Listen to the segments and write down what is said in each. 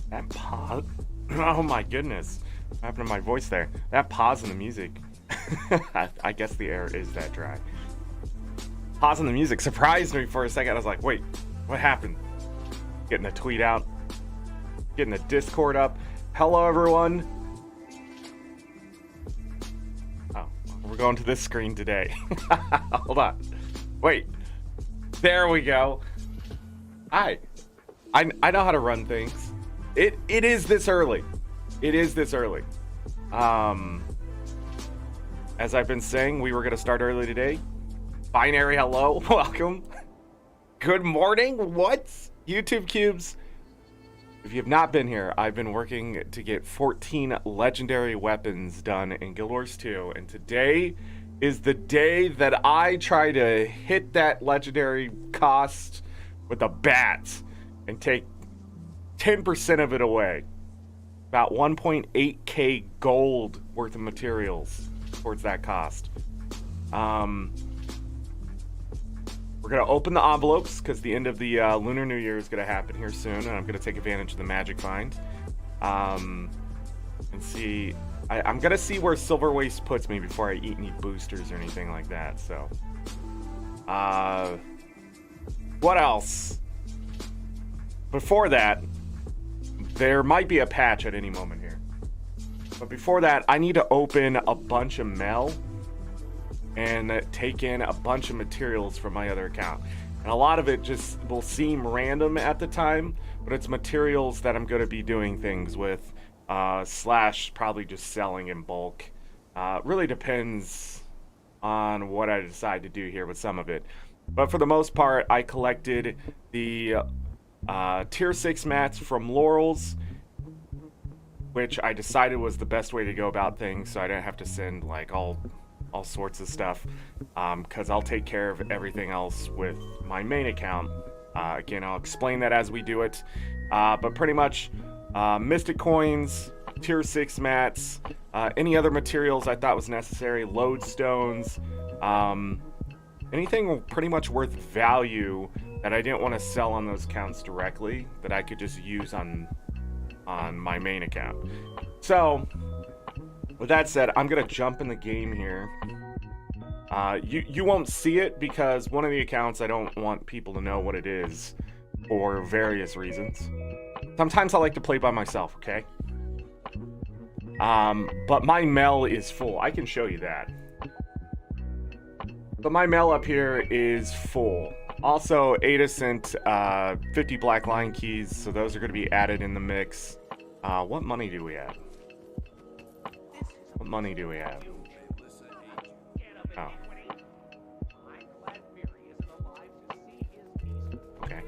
That pause. Oh my goodness. What happened to my voice there? That pause in the music. I guess the air is that dry. Pause in the music surprised me for a second. I was like, wait, what happened? Getting a tweet out. Getting a Discord up. Hello, everyone. Oh, we're going to this screen today. Hold on. Wait. There we go. Hi. I know how to run things. It is this early. It is this early. As I've been saying, we were going to start early today. Binary, hello. Welcome. Good morning. What? YouTube Cubes. If you have not been here, I've been working to get 14 legendary weapons done in Guild Wars 2. And today is the day that I try to hit that legendary cost with a bat and take 10% of it away. About 1.8k gold worth of materials towards that cost. We're going to open the envelopes because the end of the Lunar New Year is going to happen here soon, and I'm going to take advantage of the magic find. And see, I'm going to see where Silver Waste puts me before I eat any boosters or anything like that. So, what else? Before that, there might be a patch at any moment here. But before that, I need to open a bunch of mail and take in a bunch of materials from my other account. And a lot of it just will seem random at the time, but it's materials that I'm going to be doing things with, slash probably just selling in bulk. Really depends on what I decide to do here with some of it. But for the most part, I collected the tier 6 mats from Laurel's, which I decided was the best way to go about things, so I didn't have to send like all sorts of stuff, because I'll take care of everything else with my main account. Again, I'll explain that as we do it, but pretty much Mystic Coins, tier 6 mats, any other materials I thought was necessary, lodestones, anything pretty much worth value that I didn't want to sell on those accounts directly, that I could just use on my main account. So with that said, I'm gonna jump in the game here. You won't see it because one of the accounts I don't want people to know what it is for various reasons. Sometimes I like to play by myself, okay? But my mail is full. I can show you that. But my mail up here is full. Also, Ada sent 50 black line keys, so those are going to be added in the mix. What money do we have? What money do we have? Oh. Okay.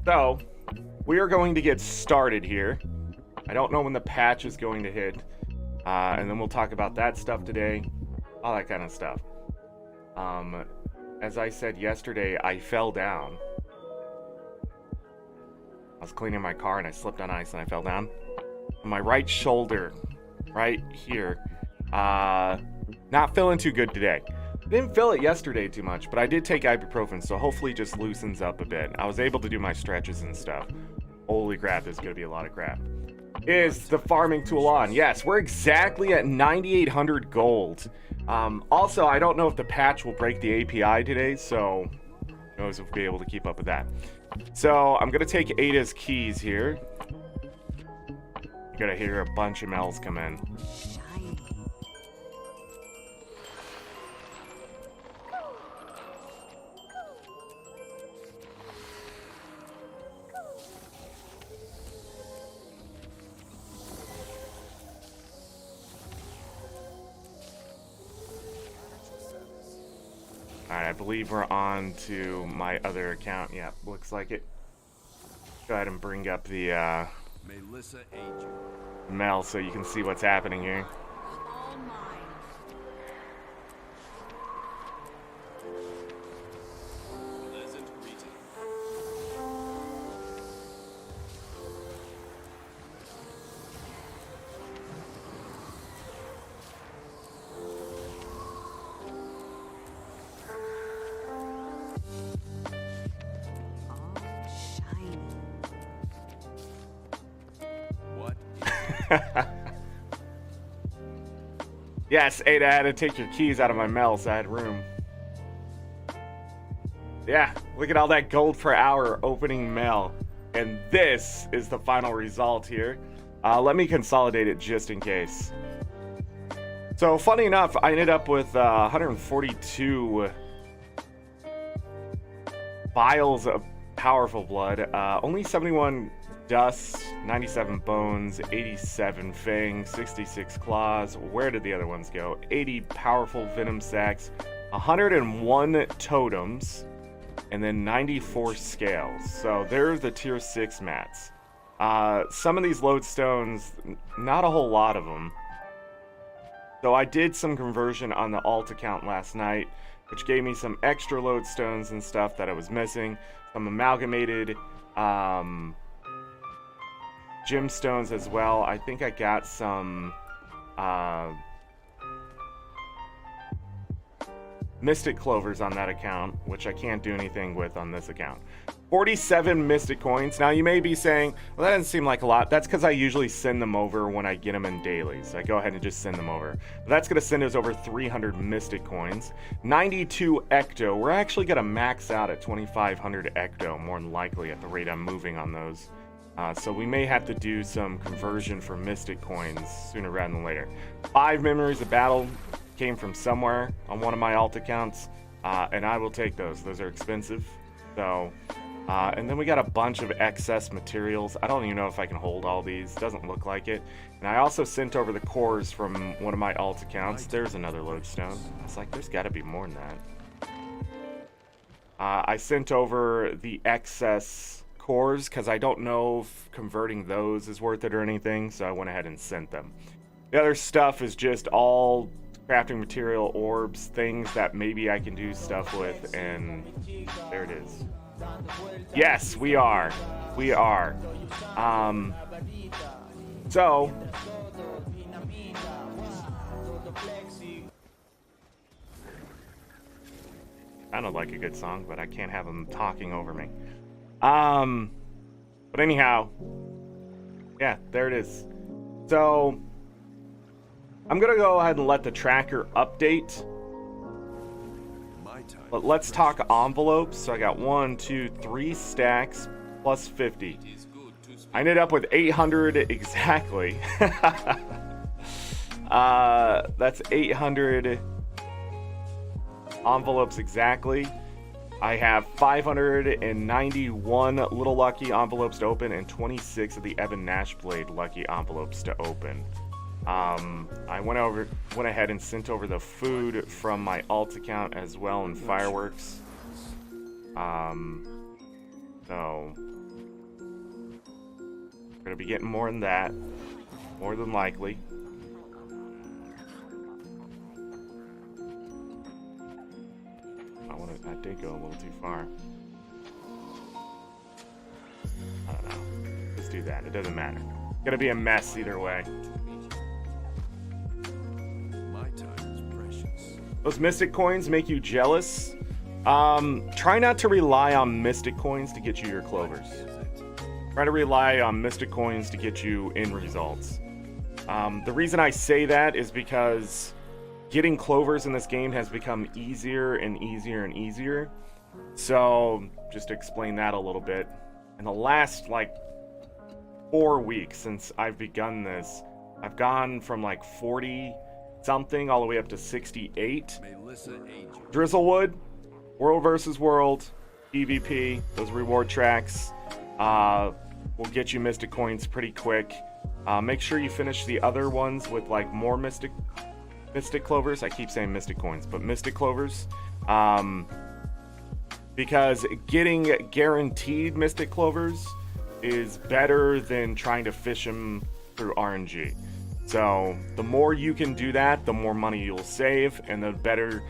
So, we are going to get started here. I don't know when the patch is going to hit. And then we'll talk about that stuff today. All that kind of stuff. As I said yesterday, I fell down. I was cleaning my car and I slipped on ice and I fell down. On my right shoulder, right here. Not feeling too good today. Didn't feel it yesterday too much, but I did take ibuprofen, so hopefully it just loosens up a bit. I was able to do my stretches and stuff. Holy crap, there's going to be a lot of crap. Is the farming tool on? Yes, we're exactly at 9,800 gold. Also, I don't know if the patch will break the API today, so who knows if we'll be able to keep up with that. So I'm gonna take Ada's keys here. You're gonna hear a bunch of Mel's come in. Alright, I believe we're on to my other account. Yeah, looks like it. Go ahead and bring up the Mel so you can see what's happening here. Yes, Ada, I had to take your keys out of my mail, so I had room. Yeah, look at all that gold per hour opening mail. And this is the final result here. Let me consolidate it just in case. So, funny enough, I ended up with 142 vials of powerful blood. Only 71 dust, 97 bones, 87 fangs, 66 claws. Where did the other ones go? 80 powerful venom sacs, 101 totems, and then 94 scales. So there's the tier 6 mats. Some of these lodestones, not a whole lot of them. So I did some conversion on the alt account last night, which gave me some extra lodestones and stuff that I was missing. Some amalgamated gemstones as well. I think I got some mystic clovers on that account, which I can't do anything with on this account. 47 mystic coins. Now you may be saying, well, that doesn't seem like a lot. That's because I usually send them over when I get them in dailies. I go ahead and just send them over. But that's going to send us over 300 mystic coins. 92 ecto. We're actually going to max out at 2,500 ecto, more than likely, at the rate I'm moving on those. So we may have to do some conversion for mystic coins sooner rather than later. 5 memories of battle came from somewhere on one of my alt accounts, and I will take those. Those are expensive. So, and then we got a bunch of excess materials. I don't even know if I can hold all these. Doesn't look like it. And I also sent over the cores from one of my alt accounts. There's another lodestone. I was like, there's got to be more than that. I sent over the excess cores because I don't know if converting those is worth it or anything, so I went ahead and sent them. The other stuff is just all crafting material, orbs, things that maybe I can do stuff with, and there it is. Yes, we are. We are. So sounded like a good song, but I can't have them talking over me. But anyhow, yeah, there it is. So I'm gonna go ahead and let the tracker update. But let's talk envelopes. So I got 1, 2, 3 stacks plus 50. I ended up with 800 exactly. That's 800 envelopes exactly. I have 591 little lucky envelopes to open and 26 of the Ebon Nash Blade lucky envelopes to open. I went ahead and sent over the food from my alt account as well and fireworks. So we're gonna be getting more than that, more than likely. I did go a little too far. I don't know. Let's do that. It doesn't matter. It's gonna be a mess either way. Those mystic coins make you jealous. Try not to rely on mystic coins to get you your clovers. Try to rely on mystic coins to get you end results. The reason I say that is because getting clovers in this game has become easier and easier and easier. So just to explain that a little bit, in the last like 4 weeks since I've begun this, I've gone from like 40 something all the way up to 68. Drizzlewood, World versus World, PvP, those reward tracks will get you mystic coins pretty quick. Make sure you finish the other ones with like more mystic clovers. I keep saying mystic coins, but mystic clovers, because getting guaranteed mystic clovers is better than trying to fish them through RNG. So the more you can do that, the more money you'll save, and the better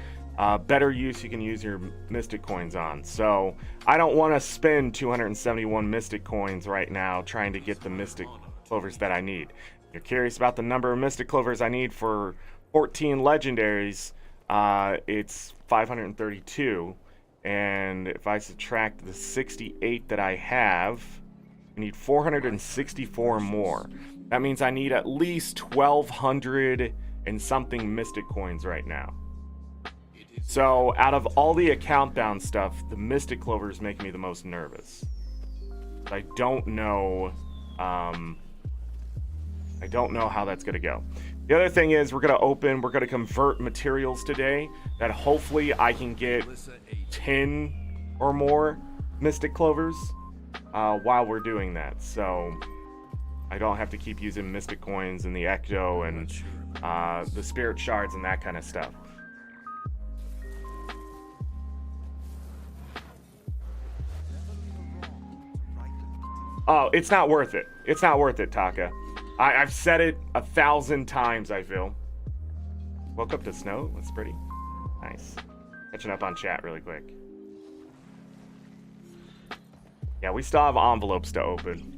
use you can use your mystic coins on. So I don't want to spend 271 mystic coins right now trying to get the mystic clovers that I need. If you're curious about the number of mystic clovers I need for 14 legendaries, it's 532, and if I subtract the 68 that I have, I need 464 more. That means I need at least 1,200 and something mystic coins right now. So out of all the account down stuff, the mystic clovers make me the most nervous. I don't know how that's gonna go. The other thing is we're gonna convert materials today that hopefully I can get 10 or more mystic clovers while we're doing that. So I don't have to keep using mystic coins and the ecto and the spirit shards and that kind of stuff. Oh, it's not worth it. It's not worth it, Taka. I've said it 1,000 times, I feel. Woke up to snow. That's pretty nice. Catching up on chat really quick. Yeah, we still have envelopes to open.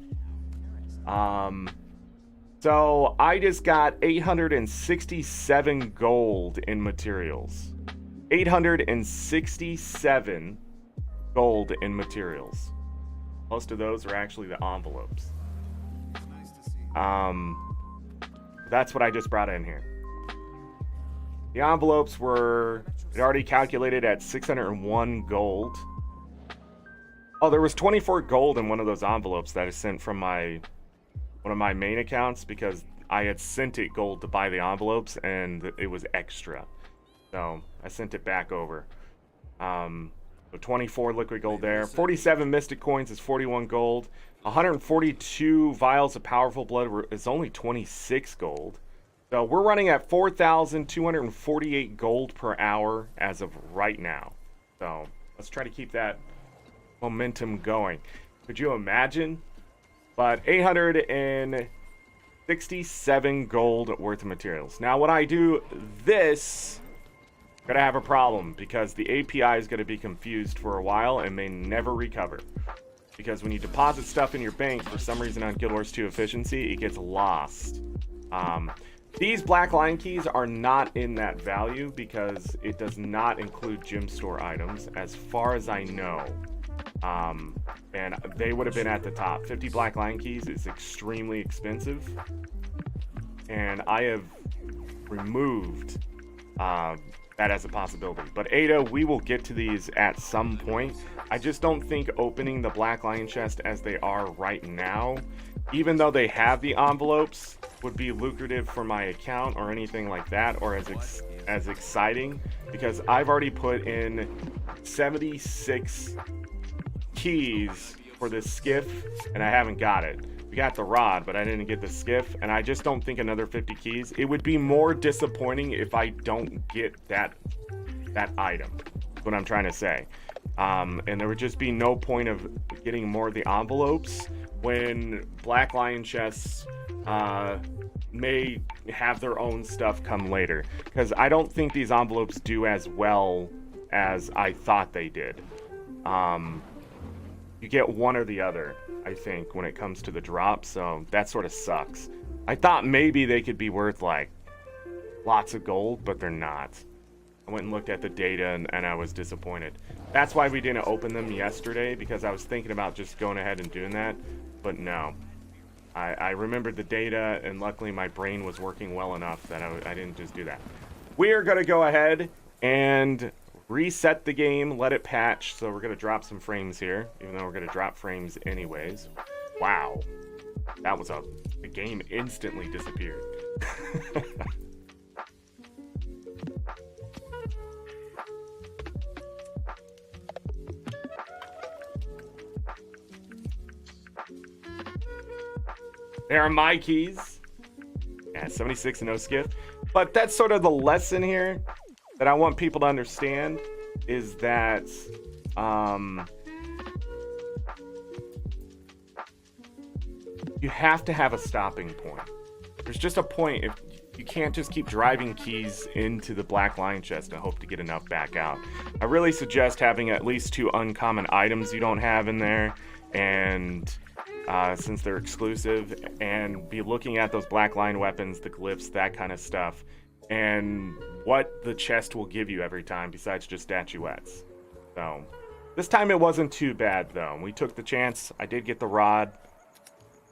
So I just got 867 gold in materials. 867 gold in materials. Most of those are actually the envelopes. That's what I just brought in here. The envelopes were already calculated at 601 gold. Oh, there was 24 gold in one of those envelopes that I sent from one of my main accounts because I had sent it gold to buy the envelopes and it was extra. So I sent it back over. So 24 liquid gold there. 47 mystic coins is 41 gold. 142 vials of powerful blood is only 26 gold. So we're running at 4,248 gold per hour as of right now. So let's try to keep that momentum going. Could you imagine? But 867 gold worth of materials. Now when I do this, I'm gonna have a problem because the API is gonna be confused for a while and may never recover. Because when you deposit stuff in your bank, for some reason on Guild Wars 2 efficiency, it gets lost. These black line keys are not in that value because it does not include gym store items, as far as I know. And they would have been at the top. 50 black line keys is extremely expensive. and I have removed that as a possibility. But Ada, we will get to these at some point. I just don't think opening the Black Lion chest as they are right now, even though they have the envelopes, would be lucrative for my account or anything like that, or as exciting, because I've already put in 76 keys for this skiff and I haven't got it. We got the rod, but I didn't get the skiff, and I just don't think another 50 keys. It would be more disappointing if I don't get that item. That's what I'm trying to say. And there would just be no point of getting more of the envelopes when Black Lion chests may have their own stuff come later, because I don't think these envelopes do as well as I thought they did. You get one or the other, I think, when it comes to the drop, so that sort of sucks. I thought maybe they could be worth like lots of gold, but they're not. I went and looked at the data and I was disappointed. That's why we didn't open them yesterday, because I was thinking about just going ahead and doing that, but no. I remembered the data, and luckily my brain was working well enough that I didn't just do that. We are going to go ahead and reset the game, let it patch. So we're going to drop some frames here, even though we're going to drop frames anyways. Wow. That was the game instantly disappeared. There are my keys. Yeah, 76 and no skiff. But that's sort of the lesson here that I want people to understand, is that you have to have a stopping point. There's just a point. If you can't just keep driving keys into the Black Lion chest and hope to get enough back out. I really suggest having at least 2 uncommon items you don't have in there, and since they're exclusive, and be looking at those Black Lion weapons, the glyphs, that kind of stuff, and what the chest will give you every time besides just statuettes. So this time it wasn't too bad though. We took the chance. I did get the rod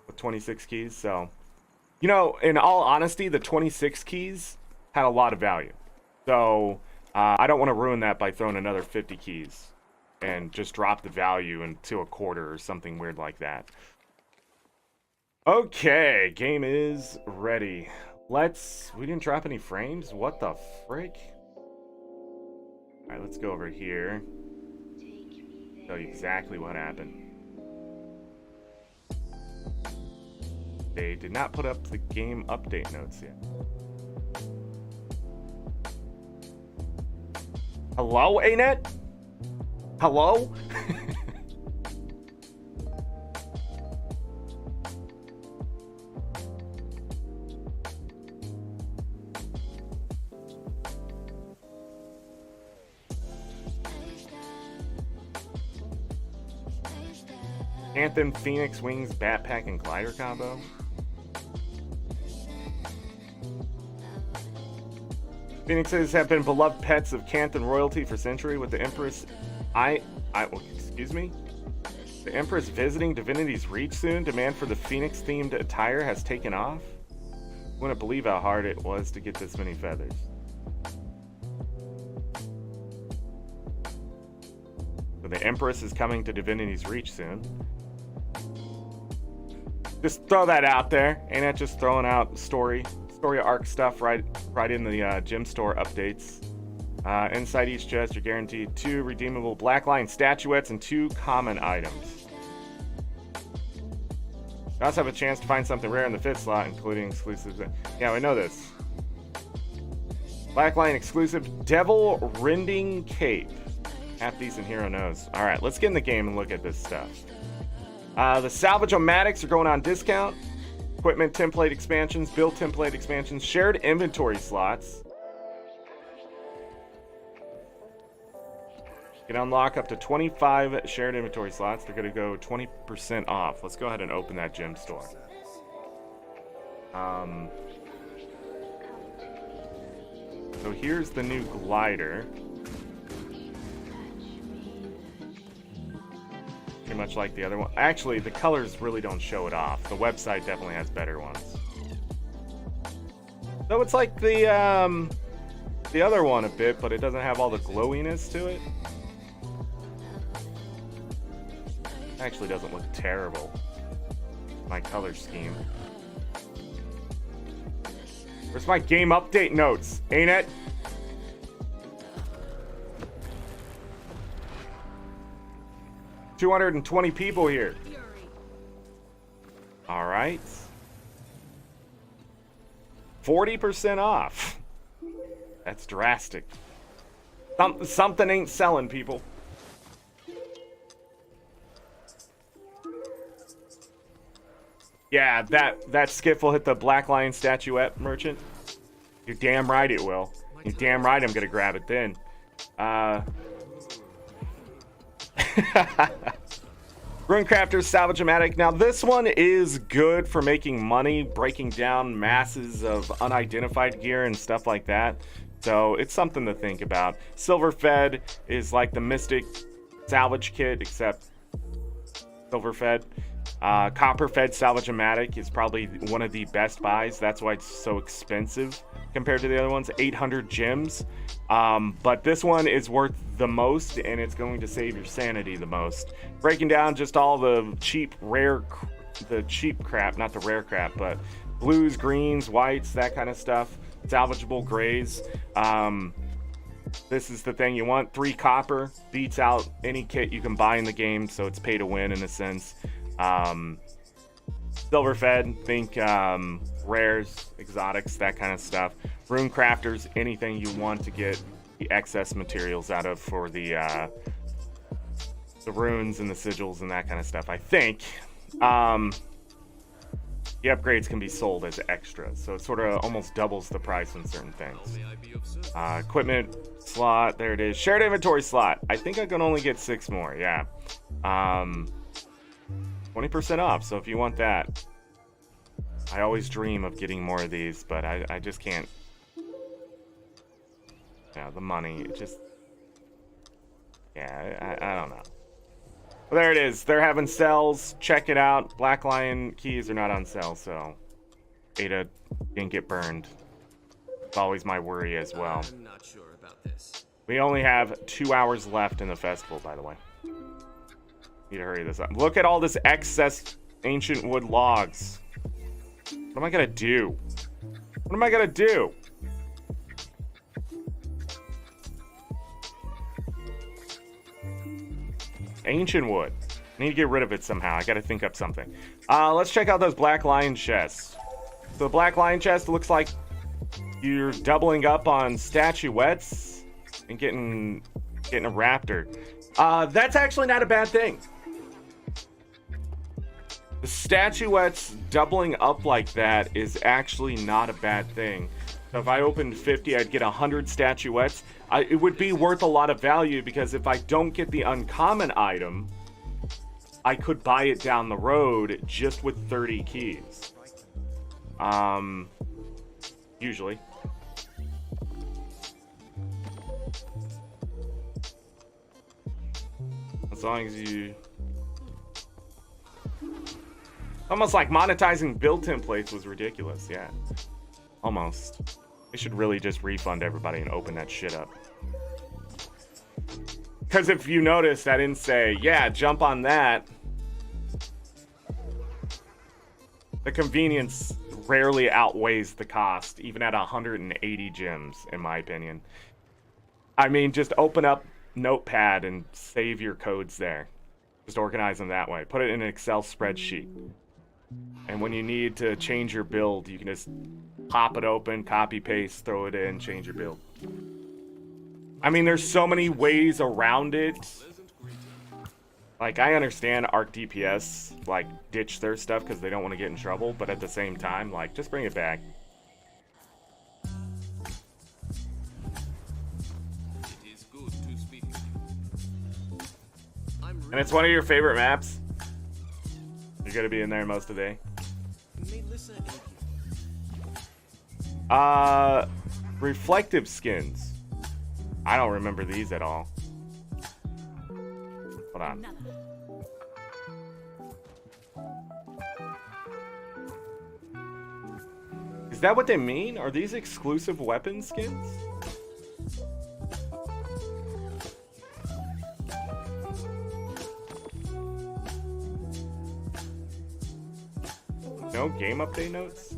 with 26 keys, so you know, in all honesty, the 26 keys had a lot of value. So I don't want to ruin that by throwing another 50 keys and just drop the value into a quarter or something weird like that. Okay, game is ready. We didn't drop any frames? What the frick? Alright, let's go over here. Tell you exactly what happened. They did not put up the game update notes yet. Hello, ArenaNet? Hello? Anthem, Phoenix, Wings, Backpack, and Glider combo. Phoenixes have been beloved pets of Canthan royalty for centuries, with the Empress excuse me? The Empress visiting Divinity's Reach soon. Demand for the Phoenix-themed attire has taken off. I wouldn't believe how hard it was to get this many feathers. So the Empress is coming to Divinity's Reach soon. Just throw that out there. Ain't that just throwing out story arc stuff right in the gem store updates. Inside each chest, you're guaranteed 2 redeemable Black Lion statuettes and 2 common items. You also have a chance to find something rare in the 5th slot, including exclusives. Yeah, we know this. Black Lion exclusive Devil Rending Cape. Half decent hero knows. Alright, let's get in the game and look at this stuff. The salvage-o-matics are going on discount. Equipment template expansions, build template expansions, shared inventory slots. You can unlock up to 25 shared inventory slots. They're going to go 20% off. Let's go ahead and open that gem store. So here's the new glider. Pretty much like the other one. Actually, the colors really don't show it off. The website definitely has better ones. So it's like the other one a bit, but it doesn't have all the glowiness to it. Actually doesn't look terrible. My color scheme. Where's my game update notes? Ain't it? $220 people here. All right. 40% off. That's drastic. Something ain't selling, people. Yeah, that skiff will hit the Black Lion statuette, merchant. You're damn right it will. You're damn right I'm gonna grab it then. Runecrafter's Salvage-O-Matic. Now this one is good for making money, breaking down masses of unidentified gear and stuff like that. So it's something to think about. Silver-Fed is like the Mystic salvage kit, except Silver-Fed. Copper-Fed Salvage-O-Matic is probably one of the best buys. That's why it's so expensive compared to the other ones. 800 gems. But this one is worth the most, and it's going to save your sanity the most. Breaking down just all the cheap crap, not the rare crap, but blues, greens, whites, that kind of stuff. Salvageable grays. This is the thing you want. 3 copper beats out any kit you can buy in the game, so it's pay to win in a sense. Silver-Fed, think rares, exotics, that kind of stuff. Rune crafters, anything you want to get the excess materials out of for the runes and the sigils and that kind of stuff. I think the upgrades can be sold as extras, so it sort of almost doubles the price on certain things. Equipment slot, there it is. Shared inventory slot. I think I can only get 6 more. Yeah. 20% off, so if you want that. I always dream of getting more of these, but I just can't. Yeah, the money, it just... Yeah, I don't know. Well, there it is. They're having sales. Check it out. Black Lion keys are not on sale, so Ada didn't get burned. It's always my worry as well. I'm not sure about this. We only have 2 hours left in the festival, by the way. Need to hurry this up. Look at all this excess ancient wood logs. What am I gonna do? What am I gonna do? Ancient wood. I need to get rid of it somehow. I gotta think up something. Let's check out those Black Lion chests. So the Black Lion chest looks like you're doubling up on statuettes and getting a raptor. That's actually not a bad thing. The statuettes doubling up like that is actually not a bad thing. So if I opened 50, I'd get 100 statuettes. It would be worth a lot of value, because if I don't get the uncommon item, I could buy it down the road just with 30 keys. Usually. As long as you... Almost like monetizing build templates was ridiculous, yeah. Almost. They should really just refund everybody and open that shit up. Because if you noticed, I didn't say, yeah, jump on that. The convenience rarely outweighs the cost, even at 180 gems, in my opinion. I mean, just open up Notepad and save your codes there. Just organize them that way. Put it in an Excel spreadsheet. And when you need to change your build, you can just pop it open, copy, paste, throw it in, change your build. I mean, there's so many ways around it. Like, I understand Arc DPS, like, ditch their stuff because they don't want to get in trouble, but at the same time, like, just bring it back. And it's one of your favorite maps. You're gonna be in there most of the day. Reflective skins. I don't remember these at all. Hold on. Is that what they mean? Are these exclusive weapon skins? No game update notes?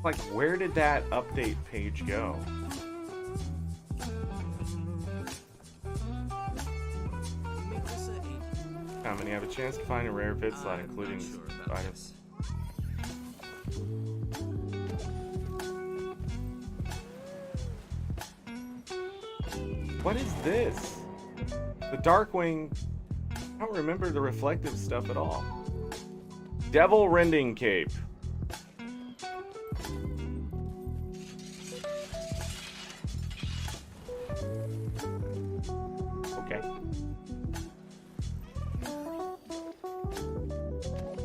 Like, where did that update page go? How many have a chance to find a rare vid slot, including items? What is this? The Darkwing. I don't remember the reflective stuff at all. Devil Rending Cape. Okay.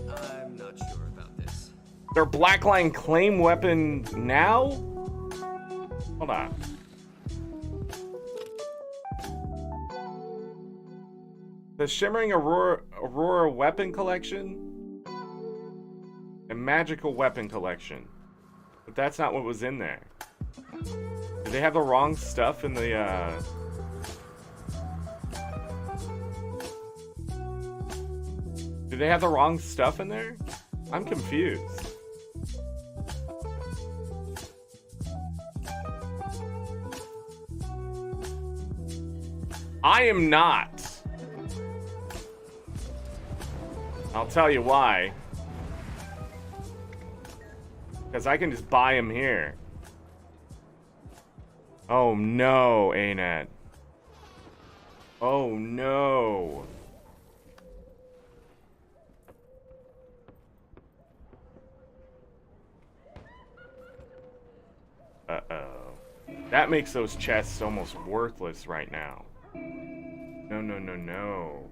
I'm not sure about this. Their Blackline claim weapon now? Hold on. The Shimmering Aurora Weapon Collection and Magical Weapon Collection. But that's not what was in there. Did they have the wrong stuff in the Did they have the wrong stuff in there? I'm confused. I am not. I'll tell you why. Because I can just buy them here. Oh no, ArenaNet. Oh no. Uh-oh. That makes those chests almost worthless right now. No, no, no, no.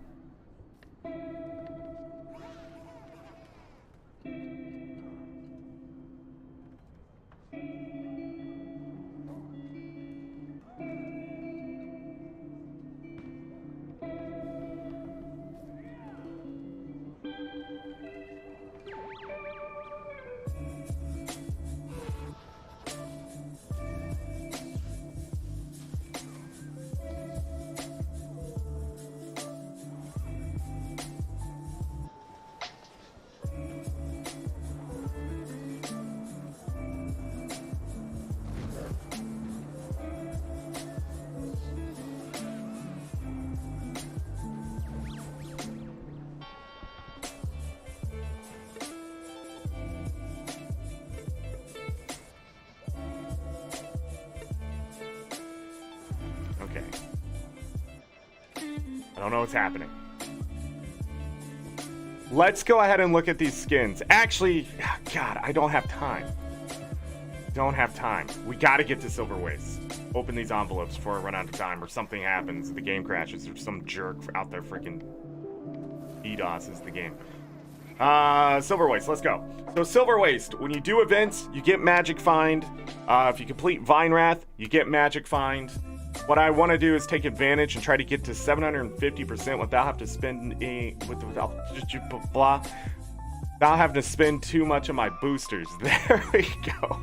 Okay. I don't know what's happening. Let's go ahead and look at these skins. Actually, God, I don't have time. Don't have time. We gotta get to Silver Waste. Open these envelopes before I run out of time or something happens. The game crashes or some jerk out there freaking DDoSes the game. Silver Waste, let's go. So Silver Waste, when you do events, you get Magic Find. If you complete Vine Wrath, you get Magic Find. What I want to do is take advantage and try to get to 750% without having to spend without having to spend too much of my boosters. There we go.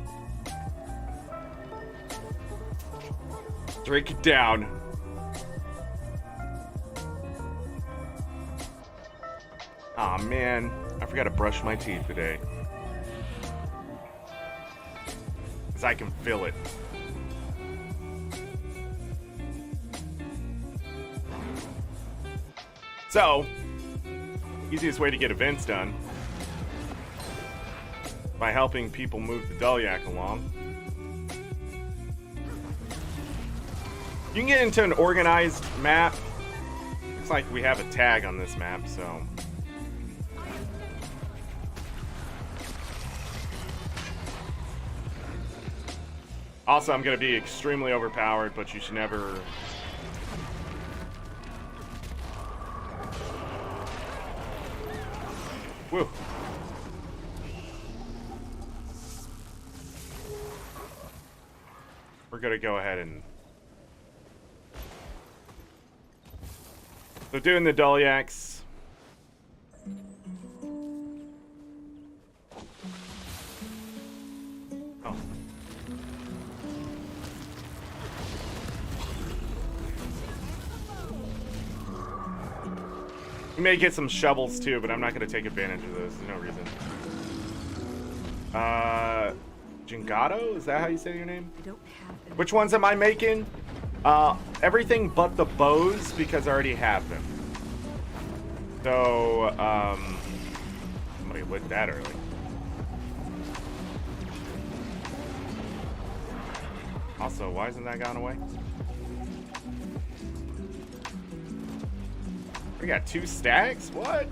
Drink it down. Aw, man. I forgot to brush my teeth today. Because I can feel it. So, easiest way to get events done by helping people move the Dulyak along. You can get into an organized map. Looks like we have a tag on this map, so. Also, I'm going to be extremely overpowered, but you should never... Whew. We're gonna go ahead and... So doing the Doliacs. Oh. You may get some shovels too, but I'm not gonna take advantage of those. There's no reason. Jingato? Is that how you say your name? I don't have Which ones am I making? Everything but the bows, because I already have them. So, somebody lit that early. Also, why isn't that gone away? We got 2 stacks? What?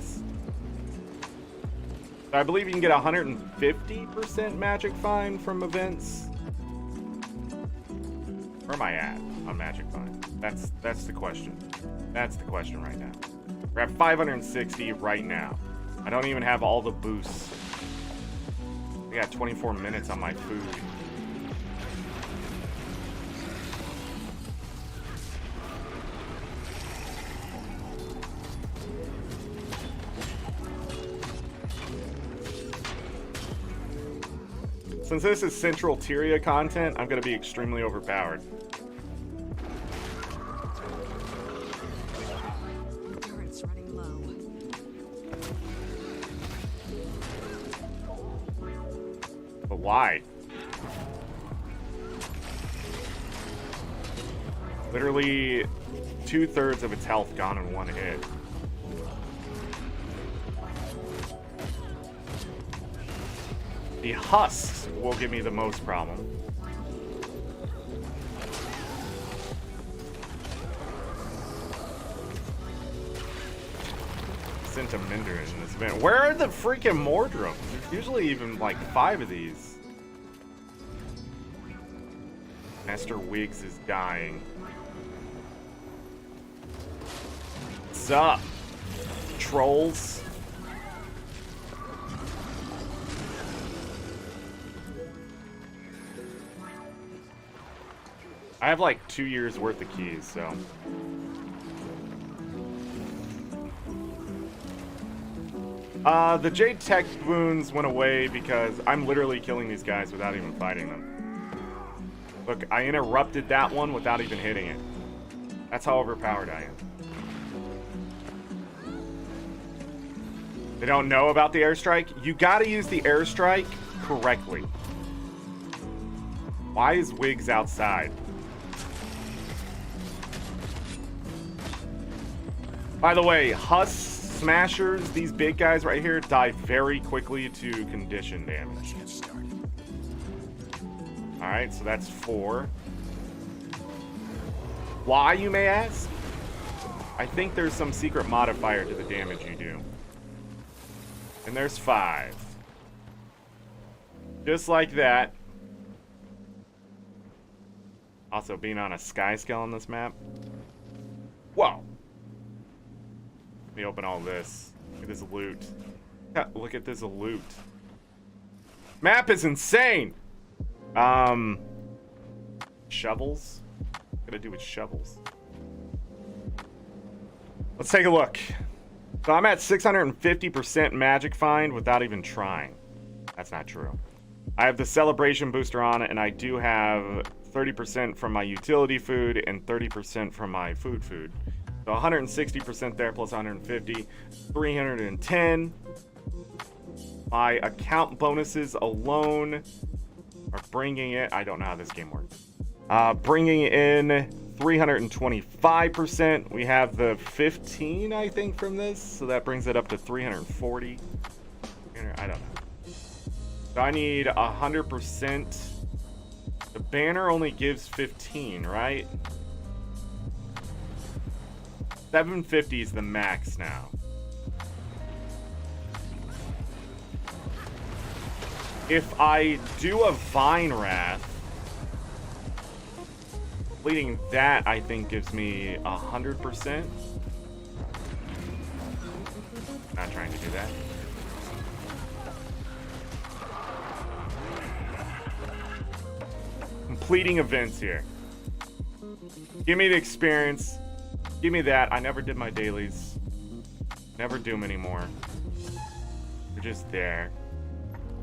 I believe you can get 150% magic find from events. Where am I at on magic find? That's the question. That's the question right now. We're at 560 right now. I don't even have all the boosts. I got 24 minutes on my food. Since this is Central Tyria content, I'm going to be extremely overpowered. turrets running low. But why? Literally 2/3 of its health gone in one hit. The husks will give me the most problem. Sent a Minder in this event. Where are the freaking Mordrums? There's usually even like 5 of these. Master Wiggs is dying. What's up, trolls? I have like 2 years worth of keys, so. The Jade Tech wounds went away because I'm literally killing these guys without even fighting them. Look, I interrupted that one without even hitting it. That's how overpowered I am. They don't know about the airstrike? You gotta use the airstrike correctly. Why is Wiggs outside? By the way, Husk Smashers, these big guys right here, die very quickly to condition damage. Alright, so that's 4. Why, you may ask? I think there's some secret modifier to the damage you do. And there's 5. Just like that. Also, being on a sky scale on this map. Whoa! Let me open all this. Look at this loot. Look at this loot. Map is insane! Shovels? What can I do with shovels? Let's take a look. So I'm at 650% magic find without even trying. That's not true. I have the celebration booster on, and I do have 30% from my utility food and 30% from my food. So 160% there plus 150, 310. My account bonuses alone are bringing it. I don't know how this game works. Bringing in 325%. We have the 15, I think, from this, so that brings it up to 340. I don't know. So I need 100%. The banner only gives 15, right? 750 is the max now. If I do a Vine Wrath, completing that I think gives me 100%. Not trying to do that. completing events here. Give me the experience. Give me that. I never did my dailies. Never do them anymore. They're just there.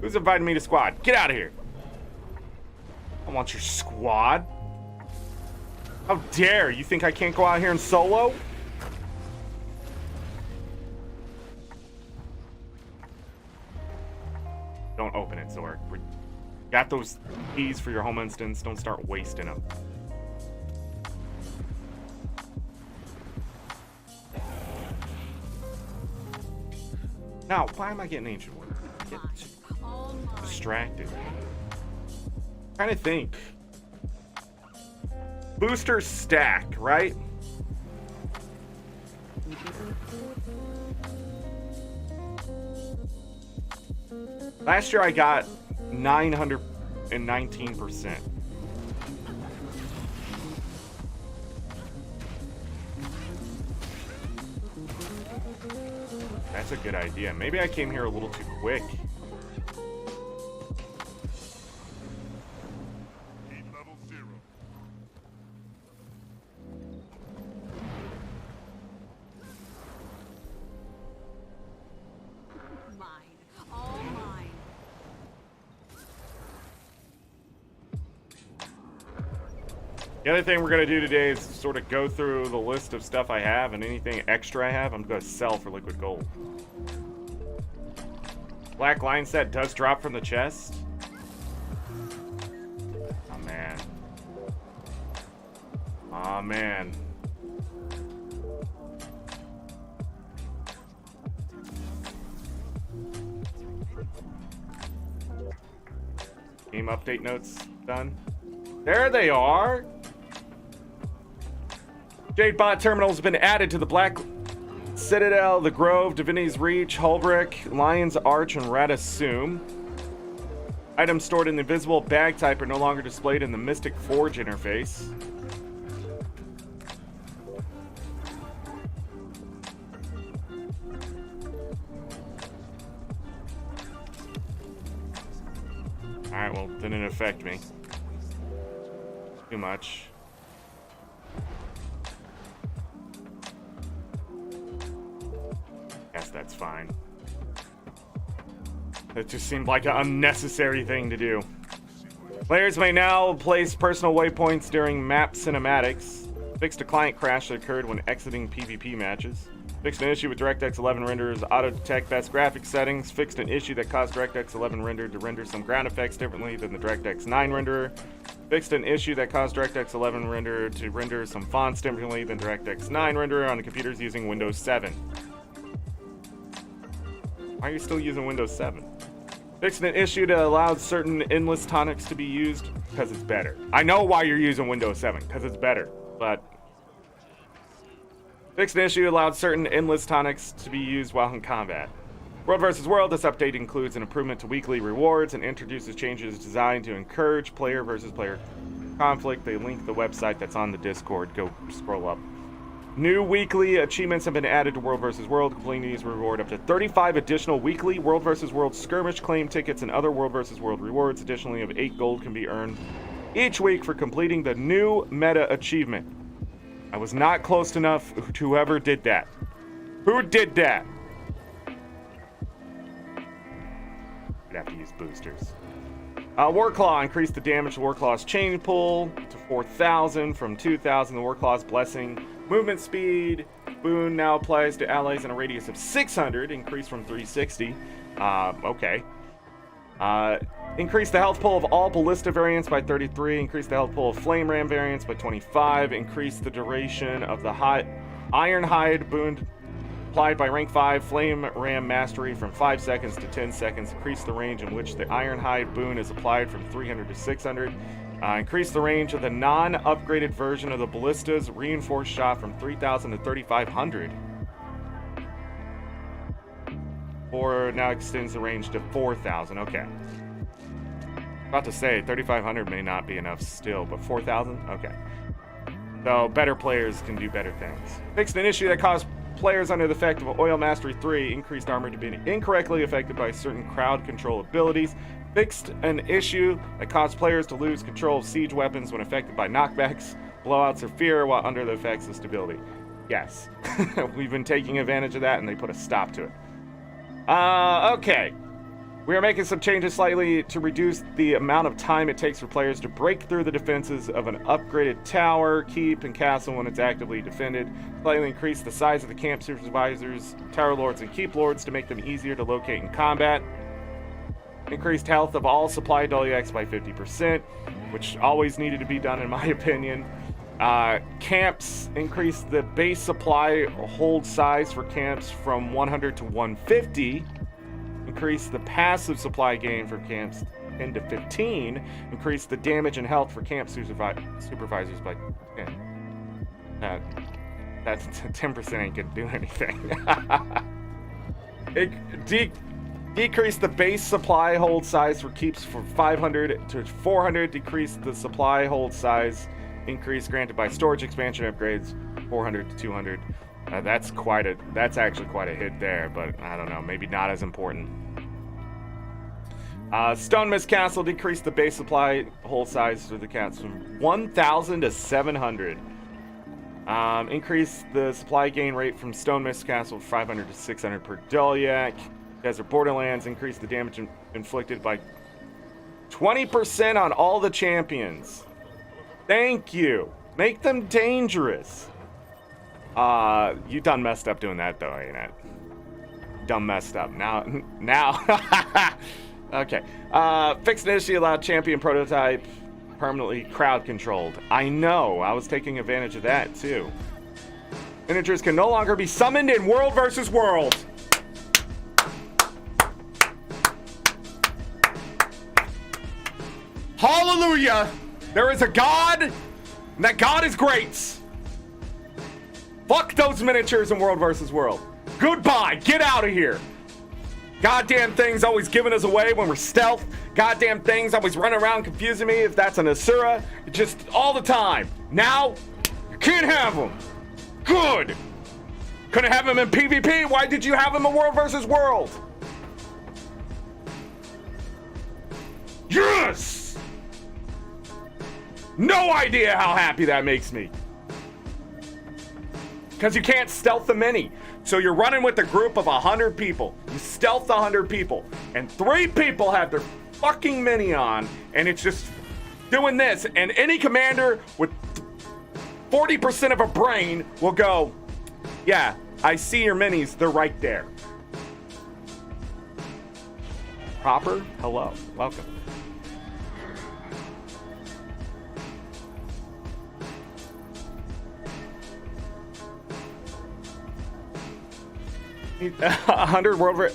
Who's inviting me to squad? Get out of here. I want your squad. How dare you think I can't go out here and solo? Don't open it, Zorric. Got those keys for your home instance. Don't start wasting them. Now, why am I getting ancient word? Get distracted. Trying to think. Booster stack, right? Last year I got 919%. That's a good idea. Maybe I came here a little too quick. Level 0. Mine. All mine. The other thing we're going to do today is sort of go through the list of stuff I have, and anything extra I have, I'm going to sell for liquid gold. Black line set does drop from the chest. Oh, man. Oh, man. Game update notes done. There they are. Jade bot terminals have been added to the Black Citadel, the Grove, Divinity's Reach, Hulbrick, Lion's Arch, and Radasum. Items stored in the invisible bag type are no longer displayed in the Mystic Forge interface. Alright, well, didn't affect me too much. Guess that's fine. That just seemed like an unnecessary thing to do. Players may now place personal waypoints during map cinematics. Fixed a client crash that occurred when exiting PvP matches. Fixed an issue with DirectX 11 renderers auto-detect best graphics settings. Fixed an issue that caused DirectX 11 render to render some ground effects differently than the DirectX 9 renderer. Fixed an issue that caused DirectX 11 renderer to render some fonts differently than DirectX 9 renderer on computers using Windows 7. Why are you still using Windows 7? Fixed an issue that allowed certain endless tonics to be used because it's better. I know why you're using Windows 7, because it's better, but... Fixed an issue that allowed certain endless tonics to be used while in combat. World vs. World, this update includes an improvement to weekly rewards and introduces changes designed to encourage player versus player conflict. They link the website that's on the Discord. Go scroll up. New weekly achievements have been added to World vs. World. Completing these reward up to 35 additional weekly World vs. World skirmish claim tickets and other World vs. World rewards. Additionally, of 8 gold can be earned each week for completing the new meta achievement. I was not close enough to whoever did that. Who did that? I'd have to use boosters. Warclaw increased the damage to Warclaw's chain pull to 4,000 from 2,000. The Warclaw's blessing movement speed boon now applies to allies in a radius of 600, increased from 360. Okay. Increase the health pool of all ballista variants by 33. Increase the health pool of flame ram variants by 25. Increase the duration of the Ironhide boon applied by rank 5 flame ram mastery from 5 seconds to 10 seconds. Increase the range in which the Ironhide boon is applied from 300 to 600. Increase the range of the non-upgraded version of the ballista's reinforced shot from 3,000 to 3,500. Or now extends the range to 4,000. Okay. About to say 3,500 may not be enough still, but 4,000. Okay. So better players can do better things. Fixed an issue that caused players under the effect of Oil Mastery 3 increased armor to be incorrectly affected by certain crowd control abilities. Fixed an issue that caused players to lose control of siege weapons when affected by knockbacks, blowouts, or fear while under the effects of stability. Yes, we've been taking advantage of that, and they put a stop to it. Okay. We are making some changes slightly to reduce the amount of time it takes for players to break through the defenses of an upgraded tower, keep, and castle when it's actively defended. Slightly increase the size of the camp supervisors, tower lords, and keep lords to make them easier to locate in combat. Increased health of all supply WX by 50%, which always needed to be done in my opinion. Camps increase the base supply hold size for camps from 100 to 150. Increase the passive supply gain for camps 10 to 15. Increase the damage and health for camp supervisors by 10. That's 10% ain't gonna do anything. Decrease the base supply hold size for keeps from 500 to 400. Decrease the supply hold size increase granted by storage expansion upgrades 400 to 200. That's actually quite a hit there, but I don't know, maybe not as important. Stone Mist Castle decreased the base supply hold size for the cats from 1,000 to 700. Increase the supply gain rate from Stone Mist Castle 500 to 600 per Doliac. Desert Borderlands increase the damage inflicted by 20% on all the champions. Thank you. Make them dangerous. You done messed up doing that though, ain't it? Done messed up. Now. Okay. Fixed an issue allowed champion prototype permanently crowd controlled. I know. I was taking advantage of that too. Miniatures can no longer be summoned in World vs. World. Hallelujah! There is a God, and that God is great. Fuck those miniatures in World vs. World. Goodbye. Get out of here. Goddamn things always giving us away when we're stealth. Goddamn things always running around confusing me if that's an Asura. Just all the time. Now, you can't have them. Good. Couldn't have him in PvP. Why did you have him in World vs. World? Yes! No idea how happy that makes me. Because you can't stealth the mini. So you're running with a group of 100 people. You stealth 100 people. And 3 people have their fucking mini on. And it's just doing this. And any commander with 40% of a brain will go, yeah, I see your minis. They're right there. Proper? Hello. Welcome. A 100 world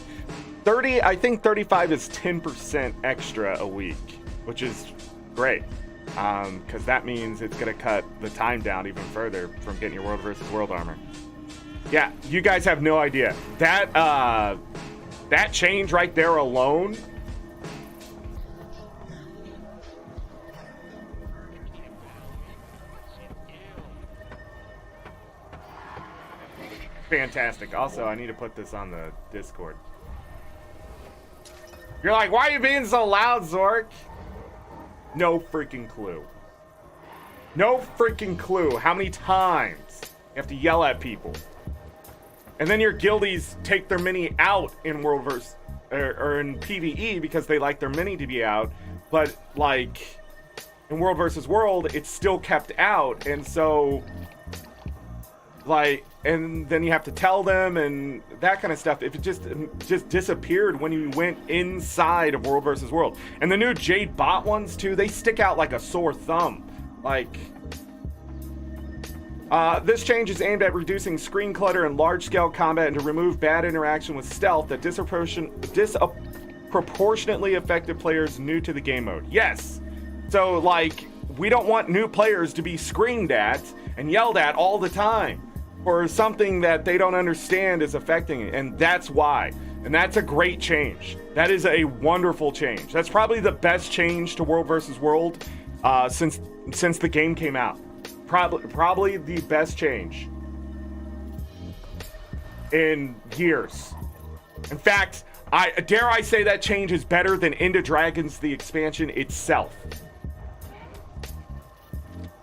30. I think 35 is 10% extra a week, which is great. Because that means it's gonna cut the time down even further from getting your World vs. World armor. Yeah, you guys have no idea. That change right there alone. Fantastic. Also, I need to put this on the Discord. You're like, why are you being so loud, Zork? No freaking clue. No freaking clue how many times you have to yell at people. And then your guildies take their mini out in World vs. or in PvE because they like their mini to be out. But, like, in World vs. World, it's still kept out. And so, like, and then you have to tell them and that kind of stuff. If it just disappeared when you went inside of World vs. World. And the new Jade Bot ones too, they stick out like a sore thumb. Like, this change is aimed at reducing screen clutter and large-scale combat and to remove bad interaction with stealth that disproportionately affected players new to the game mode. Yes. So, like, we don't want new players to be screamed at and yelled at all the time for something that they don't understand is affecting it, and that's why. And that's a great change. That is a wonderful change. That's probably the best change to World vs. World since the game came out. Probably the best change. in years. In fact, dare I say that change is better than Into Dragons, the expansion itself.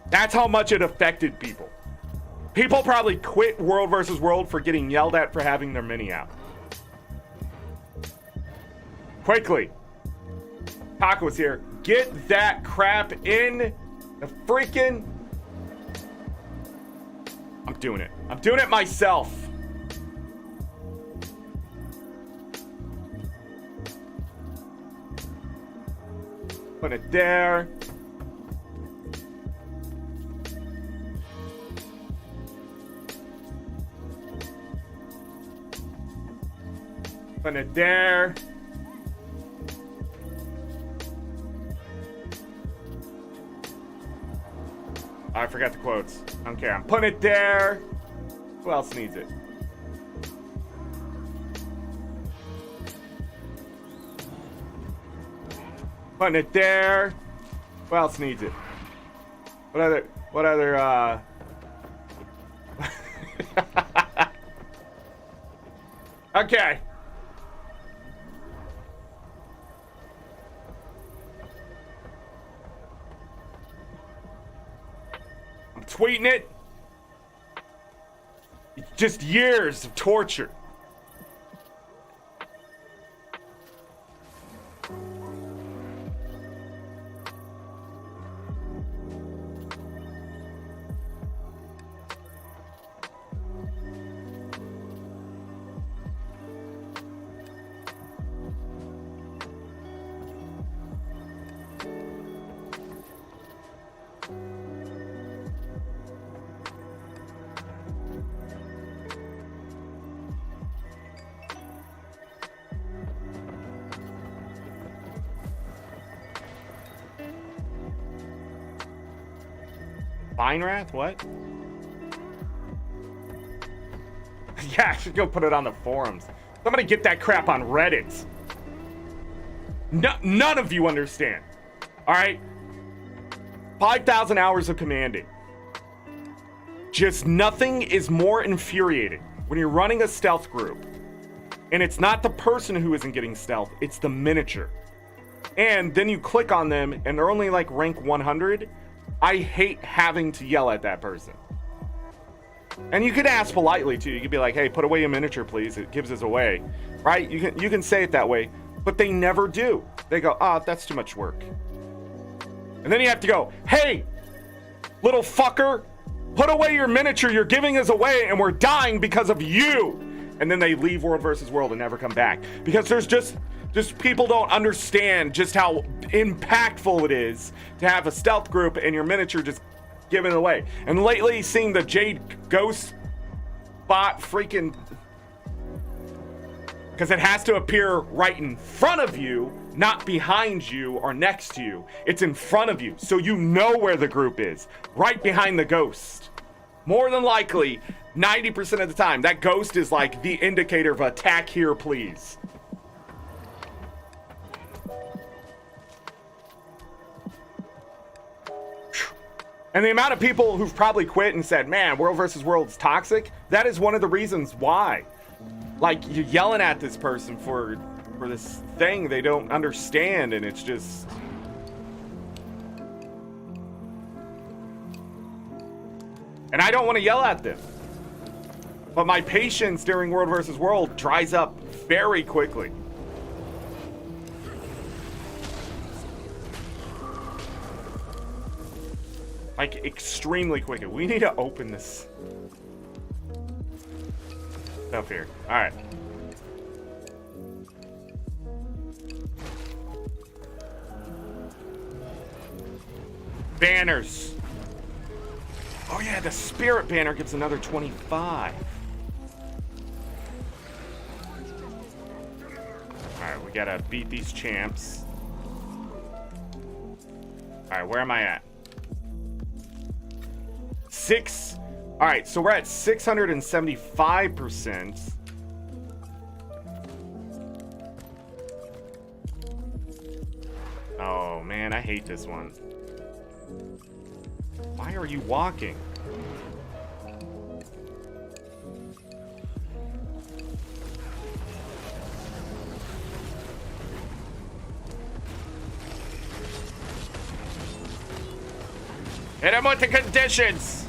That's how much it affected people. People probably quit World vs. World for getting yelled at for having their mini out. Quickly. Taco's here. Get that crap in the freaking... I'm doing it. I'm doing it myself. Put it there. Put it there. I forgot the quotes. I don't care. I'm putting it there. Who else needs it? Putting it there. Who else needs it? What other, Okay. I'm tweeting it. It's just years of torture. Wrath? What? Yeah, I should go put it on the forums. Somebody get that crap on Reddit. No, none of you understand. All right? 5,000 hours of commanding. Just nothing is more infuriating when you're running a stealth group and it's not the person who isn't getting stealth, it's the miniature. And then you click on them and they're only like rank 100. I hate having to yell at that person. And you can ask politely too. You can be like, hey, put away your miniature, please. It gives us away. Right? You can say it that way. But they never do. They go, that's too much work. And then you have to go, hey, little fucker, put away your miniature. You're giving us away and we're dying because of you. And then they leave World vs. World and never come back. Because there's just people don't understand just how impactful it is to have a stealth group and your miniature just giving it away. And lately, seeing the Jade Ghost bot freaking... Because it has to appear right in front of you, not behind you or next to you. It's in front of you, so you know where the group is. Right behind the ghost. More than likely, 90% of the time, that ghost is like the indicator of attack here, please. And the amount of people who've probably quit and said, man, World vs. World is toxic, that is one of the reasons why. Like, you're yelling at this person for this thing they don't understand, and it's just... And I don't want to yell at them. But my patience during World vs. World dries up very quickly. Like, extremely quickly. We need to open this stuff here. Alright. Banners. Oh yeah, the spirit banner gives another 25. Alright, we gotta beat these champs. Alright, where am I at? All right, so we're at 675%. Oh man, I hate this one. Why are you walking? Hit him with the conditions.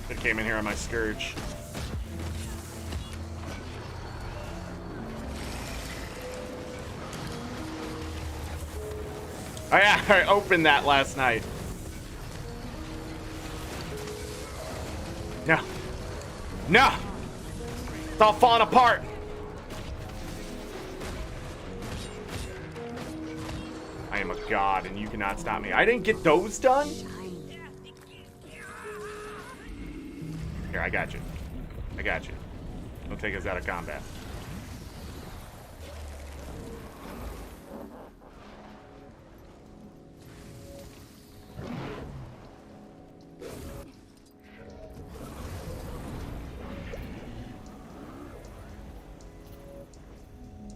It came in here on my Scourge. Oh yeah, I opened that last night. No. No! It's all falling apart. I am a god and you cannot stop me. I didn't get those done? Here, I got you. I got you. Don't take us out of combat.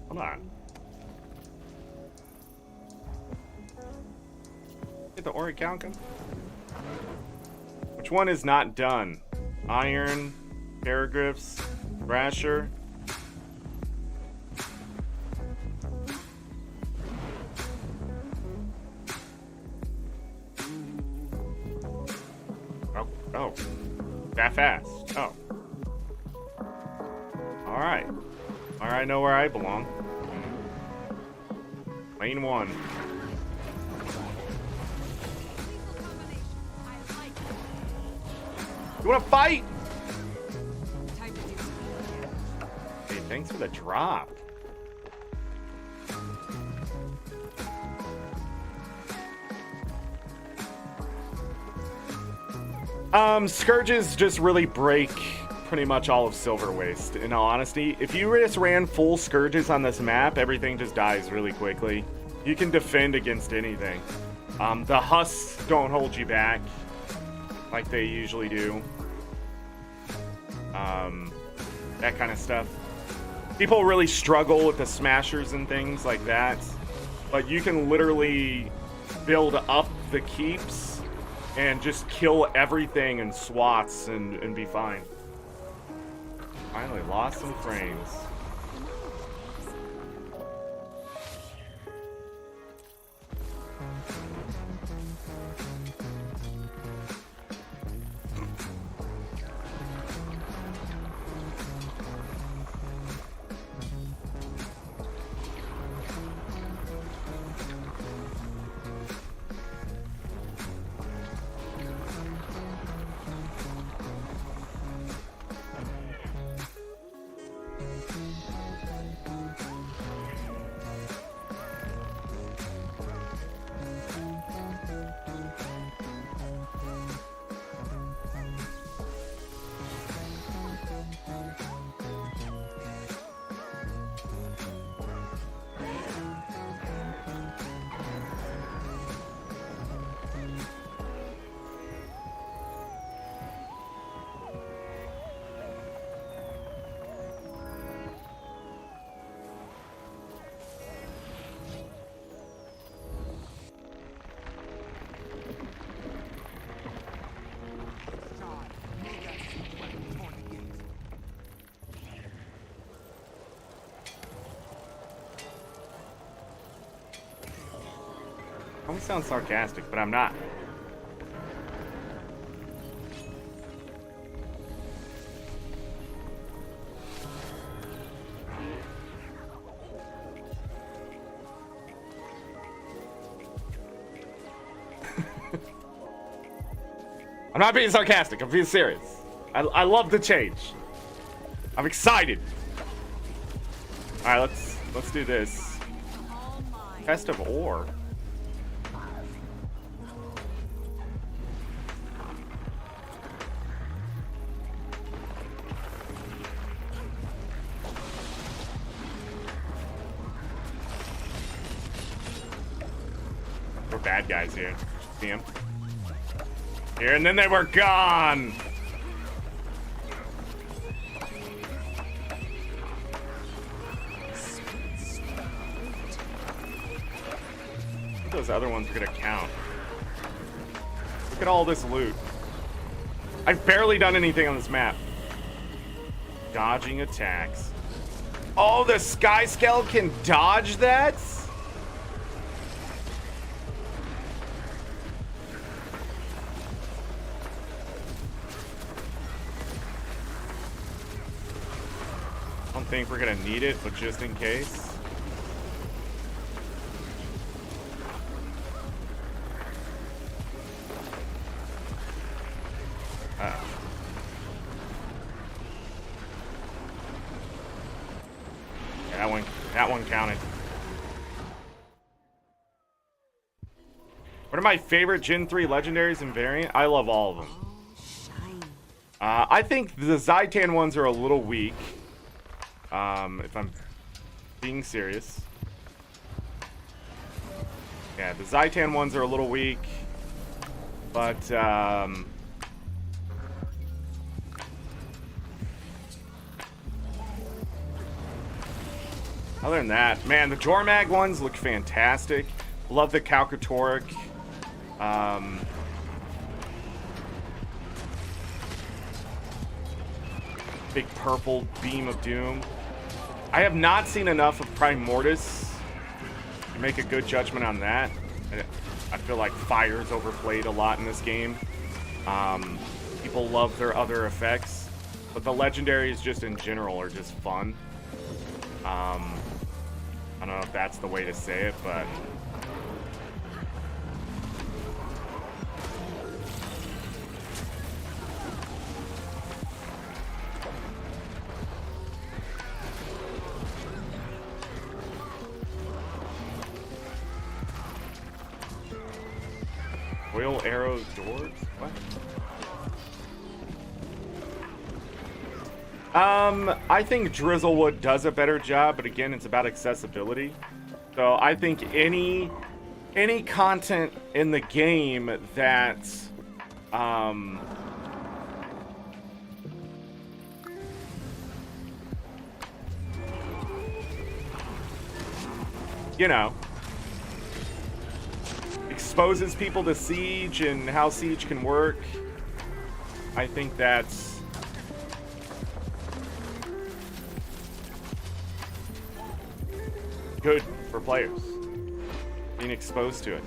Hold on. Get the Orichalcum. Which one is not done? Iron, Paragraphs, Thrasher. Oh. That fast. Oh. Alright. Alright, I know where I belong. Lane 1. You wanna fight? Hey, thanks for the drop. Scourges just really break pretty much all of Silver Waste, in all honesty. If you just ran full Scourges on this map, everything just dies really quickly. You can defend against anything. The husks don't hold you back like they usually do. That kind of stuff. People really struggle with the smashers and things like that, but you can literally build up the keeps and just kill everything in swats and be fine. Finally lost some frames. I always sound sarcastic, but I'm not. I'm not being sarcastic, I'm being serious. I love the change. I'm excited. Alright, let's do this. Test of ore. We're bad guys here. See him? Here, and then they were gone. Those other ones are gonna count. Look at all this loot. I've barely done anything on this map. Dodging attacks. Oh, the Sky Scale can dodge that? I don't think we're gonna need it, but just in case. That one counted. What are my favorite Gen 3 legendaries and variant? I love all of them. I think the Zaitan ones are a little weak. If I'm being serious. Yeah, the Zaitan ones are a little weak. But, other than that, man, the Jormag ones look fantastic. Love the Calcatoric. Big purple beam of doom. I have not seen enough of Primordius to make a good judgment on that. I feel like fire's overplayed a lot in this game. People love their other effects, but the legendaries just in general are just fun. I don't know if that's the way to say it, but Oil arrows doors? What? I think Drizzlewood does a better job, but again, it's about accessibility. So I think any content in the game that you know, exposes people to Siege and how Siege can work, I think that's good for players, being exposed to it.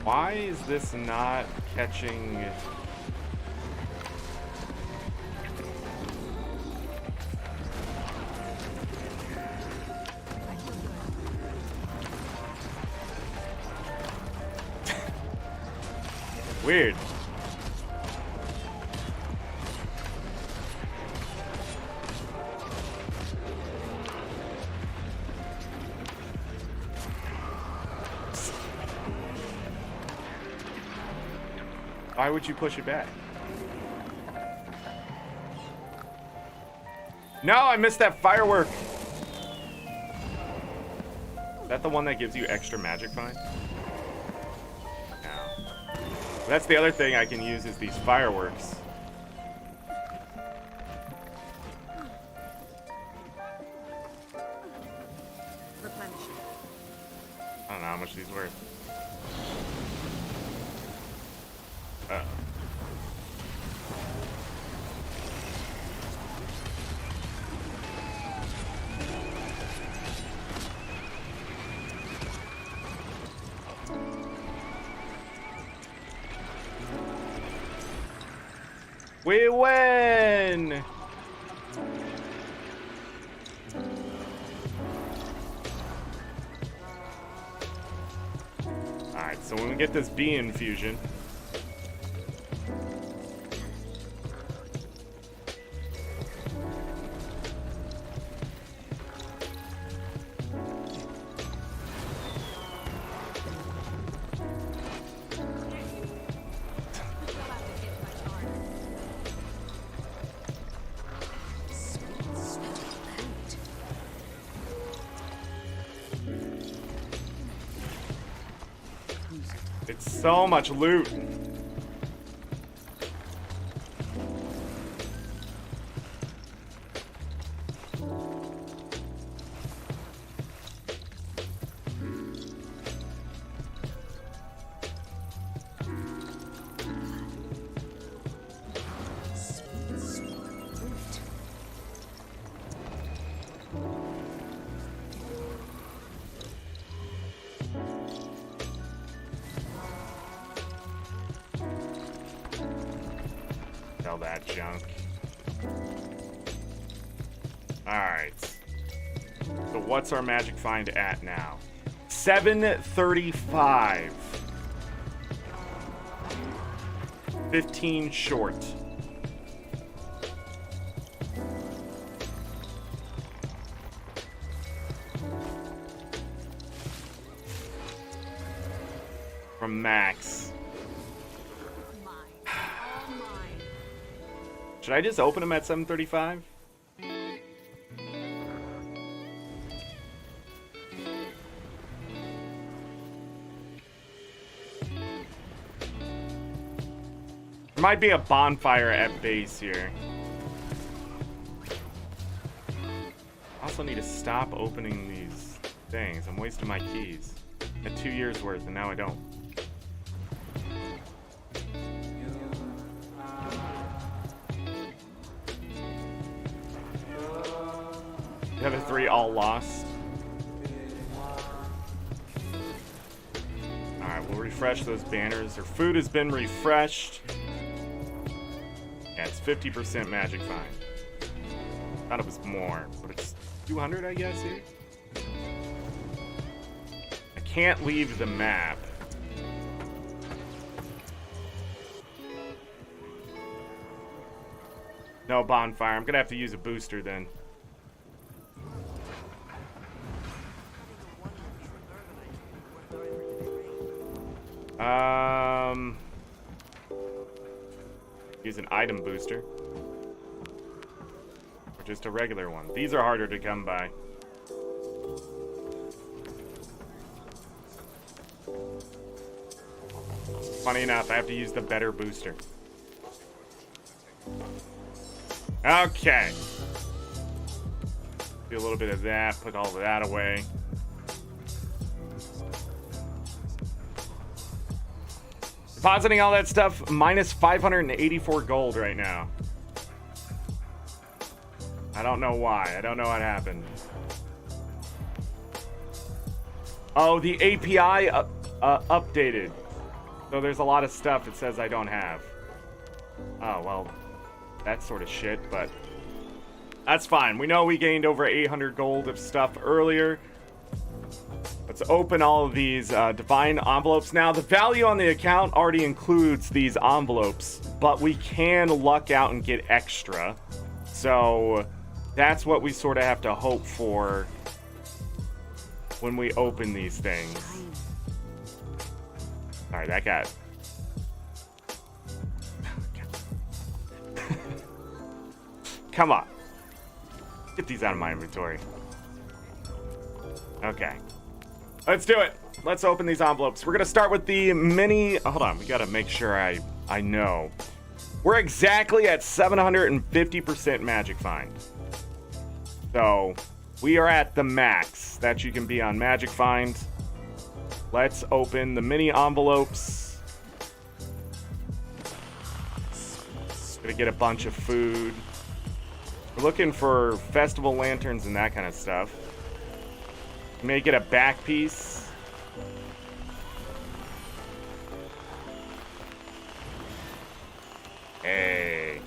Why is this not catching? Weird. Why would you push it back? No, I missed that firework. Is that the one that gives you extra magic find? No. That's the other thing I can use is these fireworks. I don't know how much these worth. We win! Alright, so when we get this bee infusion, it's so much loot. Alright. So what's our magic find at now? 735. 15 short. From max. Mine. All mine. Should I just open them at 735? There might be a bonfire at base here. I also need to stop opening these things. I'm wasting my keys. I had 2 years worth and now I don't. The other 3 all lost. Alright, we'll refresh those banners. Their food has been refreshed. Yeah, it's 50% magic find. Thought it was more, but it's 200, I guess, here. I can't leave the map. No bonfire. I'm gonna have to use a booster then. Use an item booster. Or just a regular one. These are harder to come by. Funny enough, I have to use the better booster. Okay. Do a little bit of that, put all of that away. Depositing all that stuff, minus 584 gold right now. I don't know why. I don't know what happened. Oh, the API updated. So there's a lot of stuff it says I don't have. Oh, well, that's sort of shit, but that's fine. We know we gained over 800 gold of stuff earlier. Let's open all of these divine envelopes. Now, the value on the account already includes these envelopes, but we can luck out and get extra. So that's what we sort of have to hope for when we open these things. All right, that got... Come on. Get these out of my inventory. Okay. Let's do it. Let's open these envelopes. We're going to start with the mini... Hold on. We got to make sure I know. We're exactly at 750% magic find. So, we are at the max that you can be on magic find. Let's open the mini envelopes. Gonna get a bunch of food. We're looking for festival lanterns and that kind of stuff. Make it a back piece. Hey.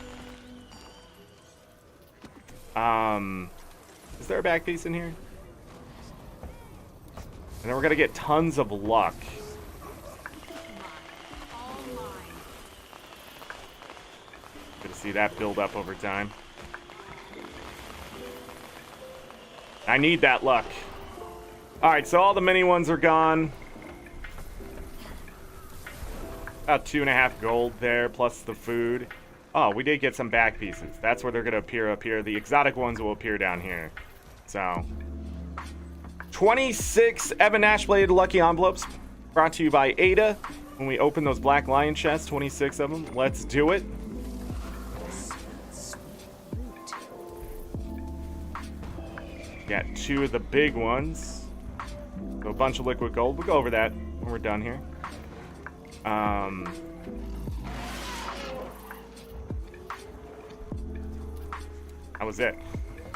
Is there a back piece in here? And then we're gonna get tons of luck. Good to see that build up over time. I need that luck. Alright, so all the mini ones are gone. About 2.5 gold there, plus the food. Oh, we did get some back pieces. That's where they're going to appear up here. The exotic ones will appear down here. So, 26 Evan Ashblade Lucky Envelopes brought to you by Ada. When we open those Black Lion chests, 26 of them. Let's do it. Got 2 of the big ones. So a bunch of liquid gold. We'll go over that when we're done here. That was it.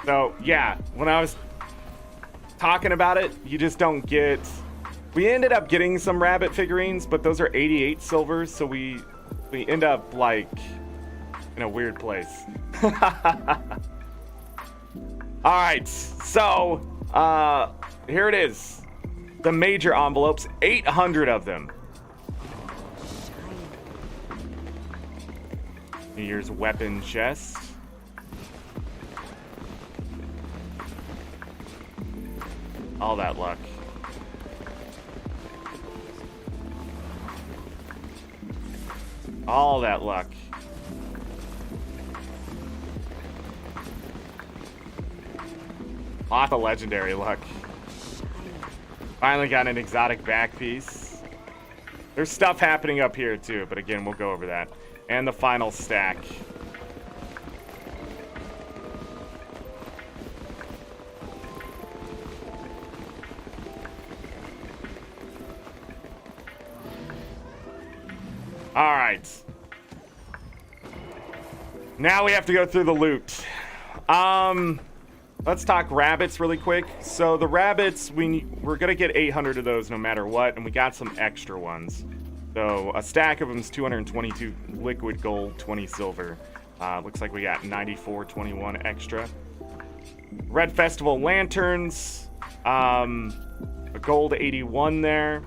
So, yeah, when I was talking about it, you just don't get... We ended up getting some rabbit figurines, but those are 88 silvers, so we end up, like, in a weird place. All right, so here it is. The major envelopes, 800 of them. New Year's weapon chest. All that luck. All that luck. Lots of legendary luck. Finally got an exotic back piece. There's stuff happening up here too, but again, we'll go over that. And the final stack. All right. Now we have to go through the loot. Let's talk rabbits really quick. So the rabbits, we're gonna get 800 of those no matter what, and we got some extra ones. So a stack of them is 222 liquid gold, 20 silver. Looks like we got 94.21 extra. Red Festival lanterns, a gold 81 there.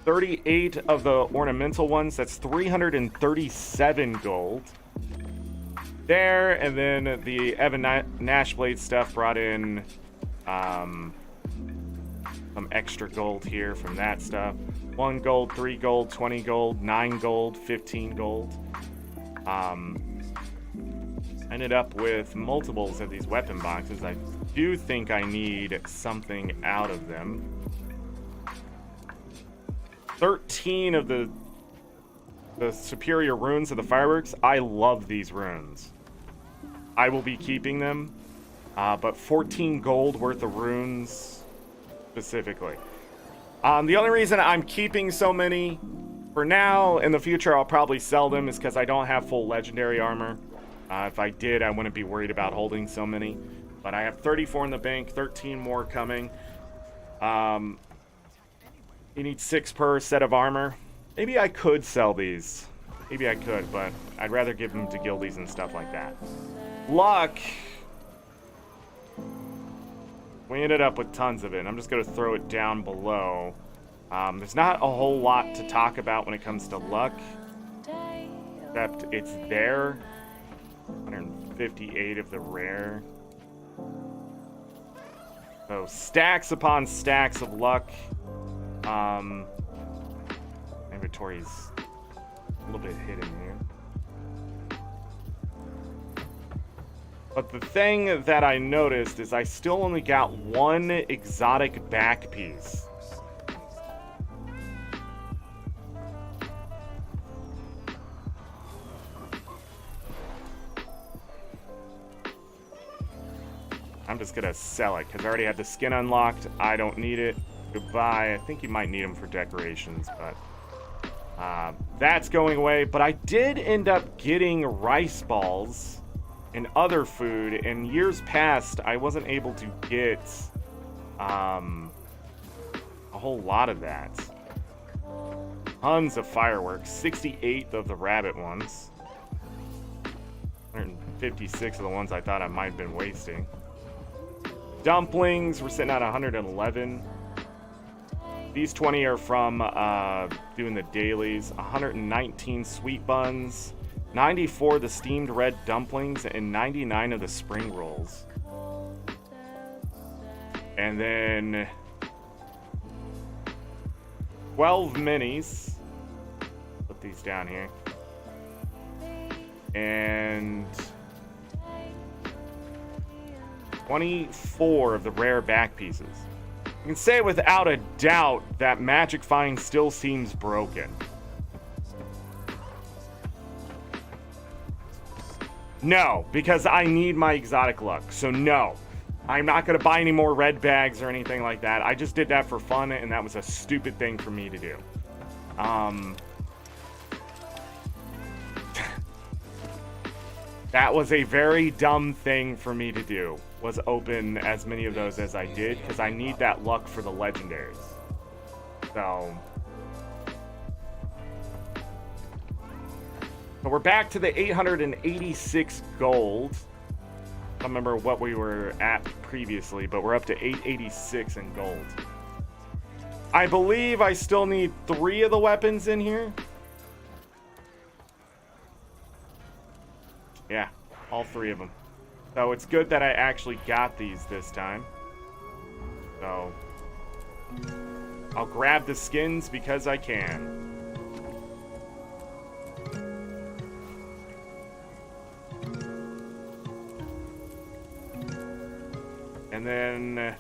38 of the ornamental ones, that's 337 gold. There, and then the Evan Nashblade stuff brought in some extra gold here from that stuff. 1 gold, 3 gold, 20 gold, 9 gold, 15 gold. Ended up with multiples of these weapon boxes. I do think I need something out of them. 13 of the superior runes of the fireworks. I love these runes. I will be keeping them, but 14 gold worth of runes specifically. The only reason I'm keeping so many for now, in the future I'll probably sell them, is because I don't have full legendary armor. If I did, I wouldn't be worried about holding so many. But I have 34 in the bank, 13 more coming. You need 6 per set of armor. Maybe I could sell these. Maybe I could, but I'd rather give them to guildies and stuff like that. Luck. We ended up with tons of it. I'm just going to throw it down below. There's not a whole lot to talk about when it comes to luck. Except it's there. 158 of the rare. So stacks upon stacks of luck. Inventory's a little bit hidden here. But the thing that I noticed is I still only got 1 exotic back piece. I'm just gonna sell it because I already have the skin unlocked. I don't need it. Goodbye. I think you might need them for decorations, but that's going away. But I did end up getting rice balls and other food. In years past, I wasn't able to get a whole lot of that. Tons of fireworks. 68 of the rabbit ones. 156 of the ones I thought I might have been wasting. Dumplings, we're sitting at 111. These 20 are from doing the dailies. 119 sweet buns, 94 of the steamed red dumplings, and 99 of the spring rolls. And then 12 minis. Put these down here. And 24 of the rare back pieces. You can say without a doubt that Magic Find still seems broken. No, because I need my exotic luck. So no, I'm not going to buy any more red bags or anything like that. I just did that for fun, and that was a stupid thing for me to do. That was a very dumb thing for me to do, was open as many of those as I did, because I need that luck for the legendaries. So we're back to the 886 gold. don't remember what we were at previously, but we're up to 886 in gold. I believe I still need 3 of the weapons in here. Yeah, all 3 of them. So it's good that I actually got these this time. So I'll grab the skins because I can. And then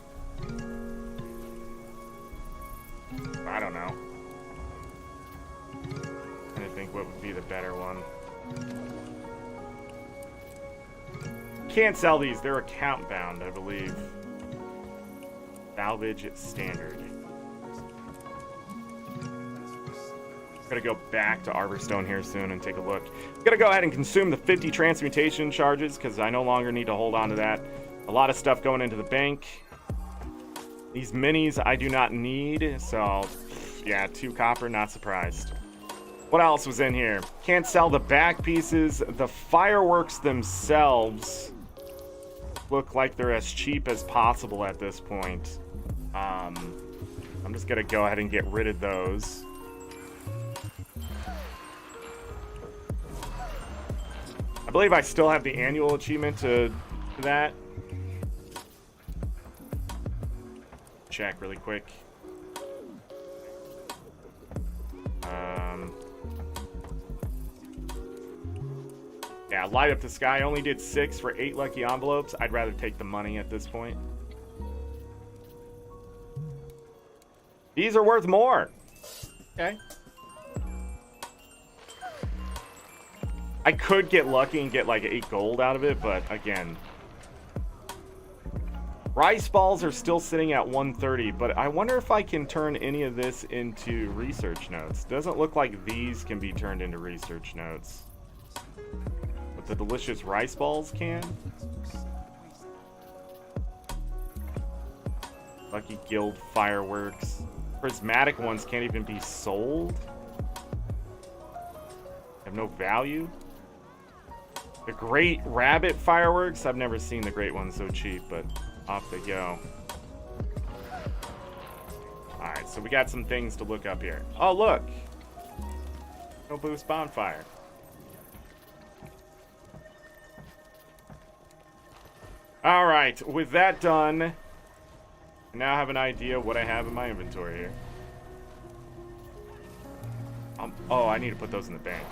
I don't know. I think what would be the better one. Can't sell these. They're account bound, I believe. Salvage standard. Gonna go back to Arborstone here soon and take a look. Gonna go ahead and consume the 50 transmutation charges because I no longer need to hold on to that. A lot of stuff going into the bank. These minis I do not need, so yeah, 2 copper, not surprised. What else was in here? Can't sell the back pieces. The fireworks themselves look like they're as cheap as possible at this point. I'm just gonna go ahead and get rid of those. I believe I still have the annual achievement to that. Check really quick. Yeah, light up the sky. Only did 6 for 8 lucky envelopes. I'd rather take the money at this point. These are worth more. Okay. I could get lucky and get like 8 gold out of it, but again, rice balls are still sitting at 130, but I wonder if I can turn any of this into research notes. Doesn't look like these can be turned into research notes. But the delicious rice balls can. Lucky Guild fireworks. Prismatic ones can't even be sold. Have no value. The Great Rabbit fireworks. I've never seen the great ones so cheap, but off they go. Alright, so we got some things to look up here. Oh, look. No boost bonfire. Alright, with that done, I now have an idea what I have in my inventory here. Oh, I need to put those in the bank.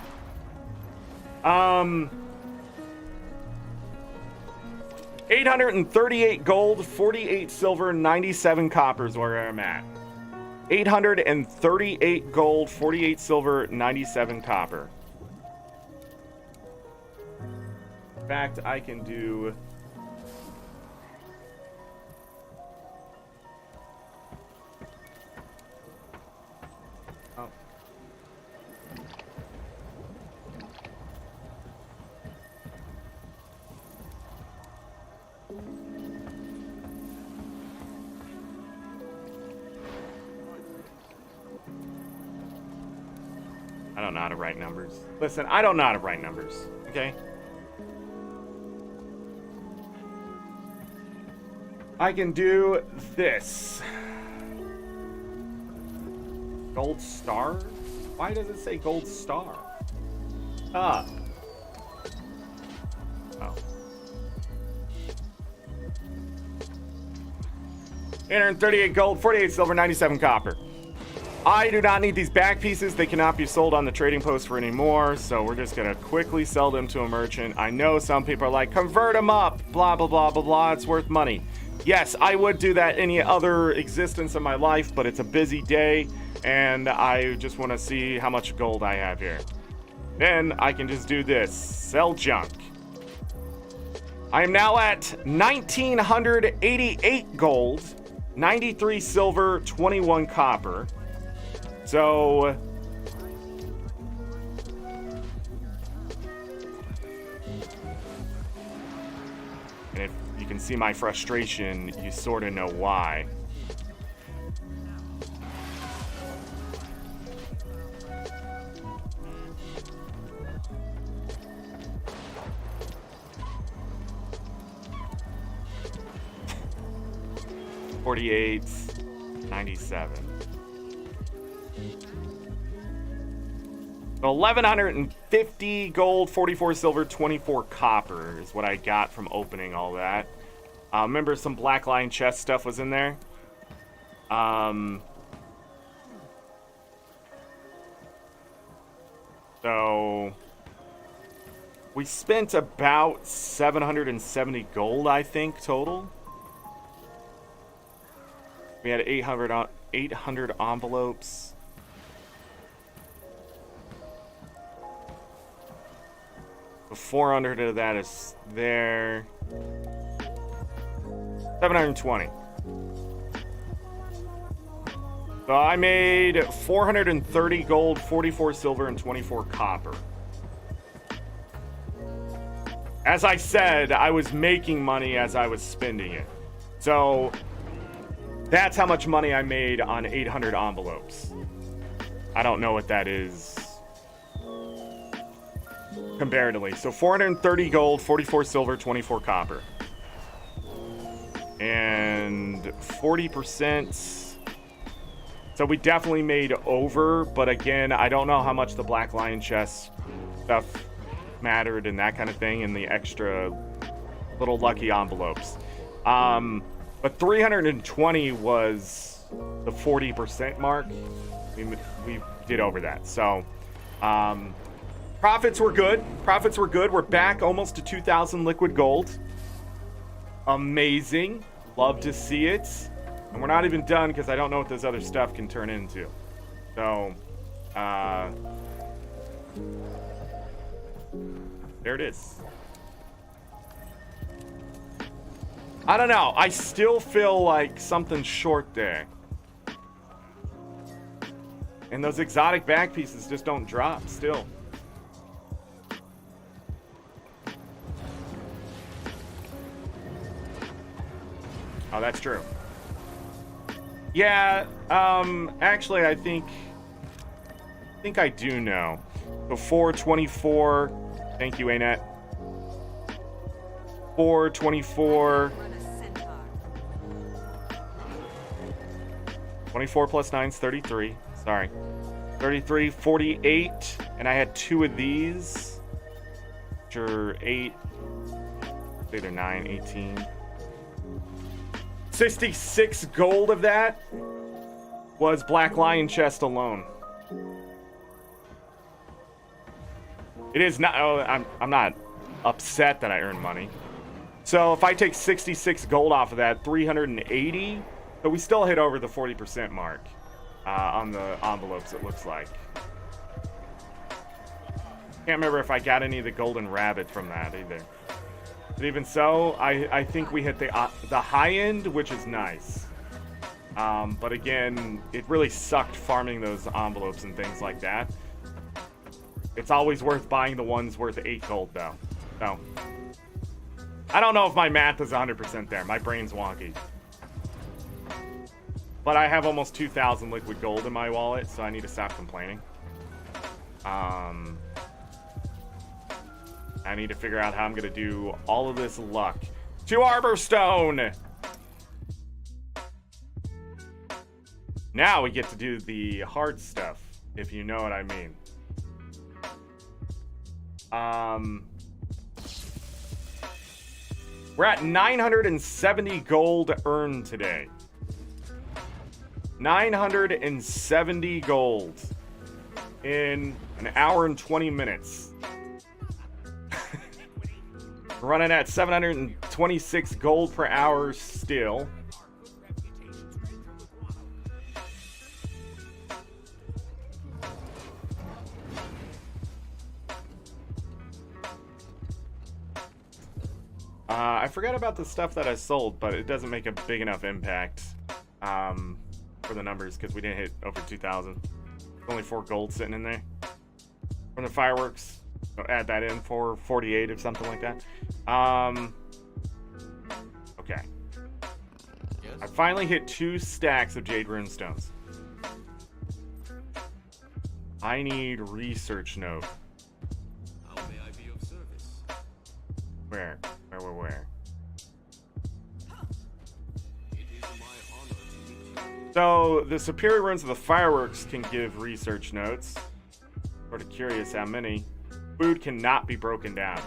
838 gold, 48 silver, 97 copper is where I'm at. 838 gold, 48 silver, 97 copper. In fact, I can do... I don't know how to write numbers. Listen, I don't know how to write numbers, okay? I can do this. Gold star? Why does it say gold star? Ah. Oh. 838 gold, 48 silver, 97 copper. I do not need these back pieces. They cannot be sold on the trading post for any more, so we're just going to quickly sell them to a merchant. I know some people are like, convert them up, blah, blah, blah, blah, blah. It's worth money. Yes, I would do that any other existence of my life, but it's a busy day, and I just want to see how much gold I have here. Then I can just do this. Sell junk. I am now at 1,988 gold, 93 silver, 21 copper. So, and if you can see my frustration, you sort of know why. 48, 97. So 1,150 gold, 44 silver, 24 copper is what I got from opening all that. Remember some black line chest stuff was in there. So we spent about 770 gold, I think, total. We had 800 envelopes. So 400 of that is there. 720. So I made 430 gold, 44 silver, and 24 copper. As I said, I was making money as I was spending it. So that's how much money I made on 800 envelopes. I don't know what that is comparatively. So 430 gold, 44 silver, 24 copper. And 40%. So we definitely made over, but again, I don't know how much the Black Lion chest stuff mattered and that kind of thing, and the extra little lucky envelopes. But 320 was the 40% mark. We did over that. So profits were good. Profits were good. We're back almost to 2,000 liquid gold. Amazing. Love to see it. And we're not even done because I don't know what this other stuff can turn into. So, there it is. I don't know. I still feel like something's short there. And those exotic back pieces just don't drop still. Oh, that's true. Yeah, actually, I think I do know. So 424, thank you, ArenaNet. 424. 24 plus 9 is 33. Sorry. 33, 48, and I had 2 of these. Which are 8. Say they're 9, 18. 66 gold of that was Black Lion chest alone. It is not. Oh, I'm not upset that I earned money. So if I take 66 gold off of that, 380. But we still hit over the 40% mark on the envelopes. It looks like. Can't remember if I got any of the golden rabbit from that either. But even so, I think we hit the high end, which is nice. But again, it really sucked farming those envelopes and things like that. It's always worth buying the ones worth 8 gold, though. So, I don't know if my math is 100% there. My brain's wonky. But I have almost 2,000 liquid gold in my wallet, so I need to stop complaining. I need to figure out how I'm going to do all of this luck. To Arborstone! Now we get to do the hard stuff, if you know what I mean. We're at 970 gold earned today. 970 gold in an hour and 20 minutes. Running at 726 gold per hour still. I forgot about the stuff that I sold, but it doesn't make a big enough impact for the numbers because we didn't hit over 2,000. Only 4 gold sitting in there from the fireworks. So add that in for 48 or something like that. Okay. Yes? I finally hit 2 stacks of jade runestones. I need research node. How may I be of service? Where? It is my So the superior runs of the fireworks can give research notes. Sort of curious how many. Food cannot be broken down.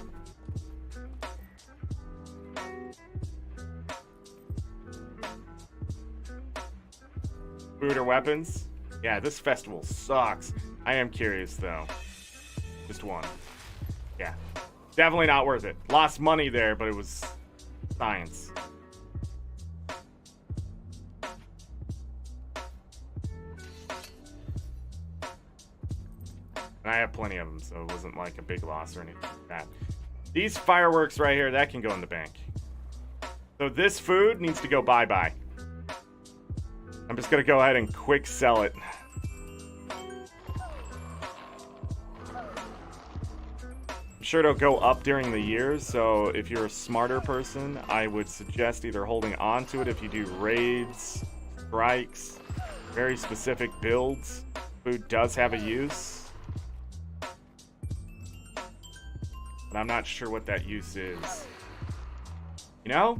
Food or weapons? Yeah, this festival sucks. I am curious though. Just one. Yeah. Definitely not worth it. Lost money there, but it was science. And I have plenty of them, so it wasn't like a big loss or anything like that. These fireworks right here, that can go in the bank. So this food needs to go bye-bye. I'm just gonna go ahead and quick sell it. I'm sure it'll go up during the years, so if you're a smarter person, I would suggest either holding on to it if you do raids, strikes, very specific builds. Food does have a use, but I'm not sure what that use is. You know?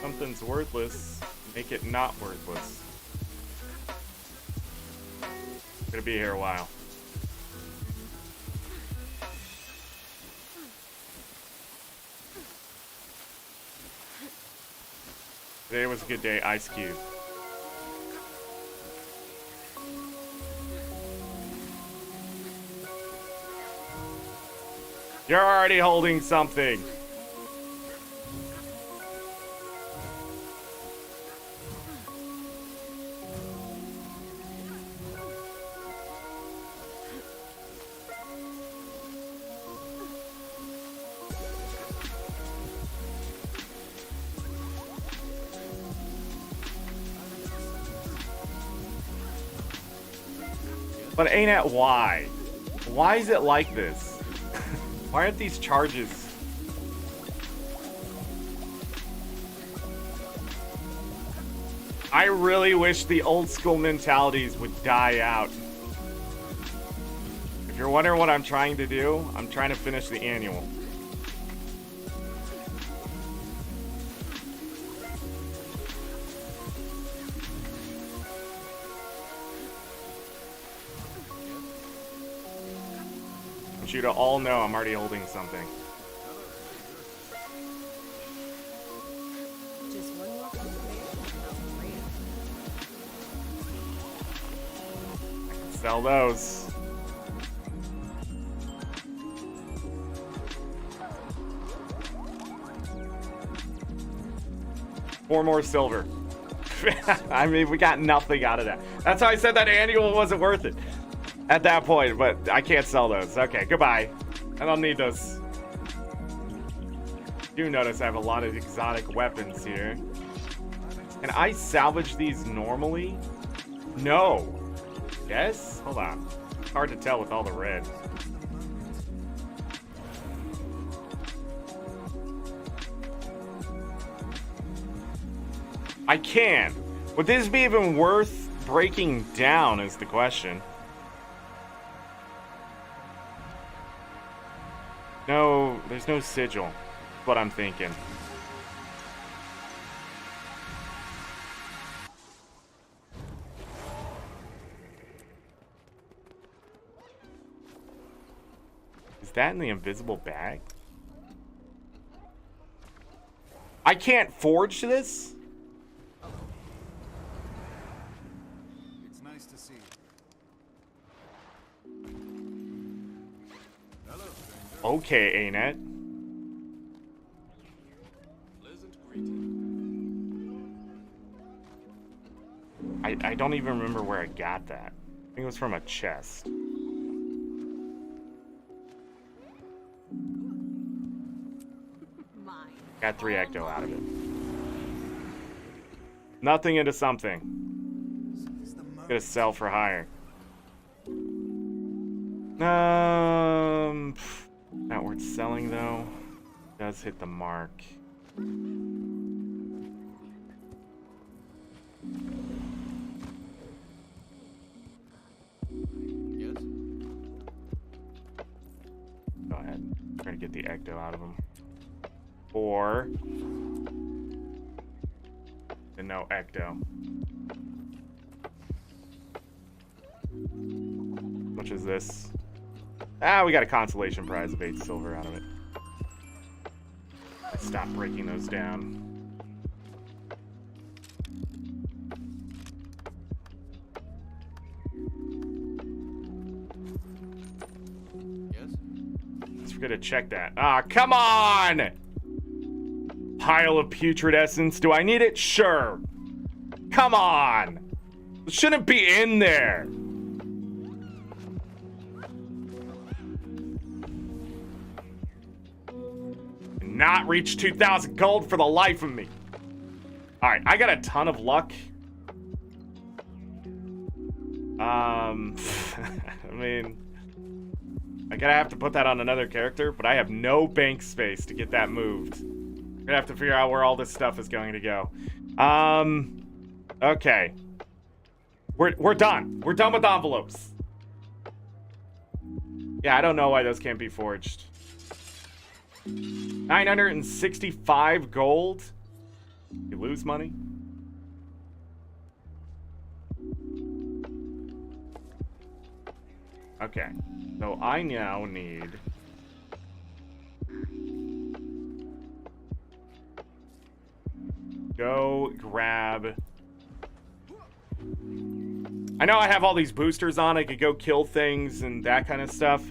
Something's worthless, make it not worthless. Gonna be here a while. Today was a good day, Ice Cube. You're already holding something. But ArenaNet, why? Why is it like this? Why aren't these charges? I really wish the old school mentalities would die out. If you're wondering what I'm trying to do, I'm trying to finish the annual. I want you to all know I'm already holding something. Just one more confirmation and I'll free it. Sell those. Four more silver. I mean, we got nothing out of that. That's how I said that annual wasn't worth it at that point, but I can't sell those. Okay, goodbye. I don't need those. You notice I have a lot of exotic weapons here. Can I salvage these normally? No. Yes? Hold on. It's hard to tell with all the red. I can. Would this be even worth breaking down is the question. No, there's no sigil. That's what I'm thinking. Is that in the invisible bag? I can't forge this? It's nice to see you. Hello, stranger. Okay, ArenaNet. Pleasant greeting. I don't even remember where I got that. I think it was from a chest. Mine. Got 3 ecto out of it. Nothing into something. Is the Gonna sell for higher. Not worth selling though. Does hit the mark. Trying to get the ecto out of him. 4. And no ecto. How much is this? Ah, we got a consolation prize of 8 silver out of it. Let's stop breaking those down. Yes? Let's forget to check that. Ah, come on! Pile of putrid essence. Do I need it? Sure. Come on! It shouldn't be in there. Not reach 2,000 gold for the life of me. Alright, I got a ton of luck. I mean, I'm gonna have to put that on another character, but I have no bank space to get that moved. I'm gonna have to figure out where all this stuff is going to go. Okay. We're done. We're done with envelopes. Yeah, I don't know why those can't be forged. 965 gold. You lose money. Okay, so I now need go grab. I know I have all these boosters on. I could go kill things and that kind of stuff.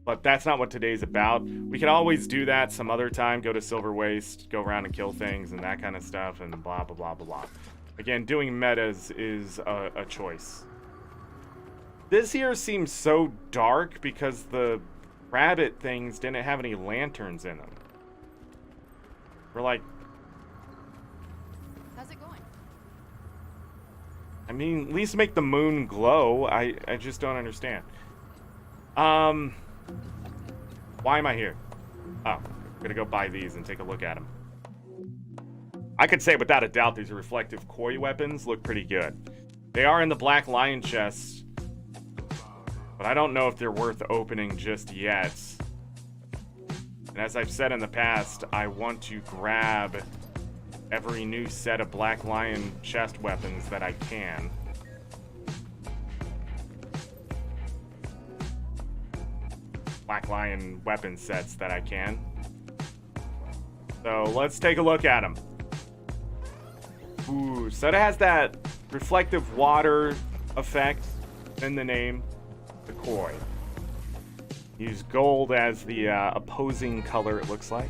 But that's not what today's about. We can always do that some other time. Go to Silver Waste, go around and kill things and that kind of stuff and blah, blah, blah, blah, blah. Again, doing metas is a choice. This here seems so dark because the rabbit things didn't have any lanterns in them. We're like... How's it going? I mean, at least make the moon glow. I just don't understand. Why am I here? Oh, I'm gonna go buy these and take a look at them. I could say without a doubt these reflective koi weapons look pretty good. They are in the Black Lion chest, but I don't know if they're worth opening just yet. And as I've said in the past, I want to grab every new set of Black Lion chest weapons that I can. Black Lion weapon sets that I can. So let's take a look at them. Ooh, so it has that reflective water effect in the name, the koi. Use gold as the opposing color, it looks like.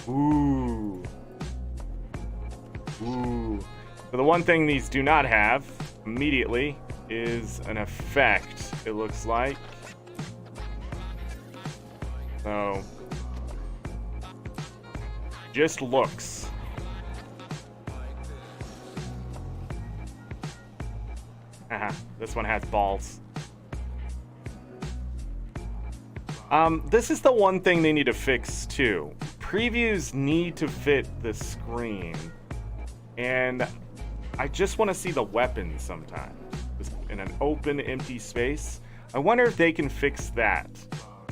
Ooh. Ooh. So the one thing these do not have immediately is an effect, it looks like. So, just looks. Haha, this one has balls. This is the one thing they need to fix too. Previews need to fit the screen, and I just want to see the weapons sometimes in an open, empty space. I wonder if they can fix that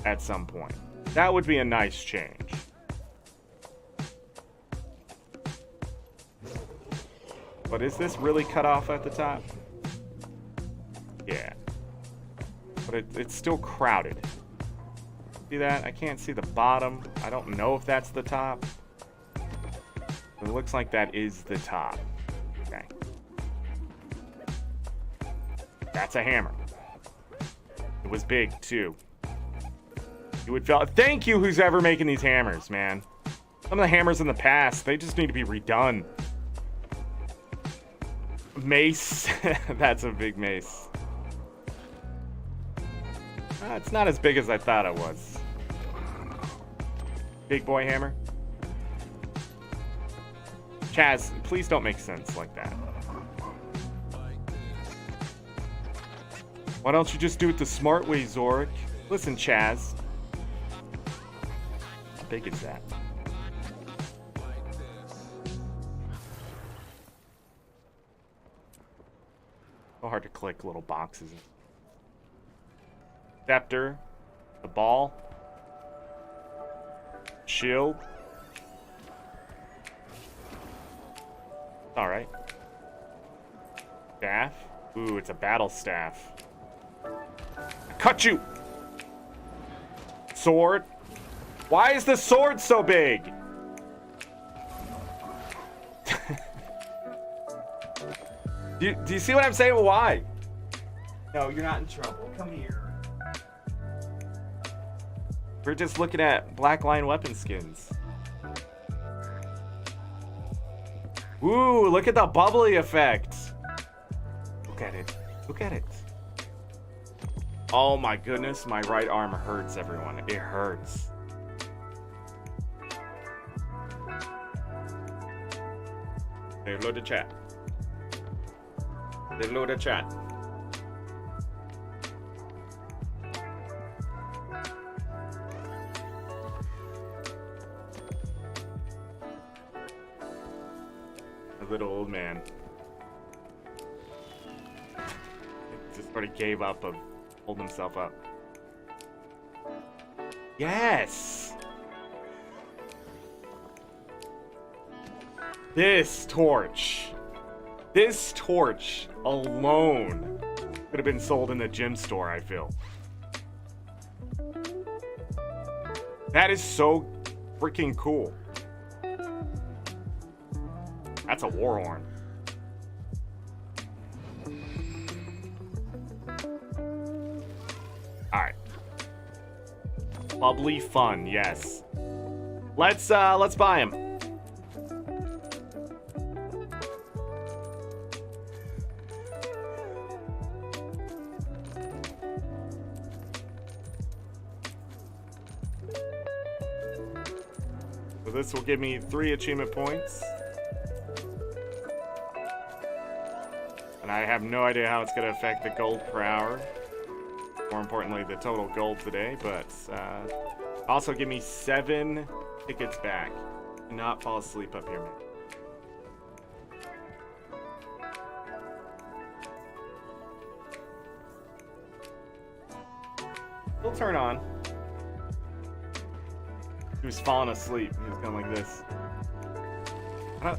at some point. That would be a nice change. But is this really cut off at the top? Yeah. But it's still crowded. See that? I can't see the bottom. I don't know if that's the top. It looks like that is the top. Okay. That's a hammer. It was big, too. You would feel... Thank you, who's ever making these hammers, man. Some of the hammers in the past, they just need to be redone. Mace. That's a big mace. It's not as big as I thought it was. Big boy hammer. Chaz, please don't make sense like that. Why don't you just do it the smart way, Zorric? Listen, Chaz. How big is that? So hard to click little boxes. Scepter. The ball. Shield. Alright. Staff. Ooh, it's a battle staff. Cut you! Sword. Why is the sword so big? do you see what I'm saying? Why? No, you're not in trouble. Come here. We're just looking at Black Lion weapon skins. Ooh, look at the bubbly effect. Look at it. Look at it. Oh my goodness, my right arm hurts, everyone. It hurts. They load the chat. They load the chat. A little old man. Just sort of gave up of holding himself up. Yes! This torch alone could have been sold in the gym store, I feel. That is so freaking cool. That's a war horn. Alright. Bubbly fun, yes. Let's buy him. So this will give me 3 achievement points. And I have no idea how it's going to affect the gold per hour. More importantly, the total gold today. But also give me 7 tickets back. Do not fall asleep up here, man. He'll turn on. He was falling asleep. He was going like this.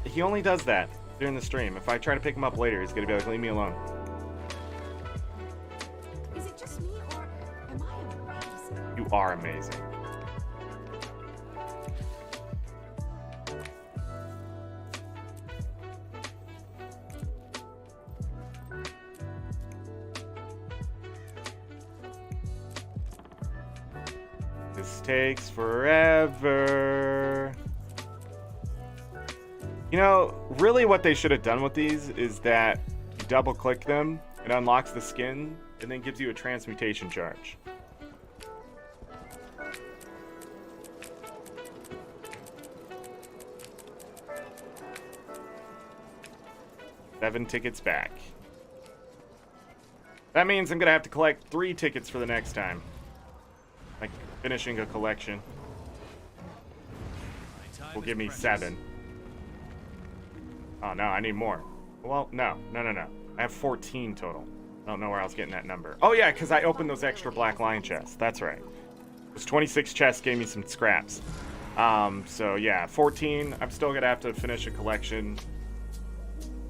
He only does that during the stream. If I try to pick him up later, he's gonna be like, leave me alone. Is it just me, or am I amazing? You are amazing. This takes forever. You know, really what they should have done with these is that you double click them, it unlocks the skin, and then gives you a transmutation charge. Seven tickets back. That means I'm gonna have to collect 3 tickets for the next time. Like finishing a collection will give me 7. Oh no, I need more. Well, no. I have 14 total. I don't know where I was getting that number. Oh yeah, because I opened those extra Black Lion chests. That's right. Those 26 chests gave me some scraps. So yeah, 14. I'm still gonna have to finish a collection.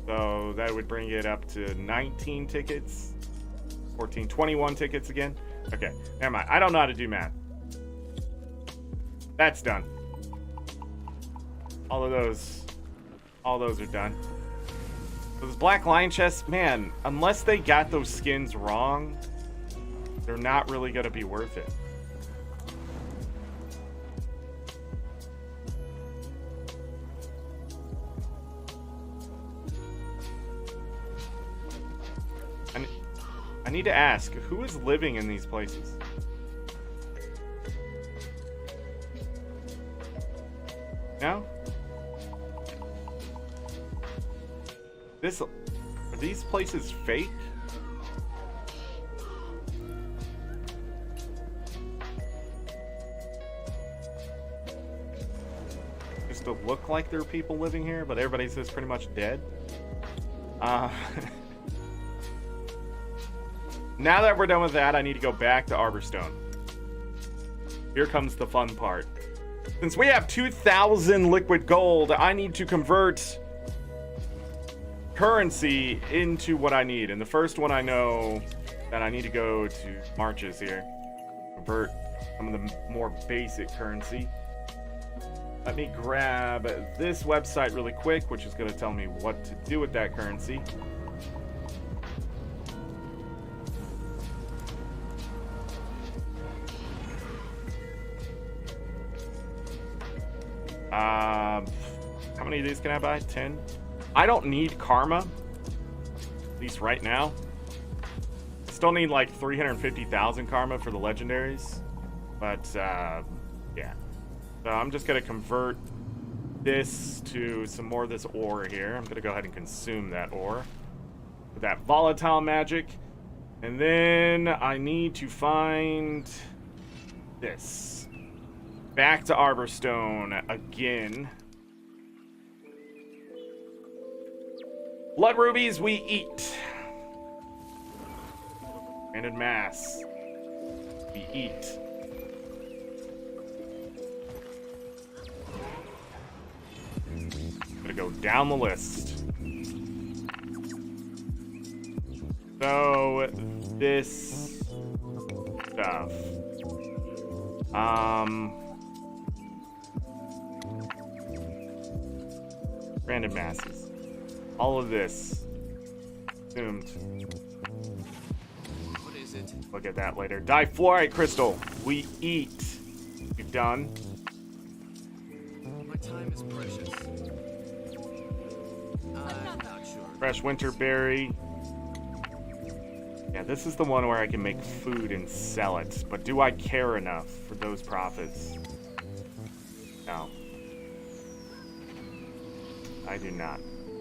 So that would bring it up to 19 tickets. 14, 21 tickets again. Okay, never mind. I don't know how to do math. That's done. All those are done. So those Black Lion chests, man, unless they got those skins wrong, they're not really gonna be worth it. I need to ask, who is living in these places? No? Are these places fake? Just to look like there are people living here, but everybody's just pretty much dead? Now that we're done with that, I need to go back to Arborstone. Here comes the fun part. Since we have 2,000 liquid gold, I need to convert currency into what I need. And the first one I know that I need to go to marches here. Convert some of the more basic currency. Let me grab this website really quick, which is going to tell me what to do with that currency. How many of these can I buy? 10? I don't need karma, at least right now. Still need like 350,000 karma for the legendaries, but yeah. So I'm just gonna convert this to some more of this ore here. I'm gonna go ahead and consume that ore with that volatile magic, and then I need to find this. Back to Arborstone again. Blood rubies we eat. Branded mass we eat. I'm gonna go down the list. So this stuff. Random masses. All of this. Assumed. What is it? Look at that later. Difluorite crystal. We eat. We've done. My time is precious. I'm not sure. Fresh winter berry. Yeah, this is the one where I can make food and sell it. But do I care enough for those profits? No. I do not.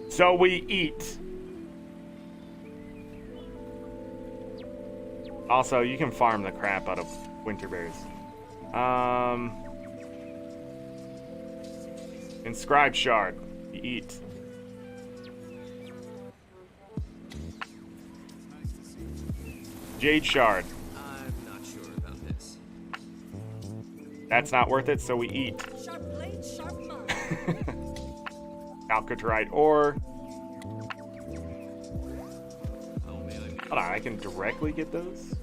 So we eat. Also, you can farm the crap out of winter berries. Inscribed shard. We eat. Jade shard. I'm not sure about this. That's not worth it, so we eat. Sharp blade, sharp mind. Alcatrite ore. Oh man. Hold on, I can directly get those?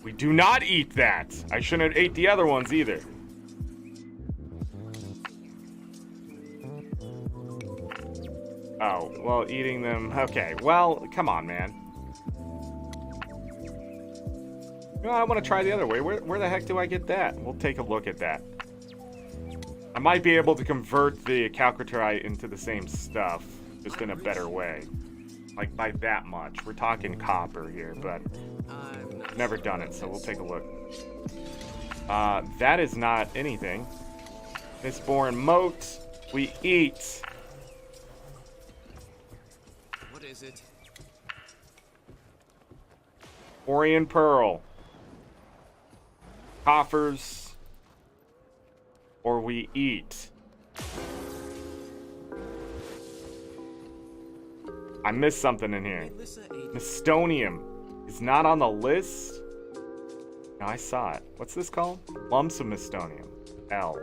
We do not eat that. I shouldn't have ate the other ones either. Oh, well, eating them. Okay, well, come on, man. No, I want to try the other way. Where the heck do I get that? We'll take a look at that. I might be able to convert the calcitrite into the same stuff, just in a better way. Like, by that much. We're talking copper here, but never done it, so we'll take a look. That is not anything. Mistborn moat. We eat. What is it? Orion pearl. Coffers. Or we eat. I missed something in here. Mistonium is not on the list. No, I saw it. What's this called? Lumps of mistonium. L.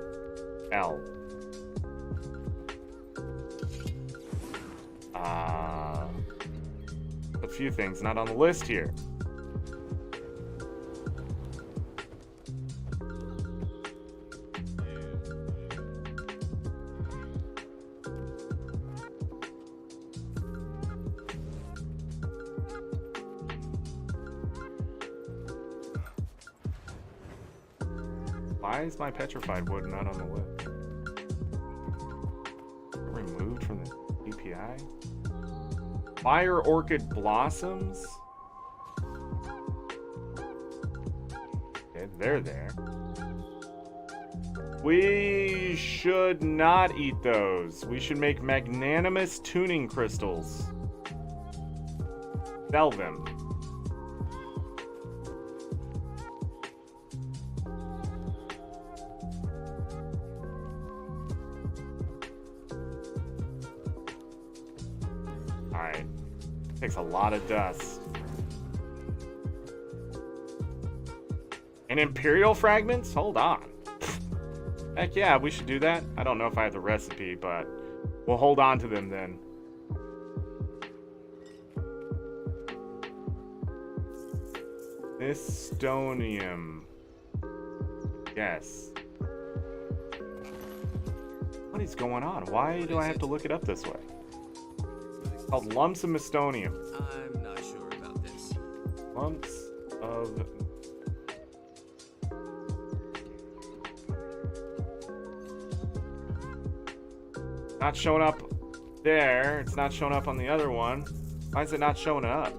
A few things not on the list here. Why is my petrified wood not on the list? Removed from the API? Fire orchid blossoms? Okay, they're there. We should not eat those. We should make magnanimous tuning crystals. Sell them. Alright. Takes a lot of dust. And Imperial fragments? Hold on. Heck yeah, we should do that. I don't know if I have the recipe, but we'll hold on to them then. Estonium. Yes. What is going on? Why do I have to look it up this way? It's called lumps of mystonium. I'm not sure about this. Lumps of... Not showing up there. It's not showing up on the other one. Why is it not showing up?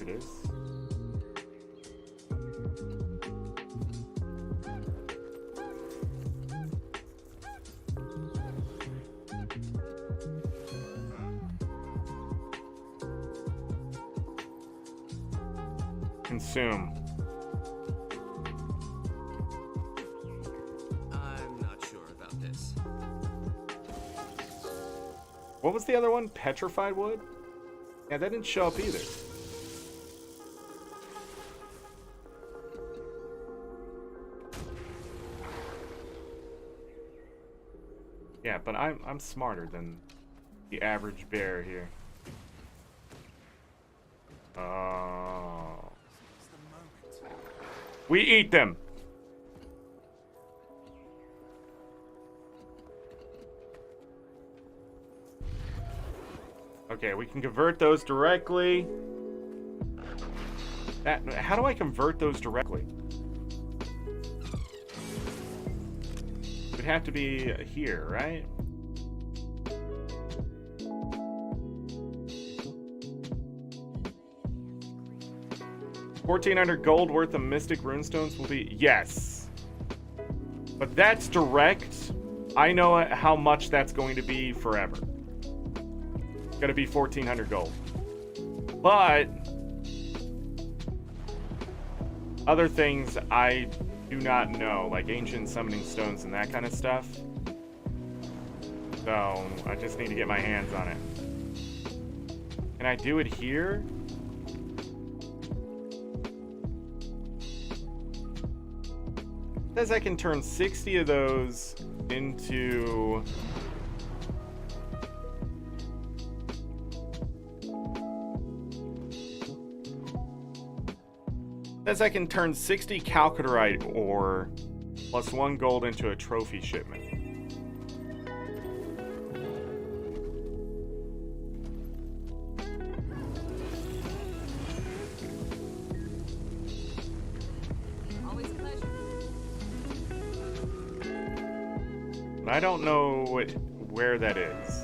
It is. Consume. I'm not sure about this. What was the other one? Petrified wood? Yeah, that didn't show up either. Yeah, but I'm smarter than the average bear here. Oh. It's the moment. We eat them. Okay, we can convert those directly. How do I convert those directly? It would have to be here, right? $1,400 gold worth of mystic runestones will be... Yes. But that's direct. I know how much that's going to be forever. It's going to be 1,400 gold. But... other things I do not know, like ancient summoning stones and that kind of stuff. So, I just need to get my hands on it. Can I do it here? Says I can turn 60 of those into... Says I can turn 60 calcaterite ore plus 1 gold into a trophy shipment. Always a pleasure. But I don't know where that is.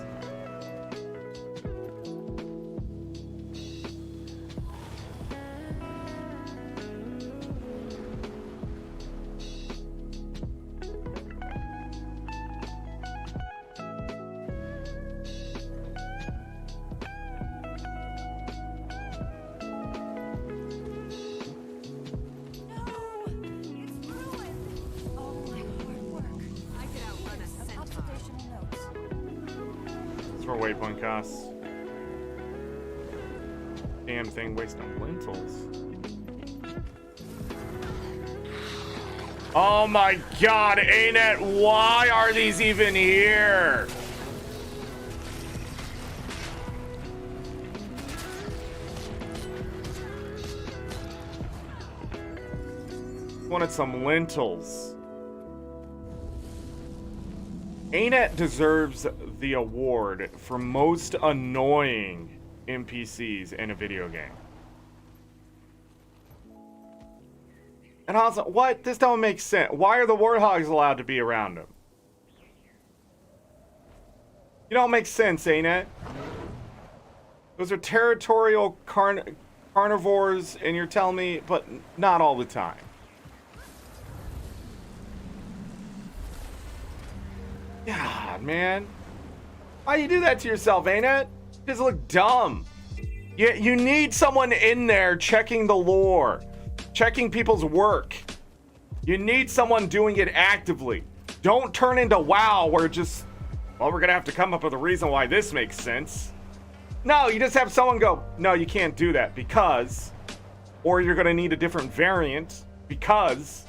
Waypoint costs. Damn thing wasting lentils. Oh my god, ArenaNet, why are these even here? Wanted some lentils. ArenaNet deserves the award for most annoying NPCs in a video game. And I was like, what? This don't make sense. Why are the warthogs allowed to be around him? You don't make sense, ArenaNet. Those are territorial carnivores, and you're telling me, but not all the time. God, man. Why you do that to yourself, ArenaNet? You just look dumb. You need someone in there checking the lore, checking people's work. You need someone doing it actively. Don't turn into WoW where just, well, we're going to have to come up with a reason why this makes sense. No, you just have someone go, no, you can't do that because, or you're going to need a different variant because,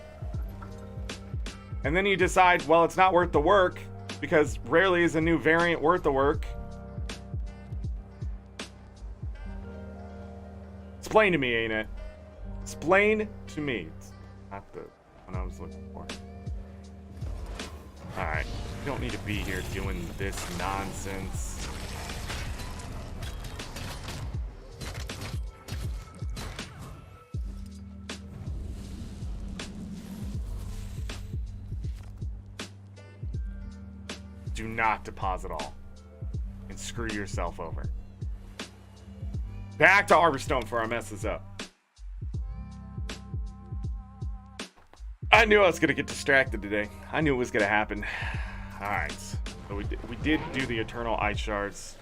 and then you decide, well, it's not worth the work because rarely is a new variant worth the work. Explain to me, ain't it? Explain to me. It's not the one I was looking for. Alright, you don't need to be here doing this nonsense. Do not deposit all and screw yourself over. Back to Arborstone before I mess this up. I knew I was gonna get distracted today. I knew it was gonna happen. All right, so we did do the Eternal Ice Shards.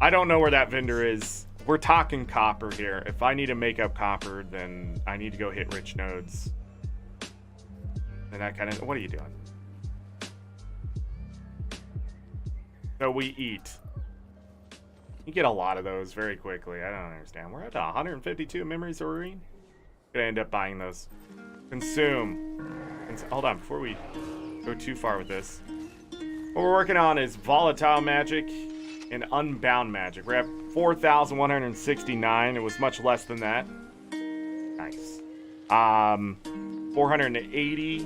I don't know where that vendor is. We're talking copper here. If I need to make up copper, then I need to go hit rich nodes. And that kind of, what are you doing? So we eat. You get a lot of those very quickly. I don't understand. We're at 152 memories of Marine. Gonna end up buying those. Consume. Hold on, before we go too far with this. What we're working on is volatile magic and unbound magic. We're at 4,169. It was much less than that. Nice. 480.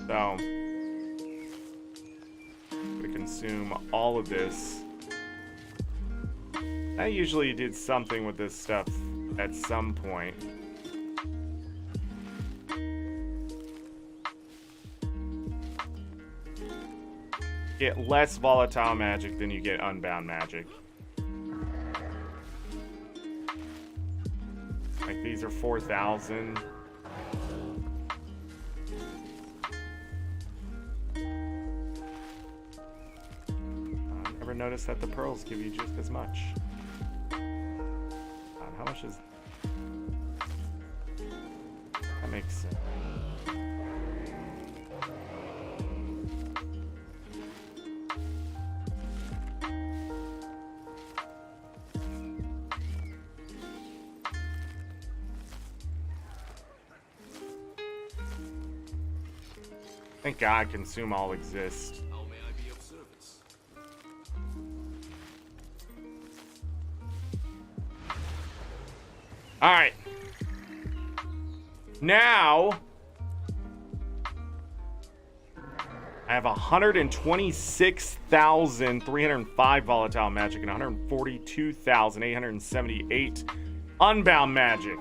So I'm gonna consume all of this. I usually did something with this stuff at some point. Get less volatile magic than you get unbound magic. Like these are 4,000. Never noticed that the pearls give you just as much. How much is that? Makes sense. Thank God consume all exist. How may I be of service? All right. Now I have 126,305 volatile magic and 142,878 unbound magic.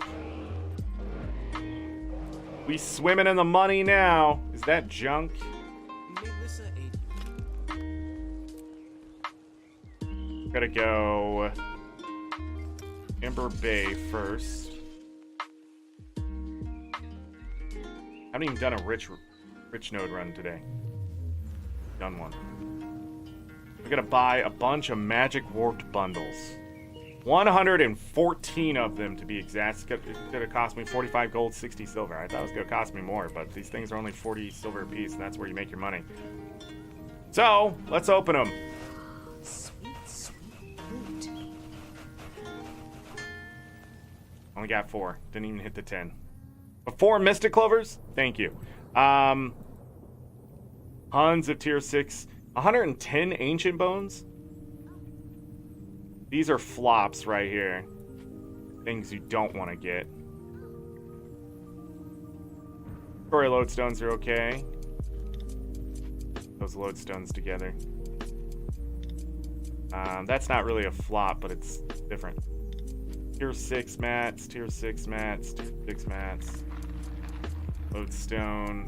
We swimming in the money now. Is that junk? Melissa aid you. Gotta go Ember Bay first. Haven't even done a rich node run today. Done one. We're gonna buy a bunch of magic warped bundles. 114 of them to be exact. It's gonna cost me 45 gold, 60 silver. I thought it was gonna cost me more, but these things are only 40 silver a piece, and that's where you make your money. So let's open them. Sweet, sweet fruit. Only got 4. Didn't even hit the 10. But 4 Mystic Clovers? Thank you. Tons of tier 6. 110 Ancient Bones? These are flops right here. Things you don't want to get. Story lodestones are okay. Those lodestones together. That's not really a flop, but it's different. Tier 6 mats, tier 6 mats, tier 6 mats. Lodestone.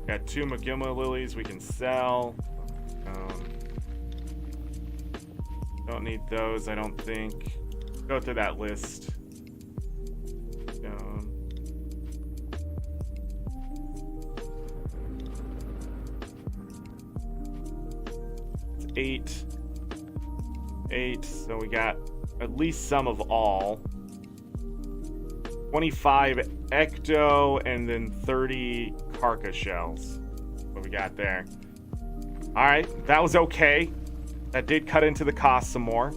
Got 2 Magilma lilies we can sell. Don't need those, I don't think. Go through that list. It's 8, so we got at least some of all. 25 ecto, and then 30 carcass shells. What we got there. All right, that was okay. That did cut into the cost some more,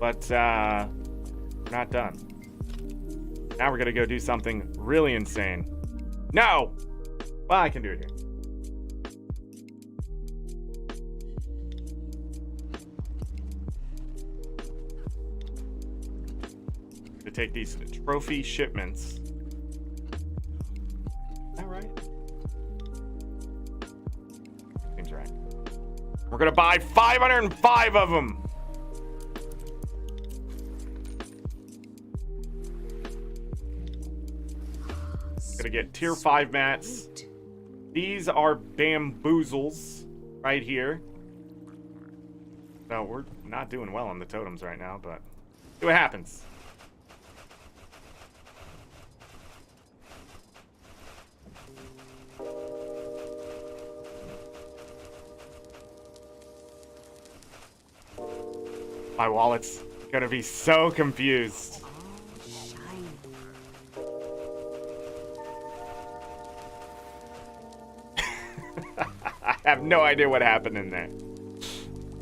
but we're not done. Now we're gonna go do something really insane. No! Well, I can do it here. To take these trophy shipments. All right. Seems right. We're gonna buy 505 of them. Gonna get tier 5 mats. These are bamboozles right here. So we're not doing well on the totems right now, but see what happens. My wallet's gonna be so confused. I have no idea what happened in there.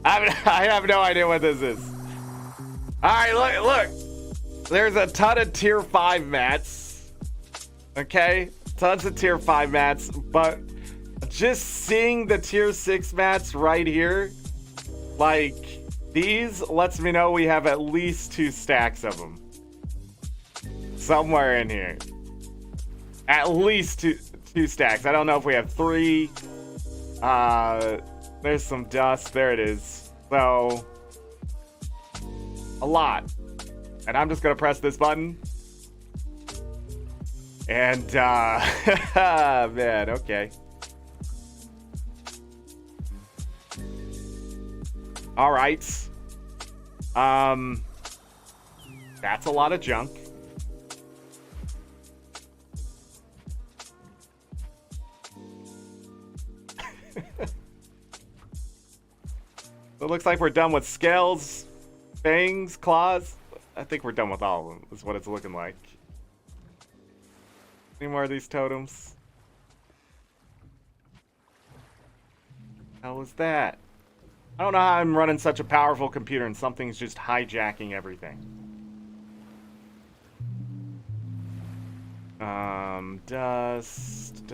I have no idea what this is. Alright, look. There's a ton of tier 5 mats. Okay? Tons of tier 5 mats, but just seeing the tier 6 mats right here, like, these lets me know we have at least 2 stacks of them. Somewhere in here. At least two stacks. I don't know if we have 3. There's some dust. There it is. So, a lot. And I'm just gonna press this button. And, man, okay. All right. That's a lot of junk. So it looks like we're done with scales, fangs, claws. I think we're done with all of them, is what it's looking like. Any more of these totems? How was that? I don't know how I'm running such a powerful computer and something's just hijacking everything. Dust.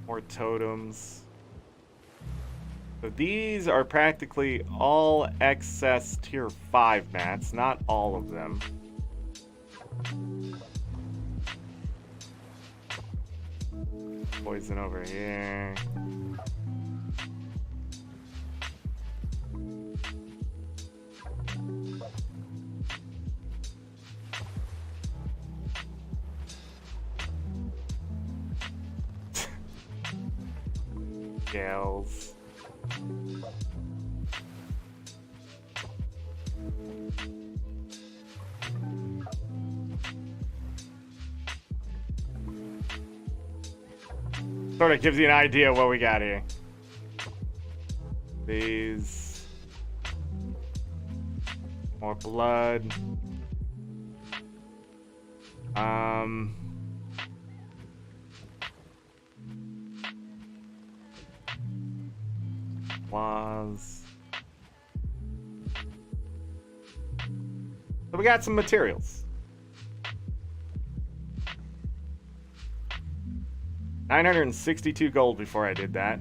More totems. So these are practically all excess tier 5 mats, not all of them. Poison over here. Gels. Sort of gives you an idea of what we got here. These. More blood. Was. So we got some materials. 962 gold before I did that.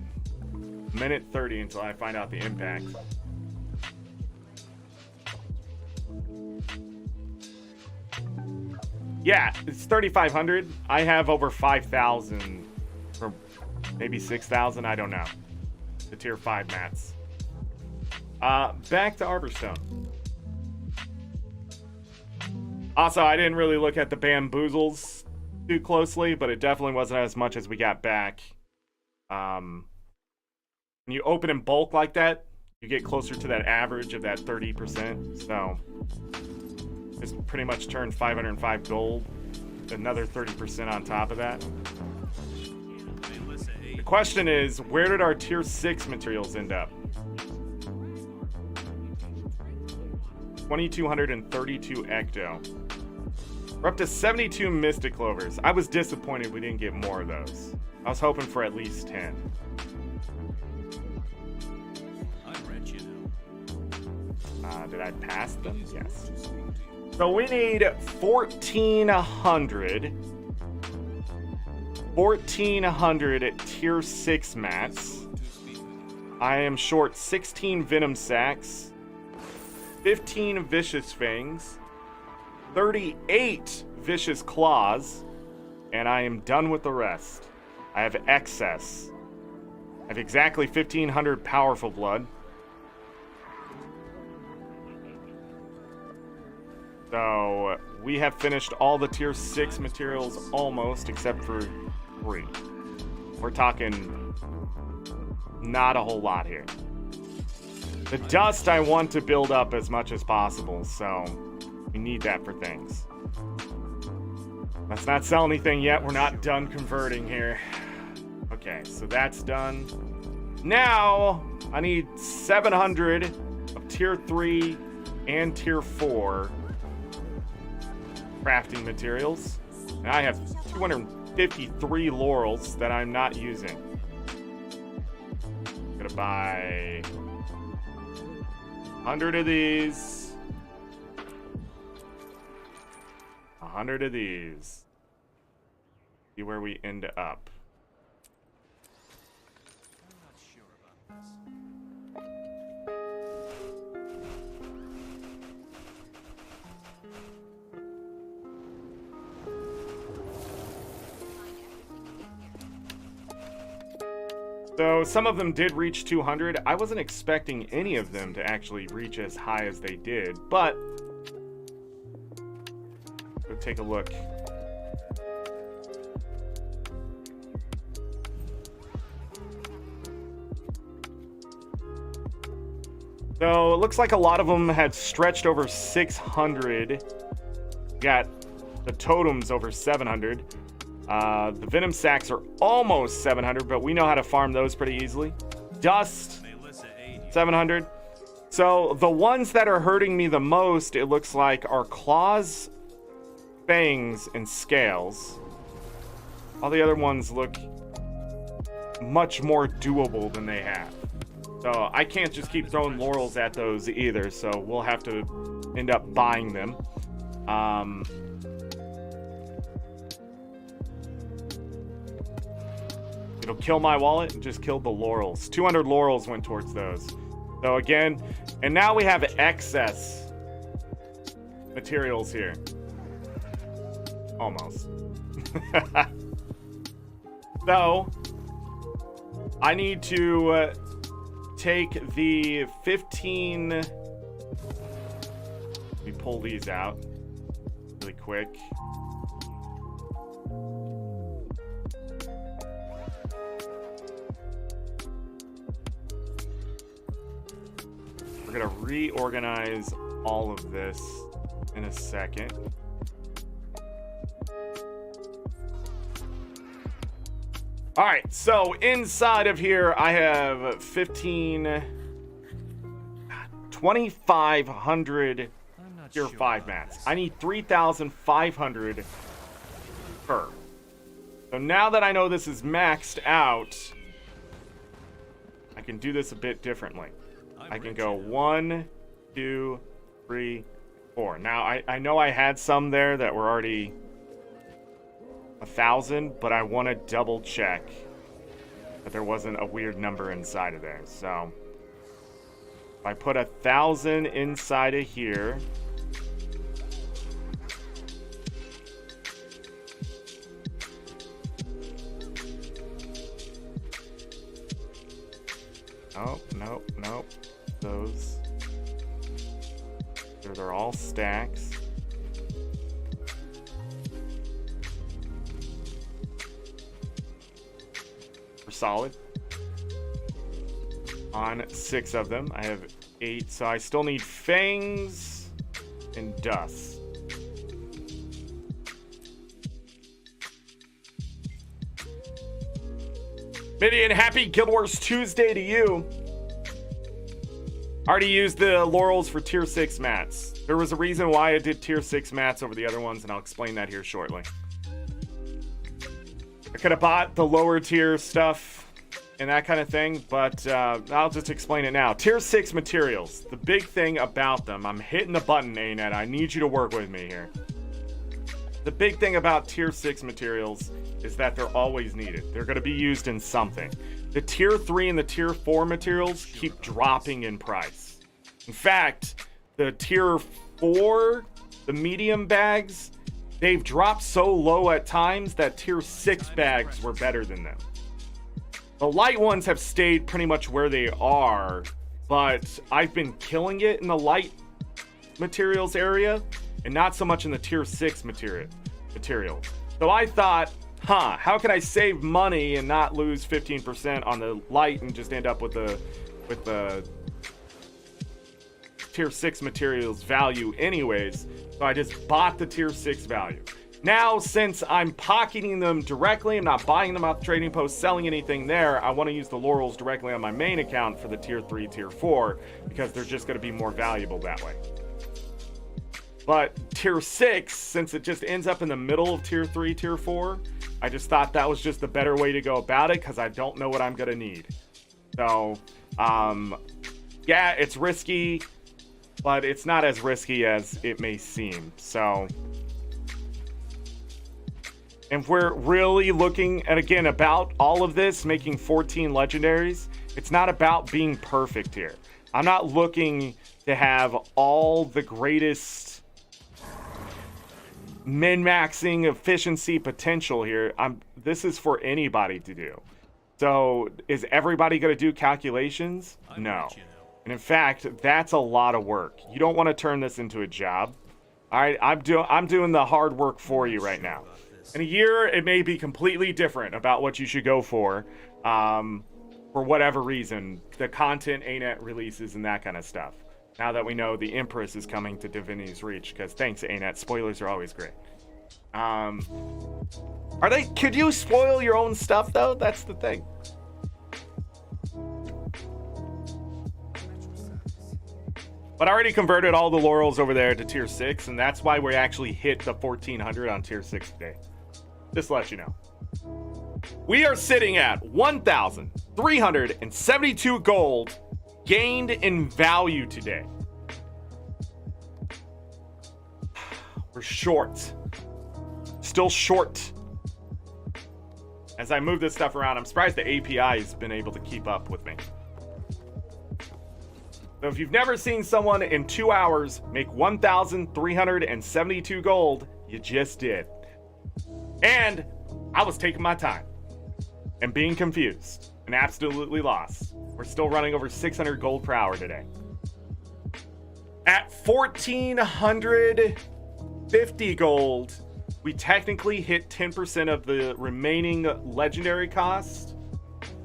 Minute 30 until I find out the impact. Yeah, it's 3,500. I have over 5,000 or maybe 6,000. I don't know. The tier 5 mats. Back to Arborstone. Also, I didn't really look at the bamboozles too closely, but it definitely wasn't as much as we got back. When you open in bulk like that, you get closer to that average of that 30%. So it's pretty much turned 505 gold. Another 30% on top of that. The question is, where did our tier 6 materials end up? 2,232 ecto. We're up to 72 Mystic Clovers. I was disappointed we didn't get more of those. I was hoping for at least 10. I'm rich, you know. Did I pass them? Yes. So we need 1,400. 1,400 at tier 6 mats. I am short 16 Venom Sacks, 15 Vicious Fangs, 38 Vicious Claws, and I am done with the rest. I have excess. I have exactly 1,500 Powerful Blood. So we have finished all the tier 6 materials almost, except for 3. We're talking not a whole lot here. The dust I want to build up as much as possible, so we need that for things. Let's not sell anything yet. We're not done converting here. Okay, so that's done. Now I need 700 of tier 3 and tier 4 crafting materials. And I have 253 laurels that I'm not using. Gonna buy 100 of these. 100 of these. See where we end up. I'm not sure about this. So some of them did reach 200. I wasn't expecting any of them to actually reach as high as they did, but go take a look. So it looks like a lot of them had stretched over 600. Got the totems over 700. The Venom Sacks are almost 700, but we know how to farm those pretty easily. Dust, 700. So the ones that are hurting me the most, it looks like, are Claws, Fangs, and Scales. All the other ones look much more doable than they have. So I can't just keep throwing laurels at those either, so we'll have to end up buying them. It'll kill my wallet and just kill the laurels. 200 laurels went towards those. So again, and now we have excess materials here. Almost. So I need to take the 15. Let me pull these out really quick. We're gonna reorganize all of this in a second. All right, so inside of here, I have 2,500 tier 5 mats. I need 3,500 per. So now that I know this is maxed out, I can do this a bit differently. I can go 1, 2, 3, 4. Now, I know I had some there that were already 1,000, but I want to double check that there wasn't a weird number inside of there. So if I put 1,000 inside of here, nope. Those. They're all stacks. We're solid. On 6 of them. I have 8, so I still need fangs and dust. Midian, happy Guild Wars Tuesday to you. I already used the laurels for tier 6 mats. There was a reason why I did tier 6 mats over the other ones, and I'll explain that here shortly. I could have bought the lower tier stuff and that kind of thing, but I'll just explain it now. Tier 6 materials. The big thing about them, I'm hitting the button, ArenaNet. I need you to work with me here. The big thing about tier 6 materials is that they're always needed. They're going to be used in something. The tier 3 and the tier 4 materials keep dropping in price. In fact, the tier 4, the medium bags, they've dropped so low at times that tier 6 bags were better than them. The light ones have stayed pretty much where they are, but I've been killing it in the light materials area and not so much in the tier 6 material. So I thought, how can I save money and not lose 15% on the light and just end up with the tier 6 materials value anyways? So I just bought the tier 6 value. Now, since I'm pocketing them directly, I'm not buying them off the trading post, selling anything there, I want to use the laurels directly on my main account for the tier 3, tier 4, because they're just going to be more valuable that way. But tier 6, since it just ends up in the middle of tier 3, tier 4, I just thought that was just the better way to go about it, because I don't know what I'm going to need. So, yeah, it's risky, but it's not as risky as it may seem. So, if we're really looking at, again, about all of this, making 14 legendaries, it's not about being perfect here. I'm not looking to have all the greatest min-maxing efficiency potential here. This is for anybody to do. So is everybody going to do calculations? No. And in fact, that's a lot of work. You don't want to turn this into a job. All right, I'm doing the hard work for you right now. In a year, it may be completely different about what you should go for whatever reason, the content ArenaNet releases and that kind of stuff. Now that we know the Empress is coming to Divinity's Reach, because thanks, ArenaNet, spoilers are always great. Could you spoil your own stuff, though? That's the thing. But I already converted all the laurels over there to tier 6, and that's why we actually hit the 1400 on tier 6 today. Just to let you know. We are sitting at 1,372 gold gained in value today. We're short. Still short. As I move this stuff around, I'm surprised the API has been able to keep up with me. So if you've never seen someone in 2 hours make 1,372 gold, you just did. And I was taking my time and being confused and absolutely lost. We're still running over 600 gold per hour today. At 1,450 gold, we technically hit 10% of the remaining legendary cost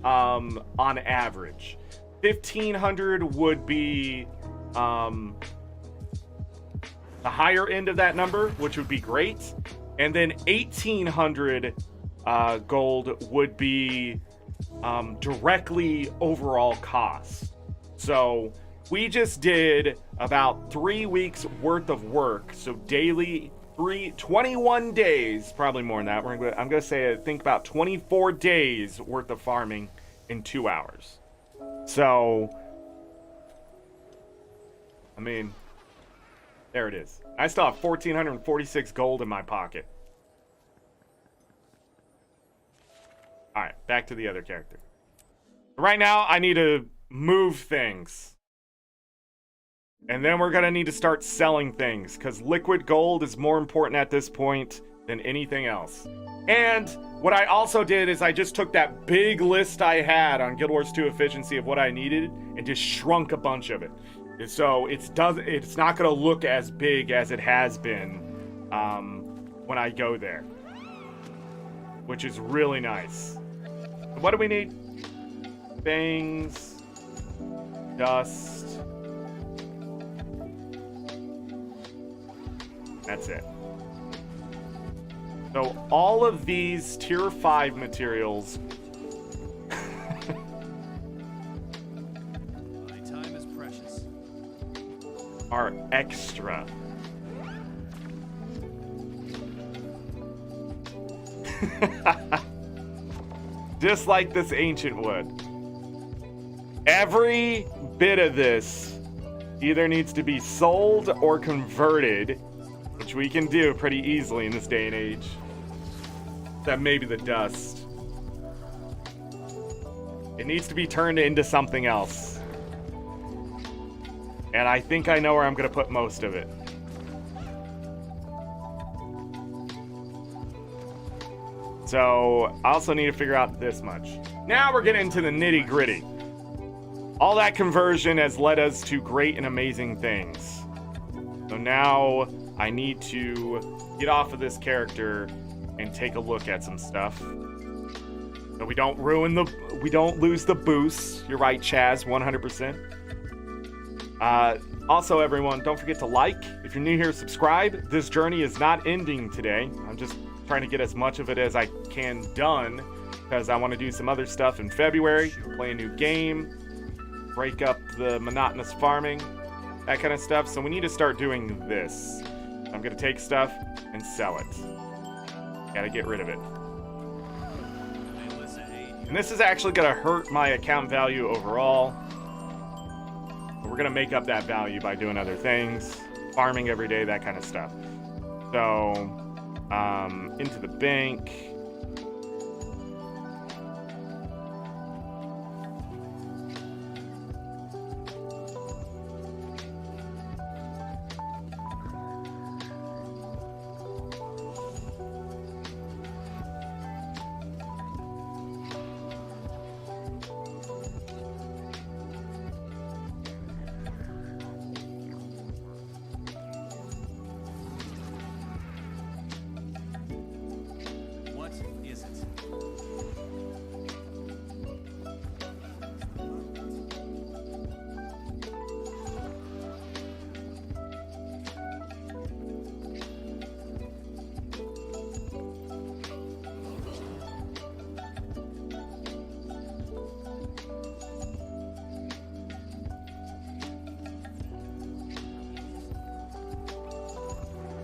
on average. 1,500 would be the higher end of that number, which would be great. And then 1,800 gold would be directly overall cost. So we just did about 3 weeks worth of work. So daily, 21 days, probably more than that. I'm going to say, I think about 24 days worth of farming in 2 hours. So, I mean, there it is. I still have 1,446 gold in my pocket. Alright, back to the other character. Right now, I need to move things. And then we're going to need to start selling things, because liquid gold is more important at this point than anything else. And what I also did is I just took that big list I had on Guild Wars 2 efficiency of what I needed and just shrunk a bunch of it. And so it's not going to look as big as it has been when I go there, which is really nice. What do we need? Things, dust. That's it. So all of these tier 5 materials. My time is precious. precious. are extra. Just like this ancient wood. Every bit of this either needs to be sold or converted, which we can do pretty easily in this day and age. That may be the dust. It needs to be turned into something else. And I think I know where I'm going to put most of it. So, I also need to figure out this much. Now we're getting into the nitty-gritty. All that conversion has led us to great and amazing things. So now I need to get off of this character and take a look at some stuff. So we don't lose the boost. You're right, Chaz, 100%. Also, everyone, don't forget to like. If you're new here, subscribe. This journey is not ending today. I'm just trying to get as much of it as I can done because I want to do some other stuff in February, play a new game, break up the monotonous farming, that kind of stuff. So we need to start doing this. I'm going to take stuff and sell it. Gotta get rid of it. And this is actually going to hurt my account value overall. But we're going to make up that value by doing other things, farming every day, that kind of stuff. So, into the bank. What is it?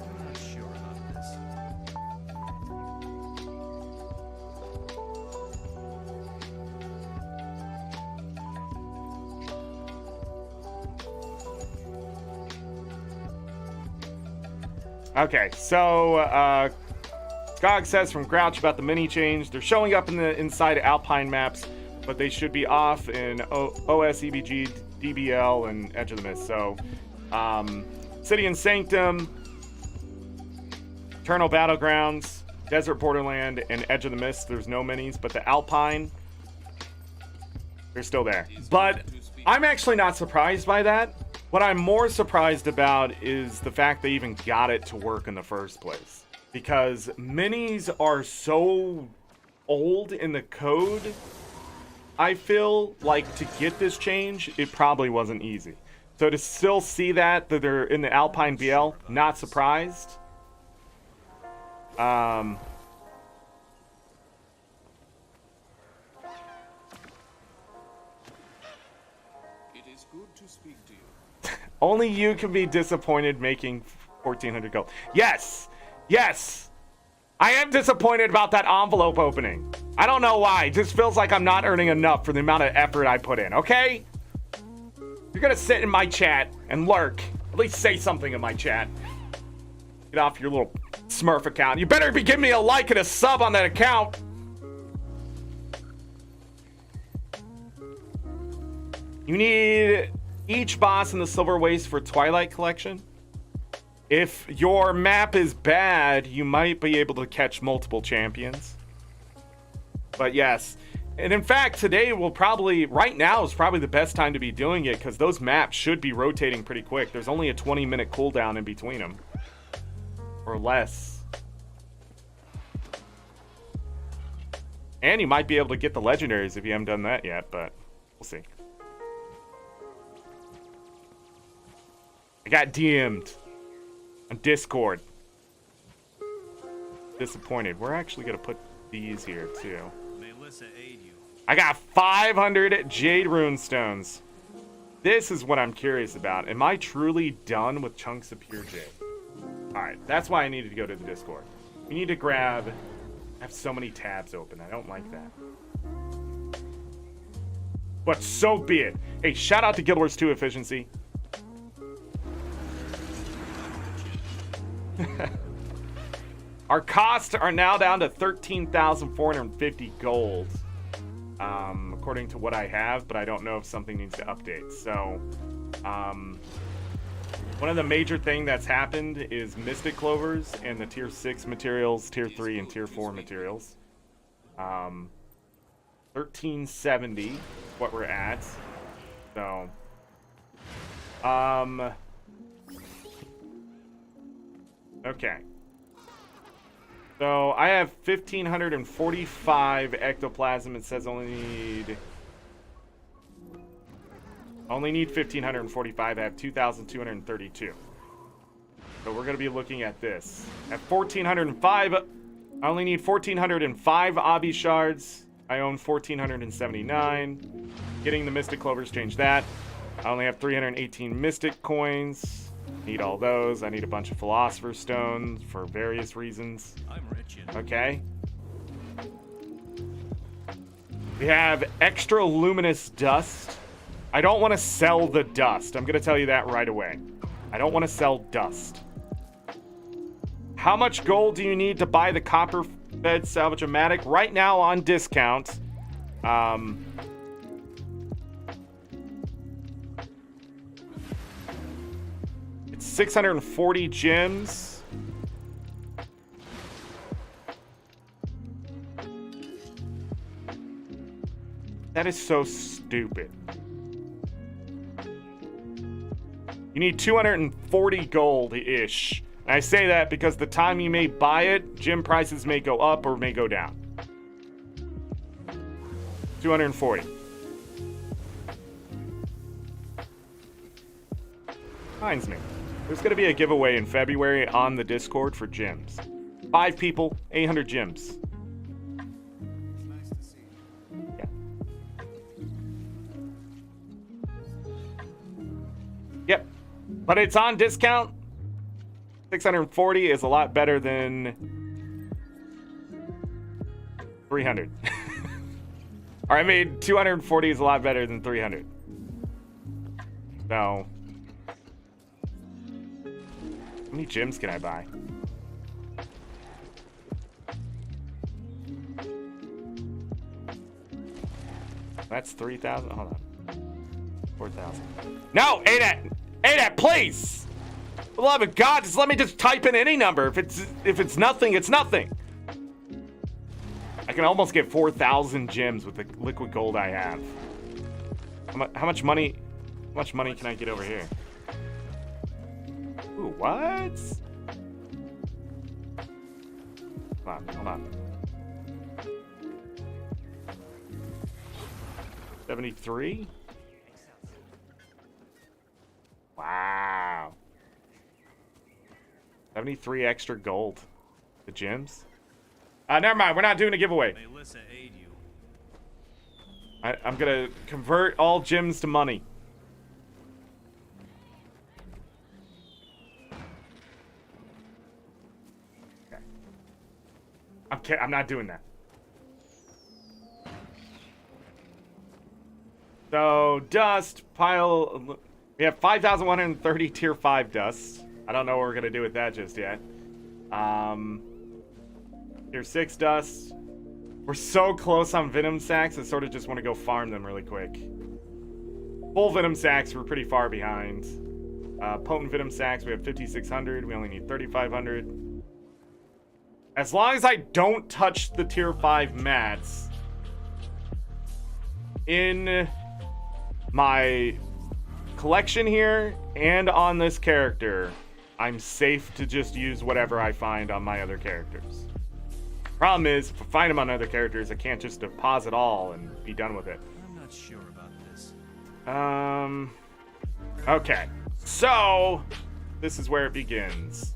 I'm not sure about this. Okay, so Skog says from Grouch about the mini change. They're showing up in the inside Alpine maps, but they should be off in OS, EBG, DBL, and Edge of the Mist. So, City and Sanctum, Eternal Battlegrounds, Desert Borderland, and Edge of the Mist. There's no minis, but the Alpine, they're still there. But I'm actually not surprised by that. What I'm more surprised about is the fact they even got it to work in the first place. Because minis are so old in the code, I feel like to get this change, it probably wasn't easy. So to still see that they're in the Alpine BL, not surprised. It is good to speak to you. Only you can be disappointed making 1,400 gold. Yes! Yes! I am disappointed about that envelope opening. I don't know why. It just feels like I'm not earning enough for the amount of effort I put in, okay? You're gonna sit in my chat and lurk. At least say something in my chat. Get off your little Smurf account. You better be giving me a like and a sub on that account. You need each boss in the Silver Waste for Twilight Collection. If your map is bad, you might be able to catch multiple champions. But yes, and in fact, today right now is probably the best time to be doing it because those maps should be rotating pretty quick. There's only a 20-minute cooldown in between them. Or less. And you might be able to get the legendaries if you haven't done that yet, but we'll see. I got DM'd on Discord. Disappointed. We're actually going to put these here, too. May Lissa aid you. I got 500 Jade Rune Stones. This is what I'm curious about. Am I truly done with chunks of pure jade? Alright, that's why I needed to go to the Discord. We need to grab... I have so many tabs open. I don't like that. But so be it. Hey, shout out to Guild Wars 2 efficiency. Our costs are now down to 13,450 gold. According to what I have, but I don't know if something needs to update. So, one of the major thing that's happened is Mystic Clovers and the Tier 6 materials, Tier 3 and Tier 4 materials. 1370 is what we're at. So, okay. So I have 1,545 ectoplasm. It says only need 1,545. I have 2,232. So we're gonna be looking at this. At 1,405, I only need 1,405 obby shards. I own 1,479. Getting the Mystic Clovers, change that. I only have 318 Mystic coins. Need all those. I need a bunch of Philosopher's Stones for various reasons. I'm rich in Okay. We have extra luminous dust. I don't want to sell the dust. I'm going to tell you that right away. I don't want to sell dust. How much gold do you need to buy the copper fed salvage-o-matic? Right now on discount. It's 640 gems. That is so stupid. You need 240 gold-ish. And I say that because the time you may buy it, gem prices may go up or may go down. 240. Reminds me. There's going to be a giveaway in February on the Discord for gems. 5 people, 800 gems. Nice to see. Yeah. Yep. But it's on discount. 640 is a lot better than 300. Or I mean, 240 is a lot better than 300. So, how many gems can I buy? That's 3,000. Hold on. 4,000. No, ArenaNet, please. For the love of God, just let me just type in any number. If it's nothing, it's nothing. I can almost get 4,000 gems with the liquid gold I have. How much money? How much money can I get over here? Ooh, what? Hold on. 73? Wow. 73 extra gold. The gems? Never mind. We're not doing a giveaway. May Lissa aid you. I'm gonna convert all gems to money. Okay. I'm not doing that. So, dust, pile... We have 5,130 tier 5 dust. I don't know what we're going to do with that just yet. Tier 6 dust. We're so close on Venom Sacks, I sort of just want to go farm them really quick. Full Venom Sacks, we're pretty far behind. Potent Venom Sacks, we have 5,600. We only need 3,500. As long as I don't touch the tier 5 mats in my collection here and on this character, I'm safe to just use whatever I find on my other characters. Problem is, if I find them on other characters, I can't just deposit all and be done with it. I'm not sure about this. Okay. So, this is where it begins.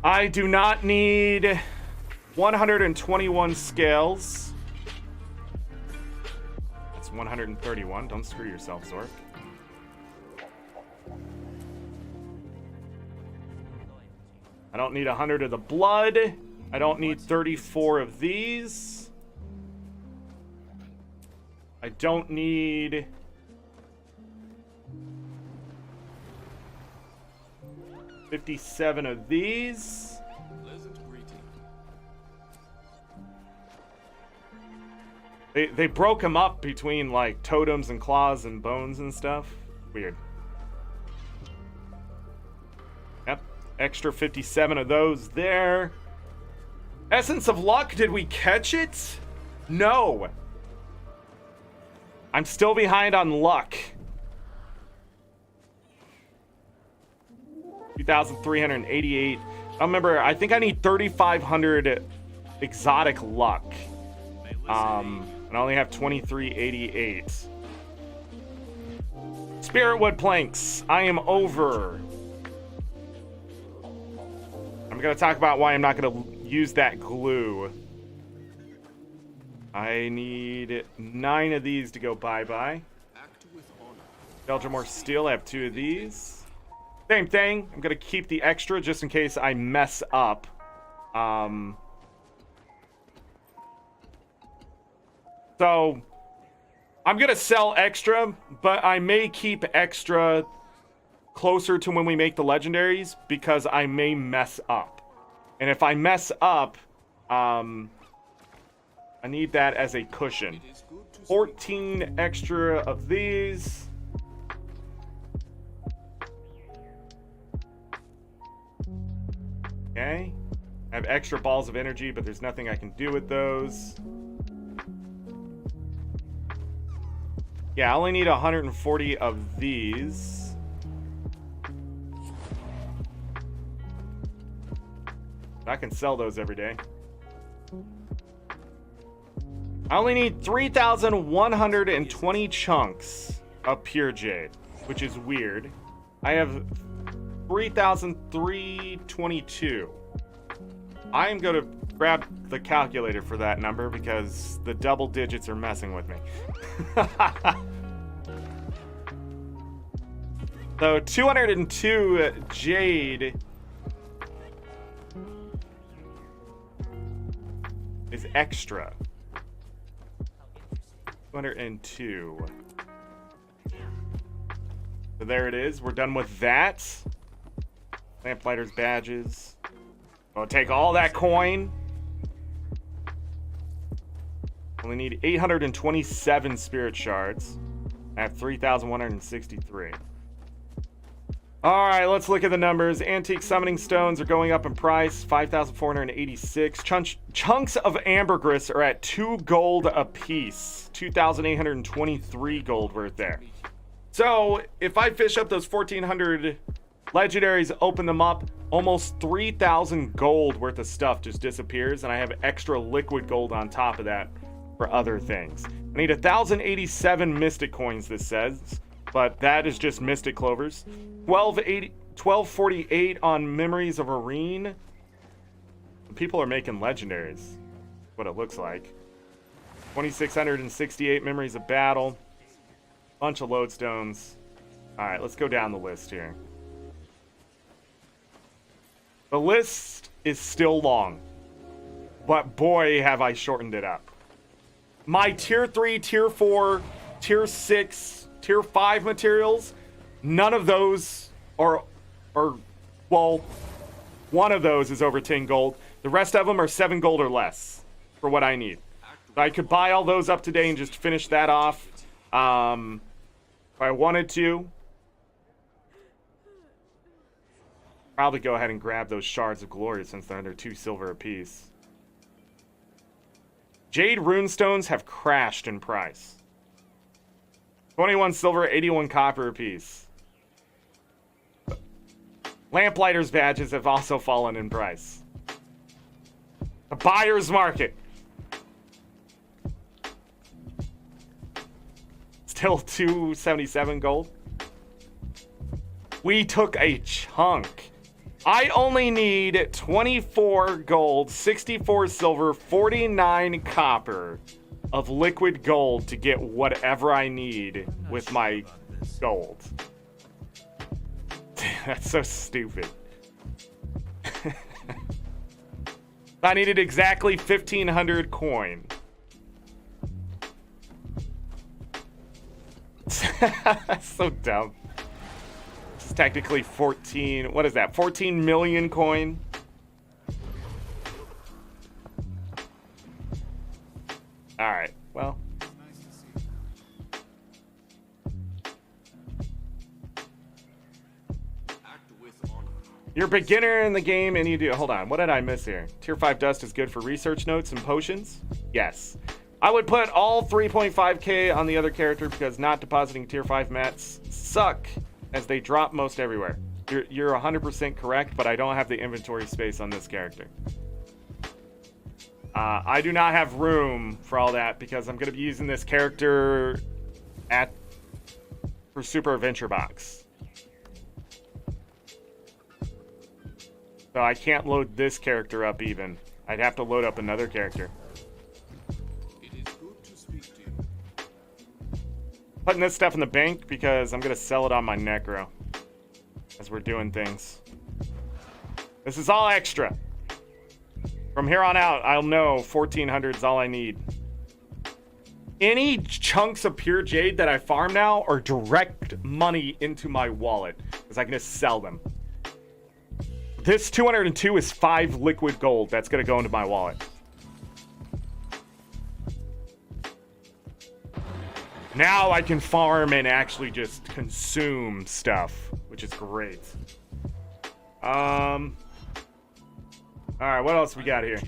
I do not need 121 scales. 131. Don't screw yourself, Zork. I don't need 100 of the blood. I don't need 34 of these. I don't need... 57 of these. They broke them up between like totems and claws and bones and stuff. Weird. Yep. Extra 57 of those there. Essence of Luck, did we catch it? No. I'm still behind on luck. 2,388. I remember, I think I need 3,500 exotic luck. And I only have 2,388. Spiritwood planks. I am over. I'm going to talk about why I'm not going to use that glue. I need 9 of these to go bye-bye. Belgiumore steel. I have 2 of these. Same thing. I'm going to keep the extra just in case I mess up. So, I'm going to sell extra, but I may keep extra closer to when we make the legendaries because I may mess up. And if I mess up, I need that as a cushion. 14 extra of these. Okay. I have extra balls of energy, but there's nothing I can do with those. Yeah, I only need 140 of these. I can sell those every day. I only need 3,120 chunks of pure jade, which is weird. I have 3,322. I am going to grab the calculator for that number because the double digits are messing with me. So 202 jade is extra. 202. So there it is. We're done with that. Lamplighter's badges. I'll take all that coin. Only need 827 spirit shards. I have 3,163. Alright, let's look at the numbers. Antique summoning stones are going up in price. 5,486. Chunks of ambergris are at 2 gold a piece. 2,823 gold worth there. So, if I fish up those 1,400 legendaries, open them up, almost 3,000 gold worth of stuff just disappears, and I have extra liquid gold on top of that for other things. I need 1,087 mystic coins, this says, but that is just mystic clovers. 1248 on memories of Arene. People are making legendaries, what it looks like. 2,668 memories of battle. Bunch of lodestones. Alright, let's go down the list here. The list is still long, but boy, have I shortened it up. My tier 3, tier 4, tier 6, tier 5 materials, none of those are, well, one of those is over 10 gold. The rest of them are 7 gold or less for what I need. So I could buy all those up today and just finish that off if I wanted to. Probably go ahead and grab those shards of glory since they're under 2 silver apiece. Jade runestones have crashed in price. 21 silver, 81 copper apiece. Lamplighter's badges have also fallen in price. The buyer's market. Still 277 gold. We took a chunk. I only need 24 gold, 64 silver, 49 copper of liquid gold to get whatever I need with my gold. That's so stupid. I needed exactly 1,500 coin. So dumb. It's technically 14. What is that? 14 million coin? Alright, well. Nice to see you. Act with honor. You're a beginner in the game and you do. Hold on, what did I miss here? Tier 5 dust is good for research notes and potions? Yes. I would put all 3.5k on the other character because not depositing tier 5 mats suck as they drop most everywhere. You're 100% correct, but I don't have the inventory space on this character. I do not have room for all that because I'm going to be using this character for Super Adventure Box. So I can't load this character up even. I'd have to load up another character. It is good to speak to you. Putting this stuff in the bank because I'm going to sell it on my Necro as we're doing things. This is all extra. From here on out, I'll know 1,400 is all I need. Any chunks of pure jade that I farm now are direct money into my wallet because I can just sell them. This 202 is 5 liquid gold. That's going to go into my wallet. Now I can farm and actually just consume stuff, which is great. All right, what else we got here?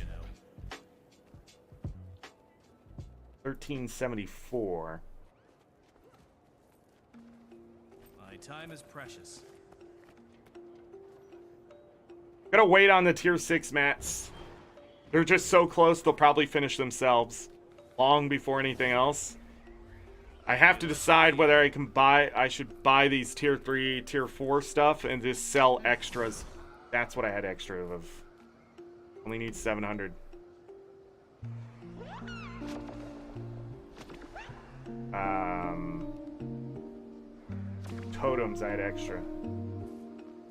1374. My time is precious. Gotta wait on the tier 6 mats. They're just so close, they'll probably finish themselves long before anything else. I have to decide whether I should buy these tier 3, tier 4 stuff and just sell extras. That's what I had extra of. Only need 700. Totems I had extra.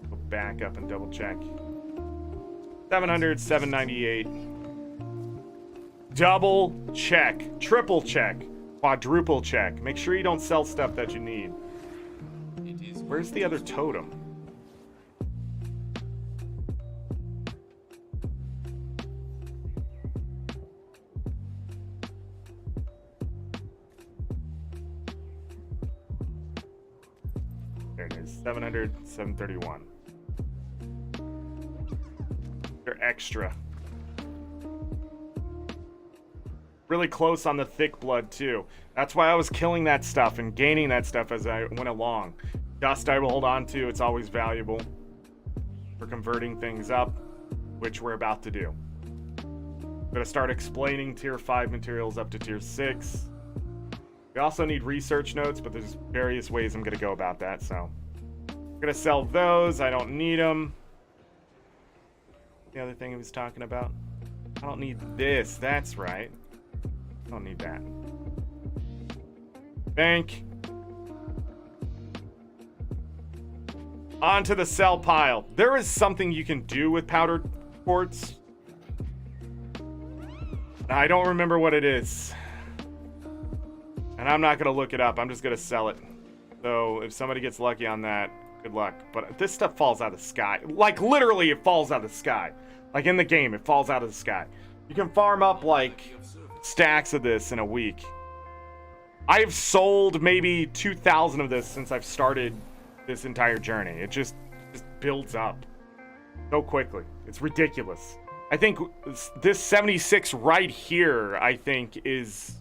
Go back up and double check. 700, 798. Double check, triple check, quadruple check. Make sure you don't sell stuff that you need. Where's the other totem? There it is, 700, 731. They're extra. Really close on the thick blood too. That's why I was killing that stuff and gaining that stuff as I went along. Dust I will hold on to. It's always valuable for converting things up, which we're about to do. I'm gonna start explaining tier 5 materials up to tier 6. We also need research notes, but there's various ways I'm gonna go about that, so. I'm gonna sell those. I don't need them. The other thing he was talking about. I don't need this. That's right. I don't need that. Bank. Onto the sell pile. There is something you can do with powdered quartz. I don't remember what it is. And I'm not going to look it up. I'm just going to sell it. So if somebody gets lucky on that, good luck. But this stuff falls out of the sky. Like, literally, it falls out of the sky. Like, in the game, it falls out of the sky. You can farm up, like, stacks of this in a week. I've sold maybe 2,000 of this since I've started this entire journey. It just builds up so quickly. It's ridiculous. I think this 76 right here, I think, is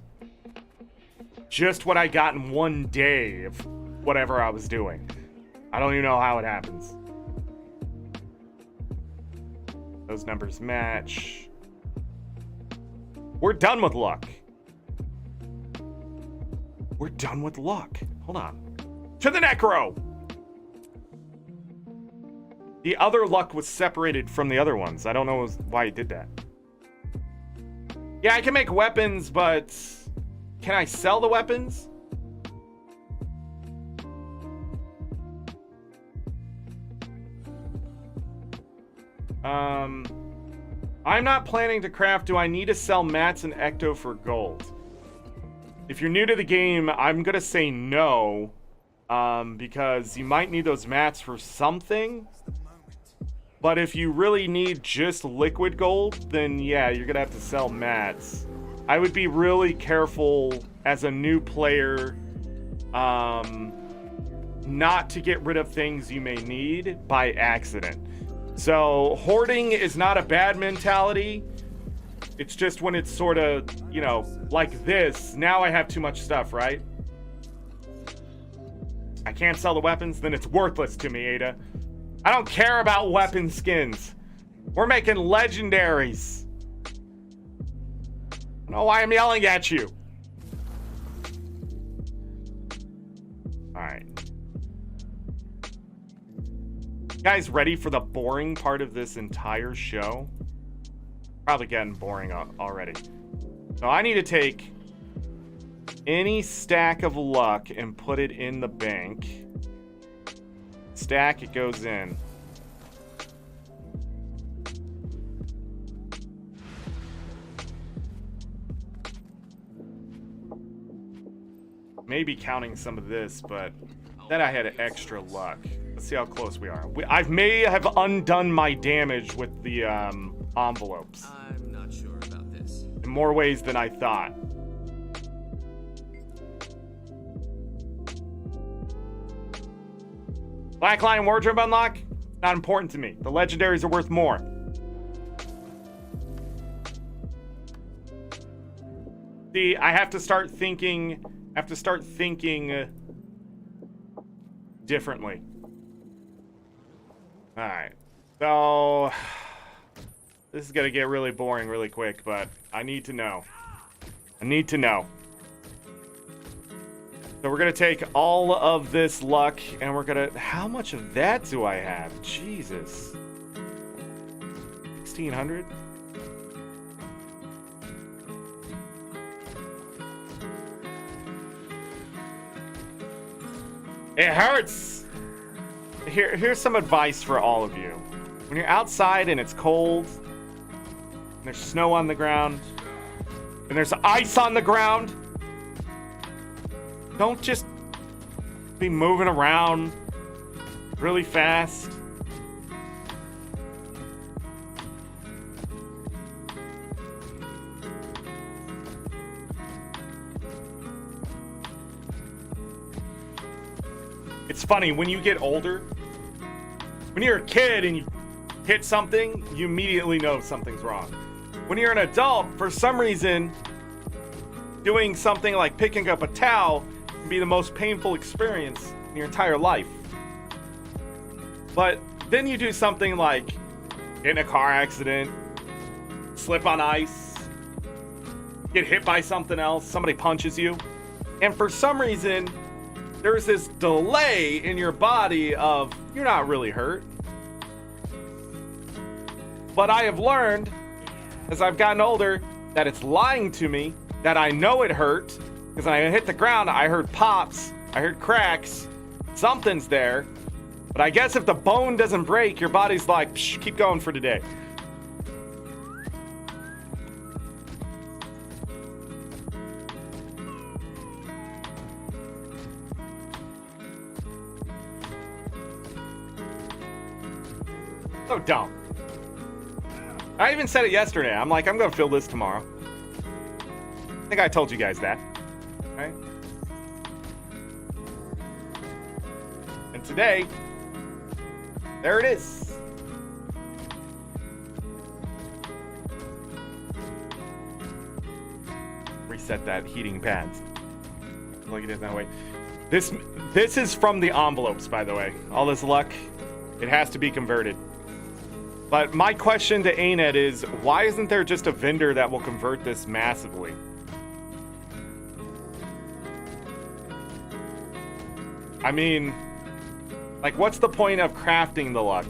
just what I got in one day of whatever I was doing. I don't even know how it happens. Those numbers match. We're done with luck. We're done with luck. Hold on. To the Necro! The other luck was separated from the other ones. I don't know why it did that. Yeah, I can make weapons, but Can I sell the weapons? I'm not planning to craft. Do I need to sell mats and ecto for gold? If you're new to the game, I'm gonna say no, because you might need those mats for something. But if you really need just liquid gold, then yeah, you're gonna have to sell mats. I would be really careful as a new player, not to get rid of things you may need by accident. So hoarding is not a bad mentality. It's just when it's sort of, you know, like this. Now I have too much stuff, right? I can't sell the weapons, then it's worthless to me, Ada. I don't care about weapon skins. We're making legendaries. I don't know why I'm yelling at you. Alright. Guys, ready for the boring part of this entire show? Probably getting boring already. So I need to take any stack of luck and put it in the bank. Stack, it goes in. Maybe counting some of this, but then I had extra luck. Let's see how close we are. I may have undone my damage with the envelopes. I'm not sure about this. In more ways than I thought. Black Lion Wardrobe unlock? Not important to me. The legendaries are worth more. See, I have to start thinking differently. Alright. So this is gonna get really boring really quick, but I need to know. I need to know. So we're gonna take all of this luck and we're gonna... How much of that do I have? Jesus. 1,600? It hurts! Here's some advice for all of you. When you're outside and it's cold, and there's snow on the ground, and there's ice on the ground, don't just be moving around really fast. It's funny, when you get older, when you're a kid and you hit something, you immediately know something's wrong. When you're an adult, for some reason, doing something like picking up a towel can be the most painful experience in your entire life. But then you do something like get in a car accident, slip on ice, get hit by something else, somebody punches you, and for some reason, there's this delay in your body of, you're not really hurt. But I have learned, as I've gotten older, that it's lying to me, that I know it hurt, because when I hit the ground, I heard pops, I heard cracks, something's there. But I guess if the bone doesn't break, your body's like, psh, keep going for today. So dumb. I even said it yesterday. I'm like, I'm gonna fill this tomorrow. I think I told you guys that, right? And today, there it is. Reset that heating pads. Look at it that way. This is from the envelopes, by the way. All this luck, it has to be converted. But my question to ArenaNet is, why isn't there just a vendor that will convert this massively? I mean, like, what's the point of crafting the luck?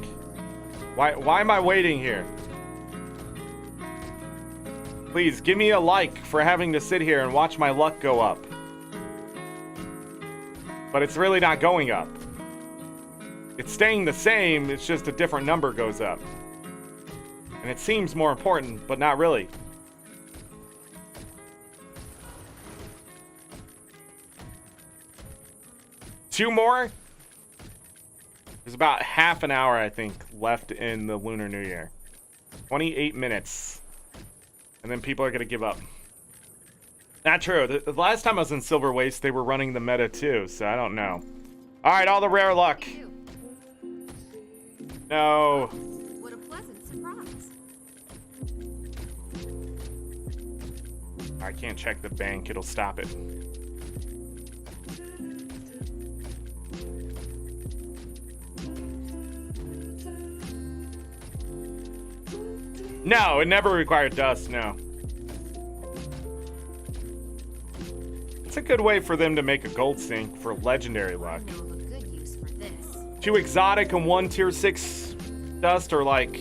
Why am I waiting here? Please give me a like for having to sit here and watch my luck go up. But it's really not going up. It's staying the same, it's just a different number goes up. And it seems more important, but not really. Two more? There's about half an hour, I think, left in the Lunar New Year. 28 minutes. And then people are going to give up. Not true. The last time I was in Silver Waste, they were running the meta too, so I don't know. Alright, all the rare luck. No. What a pleasant surprise. I can't check the bank, it'll stop it. No, it never required dust, no. It's a good way for them to make a gold sink for legendary luck. I know of a good use for this. 2 exotic and 1 tier 6 dust, or like,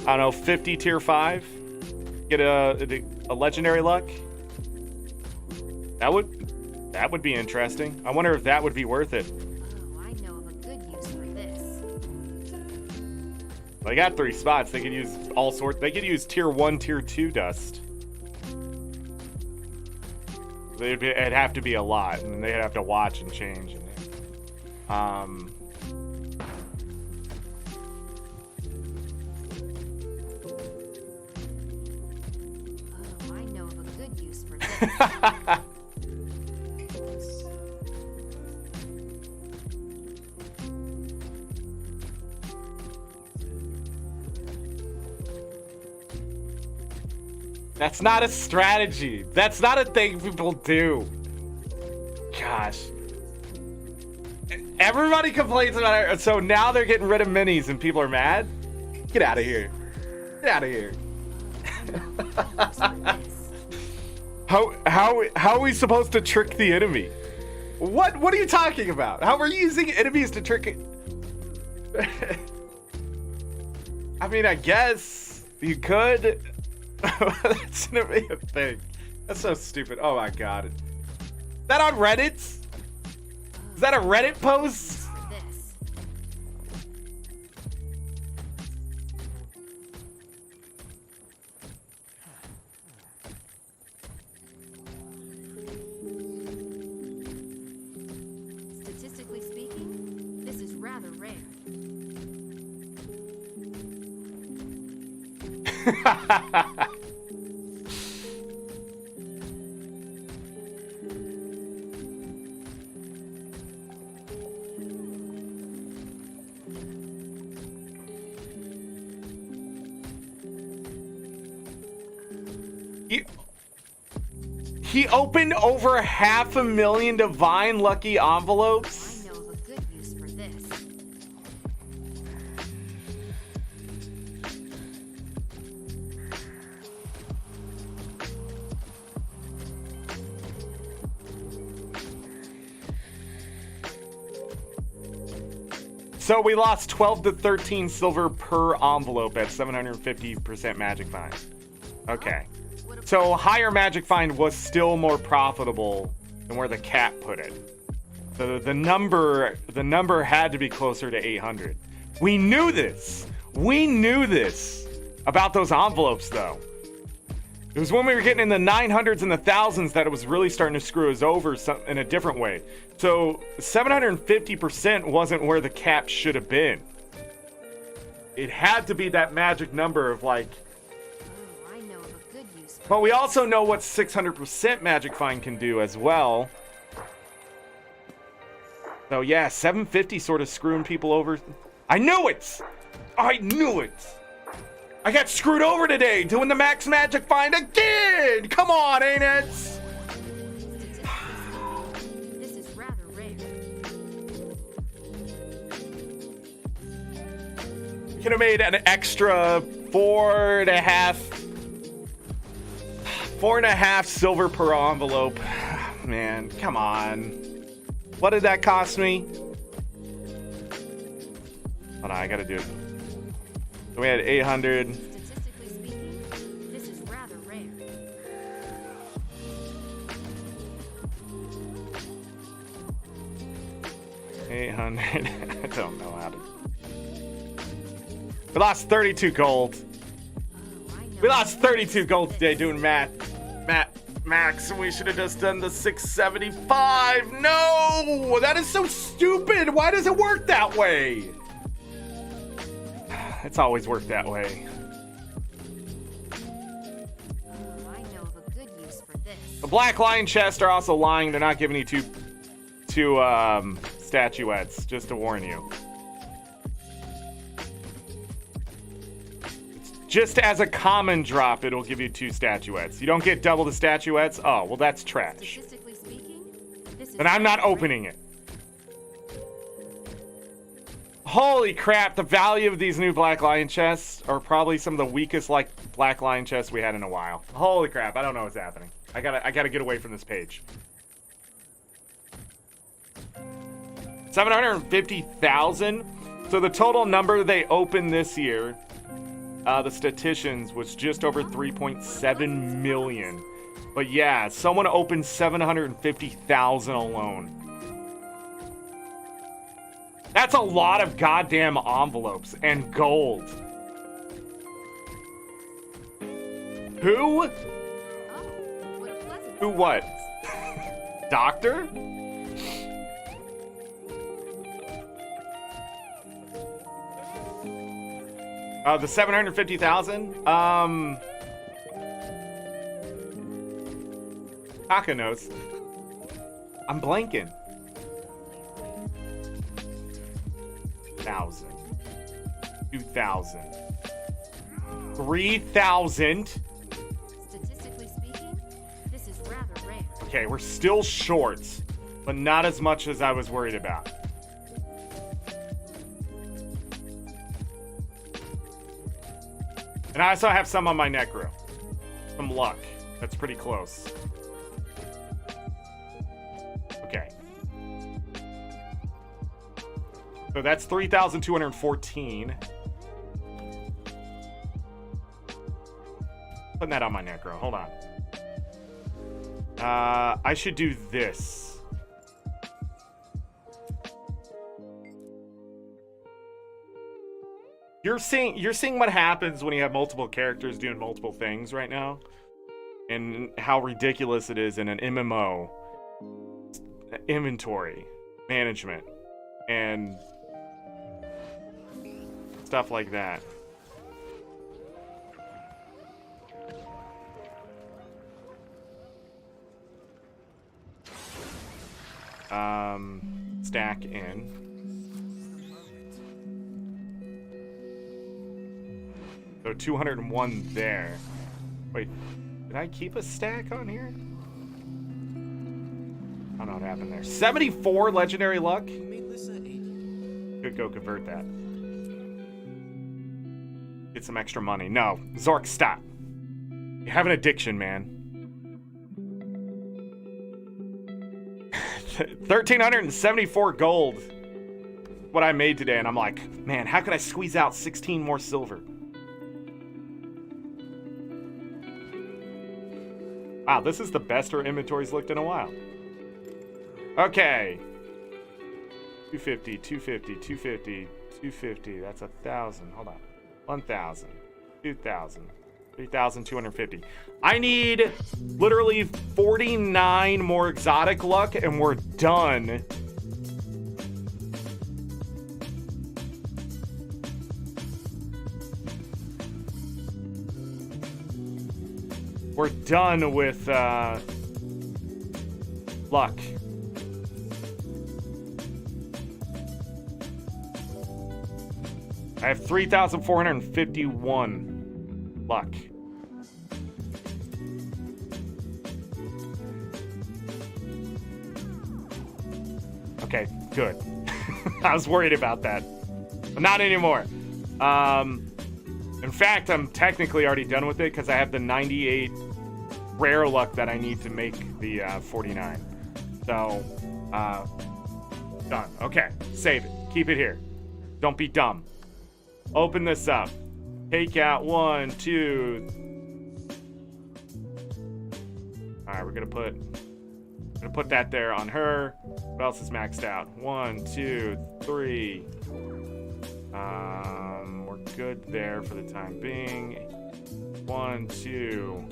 I don't know, 50 tier 5. Get a legendary luck. That would be interesting. I wonder if that would be worth it. Oh, I know of a good use for this. They got 3 spots. They could use all sorts. They could use tier 1, tier 2 dust. It'd have to be a lot, and they'd have to watch and change. Oh, I know of a good use for this. That's not a strategy. That's not a thing people do. Gosh. Everybody complains about it. So now they're getting rid of minis and people are mad? Get out of here. Get out of here. How are we supposed to trick the enemy? What are you talking about? How are you using enemies to trick it? I mean, I guess you could. That's gonna be a thing. That's so stupid. Oh my god. Is that on Reddit? Is that a Reddit post? For this. Statistically speaking, this is rather rare. He opened over 500,000 divine lucky envelopes. I know of a good use for this. So we lost 12 to 13 silver per envelope at 750% magic find. Okay. So higher magic find was still more profitable than where the cap put it. The number had to be closer to 800. We knew this. We knew this about those envelopes though. It was when we were getting in the 900s and the thousands that it was really starting to screw us over in a different way. So 750% wasn't where the cap should have been. It had to be that magic number of like. Oh, I know of a good use for But we also know what 600% magic find can do as well. So yeah, 750 sort of screwing people over. I knew it! I knew it! I got screwed over today doing the max magic find again! Come on, ain't it? Statistically speaking, this is rather rare. Could have made an extra 4.5 silver per envelope. Man, come on. What did that cost me? Hold on, I gotta do it. So we had 800. Statistically speaking, this is rather rare. 800. I don't know how to. We lost 32 gold. We lost 32 gold today doing math. Max, we should have just done the 675. No! That is so stupid. Why does it work that way? It's always worked that way. Oh, I know of a good use for this. The Black Lion chests are also lying. They're not giving you two statuettes, just to warn you. Just as a common drop, it'll give you 2 statuettes. You don't get double the statuettes? Oh, well, that's trash. Statistically speaking, this is And I'm not opening it. Holy crap, the value of these new Black Lion chests are probably some of the weakest Black Lion chests we had in a while. Holy crap, I don't know what's happening. I gotta get away from this page. 750,000. So the total number they opened this year, the statisticians, was just over 3.7 million. But yeah, someone opened 750,000 alone. That's a lot of goddamn envelopes and gold. Who? Oh, what a pleasant Who what? Doctor? The 750,000? Taka knows. I'm blanking. 1,000. 2,000. 3,000. Statistically speaking, this is rather rare. Okay, we're still short, but not as much as I was worried about. And I also have some on my necro. Some luck. That's pretty close. Okay. So that's 3,214. Putting that on my necro. Hold on. I should do this. You're seeing what happens when you have multiple characters doing multiple things right now, and how ridiculous it is in an MMO. Inventory management and stuff like that. Stack in. So 201 there. Wait, did I keep a stack on here? I don't know what happened there. 74 legendary luck. Could go convert that. Get some extra money. No, Zork, stop. You have an addiction, man. 1,374 gold. What I made today, and I'm like, man, how could I squeeze out 16 more silver? Wow, this is the best our inventory's looked in a while. Okay. 250, 250, 250, 250. That's 1,000. Hold on. 1,000, 2,000, 3,250. I need literally 49 more exotic luck, and we're done. We're done with luck. I have 3,451 luck. Okay, good. I was worried about that. But not anymore. In fact, I'm technically already done with it because I have the 98 rare luck that I need to make the 49. So, done. Okay, save it. Keep it here. Don't be dumb. Open this up. Take out 1, 2. All right, we're gonna put I'm gonna put that there on her. What else is maxed out? 1, 2, 3. We're good there for the time being. 1, 2.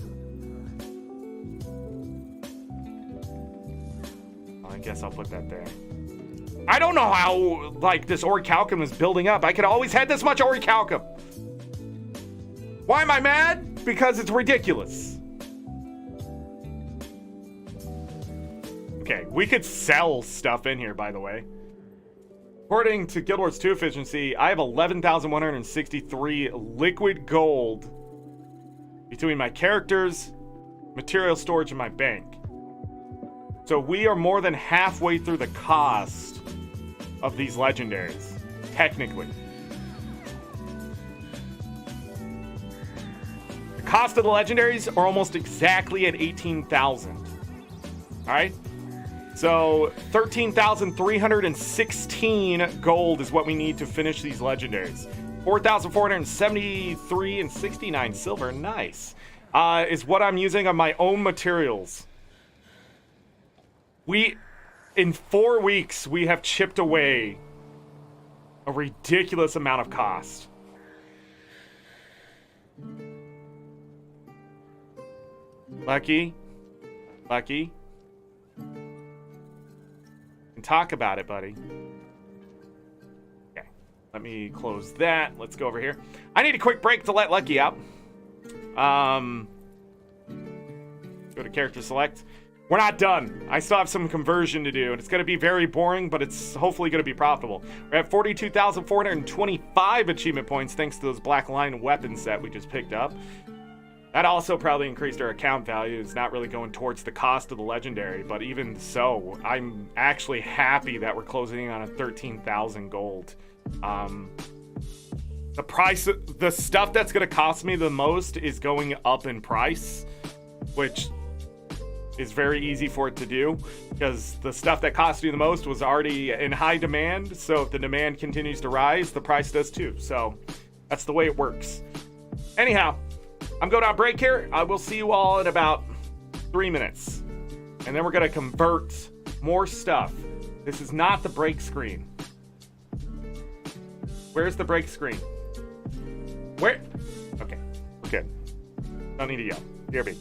I guess I'll put that there. I don't know how, like, this orichalcum is building up. I could always had this much orichalcum. Why am I mad? Because it's ridiculous. Okay, we could sell stuff in here, by the way. According to Guild Wars 2 efficiency, I have 11,163 liquid gold between my characters, material storage, and my bank. So we are more than halfway through the cost of these legendaries, technically. The cost of the legendaries are almost exactly at 18,000. All right? So 13,316 gold is what we need to finish these legendaries. 4,473 and 69 silver, nice, is what I'm using on my own materials. In 4 weeks, we have chipped away a ridiculous amount of cost. Lucky. And talk about it, buddy. Okay, let me close that. Let's go over here. I need a quick break to let Lucky out. Go to character select. We're not done. I still have some conversion to do, and it's going to be very boring, but it's hopefully going to be profitable. We're at 42,425 achievement points thanks to those Black Line weapon set we just picked up. That also probably increased our account value. It's not really going towards the cost of the legendary, but even so, I'm actually happy that we're closing in on a 13,000 gold. The price, the stuff that's going to cost me the most is going up in price, which is very easy for it to do because the stuff that cost you the most was already in high demand. So if the demand continues to rise, the price does too. So that's the way it works. Anyhow, I'm going on break here. I will see you all in about 3 minutes. And then we're going to convert more stuff. This is not the break screen. Where's the break screen? Where? Okay, we're good. Don't need to yell. Here be.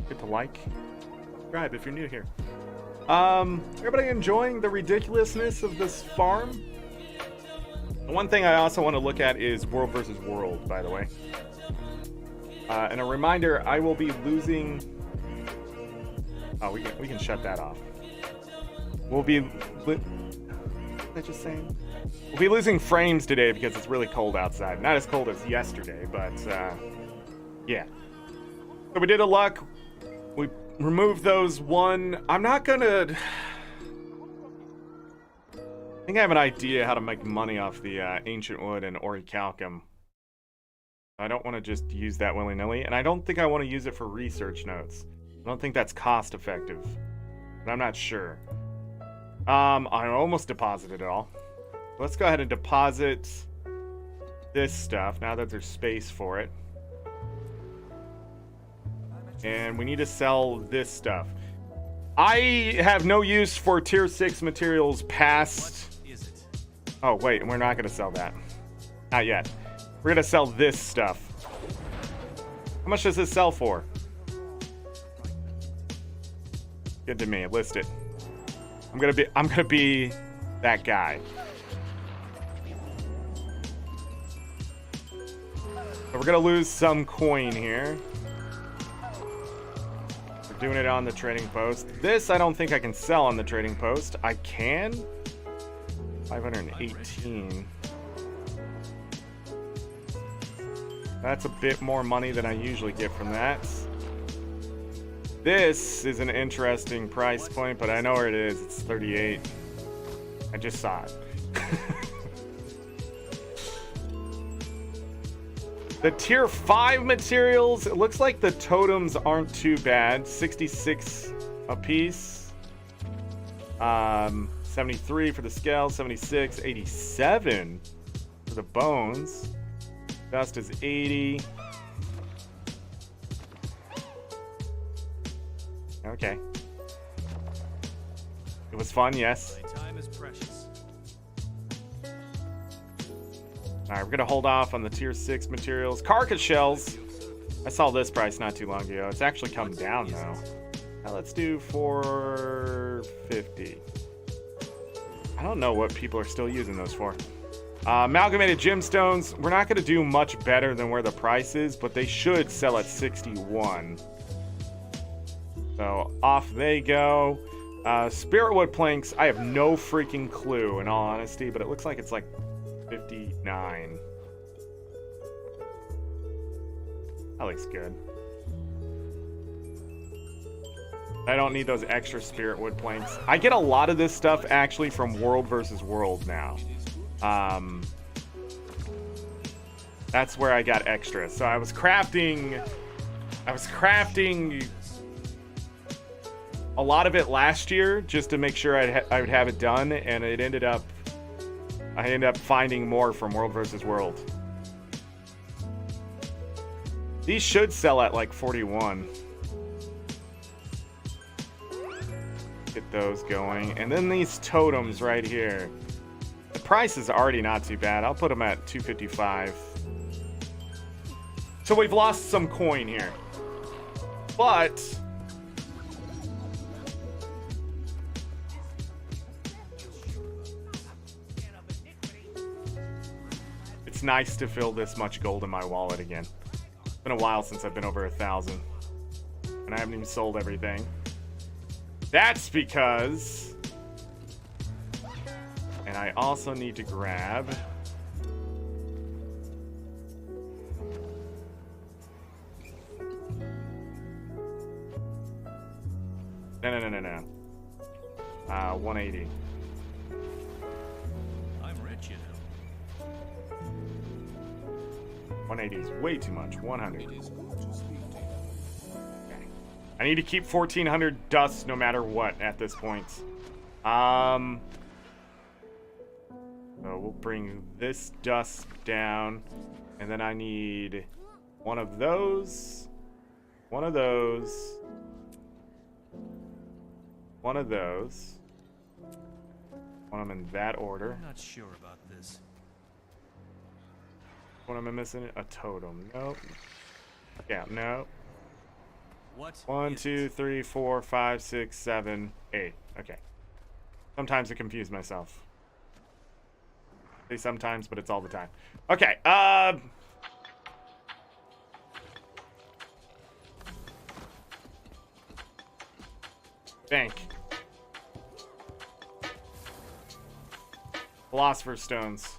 forget to like, subscribe if you're new here. Everybody enjoying the ridiculousness of this farm? The one thing I also want to look at is world versus world, by the way. And a reminder, I will be losing... Oh, we can shut that off. We'll be... What was I just saying? We'll be losing frames today because it's really cold outside. Not as cold as yesterday, but yeah. So we did a luck. We removed those one. I'm not gonna... I think I have an idea how to make money off the ancient wood and orichalcum. I don't want to just use that willy-nilly, and I don't think I want to use it for research notes. I don't think that's cost effective, but I'm not sure. I almost deposited it all. Let's go ahead and deposit this stuff now that there's space for it. And we need to sell this stuff. I have no use for tier 6 materials past... Oh, wait, we're not going to sell that. Not yet. We're going to sell this stuff. How much does this sell for? Good to me. List it. I'm gonna be that guy. So we're gonna lose some coin here. We're doing it on the trading post. This I don't think I can sell on the trading post. I can. 518. That's a bit more money than I usually get from that. This is an interesting price point, but I know where it is. It's 38. I just saw it. The tier 5 materials, it looks like the totems aren't too bad. 66 a piece. 73 for the scale, 76, 87 for the bones. Dust is 80. Okay. It was fun, yes. Time is precious. Alright, we're gonna hold off on the tier 6 materials. Carcass shells. I saw this price not too long ago. It's actually come down though. Now let's do 450. I don't know what people are still using those for. Amalgamated gemstones. We're not gonna do much better than where the price is, but they should sell at 61. So off they go. Spiritwood planks, I have no freaking clue in all honesty, but it looks like it's like 59. That looks good. I don't need those extra spiritwood planks. I get a lot of this stuff actually from world versus world now. That's where I got extra. So I was crafting a lot of it last year just to make sure I would have it done, and I ended up finding more from world versus world. These should sell at like 41. Get those going. And then these totems right here. The price is already not too bad. I'll put them at 255. So we've lost some coin here. But it's nice to fill this much gold in my wallet again. It's been a while since I've been over 1,000. And I haven't even sold everything. That's because... And I also need to grab... No. 180. I'm rich, you know. 180 is way too much. 100. Okay. I need to keep 1,400 dust no matter what at this point. So we'll bring this dust down, and then I need one of those, one of those, one of those. Want them in that order. I'm not sure about this. What am I missing? A totem. Nope. Yeah, no. What? 1, is 2, 3, 4, 5, 6, 7, 8. Okay. Sometimes I confuse myself. I say sometimes, but it's all the time. Okay. Bank. Philosopher's Stones.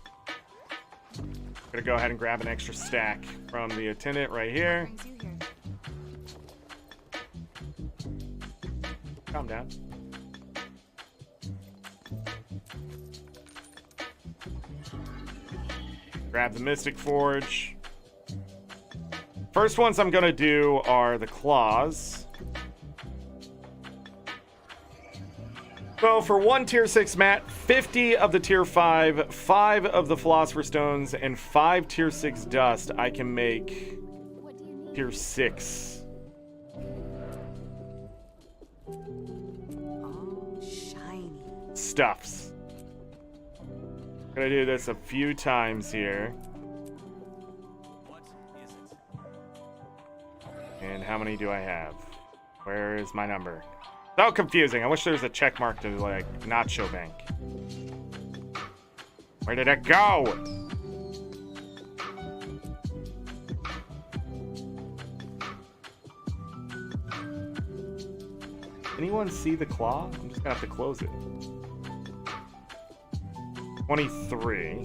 Gonna go ahead and grab an extra stack from the attendant right here. Brings you here. Calm down. Grab the Mystic Forge. First ones I'm gonna do are the claws. So for one tier 6 mat, 50 of the tier 5, 5 of the Philosopher's Stones, and 5 tier 6 dust, I can make What do you need? tier 6. Oh, shiny. Stuffs. Gonna do this a few times here. What is it? And how many do I have? Where is my number? So confusing. I wish there was a check mark to, like, not show bank. Where did it go? Anyone see the claw? I'm just gonna have to close it. 23.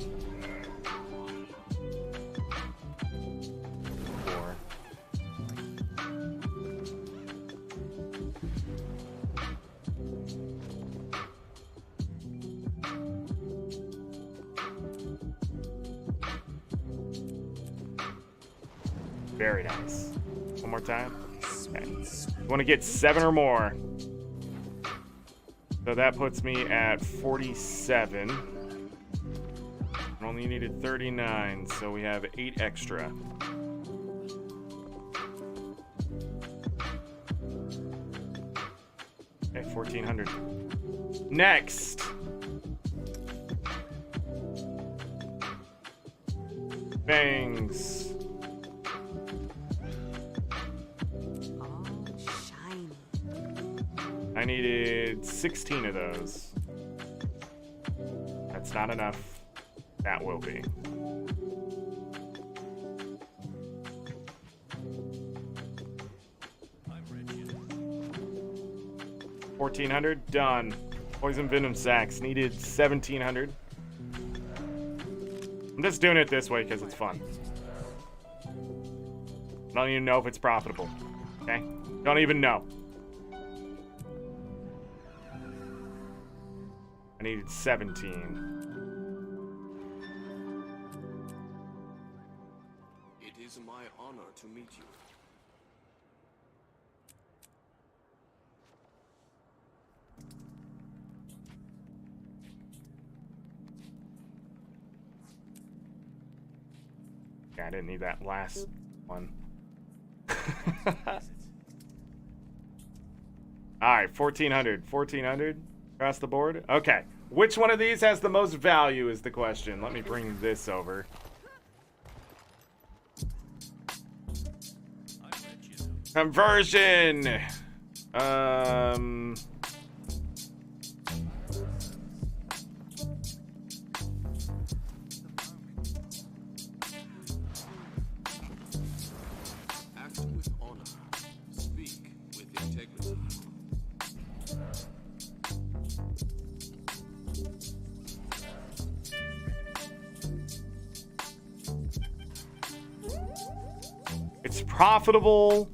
4. Very nice. One more time. Okay. You want to get 7 or more. So that puts me at 47. I only needed 39, so we have 8 extra. Okay, 1400. Next. Bangs. Oh, shiny. I needed 16 of those. That's not enough. That will be. I'm rich. 1400, done. Poison Venom Sacs, needed 1700. I'm just doing it this way because it's fun. I don't even know if it's profitable. Okay? Don't even know. I needed 17. It is my honor to meet you. Yeah, I didn't need that last one. Alright, 1400. 1400 across the board. Okay. Which one of these has the most value is the question. Let me bring this over. I'm rich, you know. Conversion. Act with honor. Speak with integrity. It's profitable.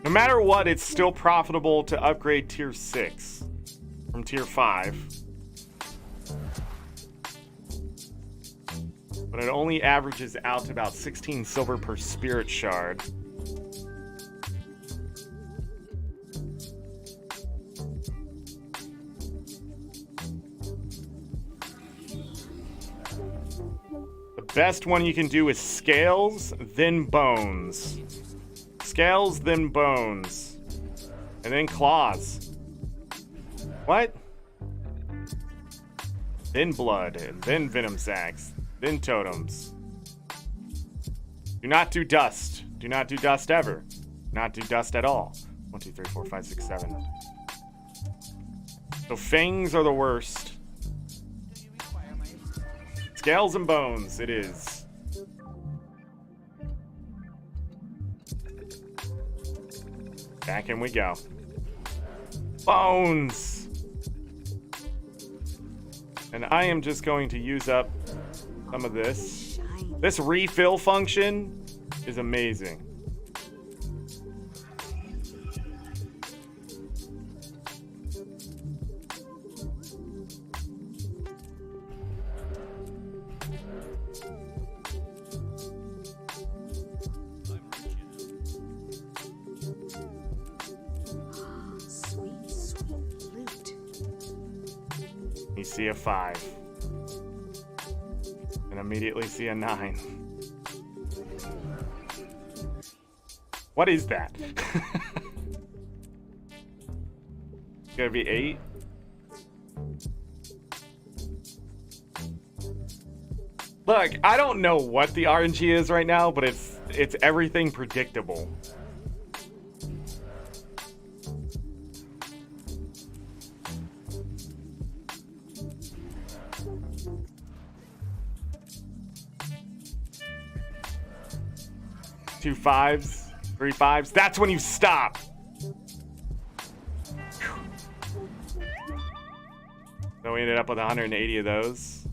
No matter what, it's still profitable to upgrade tier 6 from tier 5. But it only averages out to about 16 silver per spirit shard. The best one you can do is scales, then bones. Scales, then bones. And then claws. What? Then blood, and then venom sacs, then totems. Do not do dust. Do not do dust ever. not do dust at all. 1, 2, 3, 4, 5, 6, 7. So fangs are the worst. Scales and bones, it is. Back in we go. Bones! And I am just going to use up some of this. This refill function is amazing. Sweet, sweet loot. You see a 5. And immediately see a 9. What is that? It's gonna be 8. Look, I don't know what the RNG is right now, but it's everything predictable. Two 5s, 3 5s. That's when you stop. So we ended up with 180 of those.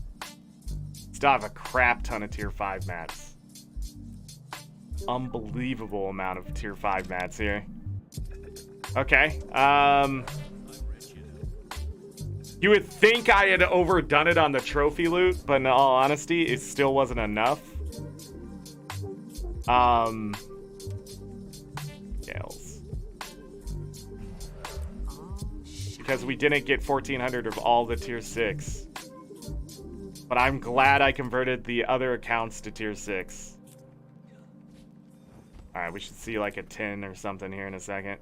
Still have a crap ton of tier 5 mats. Unbelievable amount of tier 5 mats here. Okay. You would think I had overdone it on the trophy loot, but in all honesty, it still wasn't enough. Scales. Because we didn't get 1400 of all the tier 6. But I'm glad I converted the other accounts to tier 6. Alright, we should see like a 10 or something here in a second.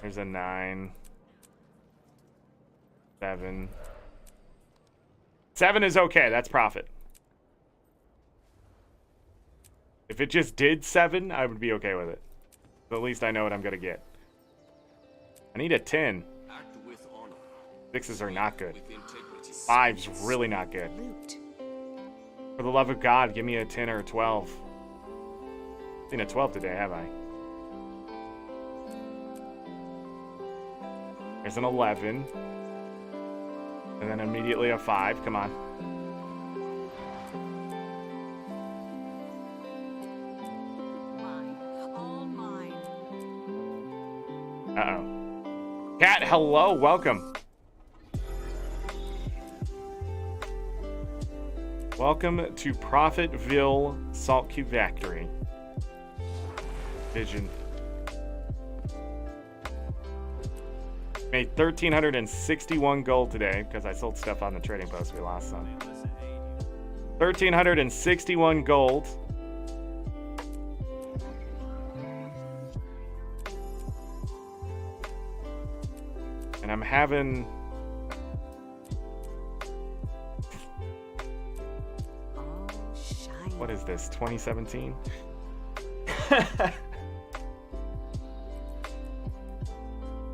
There's a 9. 7. 7 is okay, that's profit. If it just did 7, I would be okay with it. But at least I know what I'm gonna get. I need a 10. Act with honor. 6s are not good. With integrity. 5's really not good. Loot. For the love of God, give me a 10 or a 12. I've seen a 12 today, have I? There's an 11. And then immediately a 5. Come on. Mine. All mine. Uh-oh. Cat, hello. Welcome. Welcome to Profitville Salt Cube Factory. Vision. Made 1,361 gold today because I sold stuff on the trading post. We lost some. 1,361 gold. And I'm having... All shiny. What is this, 2017?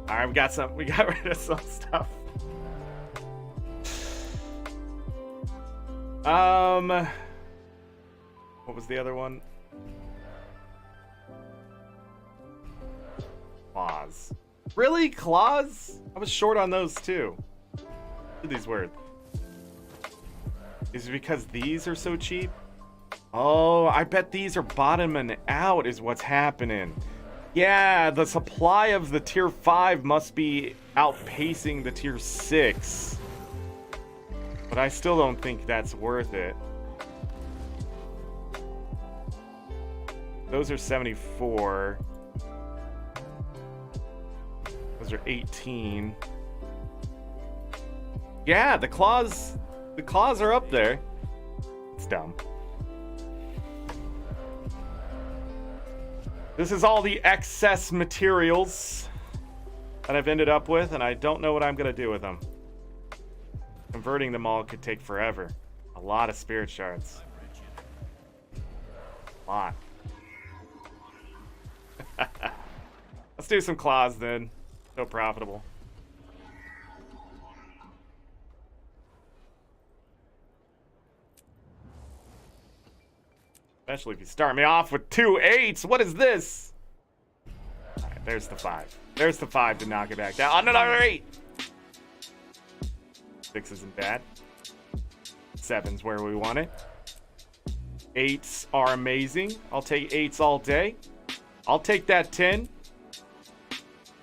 Alright, we got rid of some stuff. What was the other one? Claws. Really? Claws? I was short on those too. What are these worth? Is it because these are so cheap? Oh, I bet these are bottoming out is what's happening. Yeah, the supply of the tier 5 must be outpacing the tier 6. But I still don't think that's worth it. Those are 74. Those are 18. Yeah, the claws are up there. It's dumb. This is all the excess materials that I've ended up with, and I don't know what I'm going to do with them. Converting them all could take forever. A lot of spirit shards. A lot. Let's do some claws then. So profitable. Especially if you start me off with 2 8s. What is this? All right, there's the 5. There's the 5 to knock it back down. Another 8. 6 isn't bad. 7's where we want it. 8s are amazing. I'll take 8s all day. I'll take that 10.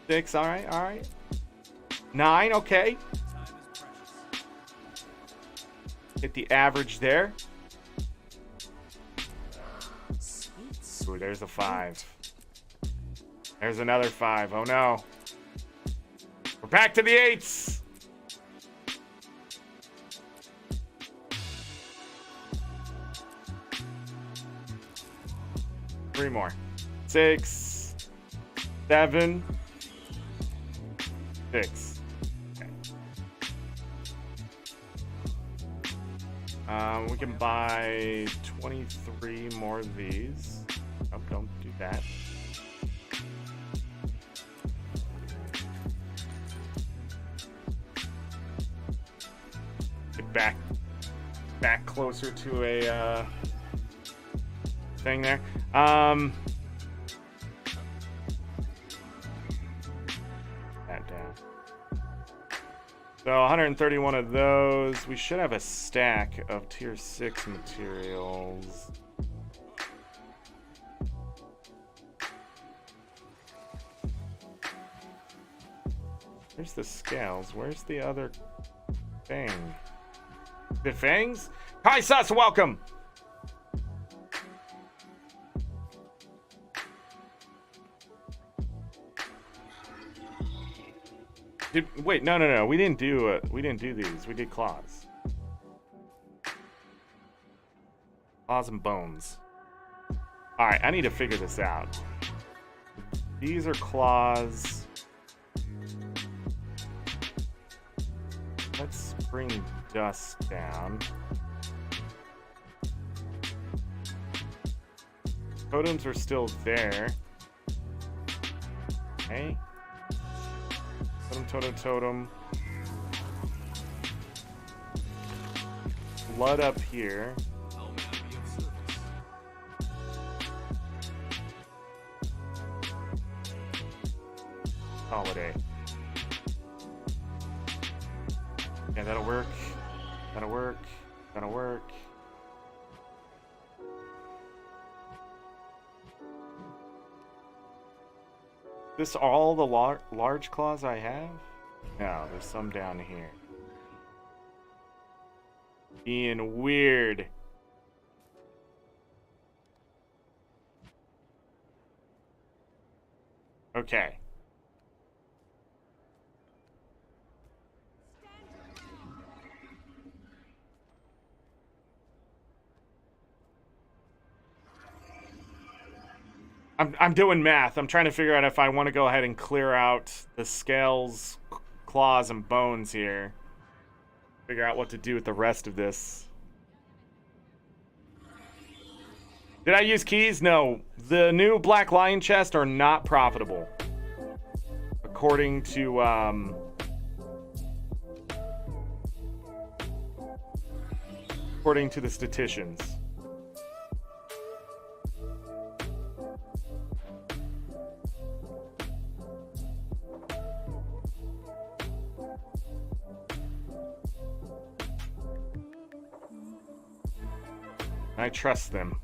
6, all right, all right. 9, okay. Hit the average there. Ooh, there's a 5. There's another 5. Oh no. We're back to the 8s. Three more. 6, 7, 6. Okay. We can buy 23 more of these. Oh, don't do that. Get back closer to a thing there. That down. So 131 of those. We should have a stack of tier 6 materials. Where's the scales? Where's the other thing? The fangs? Hi, Sus, welcome! Wait, no. We didn't do these. We did claws. Claws and bones. Alright, I need to figure this out. These are claws. Let's bring dust down. Totems are still there. Okay. Totem. Blood up here. Holiday. Yeah, that'll work. That'll work. This all the large claws I have? No, there's some down here. Being weird. Okay. I'm doing math. I'm trying to figure out if I want to go ahead and clear out the scales, claws, and bones here. Figure out what to do with the rest of this. Did I use keys? No. The new Black Lion chests are not profitable. According to, according to the statisticians. I trust them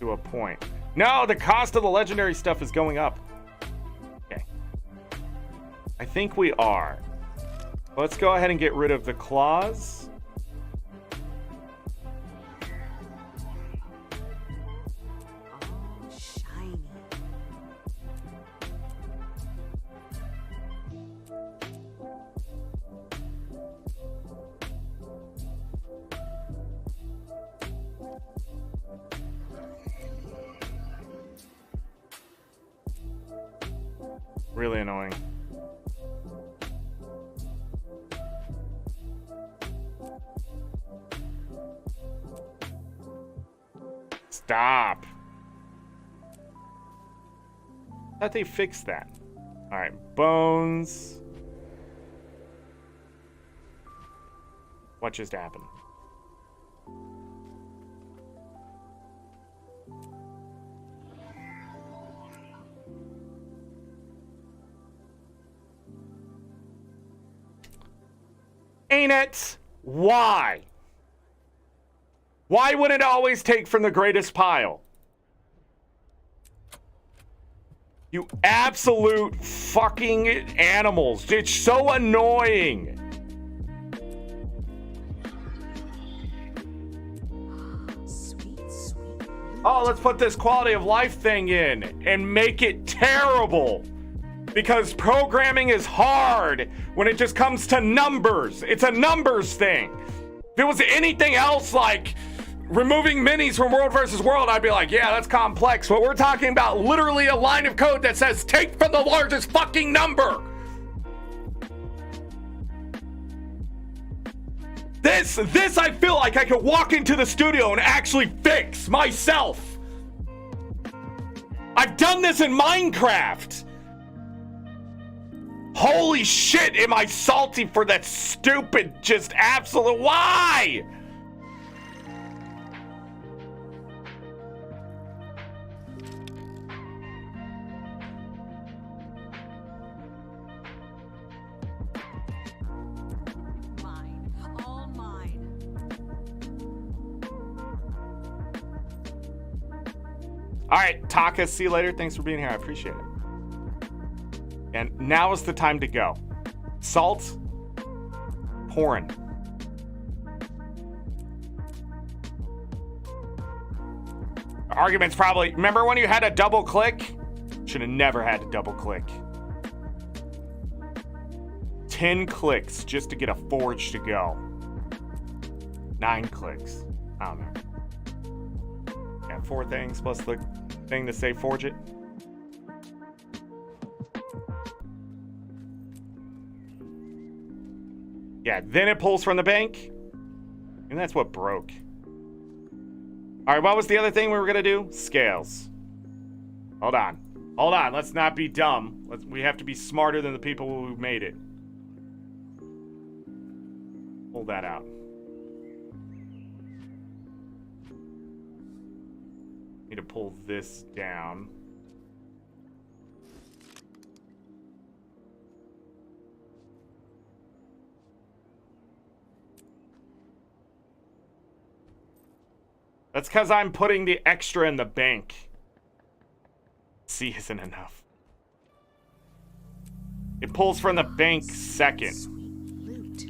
to a point. No, the cost of the legendary stuff is going up. Okay. I think we are. Let's go ahead and get rid of the claws. Oh, shiny. Really annoying. Stop. thought they fixed that. All right, bones. What just happened? Ain't it? Why? Why would it always take from the greatest pile? You absolute fucking animals. It's so annoying. Sweet, sweet. Oh, let's put this quality of life thing in and make it terrible. Because programming is hard when it just comes to numbers. It's a numbers thing. If it was anything else like removing minis from World versus World, I'd be like, yeah, that's complex. But we're talking about literally a line of code that says take from the largest fucking number. This I feel like I could walk into the studio and actually fix myself. I've done this in Minecraft. Holy shit, am I salty for that stupid, just absolute, why? Mine. All mine. All right, Taka, see you later. Thanks for being here. I appreciate it. And now is the time to go. Salt, pouring. Argument's probably, remember when you had to double click? Should have never had to double click. 10 clicks just to get a forge to go. 9 clicks. I don't know. Yeah, 4 things plus the thing to say forge it. Yeah, then it pulls from the bank. And that's what broke. All right, what was the other thing we were going to do? Scales. Hold on. Hold on. Let's not be dumb. We have to be smarter than the people who made it. Pull that out. Need to pull this down. That's because I'm putting the extra in the bank. C isn't enough. It pulls from the bank second. Sweet loot.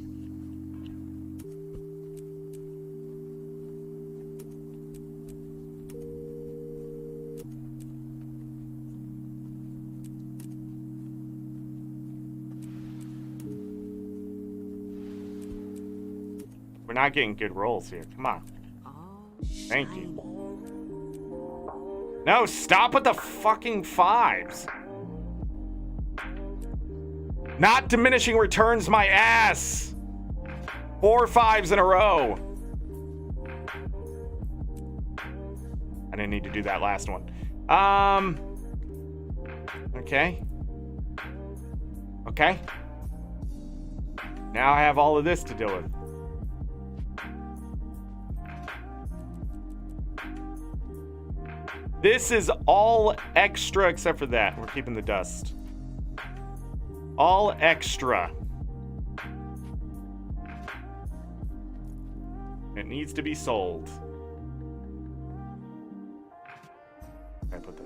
We're not getting good rolls here. Come on. Thank you. No, stop with the fucking 5s. Not diminishing returns my ass. 4 5s in a row. I didn't need to do that last one. Okay. Okay. Now I have all of this to deal with. This is all extra except for that. We're keeping the dust. All extra. It needs to be sold. I put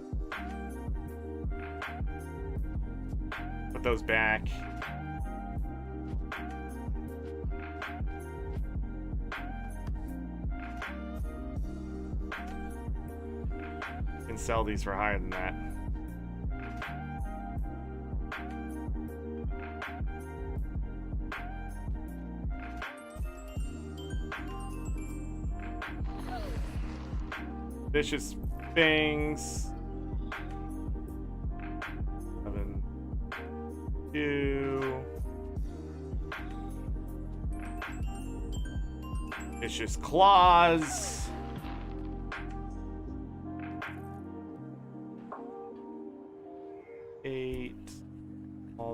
those back. Can sell these for higher than that. Vicious things. 7, 2. Vicious claws.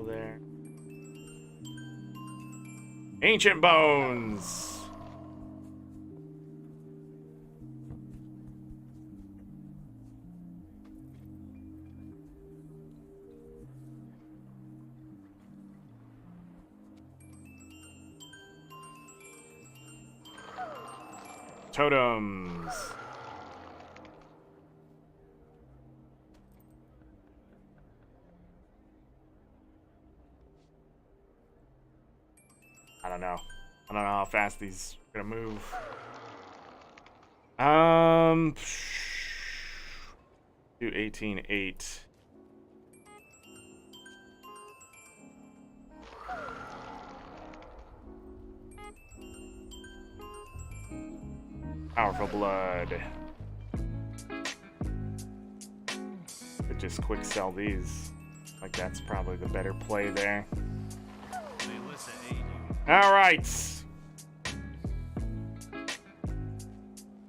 go there. Ancient bones. Totems. I don't know. I don't know how fast these are gonna move. Do 18-8. Powerful blood. Could just quick sell these. Like that's probably the better play there. Melissa aid you. All right.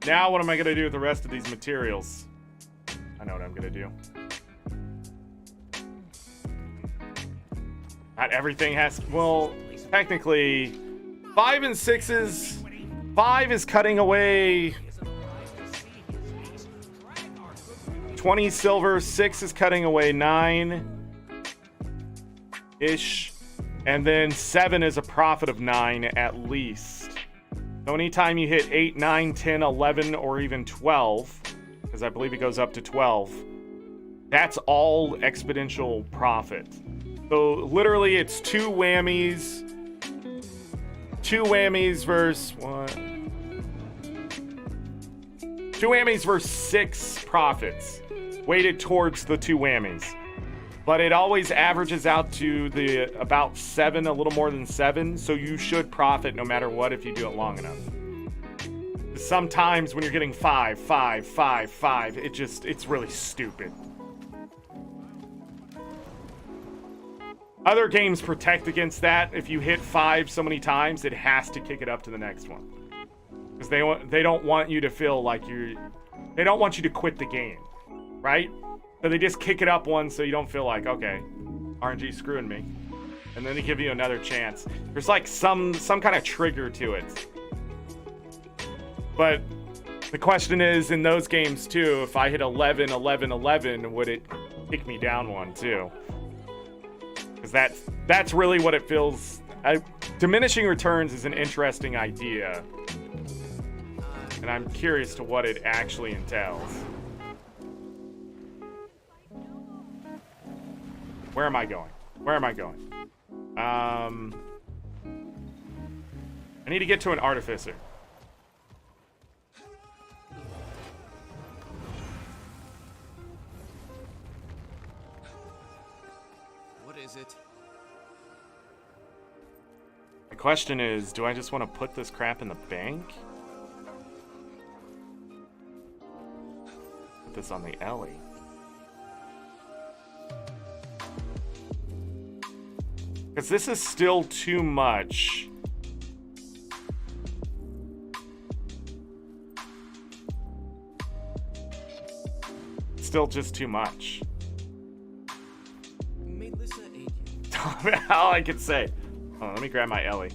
Now what am I gonna do with the rest of these materials? I know what I'm gonna do. Not everything has. Well, technically, 5 and 6s. 5 is cutting away 20 silver. 6 is cutting away 9-ish. And then 7 is a profit of 9 at least. So anytime you hit 8, 9, 10, 11, or even 12, because I believe it goes up to 12, that's all exponential profit. So literally it's 2 whammies. 2 whammies versus what? 2 whammies versus 6 profits, weighted towards the 2 whammies. But it always averages out to the about 7, a little more than 7. So you should profit no matter what if you do it long enough. Sometimes when you're getting 5, 5, 5, 5, it's really stupid. Other games protect against that. If you hit 5 so many times, it has to kick it up to the next one. Because they don't want you to feel like they don't want you to quit the game, right? So they just kick it up one so you don't feel like, okay, RNG screwing me. And then they give you another chance. There's like some kind of trigger to it. But the question is, in those games too, if I hit 11, 11, 11, would it kick me down one too? Because that's really what it feels. Diminishing returns is an interesting idea. And I'm curious to what it actually entails. Where am I going? Where am I going? I need to get to an artificer. What is it? The question is, do I just want to put this crap in the bank? Put this on the Ellie. Because this is still too much. Still just too much. Melissa aid you. All I can say. Oh, let me grab my Ellie.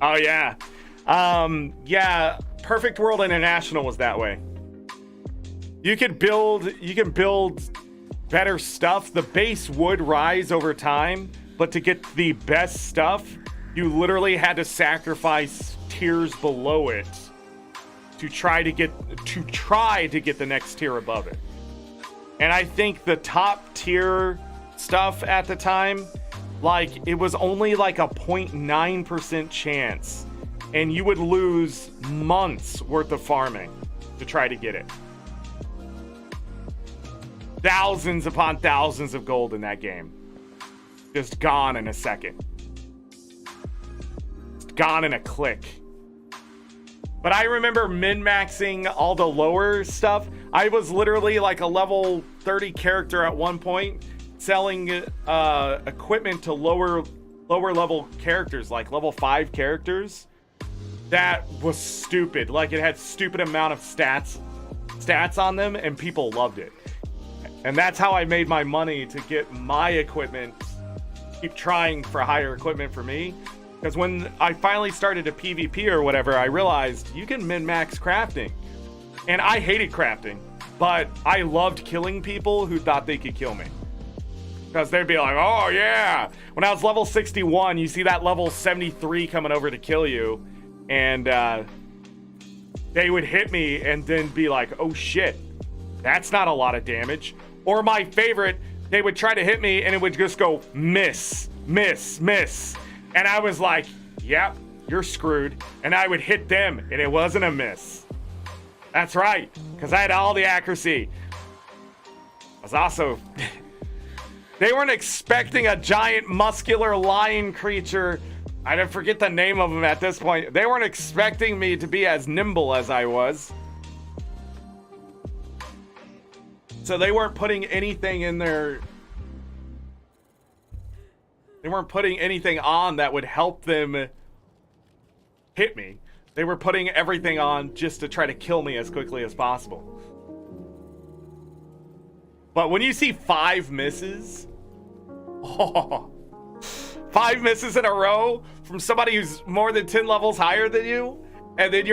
Oh yeah. Yeah, Perfect World International was that way. You can build better stuff. The base would rise over time, but to get the best stuff, you literally had to sacrifice tiers below it to try to get the next tier above it. And I think the top tier stuff at the time, like it was only like a 0.9% chance. And you would lose months worth of farming to try to get it. Thousands upon thousands of gold in that game. Just gone in a second. Just gone in a click. But I remember min-maxing all the lower stuff. I was literally like a level 30 character at one point, selling equipment to lower level characters, like level 5 characters. that was stupid. Like, it had stupid amount of stats on them, and people loved it. And that's how I made my money to get my equipment, keep trying for higher equipment for me. Because when I finally started a PvP or whatever, I realized you can min-max crafting. And I hated crafting, but I loved killing people who thought they could kill me. Because they'd be like, oh yeah. When I was level 61, you see that level 73 coming over to kill you. And they would hit me and then be like, oh shit, that's not a lot of damage. Or my favorite, they would try to hit me and it would just go miss, miss, miss. And I was like, yep, you're screwed. And I would hit them and it wasn't a miss. That's right, because I had all the accuracy. I was also... They weren't expecting a giant muscular lion creature. I don't forget the name of them at this point. They weren't expecting me to be as nimble as I was. So they weren't putting anything in there. They weren't putting anything on that would help them hit me. They were putting everything on just to try to kill me as quickly as possible. But when you see 5 misses, oh, 5 misses in a row from somebody who's more than 10 levels higher than you, and then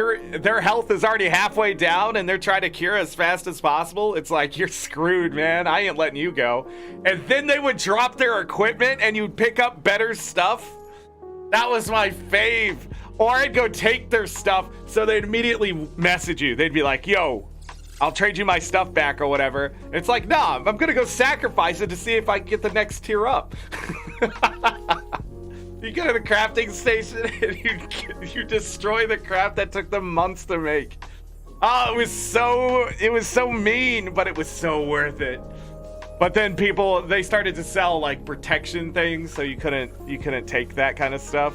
their health is already halfway down and they're trying to cure as fast as possible, it's like, you're screwed, man. I ain't letting you go. And then they would drop their equipment and you'd pick up better stuff. That was my fave. Or I'd go take their stuff, so they'd immediately message you. They'd be like, yo, I'll trade you my stuff back or whatever. And it's like, nah, I'm gonna go sacrifice it to see if I can get the next tier up. You go to the crafting station and you destroy the craft that took them months to make. Oh, it was so mean, but it was so worth it. But then they started to sell like protection things, so you couldn't take that kind of stuff.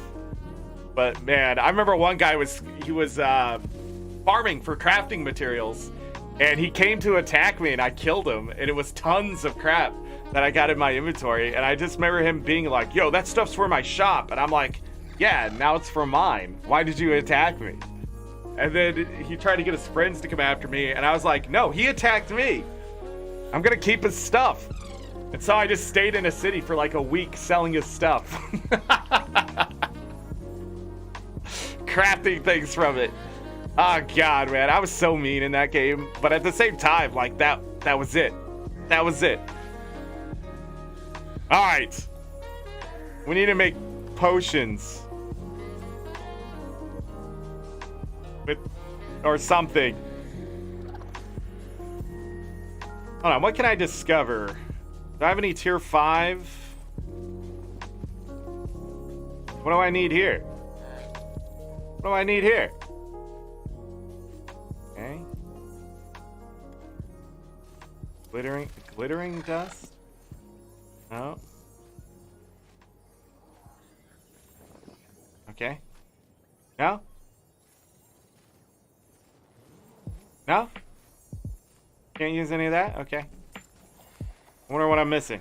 But man, I remember one guy was farming for crafting materials, and he came to attack me, and I killed him, and it was tons of crap that I got in my inventory. And I just remember him being like, yo, that stuff's for my shop. And I'm like, yeah, now it's for mine. Why did you attack me? And then he tried to get his friends to come after me, and I was like, no, he attacked me. I'm gonna keep his stuff. And so I just stayed in a city for like a week selling his stuff. Crafting things from it. Oh god, man, I was so mean in that game, but at the same time, like that was it. That was it. All right, we need to make potions or something. Hold on, what can I discover? Do I have any tier 5? What do I need here? What do I need here? Okay. Glittering dust? No. Okay. No? No? Can't use any of that? Okay. I wonder what I'm missing.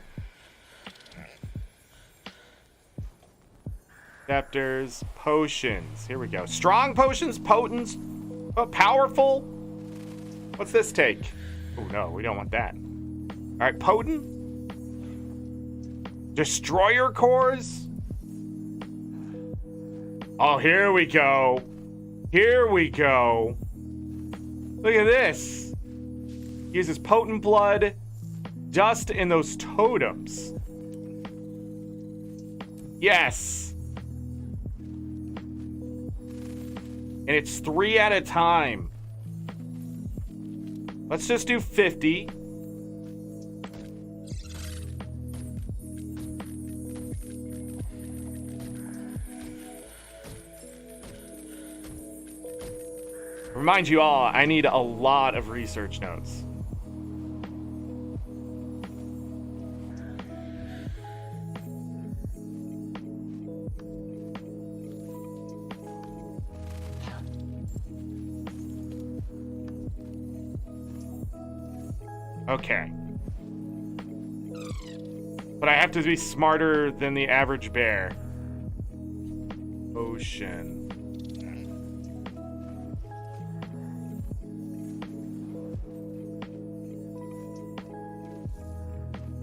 Chapters, potions. Here we go. Strong potions, potent, powerful. What's this take? Oh no, we don't want that. All right, potent. Destroyer cores. Oh, here we go. Here we go. Look at this. Uses potent blood, dust in those totems. Yes. And it's 3 at a time. Let's just do 50. Remind you all, I need a lot of research notes. Okay. But I have to be smarter than the average bear. Ocean.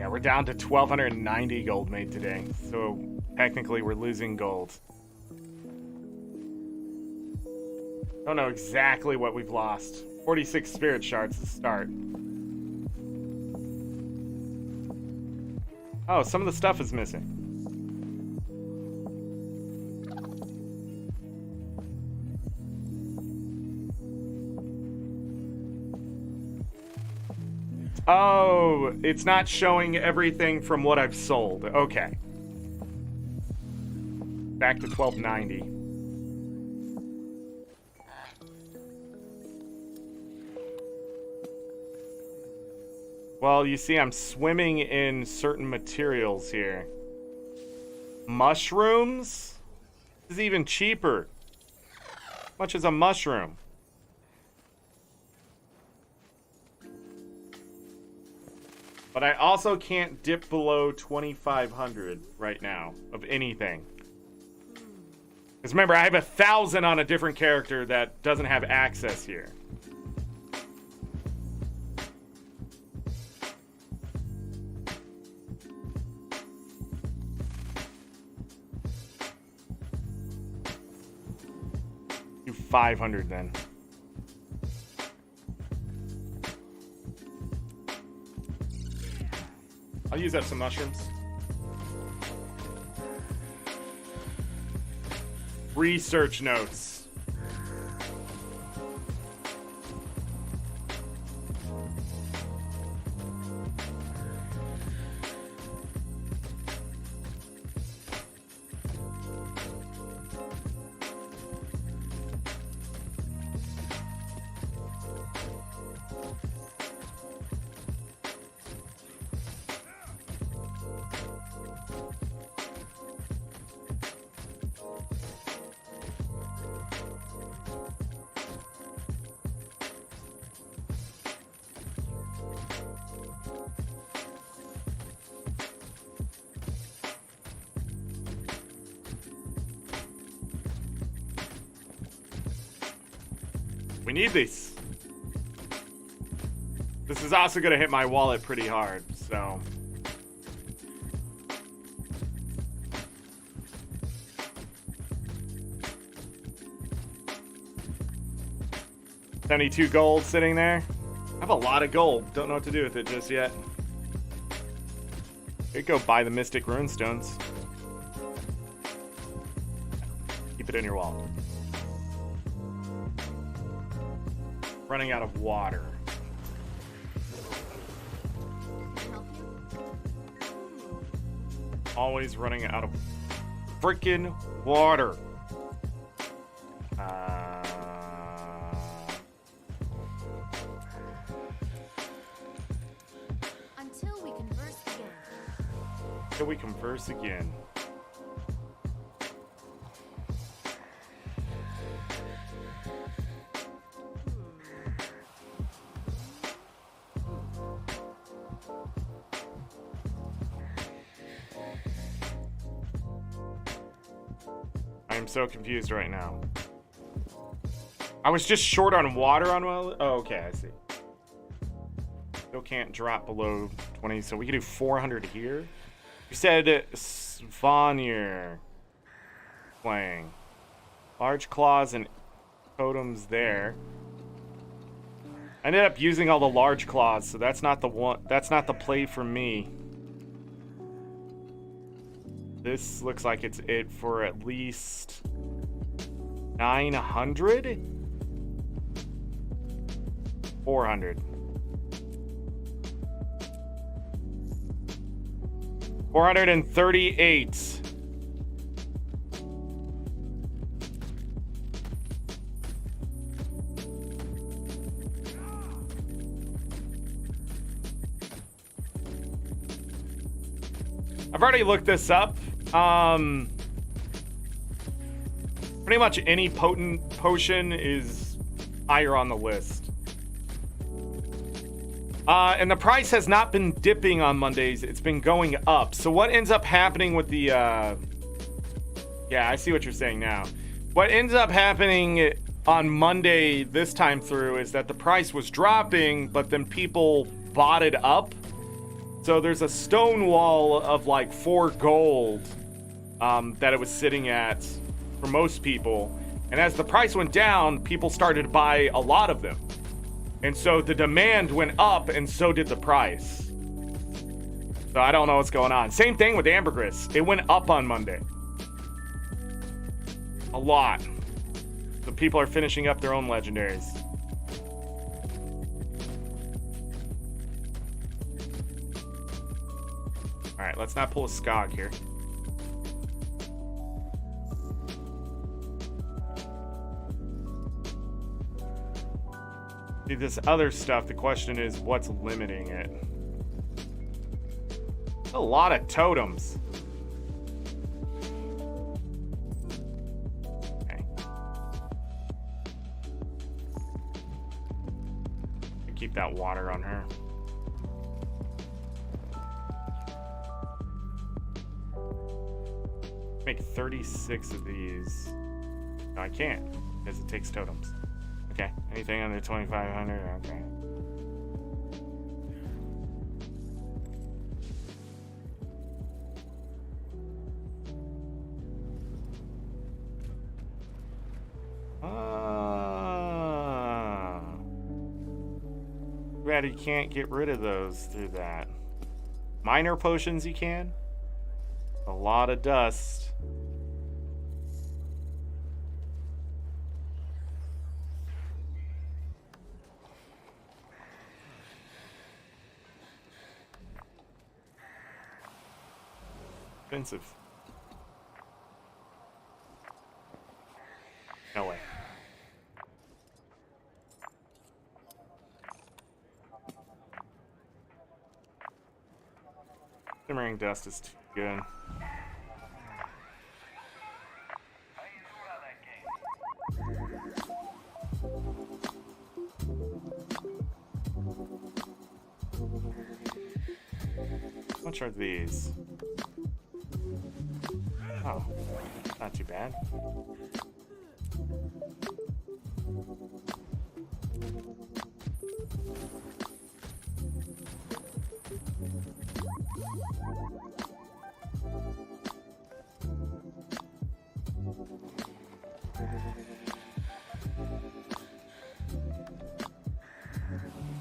Yeah, we're down to 1,290 gold made today. So technically we're losing gold. Don't know exactly what we've lost. 46 spirit shards to start. Oh, some of the stuff is missing. Oh, it's not showing everything from what I've sold. Okay. Back to 1290. Well, you see, I'm swimming in certain materials here. Mushrooms? This is even cheaper. How much is a mushroom? But I also can't dip below 2,500 right now of anything. Because remember, I have 1,000 on a different character that doesn't have access here. Do 500 then. I'll use up some mushrooms. Research notes. We need these. This is also going to hit my wallet pretty hard, so. $72 gold sitting there. I have a lot of gold. Don't know what to do with it just yet. Could go buy the Mystic Runestones. Keep it in your wallet. Running out of water. Always running out of freaking water. Until we converse again. Until we converse again. I'm so confused right now. I was just short on water on well. Oh, okay, I see. Still can't drop below 20, so we can do 400 here. You said Svanir playing. Large claws and totems there. I ended up using all the large claws, so that's not the one. That's not the play for me. This looks like it's it for at least 900? 400. 438. I've already looked this up. Pretty much any potent potion is higher on the list. And the price has not been dipping on Mondays. It's been going up. So what ends up happening with the... Yeah, I see what you're saying now. What ends up happening on Monday this time through is that the price was dropping, but then people bought it up. So there's a stone wall of like 4 gold that it was sitting at for most people. And as the price went down, people started to buy a lot of them. And so the demand went up, and so did the price. So I don't know what's going on. Same thing with ambergris. It went up on Monday. A lot. So people are finishing up their own legendaries. Alright, let's not pull a skog here. See, this other stuff, the question is, what's limiting it? A lot of totems. Okay. Keep that water on her. Make 36 of these. No, I can't, because it takes totems. Okay, anything under 2,500? Okay. Bad you can't get rid of those through that. Minor potions you can. A lot of dust. Expensive. No way. Simmering dust is too good. How much are these? Oh, not too bad.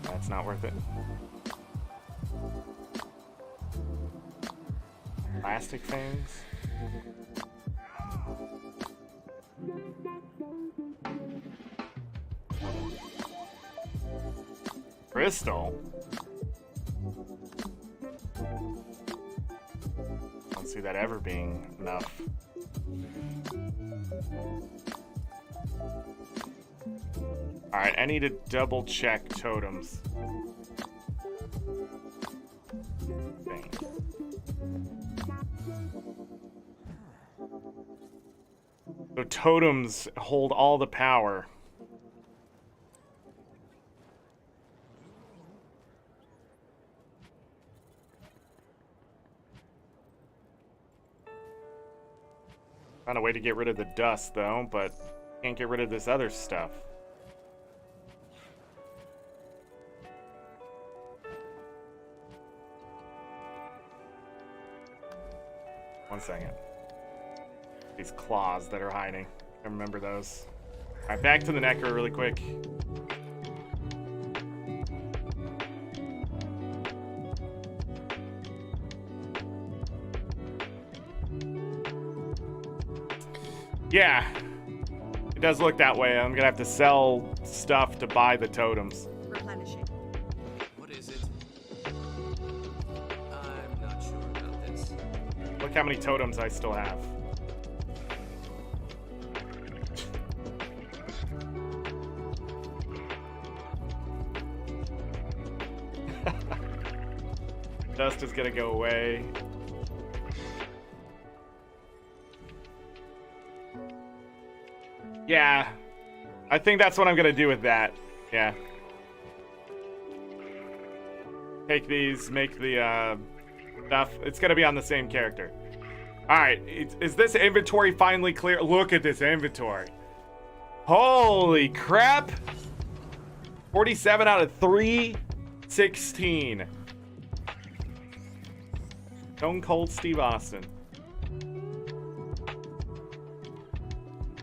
That's not worth it. Plastic things. Crystal. Don't see that ever being enough. Alright, I need to double check totems. Dang. So totems hold all the power. Found a way to get rid of the dust though, but can't get rid of this other stuff. One second. These claws that are hiding. I remember those. Alright, back to the Necker really quick. Yeah, it does look that way. I'm gonna have to sell stuff to buy the totems. Replenishing. What is it? I'm not sure about this. Look how many totems I still have. Dust is gonna go away. Yeah, I think that's what I'm gonna do with that. Yeah. Take these, make the stuff. It's gonna be on the same character. Alright, is this inventory finally clear? Look at this inventory. Holy crap! 47 out of 316. Stone Cold Steve Austin.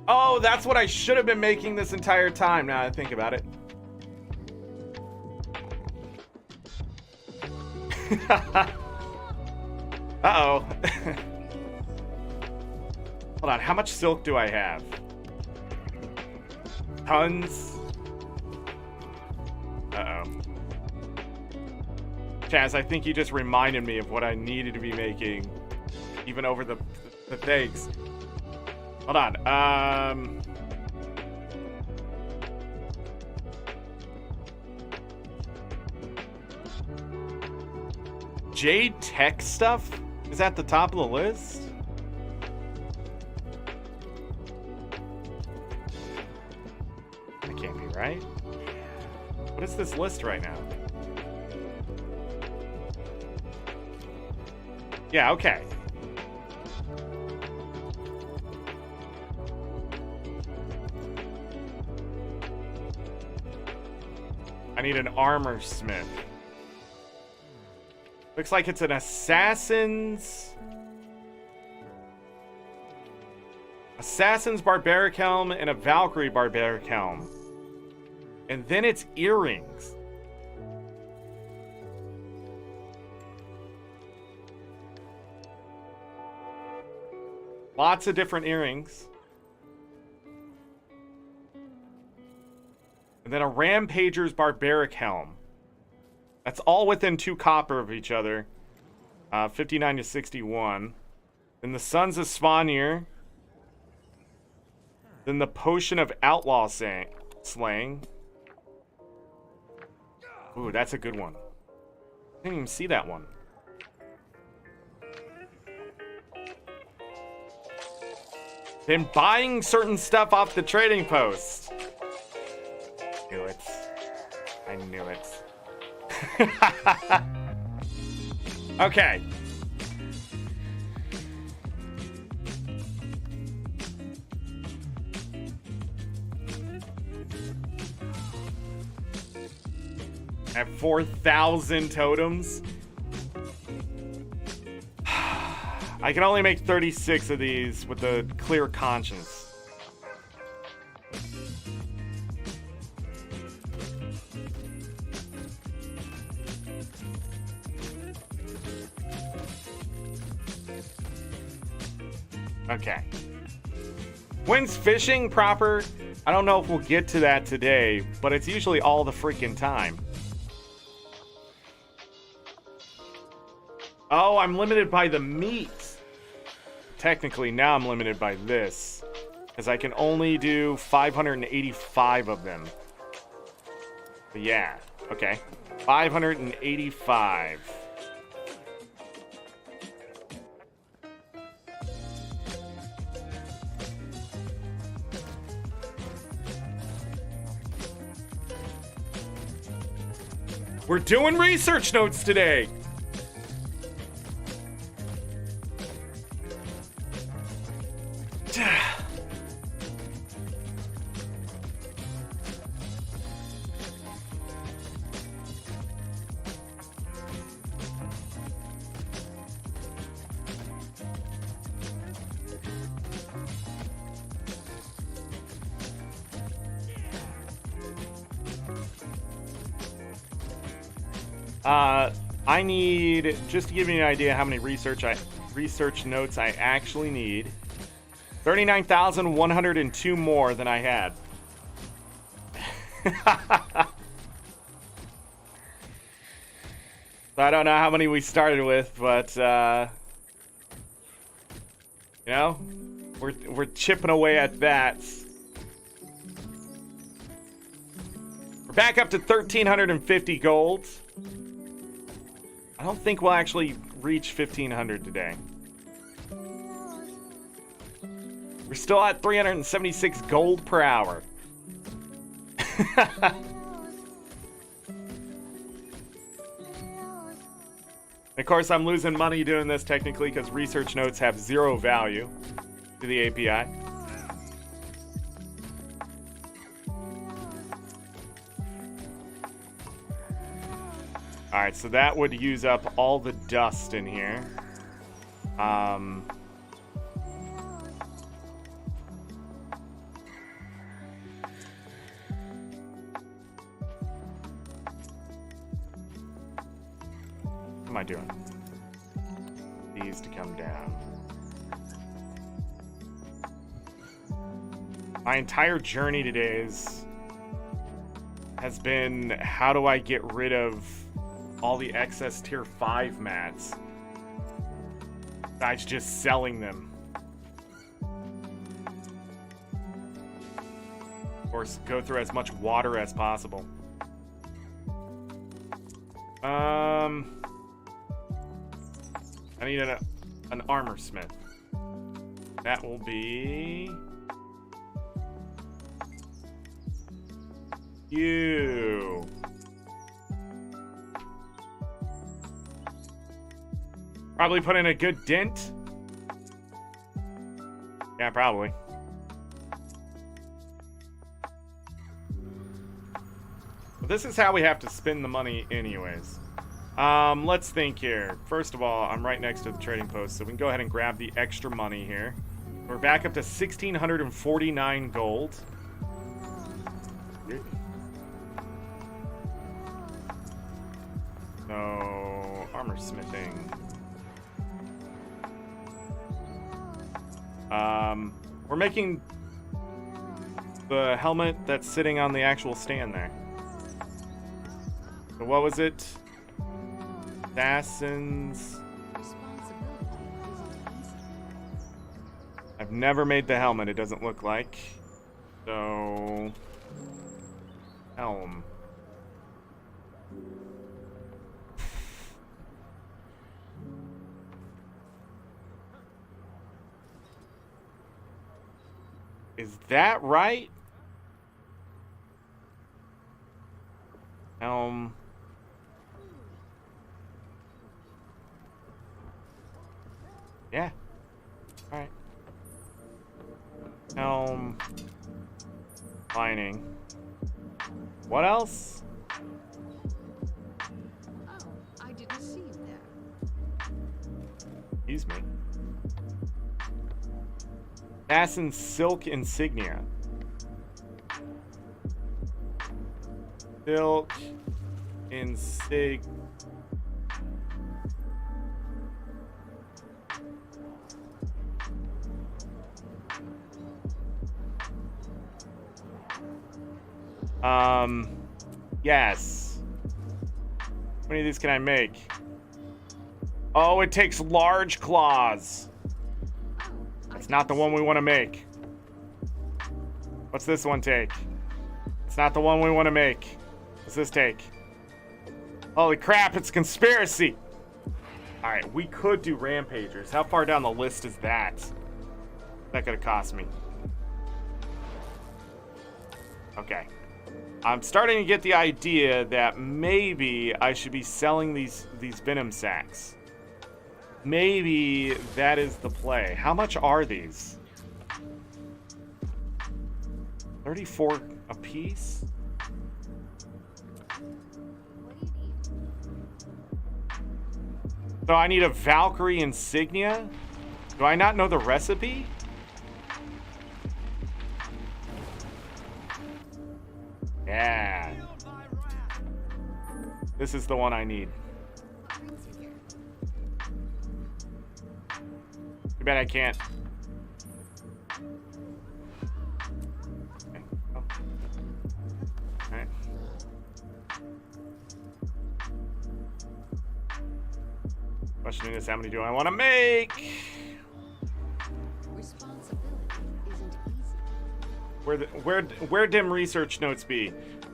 Oh, that's what I should have been making this entire time, now I think about it. Uh-oh. Hold on, how much silk do I have? Tons. Uh-oh. Chaz, I think you just reminded me of what I needed to be making, even over the things. Hold on. Jade Tech stuff is at the top of the list. That can't be right. What is this list right now? Yeah, okay. I need an armor smith. Looks like it's an assassin's barbaric helm and a Valkyrie barbaric helm. And then it's earrings. Lots of different earrings. And then a Rampager's barbaric helm. That's all within 2 copper of each other. 59 to 61. Then the Sons of Svanir. Then the Potion of Outlaw Slaying. Ooh, that's a good one. I didn't even see that one. Then buying certain stuff off the trading post. Knew it. I knew it. Okay. I have 4,000 totems. I can only make 36 of these with a clear conscience. Okay. When's fishing proper? I don't know if we'll get to that today, but it's usually all the freaking time. Oh, I'm limited by the meat. Technically, now I'm limited by this, as I can only do 585 of them. But yeah, okay. 585. We're doing research notes today. I need, just to give you an idea how many research notes I actually need, 39,102 more than I had. So I don't know how many we started with, but you know, we're chipping away at that. We're back up to 1,350 gold. I don't think we'll actually reach 1,500 today. We're still at 376 gold per hour. Of course, I'm losing money doing this technically because research notes have 0 value to the API. Alright, so that would use up all the dust in here. Um, what am I doing? These to come down. My entire journey today has been, how do I get rid of all the excess tier 5 mats? Besides just selling them. Or go through as much water as possible. I need an armor smith. That will be you. Probably put in a good dent. Yeah, probably. But this is how we have to spend the money anyways. Let's think here. First of all, I'm right next to the trading post, so we can go ahead and grab the extra money here. We're back up to 1,649 gold. So, armor smithing. We're making the helmet that's sitting on the actual stand there. So what was it? Assassins. I've never made the helmet, it doesn't look like. So, helm. Is that right? Helm. Yeah. Alright. Helm. Lining. What else? Oh, I didn't see you there. Excuse me. Assassin silk insignia. Silk insig. Yes. How many of these can I make? Oh, it takes large claws. That's not the one we want to make. What's this one take? It's not the one we want to make. What's this take? Holy crap, it's conspiracy. All right, we could do rampagers. How far down the list is that? That could have cost me. Okay. I'm starting to get the idea that maybe I should be selling these venom sacks. Maybe that is the play. How much are these? 34 a piece? What do you need? So I need a Valkyrie insignia? Do I not know the recipe? Yeah. This is the one I need. What brings you here? Too bad I can't. Okay. Oh. Alright. Question is, how many do I want to make? Responsibility isn't easy. Where dim research notes be?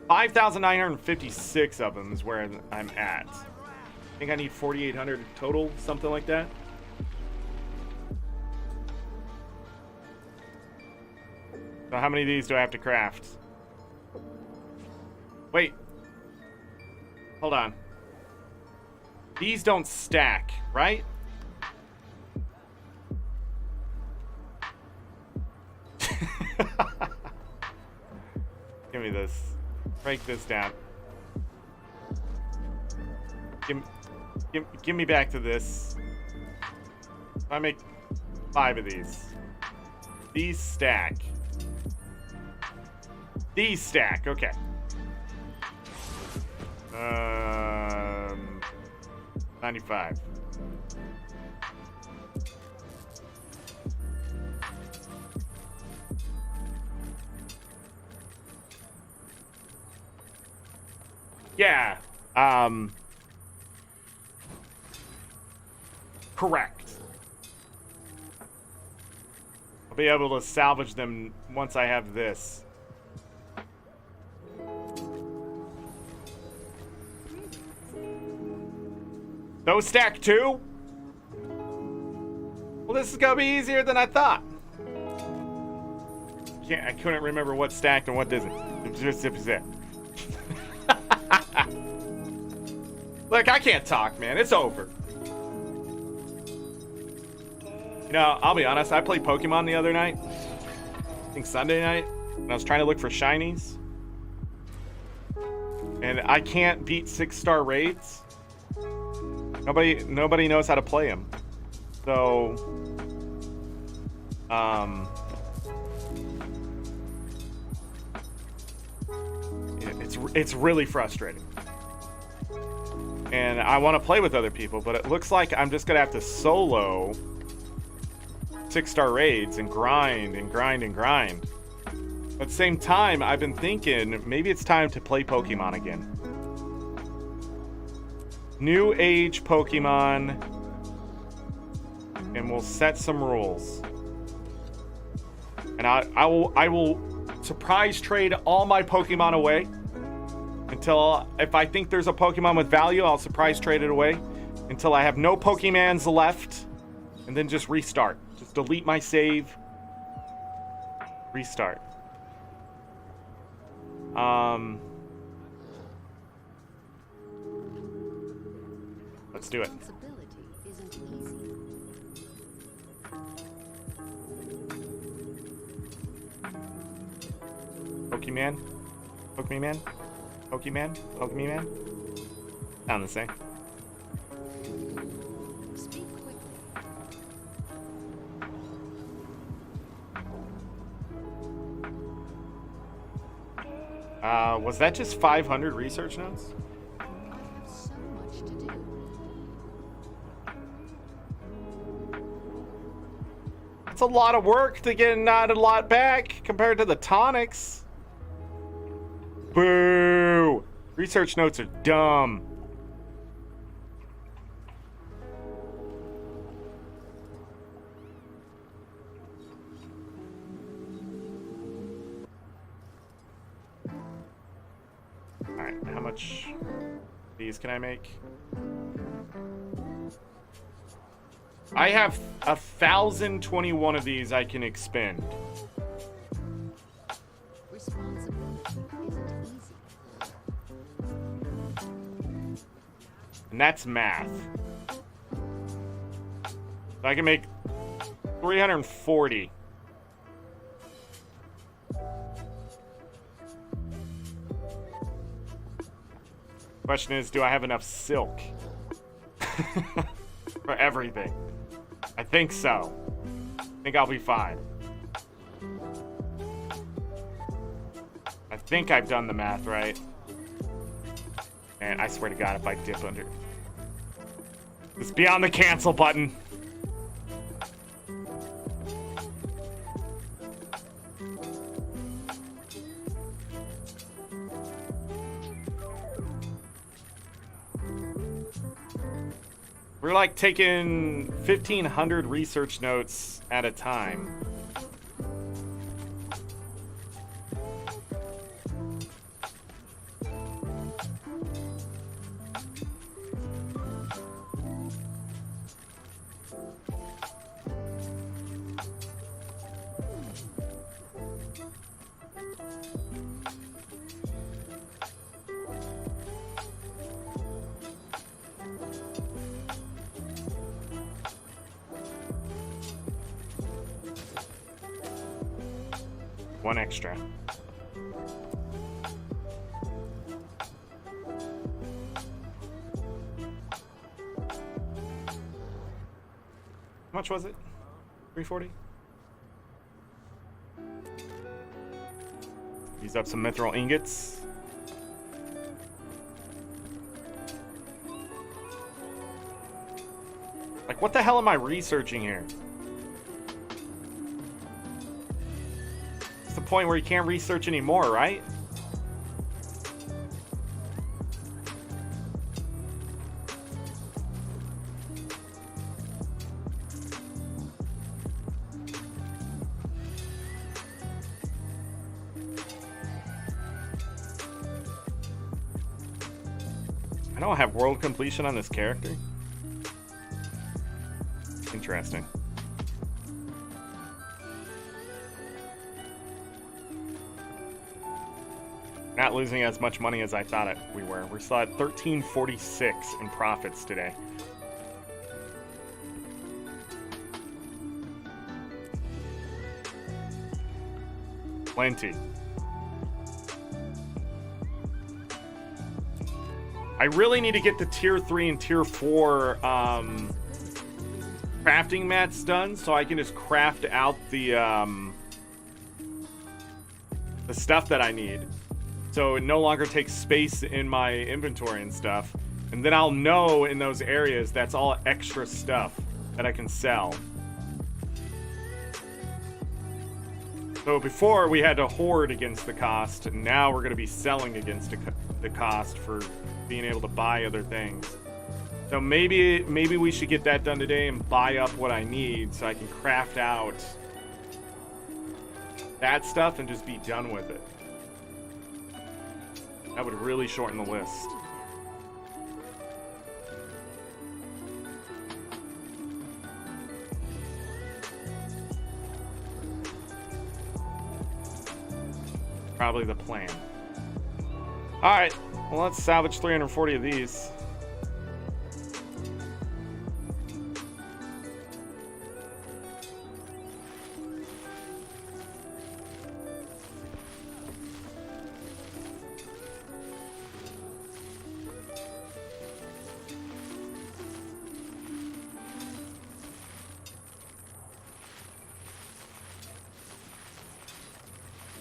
5,956 of them is where I'm at. I think I need 4,800 total, something like that. So how many of these do I have to craft? Wait. Hold on. These don't stack, right? Give me this. Break this down. Give me back to this. I make 5 of these. These stack. These stack, okay. 95. Yeah. Correct. I'll be able to salvage them once I have this. Those stack too? Well, this is gonna be easier than I thought. I couldn't remember what stacked and what doesn't. Look, I can't talk, man. It's over. You know, I'll be honest. I played Pokemon the other night. I think Sunday night. And I was trying to look for shinies. And I can't beat 6-star raids. Nobody knows how to play them. So, it's really frustrating. And I want to play with other people, but it looks like I'm just gonna have to solo 6-star raids and grind and grind and grind. But at the same time, I've been thinking maybe it's time to play Pokemon again. New age Pokemon, and we'll set some rules. And I will surprise trade all my Pokemon away until, if I think there's a Pokemon with value, I'll surprise trade it away until I have no Pokemons left, and then just restart. Just delete my save, restart. Let's do it. Responsibility isn't easy. Pokemon? Pokemon? Pokemon? Pokemon? Sound the same. Speak quickly. Was that just 500 research notes? So much to do. It's a lot of work to get not a lot back compared to the tonics. Boo! Research notes are dumb. Alright, how much these can I make? I have 1,021 of these I can expend. Responsibility isn't easy. And that's math. So I can make 340. Question is, do I have enough silk for everything? I think so. I think I'll be fine. I think I've done the math right. And I swear to God, if I dip under... It's beyond the cancel button. We're like taking 1,500 research notes at a time. One extra. How much was it? 340? Use up some mithril ingots. Like, what the hell am I researching here? It's the point where you can't research anymore, right? I don't have world completion on this character. Interesting. Not losing as much money as I thought we were. We're still at 1346 in profits today. Plenty. I really need to get the tier 3 and tier 4 crafting mats done so I can just craft out the stuff that I need. So it no longer takes space in my inventory and stuff. And then I'll know in those areas that's all extra stuff that I can sell. So before we had to hoard against the cost, and now we're going to be selling against the cost for being able to buy other things. So maybe we should get that done today and buy up what I need so I can craft out that stuff and just be done with it. That would really shorten the list. Probably the plan. Alright, well, let's salvage 340 of these.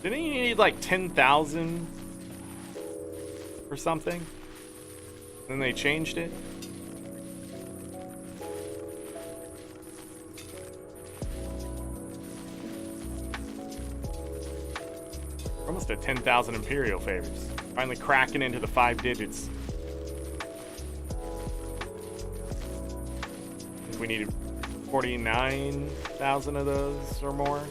Didn't you need like 10,000 or something? Then they changed it? We're almost at 10,000 Imperial favors. Finally cracking into the 5 digits. I think we needed 49,000 of those or more.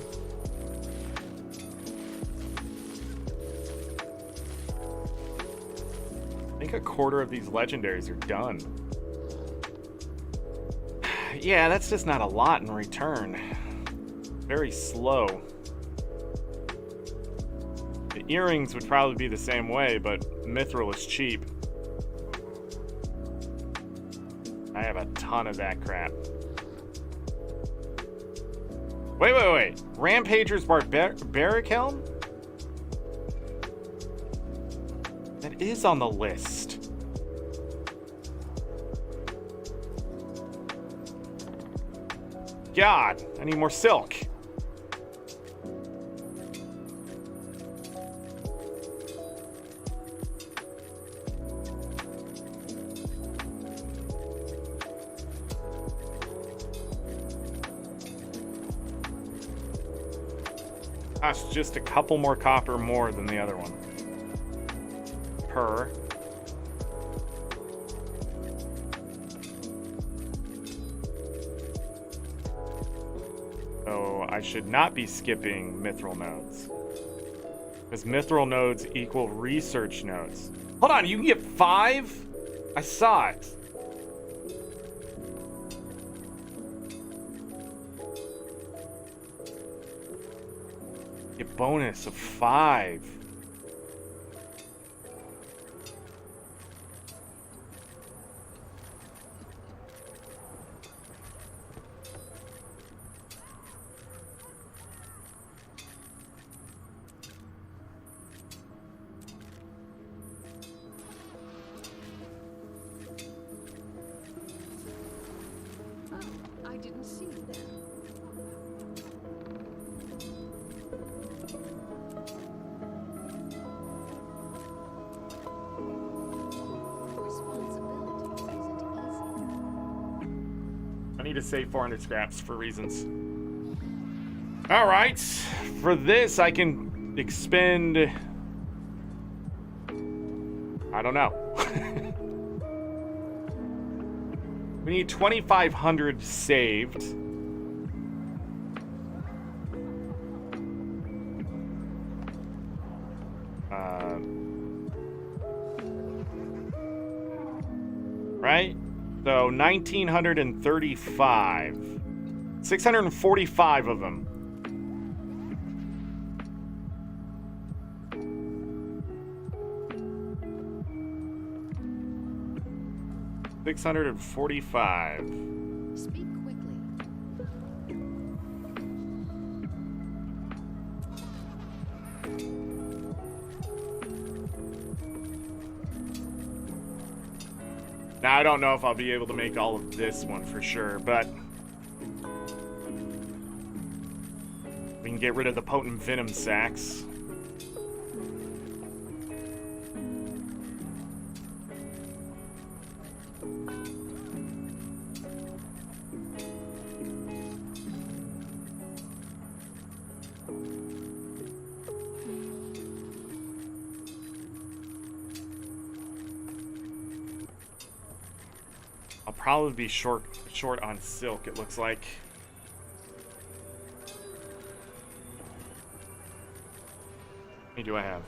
I think a quarter of these legendaries are done. Yeah, that's just not a lot in return. Very slow. The earrings would probably be the same way, but mithril is cheap. I have a ton of that crap. Wait. Rampager's Barbaric Helm? That is on the list. God, I need more silk. That's just a couple more copper more than the other one. Per. So I should not be skipping mithril nodes, because mithril nodes equal research nodes. Hold on, you can get 5? I saw it. Get bonus of 5. I I didn't see you there. Responsibility isn't easy. I need to save 400 scraps for reasons. All right, for this I can expend, I don't know. We need 2,500 saved. Right? So 1,935. 645 of them. $645. Speak quickly. Now, I don't know if I'll be able to make all of this one for sure, but we can get rid of the potent venom sacs. I'll probably be short on silk, it looks like. How many do I have?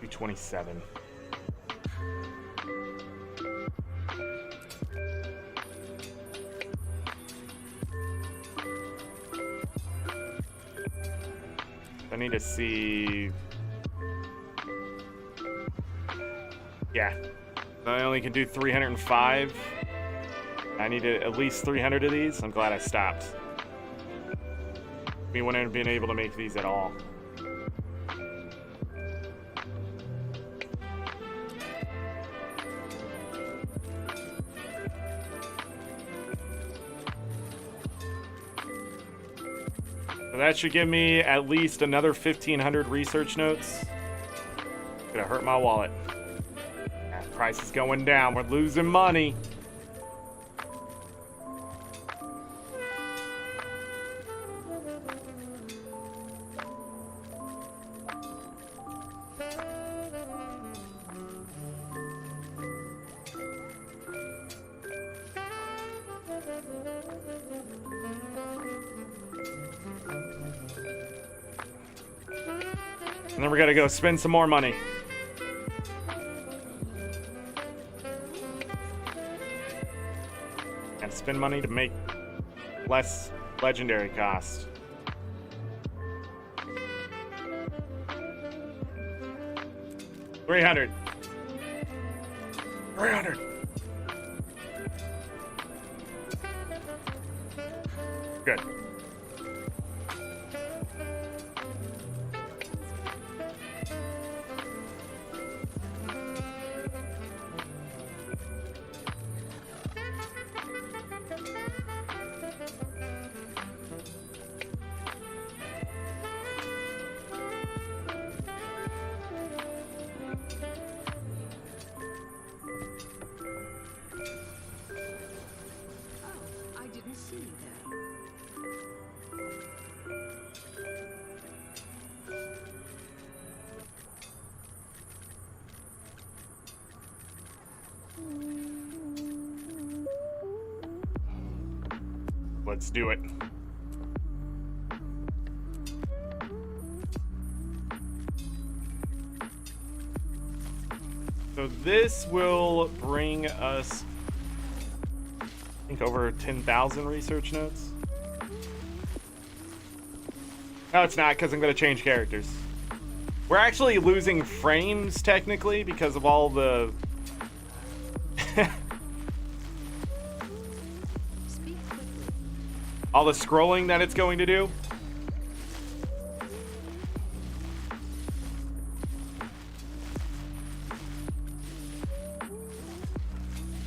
Be 27. I need to see. Yeah, I only can do 305. I need at least 300 of these. I'm glad I stopped. We wouldn't have been able to make these at all. So that should give me at least another 1,500 research notes. Gonna hurt my wallet. That price is going down. We're losing money. And then we're gonna go spend some more money. And spend money to make less legendary cost. $300. Good. I didn't see you there. Let's do it. So this will bring us, I think, over 10,000 research notes. No, it's not, because I'm going to change characters. We're actually losing frames, technically, because of all the... Speak quickly. all the scrolling that it's going to do.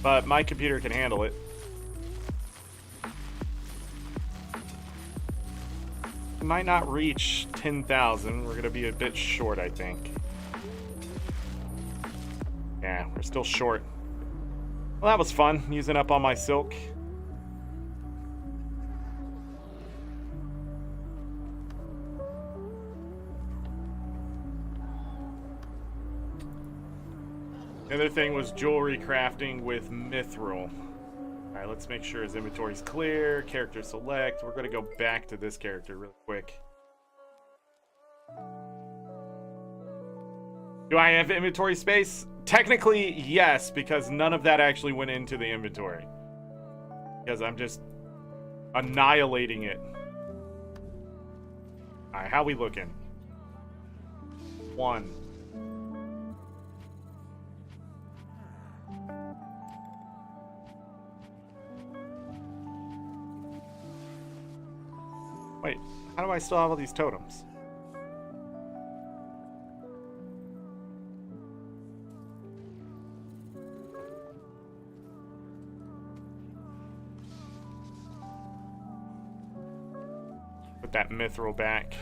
But my computer can handle it. Might not reach 10,000. We're going to be a bit short, I think. Yeah, we're still short. Well, that was fun, using up all my silk. The other thing was jewelry crafting with mithril. Alright, let's make sure his inventory's clear. Character select. We're going to go back to this character real quick. Do I have inventory space? Technically, yes, because none of that actually went into the inventory. Because I'm just annihilating it. Alright, how we looking? 1. Wait, how do I still have all these totems? Put that mithril back.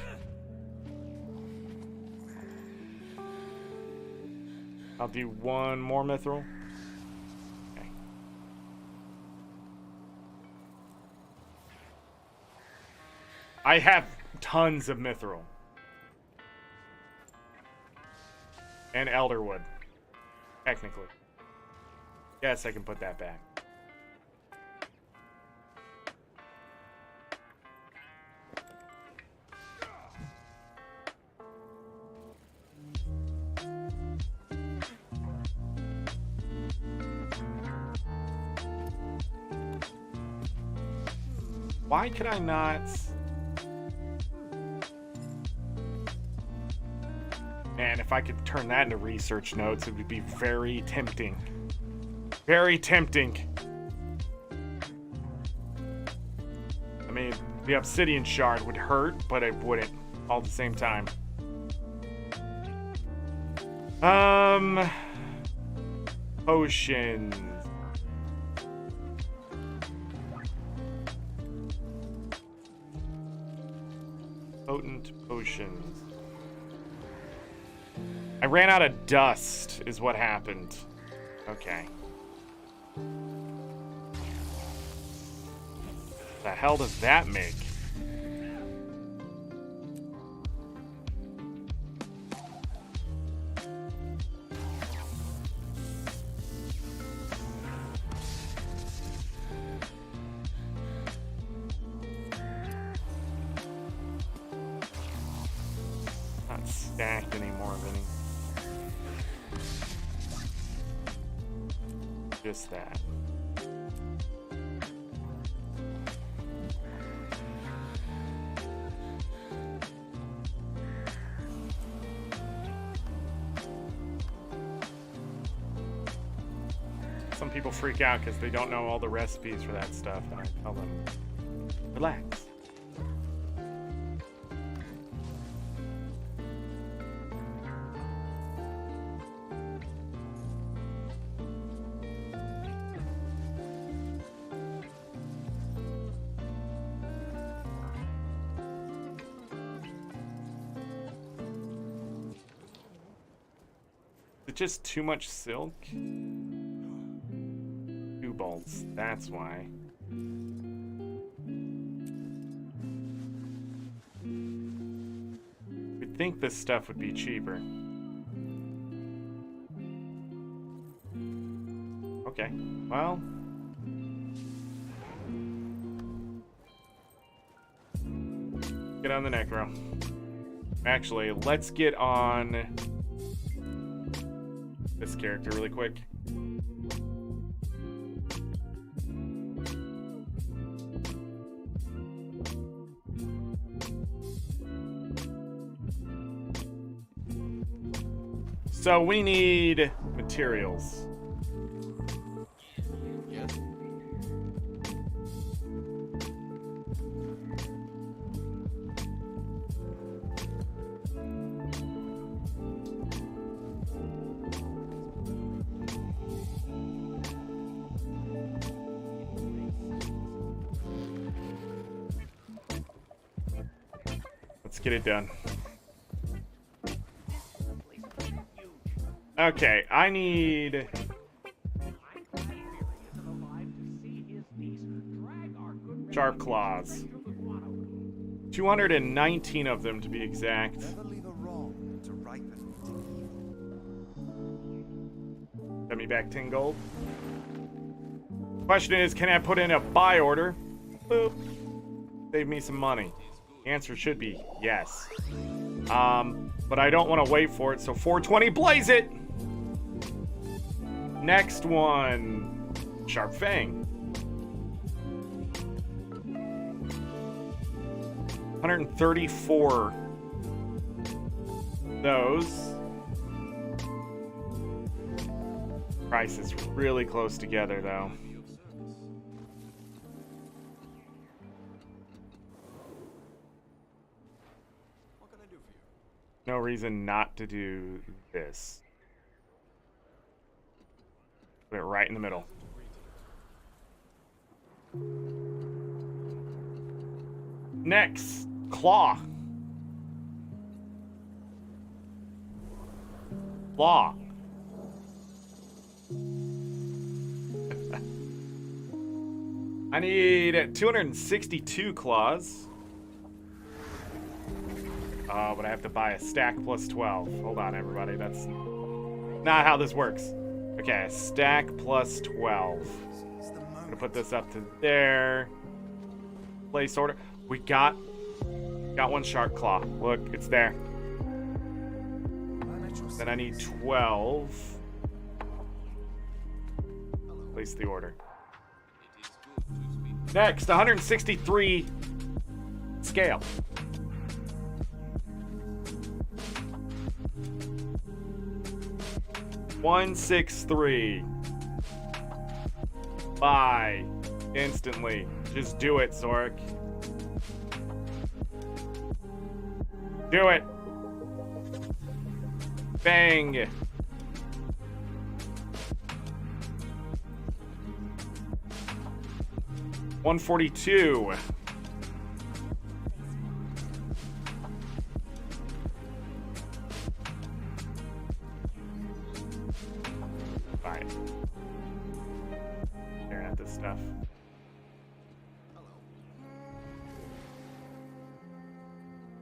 I'll do 1 more mithril. Okay. I have tons of mithril. And elderwood. Technically. Yes, I can put that back. Why could I not... Man, if I could turn that into research notes, it would be very tempting. Very tempting. I mean, the obsidian shard would hurt, but it wouldn't all at the same time. Potions. Potent potions. I ran out of dust, is what happened. Okay. The hell does that make? Not stacked anymore of any. Just that. Some people freak out because they don't know all the recipes for that stuff, and I tell them, relax. Just too much silk? 2 bolts, that's why. You'd think this stuff would be cheaper. Okay, well. Get on the necro. Actually, let's get on this character really quick. So we need materials. Yes. Let's get it done. Okay, I need sharp claws. 219 of them to be exact. Never leave a wrong to ripen into evil. Send me back 10 gold. Question is, can I put in a buy order? Boop. Save me some money. The answer should be yes. But I don't want to wait for it, so 420, blaze it! Next one, Sharp Fang. 134. Those. Price is really close together, though. What can I do for you? No reason not to do this. Put it right in the middle. Next, claw. Claw. I need 262 claws. Oh, but I have to buy a stack plus 12. Hold on, everybody. That's not how this works. Okay, a stack plus 12. I'm gonna put this up to there. Place order. We got one shark claw. Look, it's there. Then I need 12. Place the order. Next, 163 scale. $163. Buy instantly. Just do it, Zorric. Do it. Bang. $142. Fine. Staring at this stuff.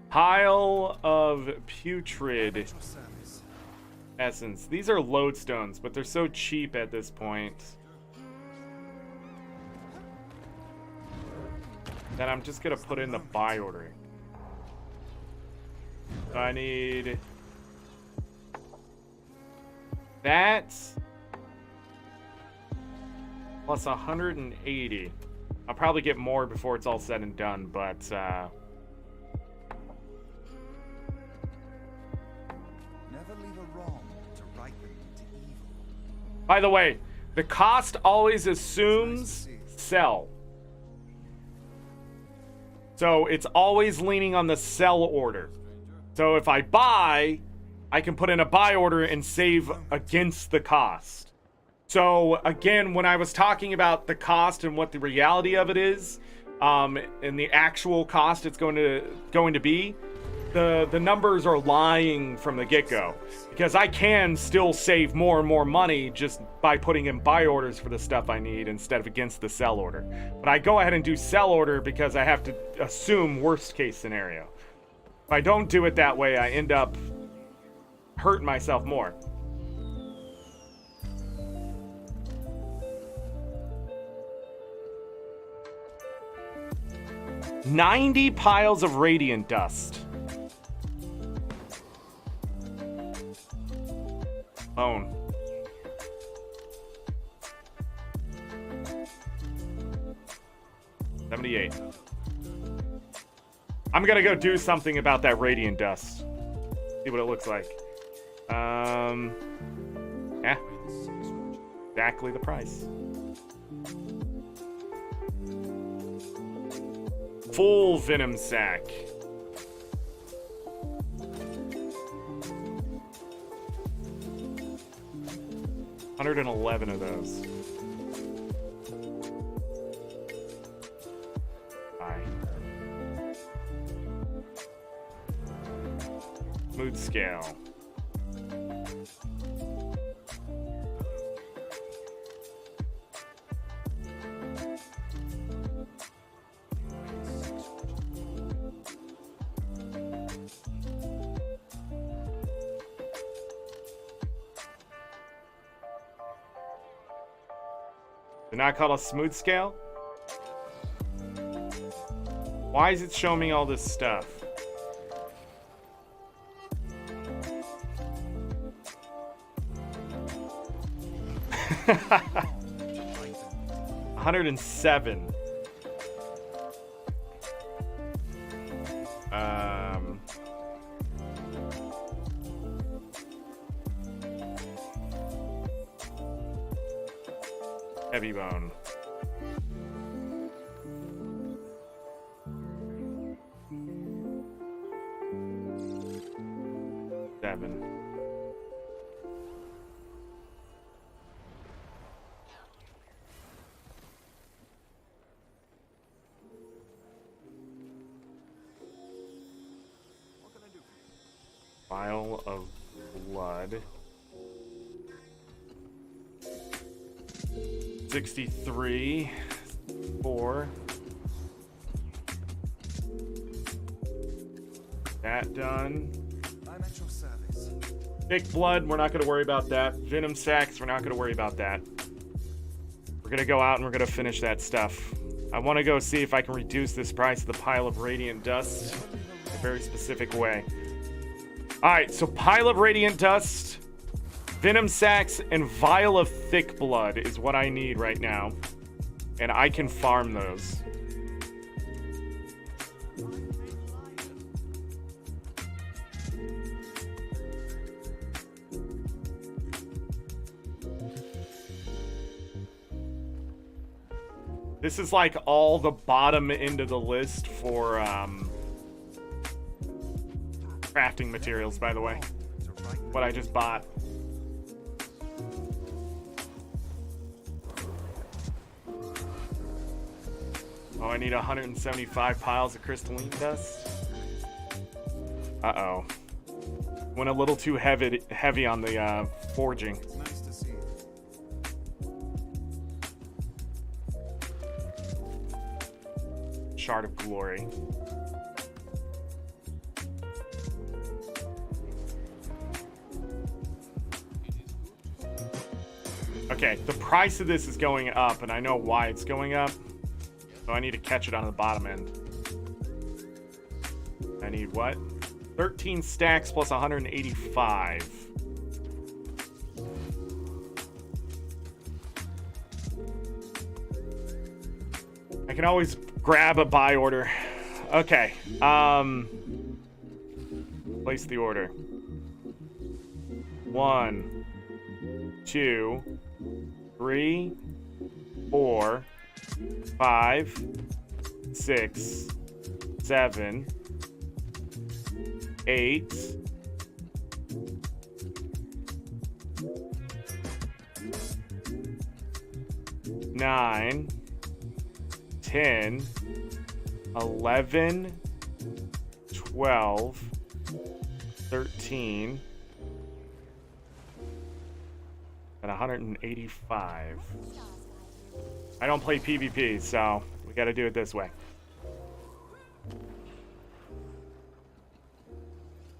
Pile of putrid essence. These are lodestones, but they're so cheap at this point that I'm just gonna put in the buy order. So I need that plus 180. I'll probably get more before it's all said and done, but Never leave a wrong to ripen into evil. by the way, the cost always assumes sell. So it's always leaning on the sell order. So if I buy, I can put in a buy order and save against the cost. So again, when I was talking about the cost and what the reality of it is, and the actual cost it's going to be, the numbers are lying from the get-go, because I can still save more and more money just by putting in buy orders for the stuff I need instead of against the sell order. But I go ahead and do sell order because I have to assume worst case scenario. If I don't do it that way, I end up hurting myself more. $90 piles of radiant dust. Bone. $78. I'm gonna go do something about that radiant dust. See what it looks like. Yeah. Exactly the price. Full venom sack. $111 of those. Fine. smooth scale. They're not called a smooth scale? Why is it showing me all this stuff? $107. Heavy bone. Seven. Vial of blood. 63. 4. That done. I'm at your service. Thick blood, we're not going to worry about that. Venom sacs, we're not going to worry about that. We're going to go out and we're going to finish that stuff. I want to go see if I can reduce this price of the pile of radiant dust in a very specific way. Alright, so pile of radiant dust, venom sacs, and vial of thick blood is what I need right now. And I can farm those. This is like all the bottom end of the list for crafting materials, by the way. What I just bought. Oh, I need 175 piles of crystalline dust. Uh-oh. Went a little too heavy on the forging. It's nice to see you. Shard of Glory. Okay, the price of this is going up, and I know why it's going up. So I need to catch it on the bottom end. I need what? 13 stacks plus 185. I can always grab a buy order. Okay. Place the order. 1, 2, 3, 4, 5, 6, 7, 8, 9, 10, 11, 12, 13, and 185. I don't play PvP, so we gotta do it this way.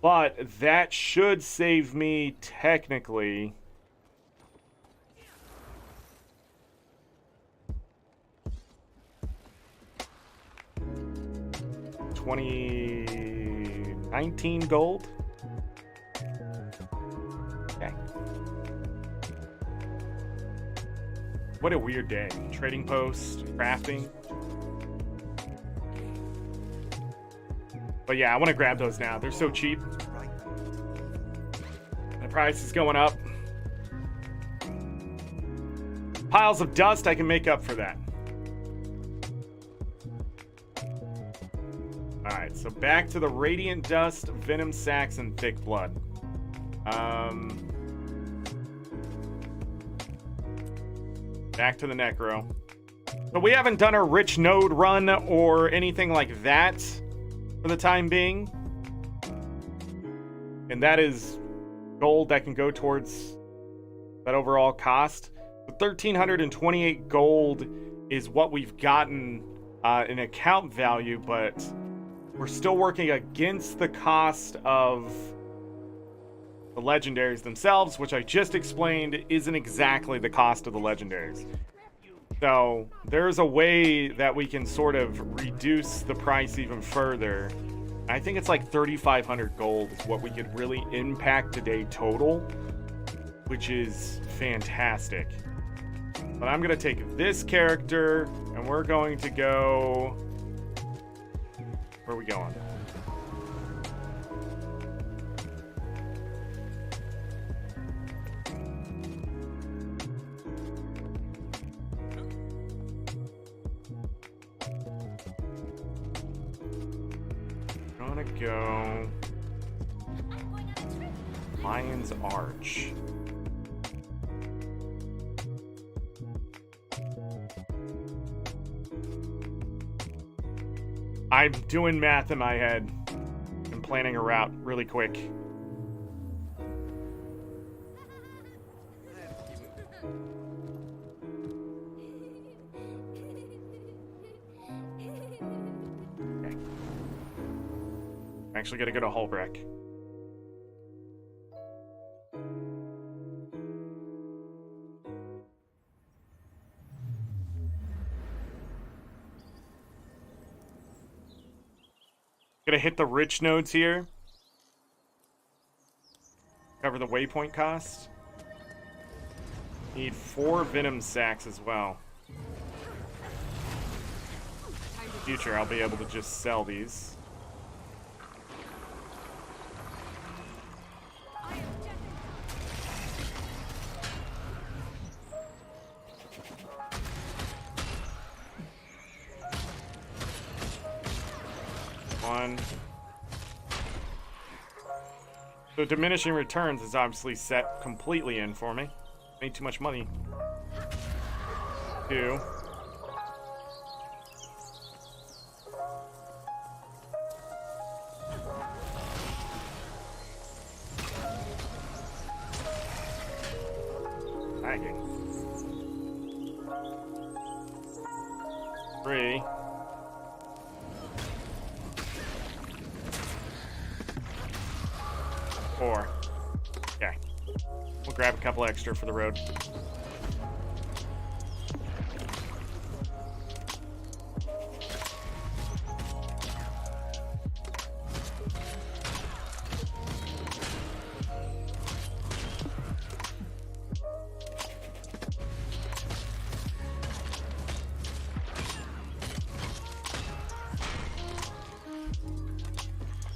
But that should save me technically $19 gold. Okay. What a weird day. Trading post, crafting. But yeah, I want to grab those now. They're so cheap. The price is going up. Piles of dust, I can make up for that. Alright, so back to the radiant dust, venom sacs, and thick blood. Back to the necro. So we haven't done a rich node run or anything like that for the time being. and that is gold that can go towards that overall cost. The 1,328 gold is what we've gotten in account value, but we're still working against the cost of the legendaries themselves, which I just explained isn't exactly the cost of the legendaries. So there's a way that we can sort of reduce the price even further. I think it's like 3,500 gold is what we could really impact today total, which is fantastic. But I'm going to take this character, and we're going to go... Where are we going? Gonna go... Lion's Arch. I'm doing math in my head and planning a route really quick. Okay. Actually gotta go to Hullbreck. Gonna hit the rich nodes here. Cover the waypoint cost. Need 4 venom sacks as well. In the future, I'll be able to just sell these. So diminishing returns is obviously set completely in for me. Made too much money. 2. Lagging. 3. Okay. We'll grab a couple extra for the road.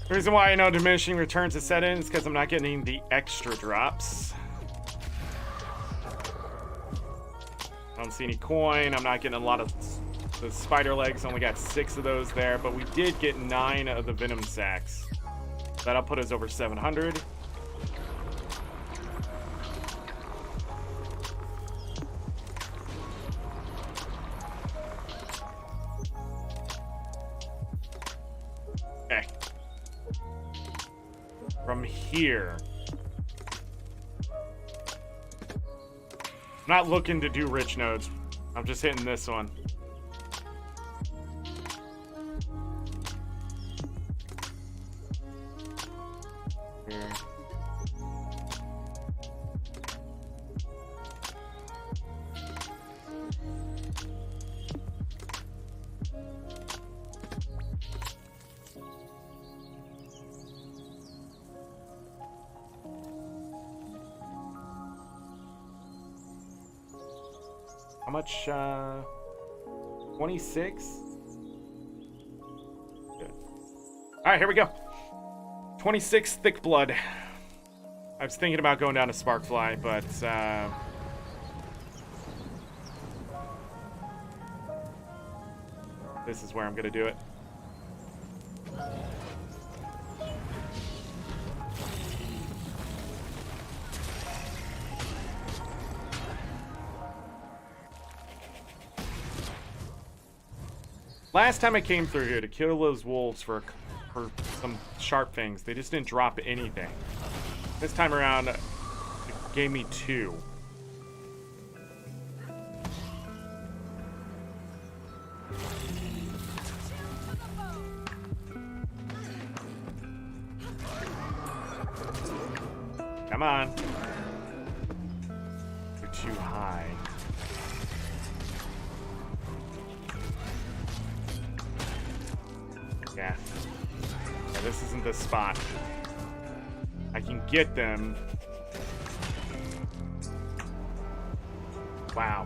The reason why I know diminishing returns is set in is because I'm not getting the extra drops. I don't see any coin. I'm not getting a lot of the spider legs. Only got 6 of those there, but we did get 9 of the venom sacks. That'll put us over 700. Okay. From here, I'm not looking to do rich nodes. I'm just hitting this one. Here. How much, 26? Good. Alright, here we go. 26 thick blood. I was thinking about going down to Sparkfly, but, this is where I'm gonna do it. Last time I came through here to kill those wolves for some sharp things, they just didn't drop anything. This time around, it gave me 2. Come on. You're too high. Yeah. This isn't the spot. I can get them. Wow.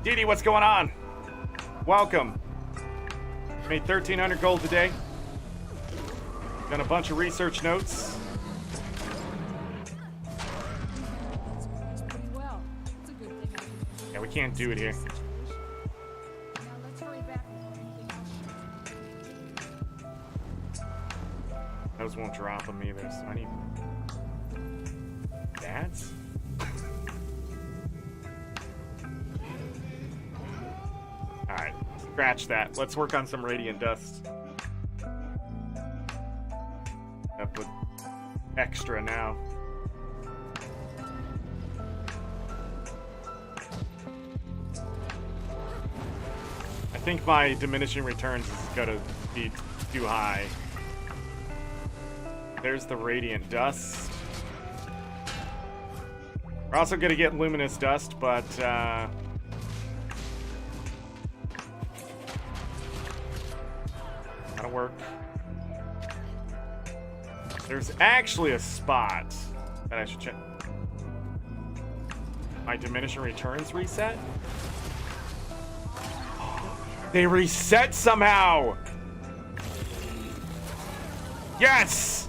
Dee Dee, what's going on? Welcome. Made 1,300 gold today. Done a bunch of research notes. Pretty well. It's a good thing I can Yeah, we can't do it here. now let's hurry back before anything else. Those won't drop them either, so I need... That's? Alright, scratch that. Let's work on some radiant dust. Up with extra now. I think my diminishing returns is gonna be too high. There's the radiant dust. We're also gonna get luminous dust, but that'll work. There's actually a spot that I should check. My diminishing returns reset? They reset somehow! Yes!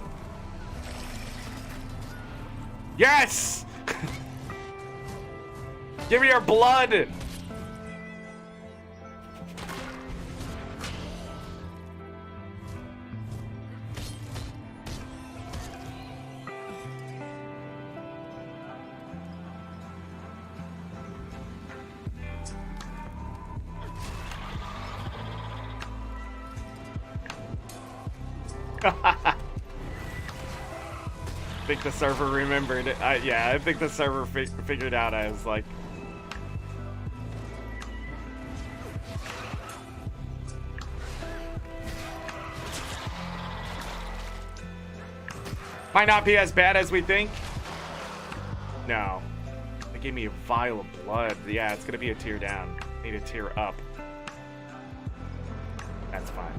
Yes! Give me your blood! I think the server remembered it. Yeah, I think the server figured out. I was like, might not be as bad as we think. No, they gave me a vial of blood. Yeah, it's gonna be a tier down. Need a tier up. That's fine.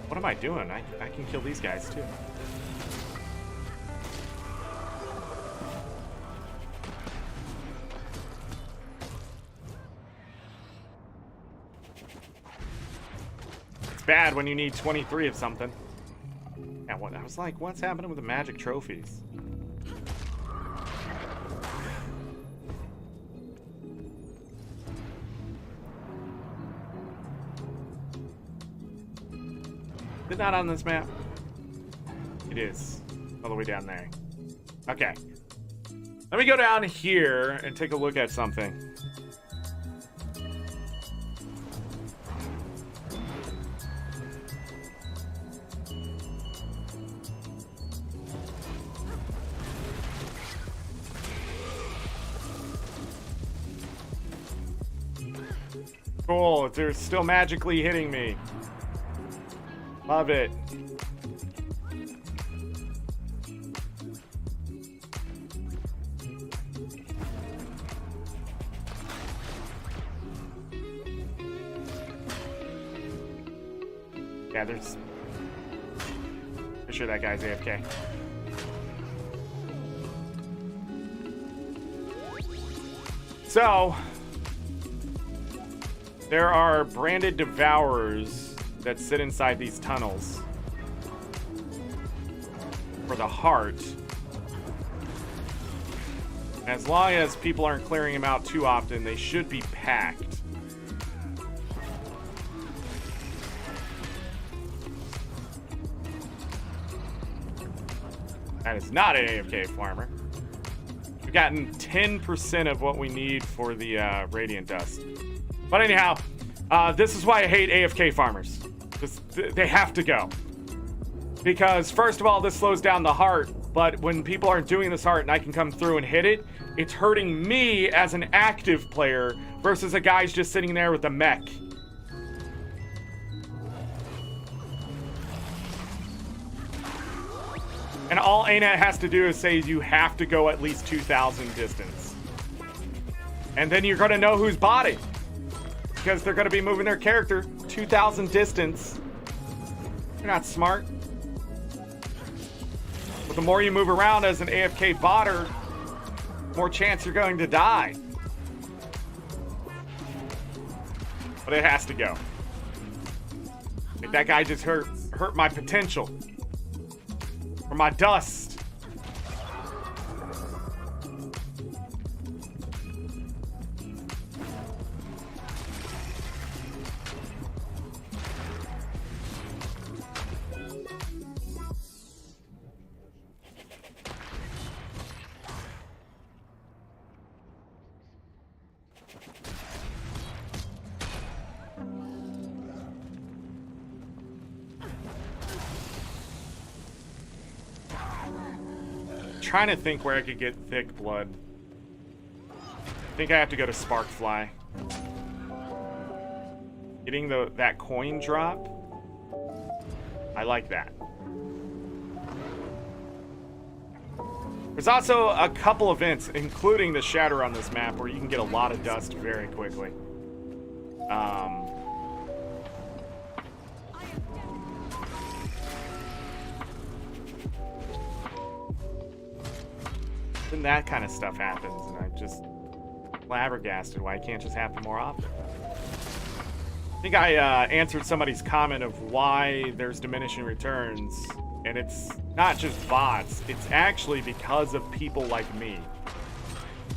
What am I doing? I can kill these guys too. It's bad when you need 23 of something. Yeah, what I was like, what's happening with the magic trophies? Is it not on this map? It is. All the way down there. Okay. Let me go down here and take a look at something. Cool, they're still magically hitting me. Love it. Yeah, there's... I'm sure that guy's AFK. So... there are branded devourers that sit inside these tunnels for the heart. As long as people aren't clearing them out too often, they should be packed. That is not an AFK farmer. We've gotten 10% of what we need for the radiant dust. But anyhow, this is why I hate AFK farmers. They have to go. Because first of all, this slows down the heart, but when people aren't doing this heart and I can come through and hit it, it's hurting me as an active player versus a guy's just sitting there with a mech. And all ArenaNet has to do is say you have to go at least 2,000 distance. And then you're going to know who's botting. Because they're going to be moving their character 2,000 distance. You're not smart. But the more you move around as an AFK botter, more chance you're going to die. But it has to go. Like that guy just hurt my potential. Or my dust. Trying to think where I could get thick blood. I think I have to go to Sparkfly. Getting that coin drop. I like that. There's also a couple events, including the Shatter on this map, where you can get a lot of dust very quickly. Then that kind of stuff happens, and I'm just flabbergasted why it can't just happen more often. I think I answered somebody's comment of why there's diminishing returns, and it's not just bots, it's actually because of people like me.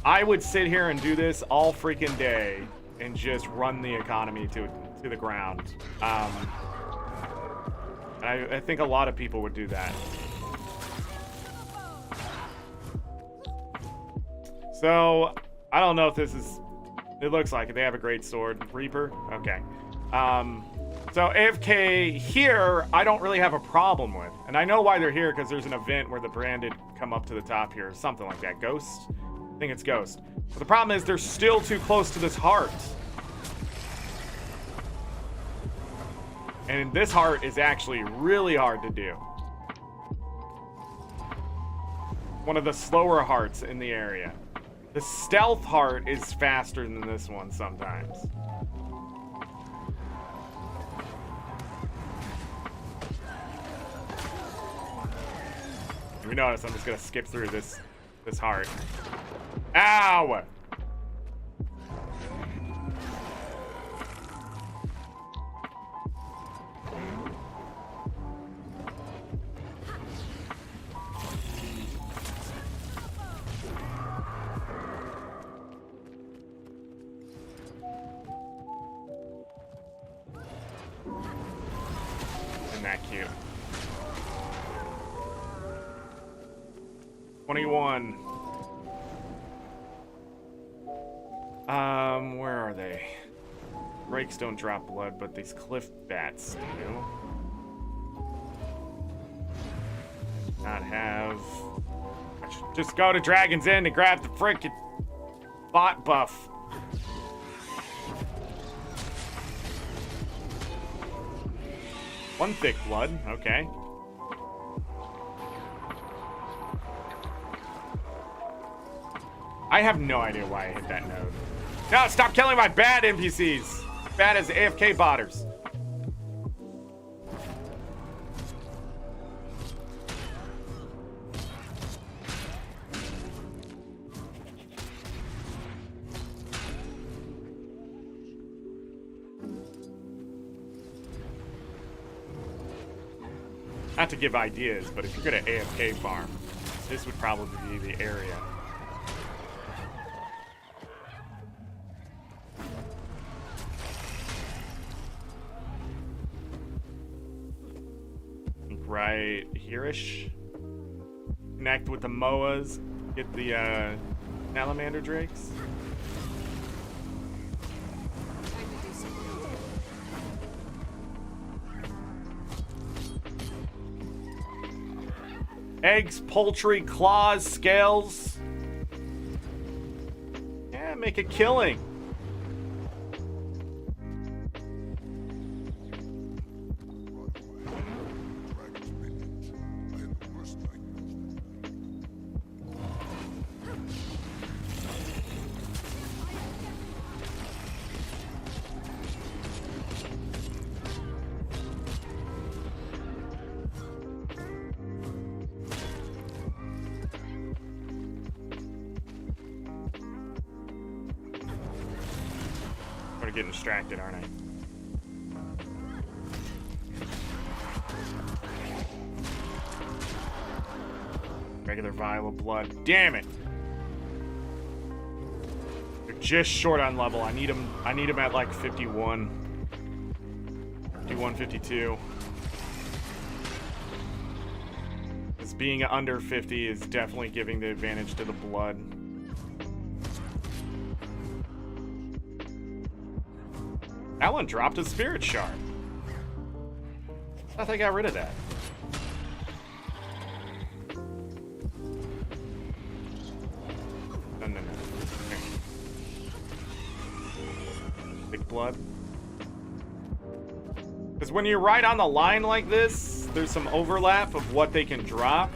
I would sit here and do this all freaking day and just run the economy to the ground. I think a lot of people would do that. So, I don't know if this is... It looks like it. They have a great sword. Reaper? Okay. So, AFK here, I don't really have a problem with. And I know why they're here, because there's an event where the branded come up to the top here. Something like that. Ghost? I think it's Ghost. But the problem is they're still too close to this heart. And this heart is actually really hard to do. One of the slower hearts in the area. The stealth heart is faster than this one sometimes. You notice I'm just gonna skip through this heart. Ow! Isn't that cute? 21. Where are they? Rakes don't drop blood, but these cliff bats do. Not have... I should just go to Dragon's End and grab the frickin' bot buff. One thick blood, okay. I have no idea why I hit that node. No, stop killing my bad NPCs. Bad as AFK botters. Not to give ideas, but if you're gonna AFK farm, this would probably be the area. Right here-ish. Connect with the MOAs. Get the salamander drakes. Eggs, poultry, claws, scales. Yeah, make a killing. I'm getting distracted, aren't I? Regular vial of blood. Damn it! They're just short on level. I need them at like 51. 51, 52. This being under 50 is definitely giving the advantage to the blood. Alan dropped a spirit shard. I thought I got rid of that. No. Okay. Big blood. Because when you're right on the line like this, there's some overlap of what they can drop.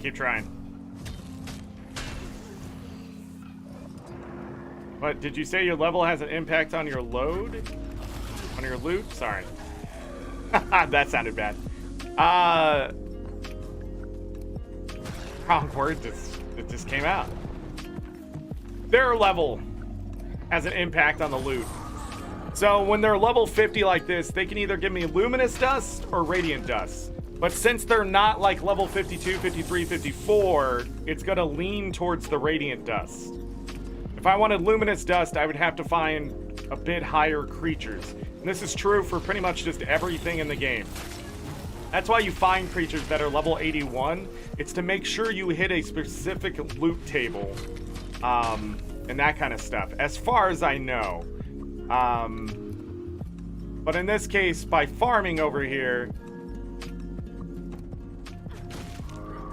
Keep trying. What, did you say your level has an impact on your load? On your loot? Sorry. That sounded bad. Wrong word, it just came out. Their level has an impact on the loot. So when they're level 50 like this, they can either give me luminous dust or radiant dust. But since they're not like level 52, 53, 54, it's gonna lean towards the radiant dust. If I wanted luminous dust, I would have to find a bit higher creatures. And this is true for pretty much just everything in the game. That's why you find creatures that are level 81. It's to make sure you hit a specific loot table, and that kind of stuff, as far as I know. But in this case, by farming over here,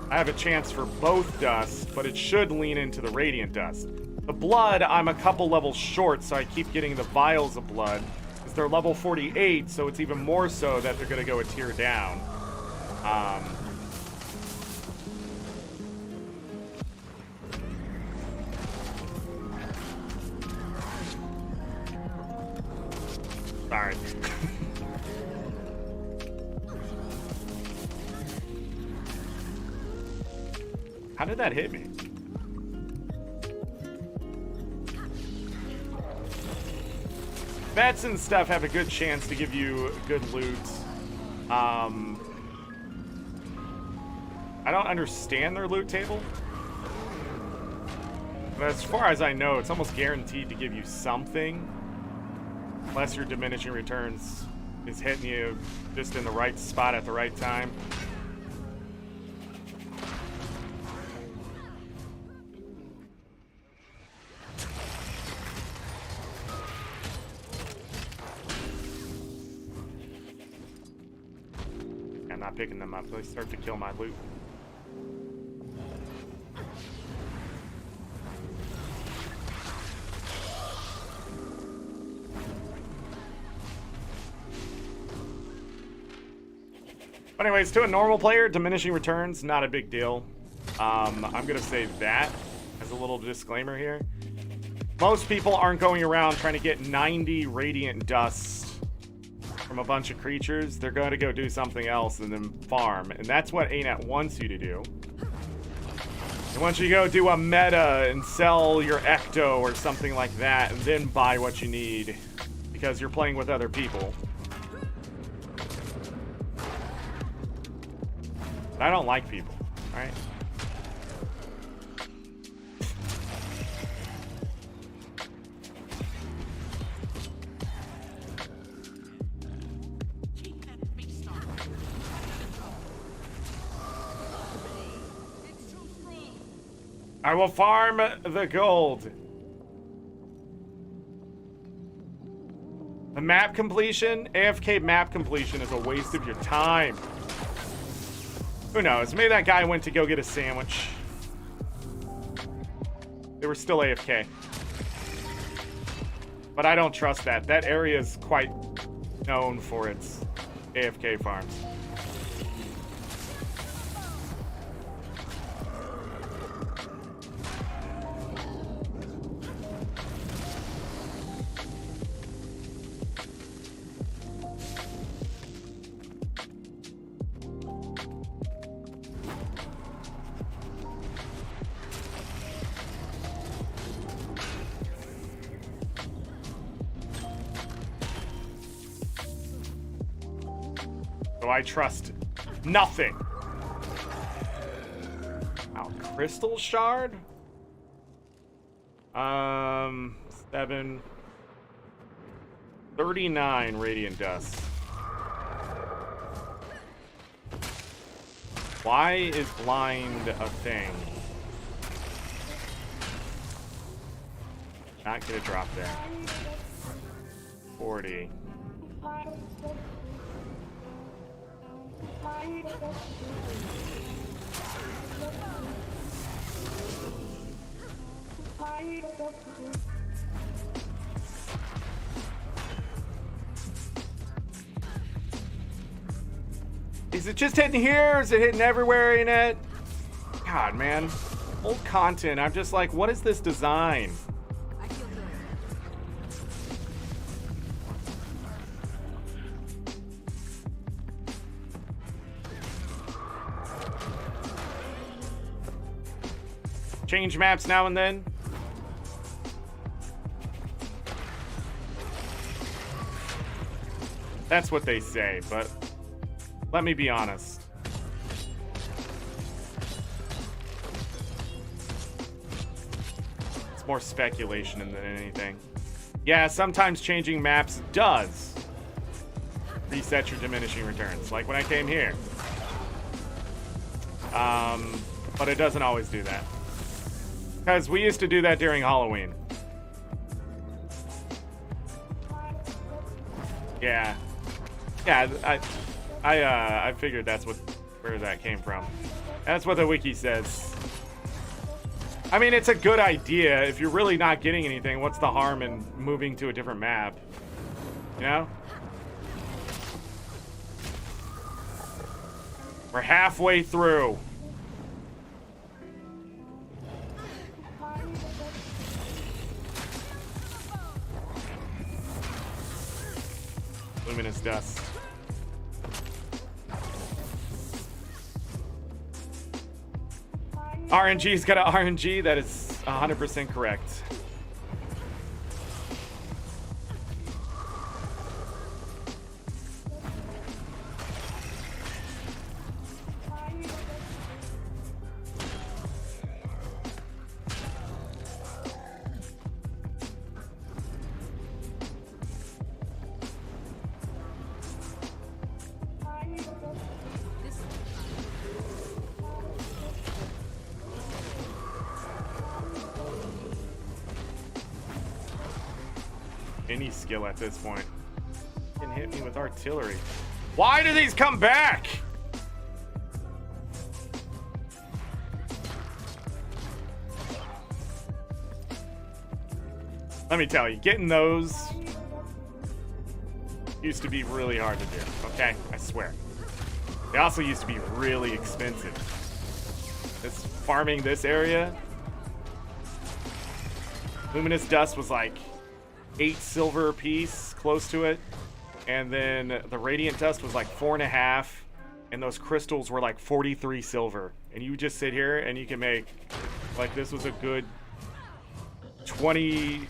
I have a chance for both dusts, but it should lean into the radiant dust. The blood, I'm a couple levels short, so I keep getting the vials of blood. Because they're level 48, so it's even more so that they're going to go a tier down. Sorry. How did that hit me? Bats and stuff have a good chance to give you good loot. I don't understand their loot table. But as far as I know, it's almost guaranteed to give you something. Unless your diminishing returns is hitting you just in the right spot at the right time. I'm not picking them up. They start to kill my loot. Anyways, to a normal player, diminishing returns, not a big deal. I'm gonna say that as a little disclaimer here. Most people aren't going around trying to get 90 radiant dust from a bunch of creatures. They're going to go do something else and then farm. And that's what ArenaNet wants you to do. It wants you to go do a meta and sell your Ecto or something like that and then buy what you need because you're playing with other people. I don't like people, right? I will farm the gold. The map completion, AFK map completion is a waste of your time. Who knows? Maybe that guy went to go get a sandwich. They were still AFK. But I don't trust that. That area is quite known for its AFK farms. So I trust nothing. Oh, crystal shard? 7. 39 radiant dust. Why is blind a thing? Not gonna drop there. 40. Is it just hitting here? Is it hitting everywhere in it? God, man. Old content. I'm just like, what is this design? I feel good. Change maps now and then. That's what they say, but let me be honest. It's more speculation than anything. Yeah, sometimes changing maps does reset your diminishing returns, like when I came here. But it doesn't always do that. Because we used to do that during Halloween. Yeah. Yeah, I figured that's where that came from. That's what the wiki says. I mean, it's a good idea. If you're really not getting anything, what's the harm in moving to a different map? You know? We're halfway through. Luminous dust. RNG's got an RNG. That is 100% correct. Any skill at this point can hit me with artillery. Why do these come back? Let me tell you, getting those used to be really hard to do, okay? I swear. They also used to be really expensive. This farming this area. Luminous dust was like 8 silver a piece, close to it. And then the radiant dust was like 4.5. And those crystals were like 43 silver. And you just sit here and you can make, like, this was a good 20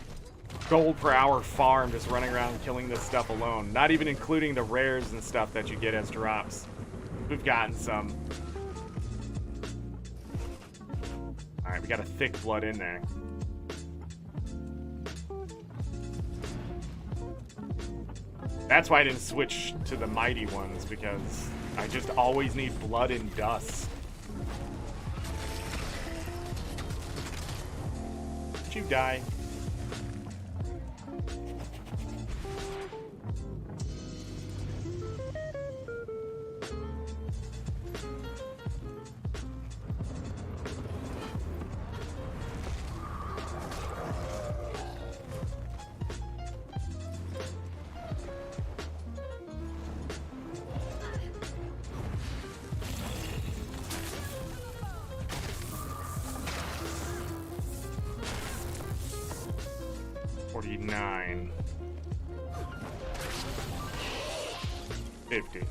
gold per hour farm just running around killing this stuff alone. Not even including the rares and stuff that you get as drops. We've gotten some. Alright, we got a thick blood in there. That's why I didn't switch to the mighty ones, because I just always need blood and dust. Did you die? $49. $50.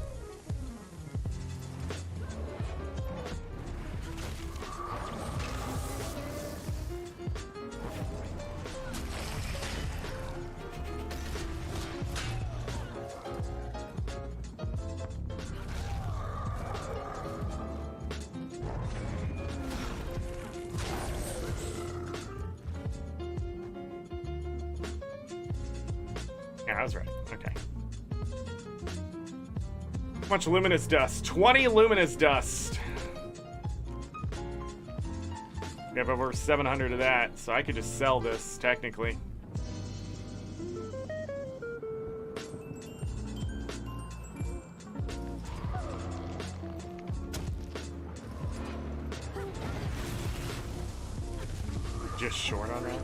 Yeah, I was right. Okay. How much luminous dust? 20 luminous dust. We have over 700 of that, so I could just sell this, technically. Just short on that.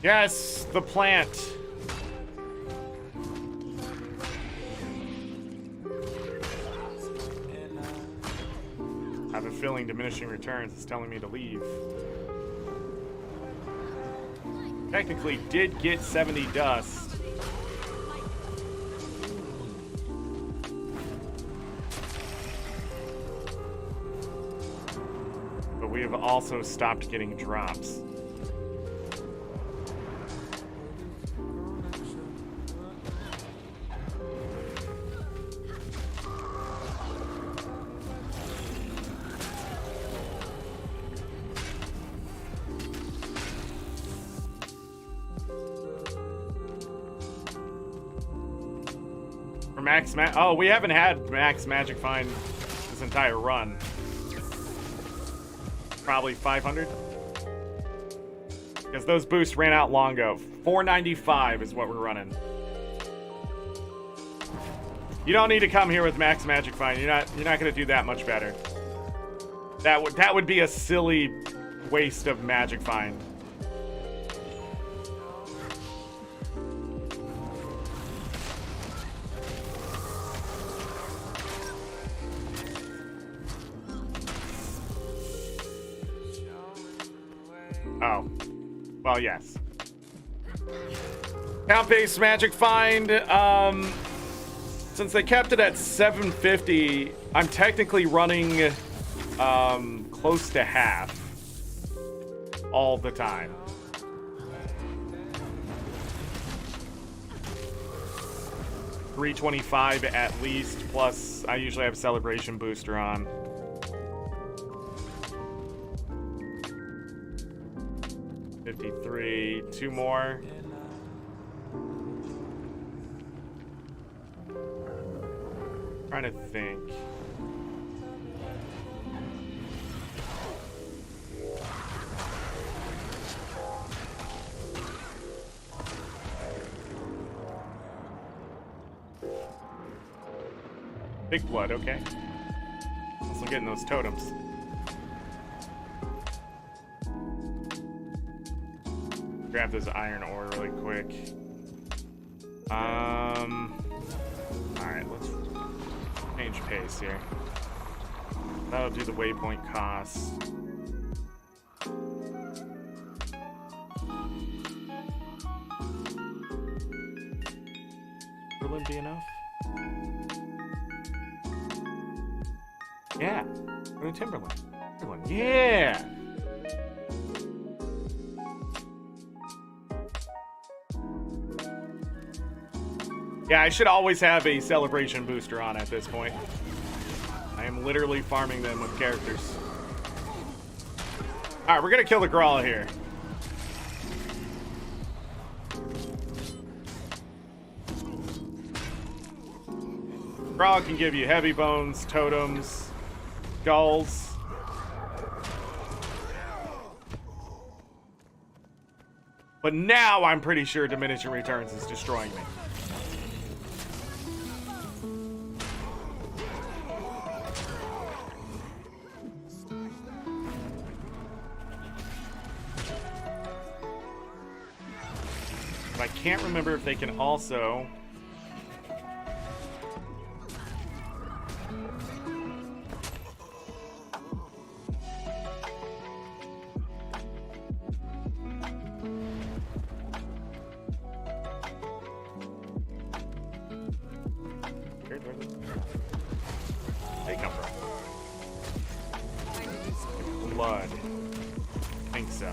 Yes, the plant. I have a feeling diminishing returns is telling me to leave. Technically did get 70 dust. But we have also stopped getting drops. Oh, we haven't had max magic find this entire run. Probably 500. Because those boosts ran out long ago. 495 is what we're running. You don't need to come here with max magic find. You're not going to do that much better. That would be a silly waste of magic find. Oh. Well, yes. Count-based magic find. Since they kept it at 750, I'm technically running close to half all the time. $325 at least, plus I usually have a celebration booster on. $53, 2 more. Trying to think. Big blood, okay. Also getting those totems. Grab this iron ore really quick. Alright, let's change pace here. That'll do the waypoint costs. Will it be enough? Yeah. Go to Timberland. Timberland. Yeah! Yeah, I should always have a celebration booster on at this point. I am literally farming them with characters. Alright, we're gonna kill the Grawl here. Grawl can give you heavy bones, totems, skulls. But now I'm pretty sure Diminishing Returns is destroying me. But I can't remember if they can also... Where did they come from? Blood. I think so.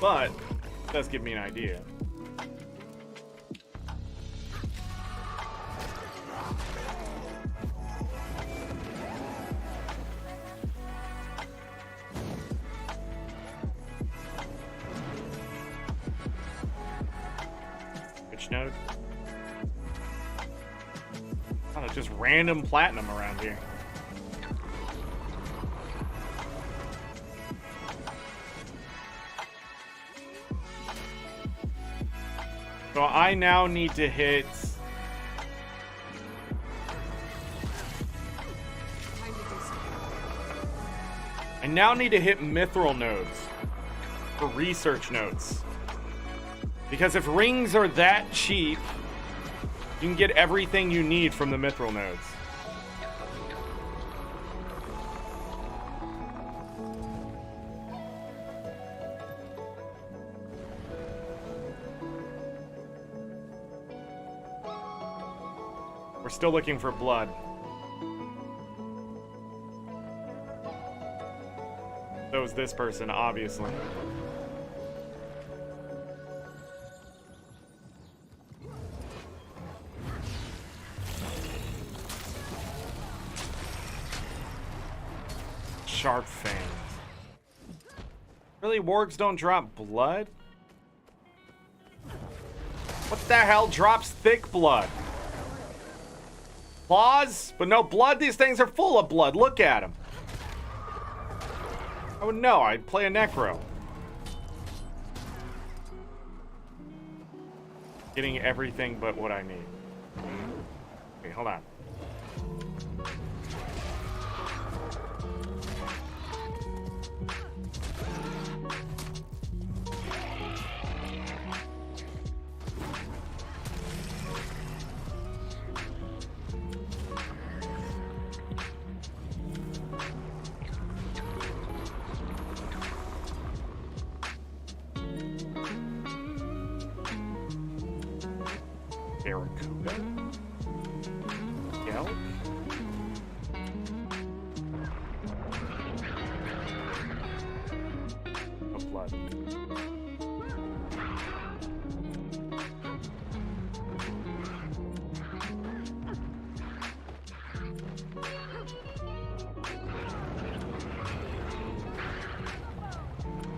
But it does give me an idea. Which node? Oh, it's just random platinum around here. So I now need to hit... I now need to hit mithril nodes for research nodes. Because if rings are that cheap, you can get everything you need from the mithril nodes. We're still looking for blood. So is this person, obviously. Sharp fangs. Really, wargs don't drop blood? What the hell drops thick blood? Claws? But no blood? These things are full of blood. Look at them. I would know. I'd play a necro. Getting everything but what I need. Okay, hold on. Barracuda? Gelk? Oh, blood.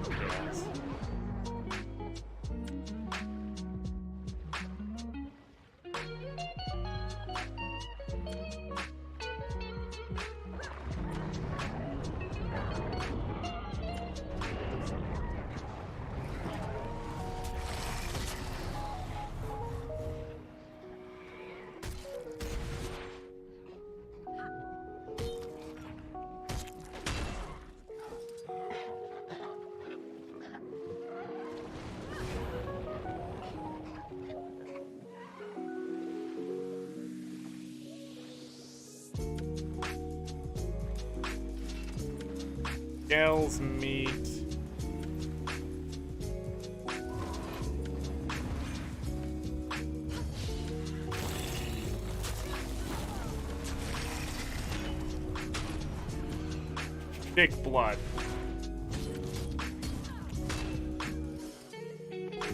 Yes. Scales, meat. Thick blood.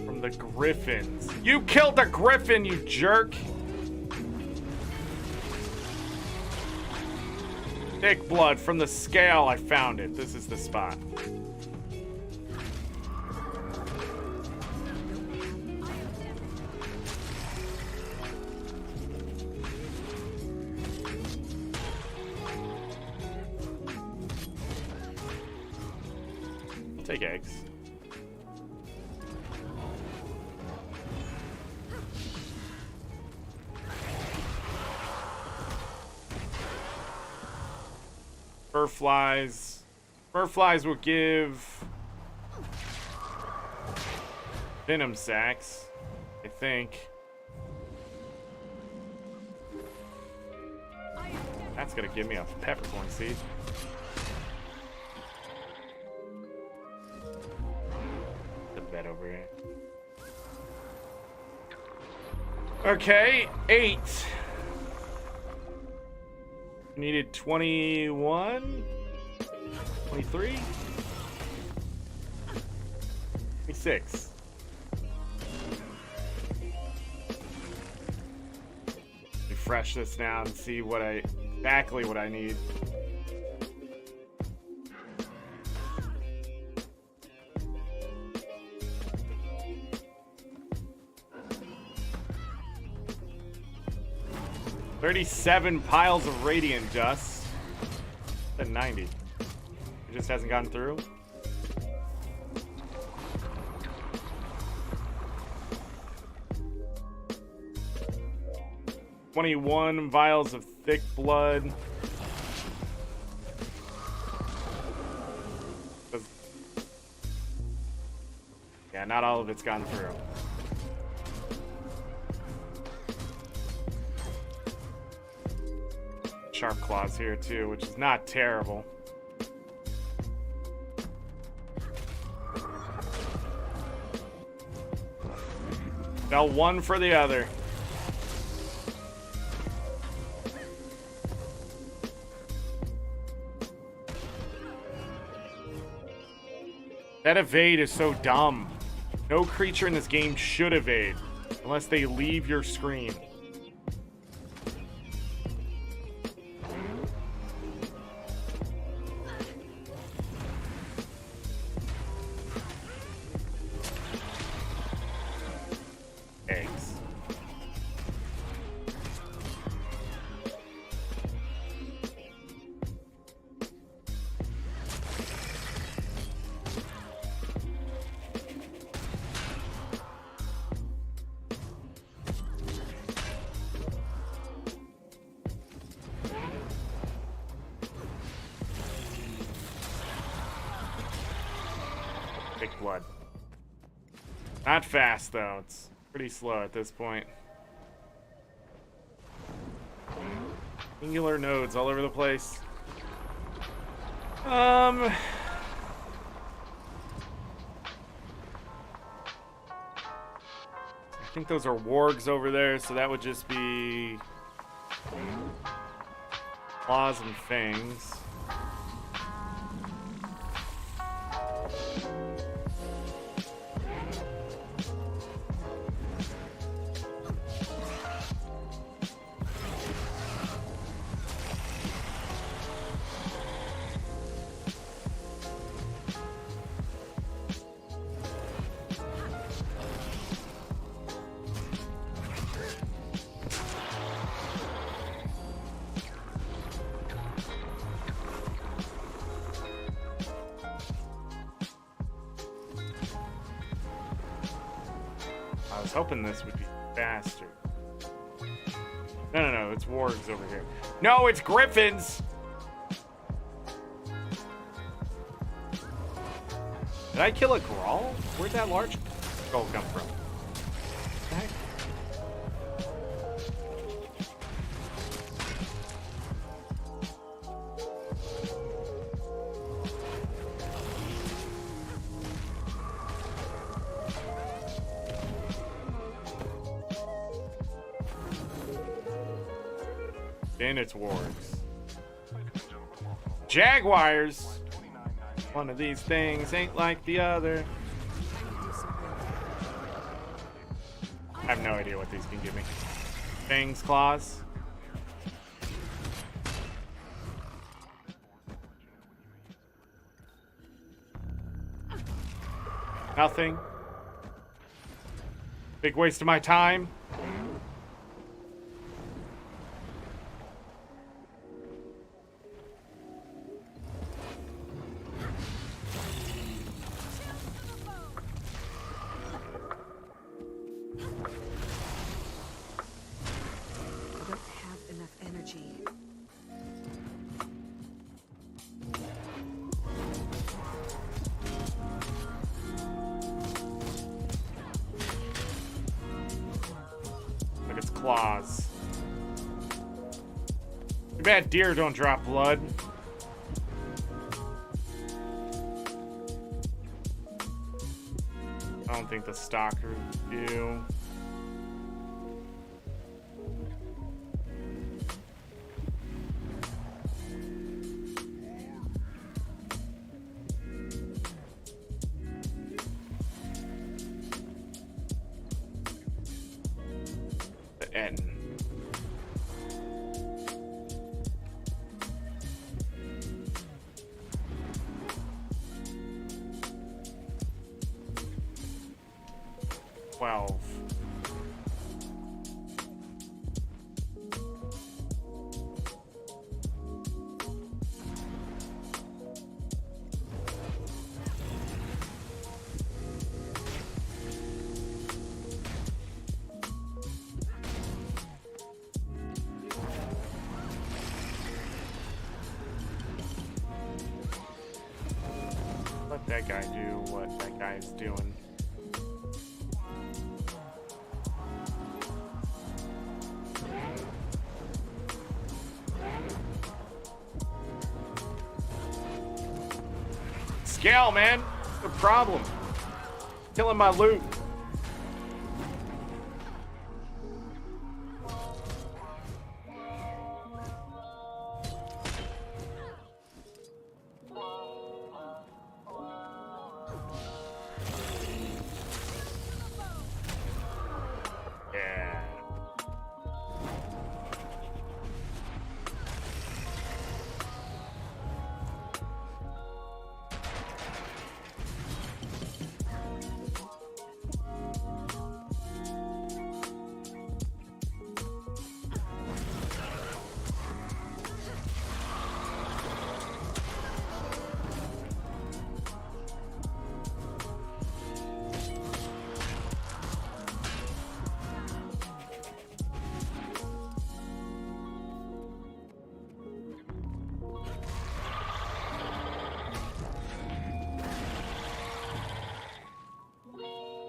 From the griffins. You killed the griffin, you jerk! Thick blood from the scale. I found it. This is the spot. I'll take eggs. Fur flies. Fur flies will give venom sacs, I think. That's gonna give me a peppercorn seed. The bed over here. Okay, 8. Needed 21, 23, 26. Refresh this now and see what exactly what I need. $37 piles of radiant dust. At 90. It just hasn't gotten through. $21 vials of thick blood. Yeah, not all of it's gone through. Sharp claws here too, which is not terrible. Fell one for the other. That evade is so dumb. No creature in this game should evade unless they leave your screen. Eggs. Thick blood. Not fast though. It's pretty slow at this point. Angular nodes all over the place. I think those are wargs over there, so that would just be claws and fangs. I was hoping this would be faster. No, it's wargs over here. No, it's griffins! Did I kill a Grawl? Where'd that large skull come from? What the heck? within its wards. Jaguars! One of these things ain't like the other. I have no idea what these can give me. Fangs, claws. Nothing. Big waste of my time. I don't have enough energy. Look, its claws. Too bad deer don't drop blood. I don't think the stalkers do. The Etten. Twelve. Let that guy do what that guy's doing. Scale, man. What's the problem? Killing my loot. Yeah.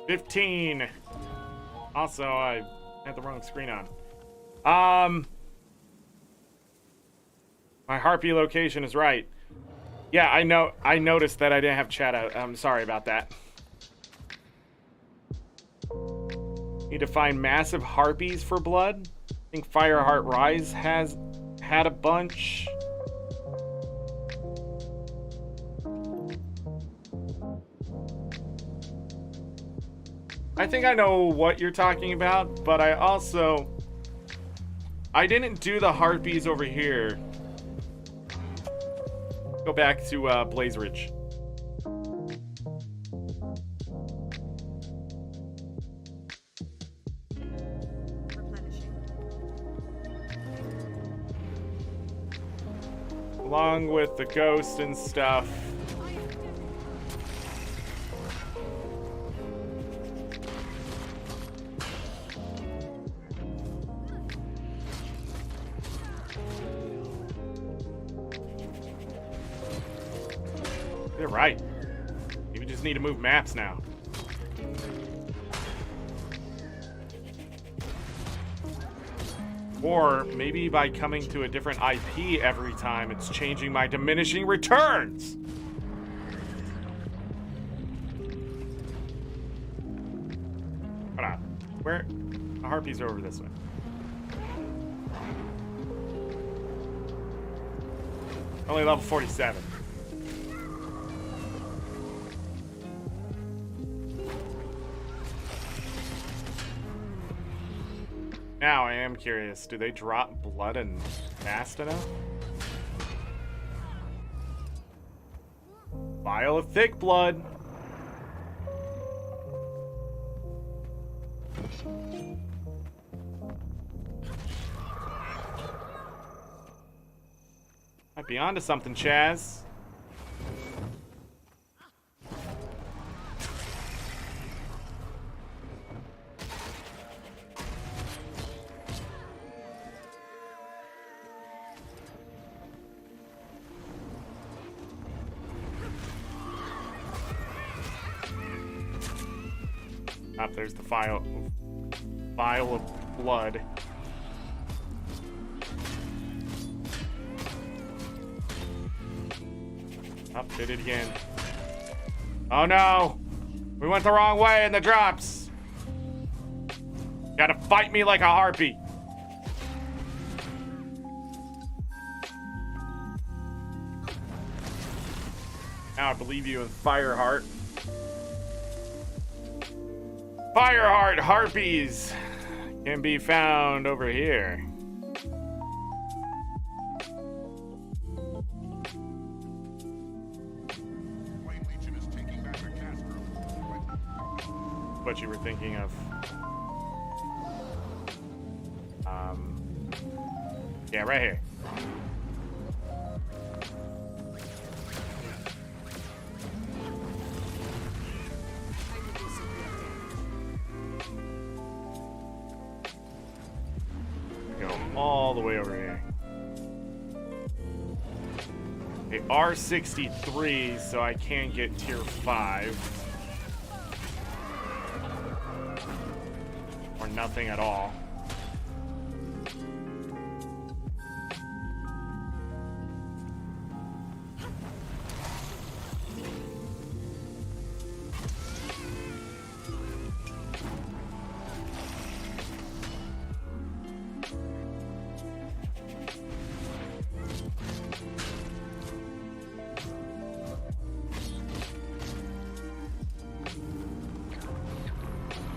$15. Also, I had the wrong screen on. My harpy location is right. Yeah, I know. I noticed that I didn't have chat out. I'm sorry about that. Need to find massive harpies for blood. I think Fireheart Rise has had a bunch. I think I know what you're talking about, but I didn't do the harpies over here. Go back to Blaze Ridge. Replenishing. Along with the ghost and stuff. You're right. We just need to move maps now. Or maybe by coming to a different IP every time, it's changing my diminishing returns. Hold on. Where? The harpies are over this way. Only level 47. Now I am curious, do they drop blood and fast enough? Vial of thick blood. Might be onto something, Chaz. Up there's the vial of blood. Up, did it again. Oh no! We went the wrong way in the drops! Gotta fight me like a harpy. Now I believe you in Fireheart. Fireheart harpies can be found over here. What you were thinking of. Yeah, right here. Go all the way over here. They are 63, so I can get tier 5. Or nothing at all.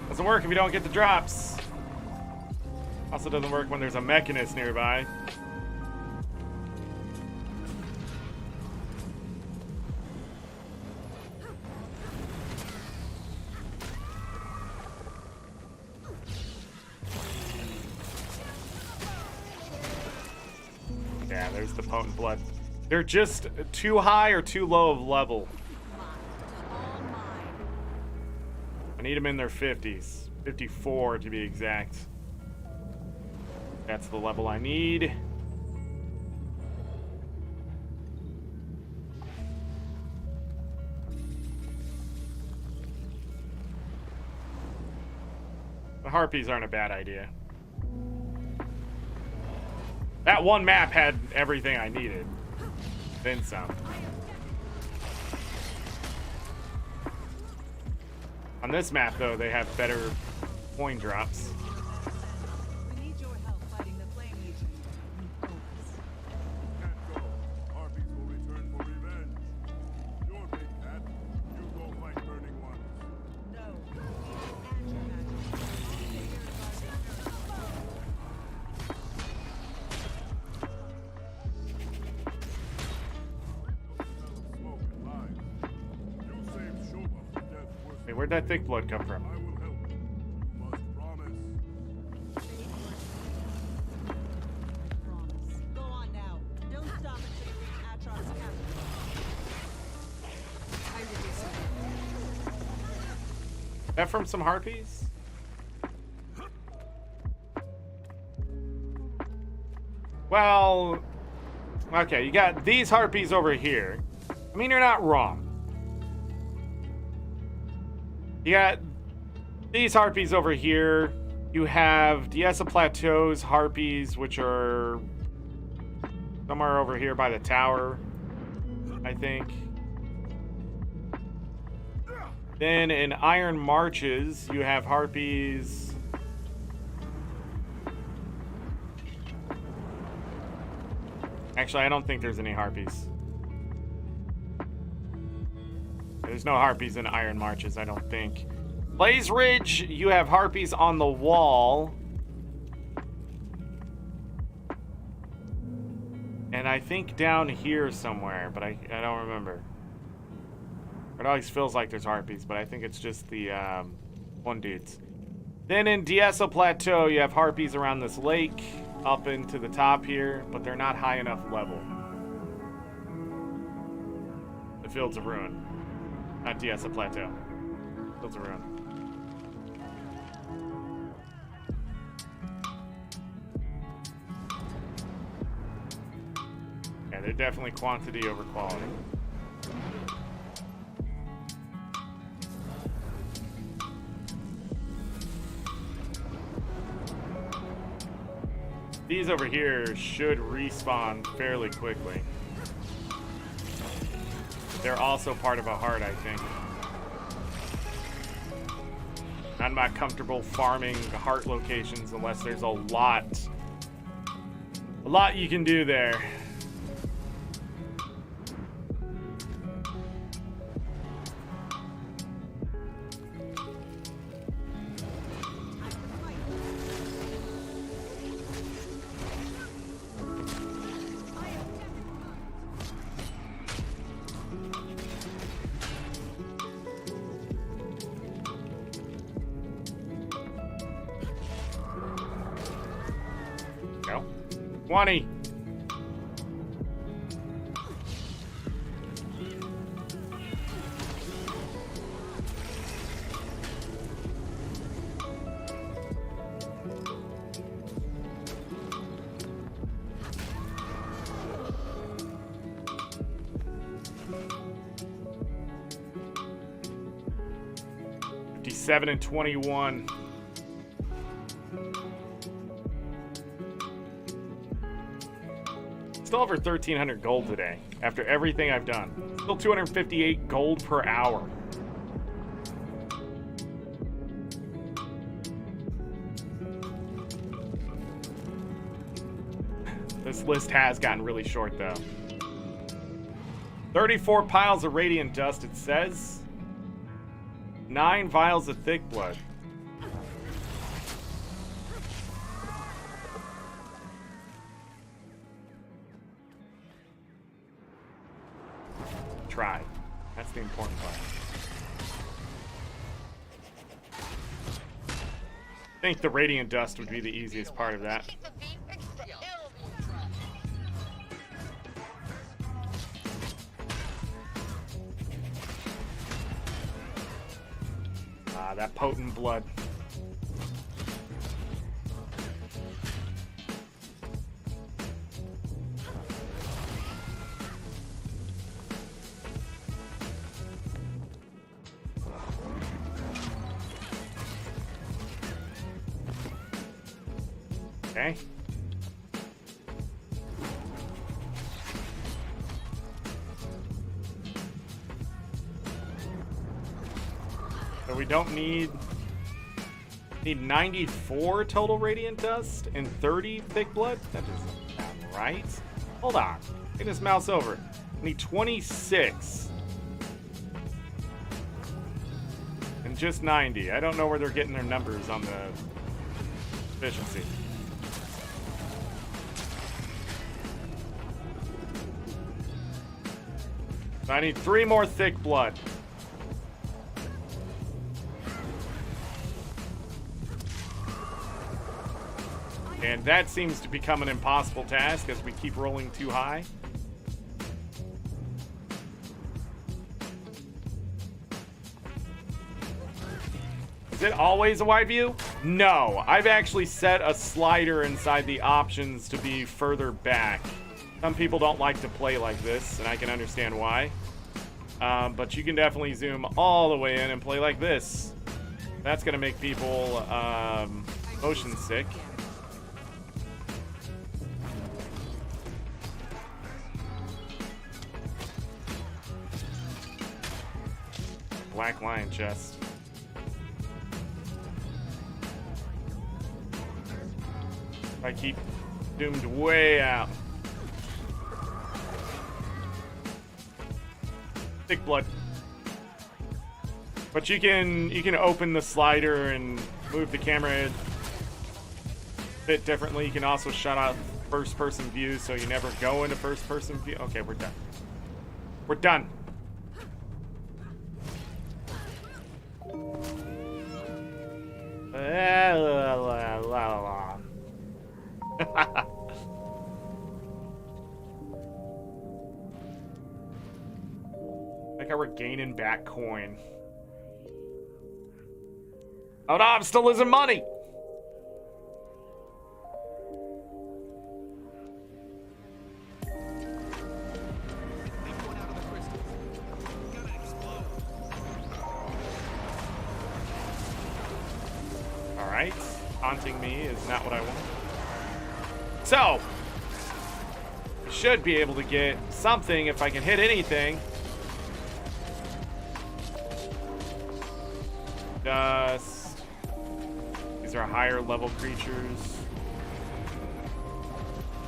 Doesn't work if you don't get the drops. Also doesn't work when there's a mechanist nearby. Yeah, there's the potent blood. They're just too high or too low of level. I need them in their 50s. 54 to be exact. That's the level I need. The harpies aren't a bad idea. That one map had everything I needed. Then some. On this map, though, they have better coin drops. We need your help fighting the Flame Legion. Can't go. Harpies will return for revenge. You're big cat. You go fight burning ones. No. And your magic. Smoke and lies. You saved Shoba from death worse. Hey, where'd that thick blood come from? I will help. You must promise. Promise. Go on now. Don't stop until you reach Atron's capital. I reduce it. That from some harpies? Well, okay, you got these harpies over here. I mean, you're not wrong. You got these harpies over here. You have Diesa Plateau's harpies, which are somewhere over here by the tower, I think. Then in Iron Marches, you have harpies. Actually, I don't think there's any harpies. There's no harpies in Iron Marches, I don't think. Blaze Ridge, you have harpies on the wall. And I think down here somewhere, but I don't remember. It always feels like there's harpies, but I think it's just the one dudes. Then in Diesel Plateau, you have harpies around this lake, up into the top here, but they're not high enough level. The Fields of Ruin. Not Diesel Plateau. Fields of Ruin. Yeah, they're definitely quantity over quality. These over here should respawn fairly quickly. They're also part of a heart, I think. I'm not comfortable farming heart locations unless there's a lot you can do there. Go. 20. $57 and $21. Still over 1,300 gold today, after everything I've done. Still 258 gold per hour. This list has gotten really short, though. 34 piles of radiant dust, it says. 9 vials of thick blood. Try. That's the important part. I think the radiant dust would be the easiest part of that. Ah, that potent blood. Okay. So we don't need 94 total radiant dust and 30 thick blood? That doesn't sound right. Hold on. Get this mouse over. I need 26. And just 90. I don't know where they're getting their numbers on the efficiency. So I need 3 more thick blood. And that seems to become an impossible task as we keep rolling too high. Is it always a wide view? No, I've actually set a slider inside the options to be further back. Some people don't like to play like this, and I can understand why. But you can definitely zoom all the way in and play like this. That's gonna make people motion sick. Black lion chest. I keep zoomed way out. Thick blood. But you can open the slider and move the camera a bit differently. You can also shut off first person view so you never go into first person view. Okay, we're done. We're done. Like how we're gaining back coin. Oh no, I'm still losing money. Alright, haunting me is not what I want. So, I should be able to get something if I can hit anything. Dust. These are higher level creatures.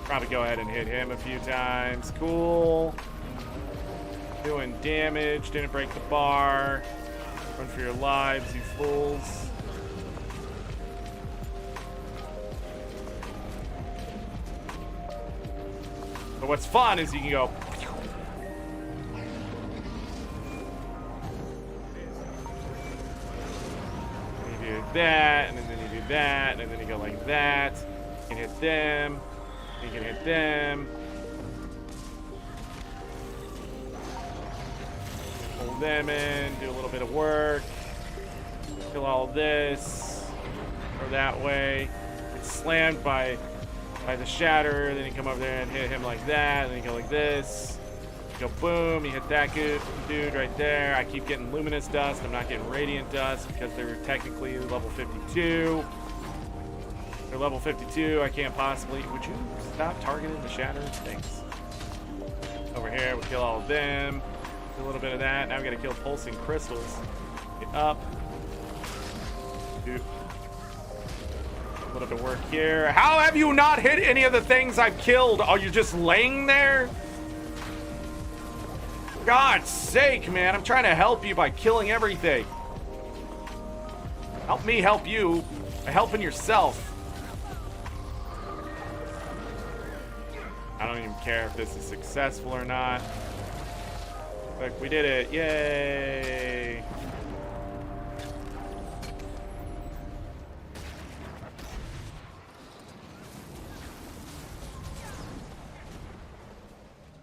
Probably go ahead and hit him a few times. Cool. Doing damage. Didn't break the bar. Run for your lives, you fools. But what's fun is you can go. And you do that, and then you do that, and then you go like that. You can hit them. You can hit them. Pull them in, do a little bit of work. Kill all this. Go that way. Get slammed by the shatter, then you come over there and hit him like that, and then you go like this. You go boom, you hit that dude right there. I keep getting luminous dust. I'm not getting radiant dust because they're technically level 52. They're level 52. I can't possibly. Would you stop targeting the shatter? Thanks. Over here, we kill all of them. Do a little bit of that. Now we gotta kill pulsing crystals. Get up. Dude. A little bit of work here. How have you not hit any of the things I've killed? Are you just laying there? God's sake, man. I'm trying to help you by killing everything. Help me help you by helping yourself. I don't even care if this is successful or not. Look, we did it. Yay.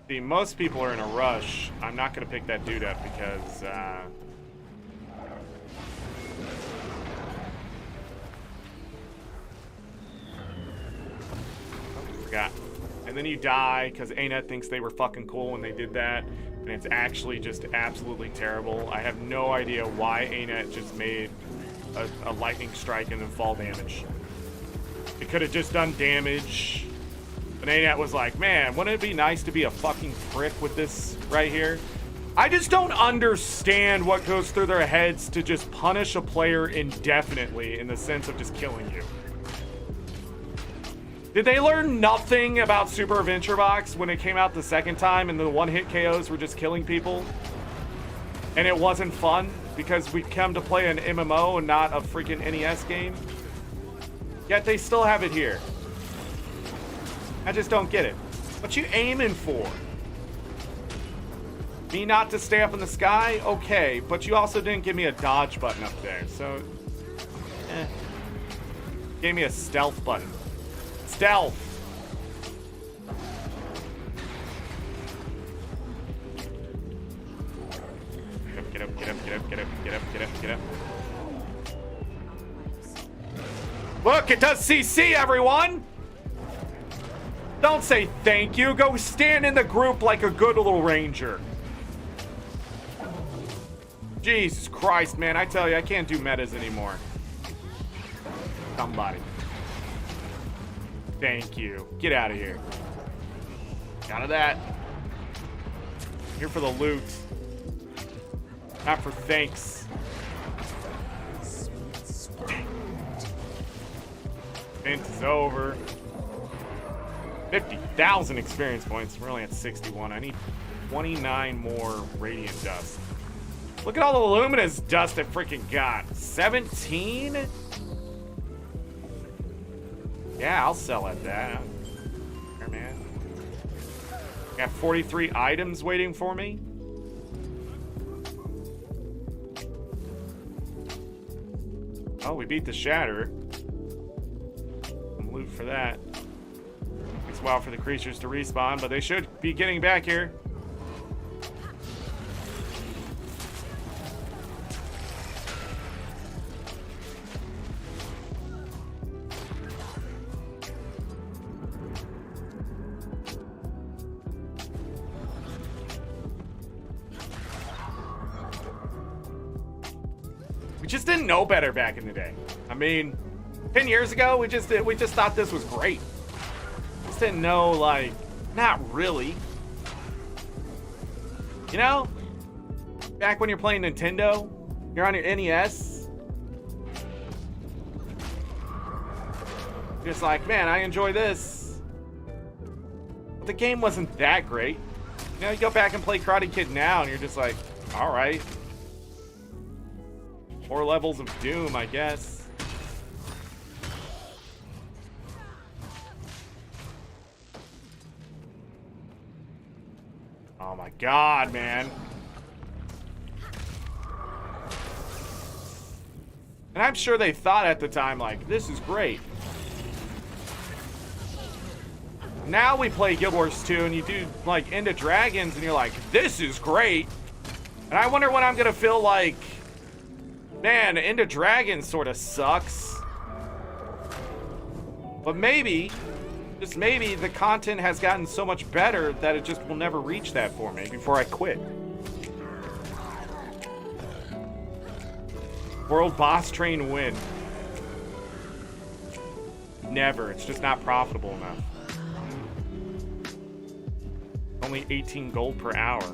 See, most people are in a rush. I'm not going to pick that dude up because, I forgot. And then you die because ArenaNet thinks they were fucking cool when they did that. And it's actually just absolutely terrible. I have no idea why ArenaNet just made a lightning strike and then fall damage. It could have just done damage. But ArenaNet was like, man, wouldn't it be nice to be a fucking prick with this right here? I just don't understand what goes through their heads to just punish a player indefinitely in the sense of just killing you. Did they learn nothing about Super Adventure Box when it came out the second time and the one-hit KOs were just killing people? And it wasn't fun because we come to play an MMO and not a freaking NES game? Yet they still have it here. I just don't get it. What you aiming for? Me not to stay up in the sky? Okay, but you also didn't give me a dodge button up there, so... Gave me a stealth button. Stealth! Get up, get up, get up, get up, get up, get up, get up. Look, it does CC, everyone! Don't say thank you. Go stand in the group like a good little ranger. Jesus Christ, man. I tell you, I can't do metas anymore. Somebody. Thank you. Get out of here. Out of that. Here for the loot. Not for thanks. Event is over. 50,000 experience points. We're only at 61. I need 29 more radiant dust. Look at all the luminous dust I freaking got. 17? Yeah, I'll sell at that. Here, man. Got 43 items waiting for me. Oh, we beat the Shatter. Some loot for that. Takes a while for the creatures to respawn, but they should be getting back here. Just didn't know better back in the day. I mean, 10 years ago, we just thought this was great. Just didn't know, like, not really. You know, back when you're playing Nintendo, you're on your NES. You're just like, man, I enjoy this. But the game wasn't that great. You know, you go back and play Karate Kid now, and you're just like, all right. More levels of Doom, I guess. Oh my god, man. And I'm sure they thought at the time, like, this is great. Now we play Guild Wars 2 and you do, like, End of Dragons and you're like, this is great. And I wonder when I'm gonna feel like, man, End of Dragons sort of sucks. But maybe, just maybe, the content has gotten so much better that it just will never reach that for me before I quit. World boss train win. Never. It's just not profitable enough. Only 18 gold per hour.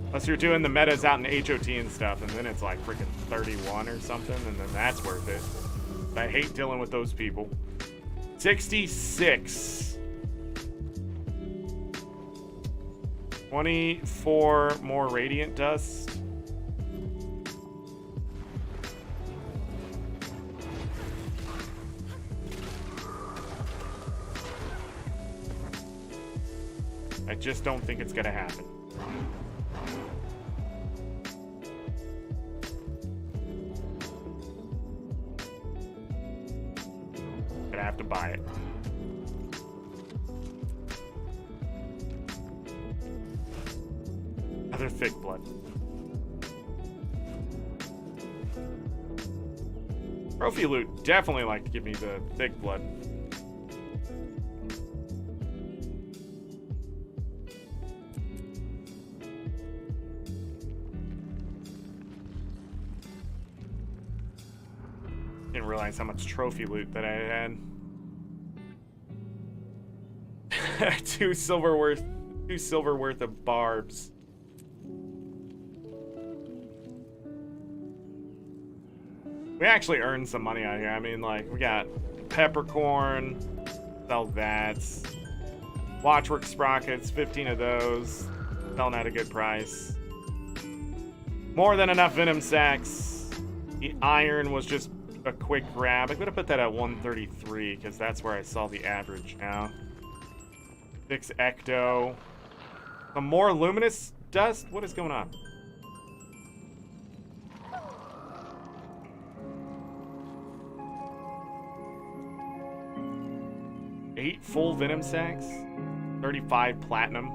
Unless you're doing the metas out in HOT and stuff, and then it's like freaking 31 or something, and then that's worth it. I hate dealing with those people. 66. 24 more radiant dust. I just don't think it's gonna happen. Gonna have to buy it. Another thick blood. Trophy loot definitely like to give me the thick blood. Didn't realize how much trophy loot that I had. 2 silver worth of barbs. We actually earned some money out here. I mean, like, we got peppercorn, sell that. Watchwork sprockets, 15 of those. Selling at a good price. More than enough venom sacks. The iron was just a quick grab. I'm gonna put that at 133 because that's where I saw the average now. 6 ecto. Some more luminous dust? What is going on? Eight full venom sacks. 35 platinum.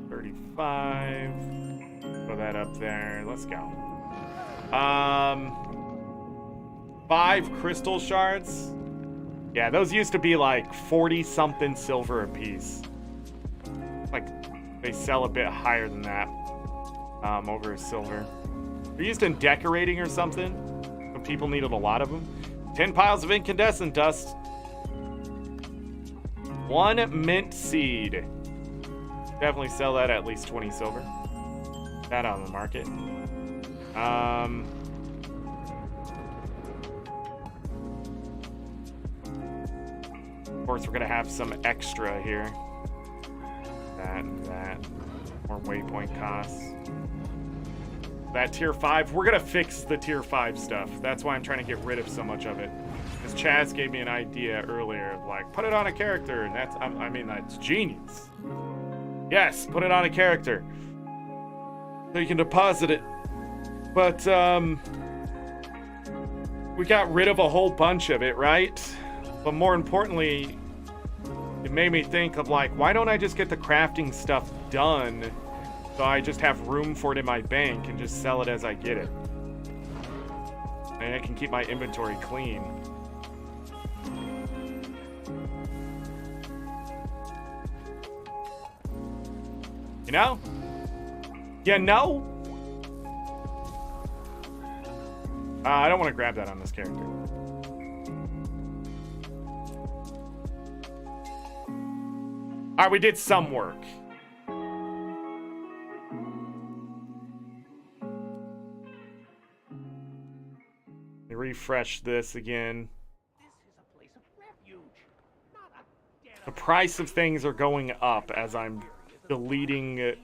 35. Throw that up there. Let's go. 5 crystal shards. Yeah, those used to be like 40-something silver a piece. Like, they sell a bit higher than that over a silver. They're used in decorating or something. When people needed a lot of them. 10 piles of incandescent dust. 1 mint seed. Definitely sell that at least 20 silver. That on the market. course, we're gonna have some extra here. That and that. More waypoint costs. That tier 5, we're gonna fix the tier 5 stuff. That's why I'm trying to get rid of so much of it. Because Chaz gave me an idea earlier of like, put it on a character, and that's, I mean, that's genius. Yes, put it on a character. So you can deposit it. But, we got rid of a whole bunch of it, right? But more importantly, it made me think of like, why don't I just get the crafting stuff done so I just have room for it in my bank and just sell it as I get it? And I can keep my inventory clean. You know? You know? I don't want to grab that on this character. Alright, we did some work. Let me refresh this again. The price of things are going up as I'm deleting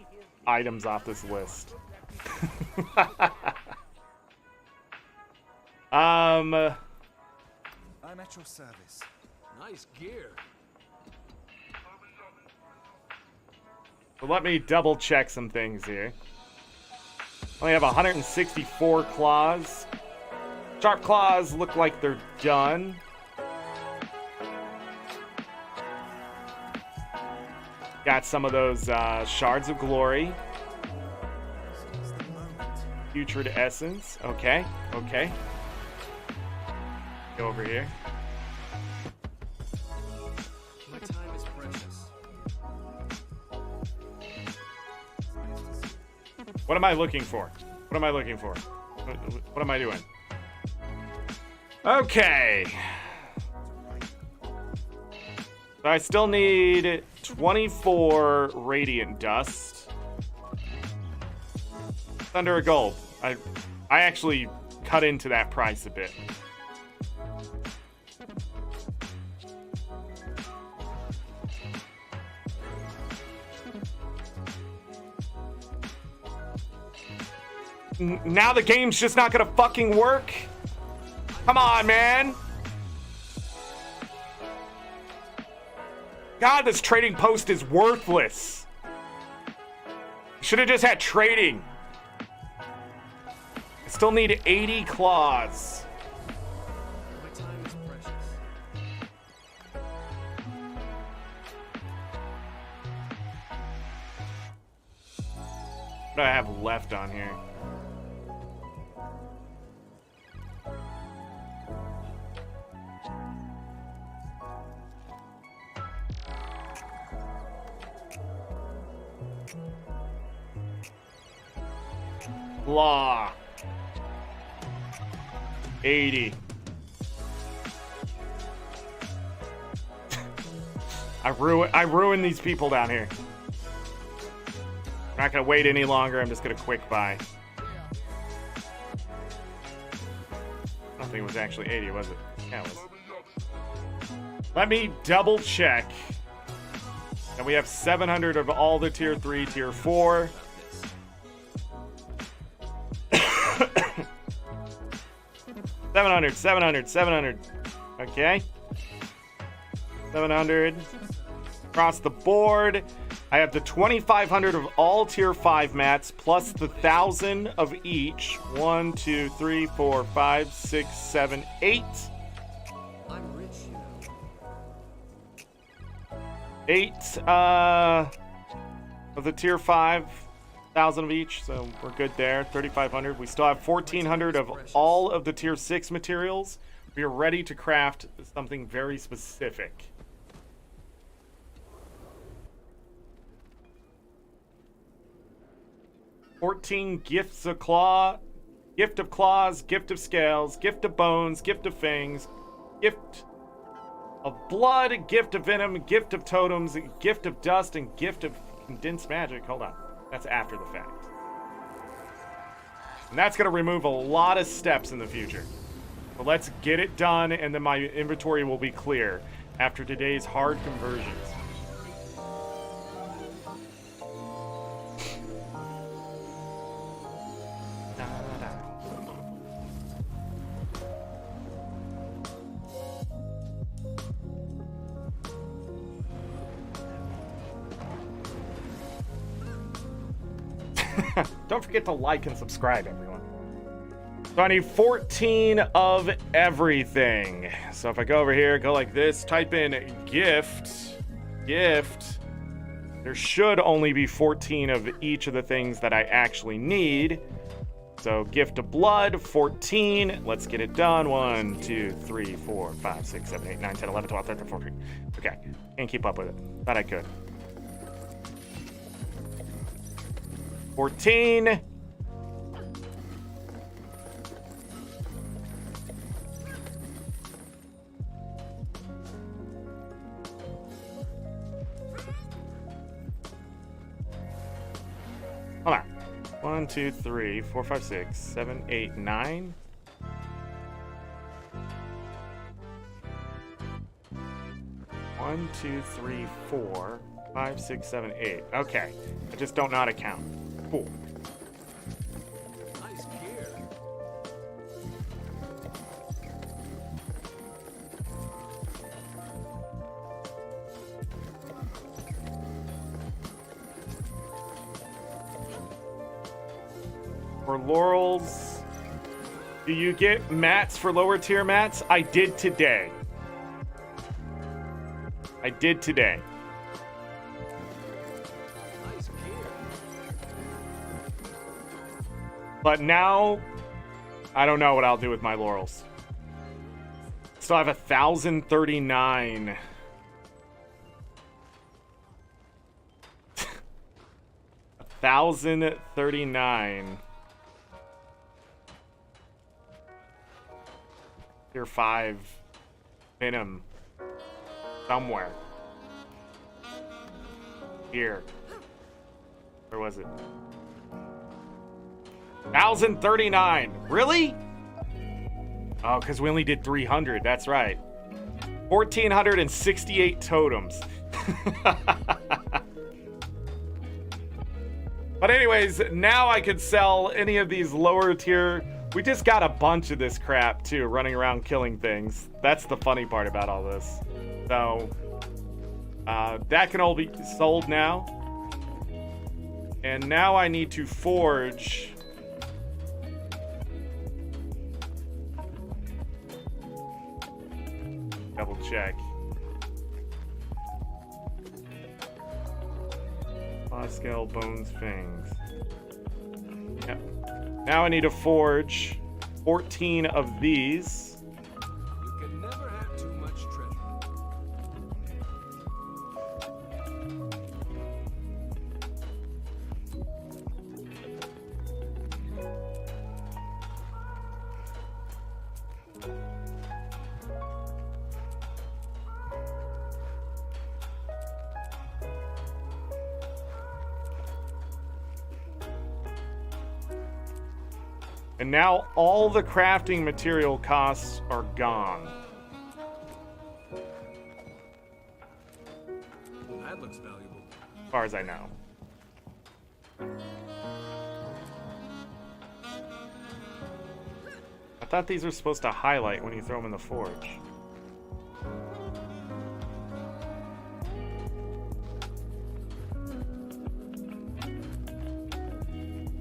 items off this list. I'm at your service. Nice gear. So let me double check some things here. Only have 164 claws. Sharp claws look like they're done. Got some of those shards of glory. Putrid essence. Okay, okay. Go over here. My time is precious. What am I looking for? What am I looking for? What am I doing? Okay. So I still need 24 radiant dust. It's under a gold. I actually cut into that price a bit. Now the game's just not gonna fucking work? Come on, man. God, this trading post is worthless. Should have just had trading. I still need 80 claws. My time is precious. What do I have left on here? Law. 80. I ruined these people down here. I'm not gonna wait any longer. I'm just gonna quick buy. I don't think it was actually 80, was it? Yeah, it was. Let me double check. And we have 700 of all the tier 3, tier 4. 700. Okay. 700. Across the board. I have the 2,500 of all tier 5 mats, plus the 1,000 of each. 1, 2, 3, 4, 5, 6, 7, 8. I'm rich, you know. 8 of the tier 5. 1,000 of each, so we're good there. 3,500. We still have 1,400 of all of the tier 6 materials. We are ready to craft something very specific. $14 gifts of claw, gift of claws, gift of scales, gift of bones, gift of fangs, gift of blood, gift of venom, gift of totems, gift of dust, and gift of condensed magic. Hold on. That's after the fact. And that's going to remove a lot of steps in the future. But let's get it done, and then my inventory will be clear. after today's hard conversions. Don't forget to like and subscribe, everyone. So I need 14 of everything. So if I go over here, go like this, type in gift. There should only be 14 of each of the things that I actually need. So gift of blood, 14. Let's get it done. 1, 2, 3, 4, 5, 6, 7, 8, 9, 10, 11, 12, 13, 14. Okay, can't keep up with it. Thought I could. 14. Hold on. 1, 2, 3, 4, 5, 6, 7, 8, 9. One, 2, 3, 4, 5, 6, 7, 8. Okay. I just don't know how to count. Cool. Nice gear. For laurels, do you get mats for lower tier mats? I did today. Nice gear. But now, I don't know what I'll do with my laurels. Still have 1,039. 1,039. Tier 5 Venom somewhere. Here. Where was it? 1,039. Really? Oh, because we only did 300. That's right. 1,468 totems. But anyways, now I could sell any of these lower tier. We just got a bunch of this crap too, running around killing things. That's the funny part about all this. So that can all be sold now. And now I need to forge. Double check. Scale, bones, fangs. Yep. Now I need to forge 14 of these. You can never have too much treasure. And now all the crafting material costs are gone. That looks valuable. As far as I know. I thought these were supposed to highlight when you throw them in the forge.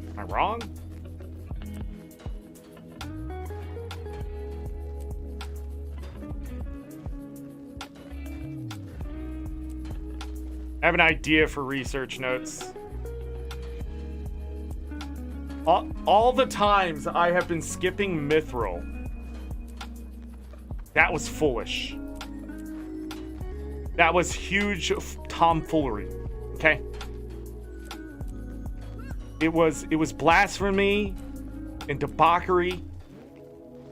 Am I wrong? I have an idea for research notes. All the times I have been skipping mithril, that was foolish. That was huge tomfoolery. Okay? It was blasphemy and debauchery,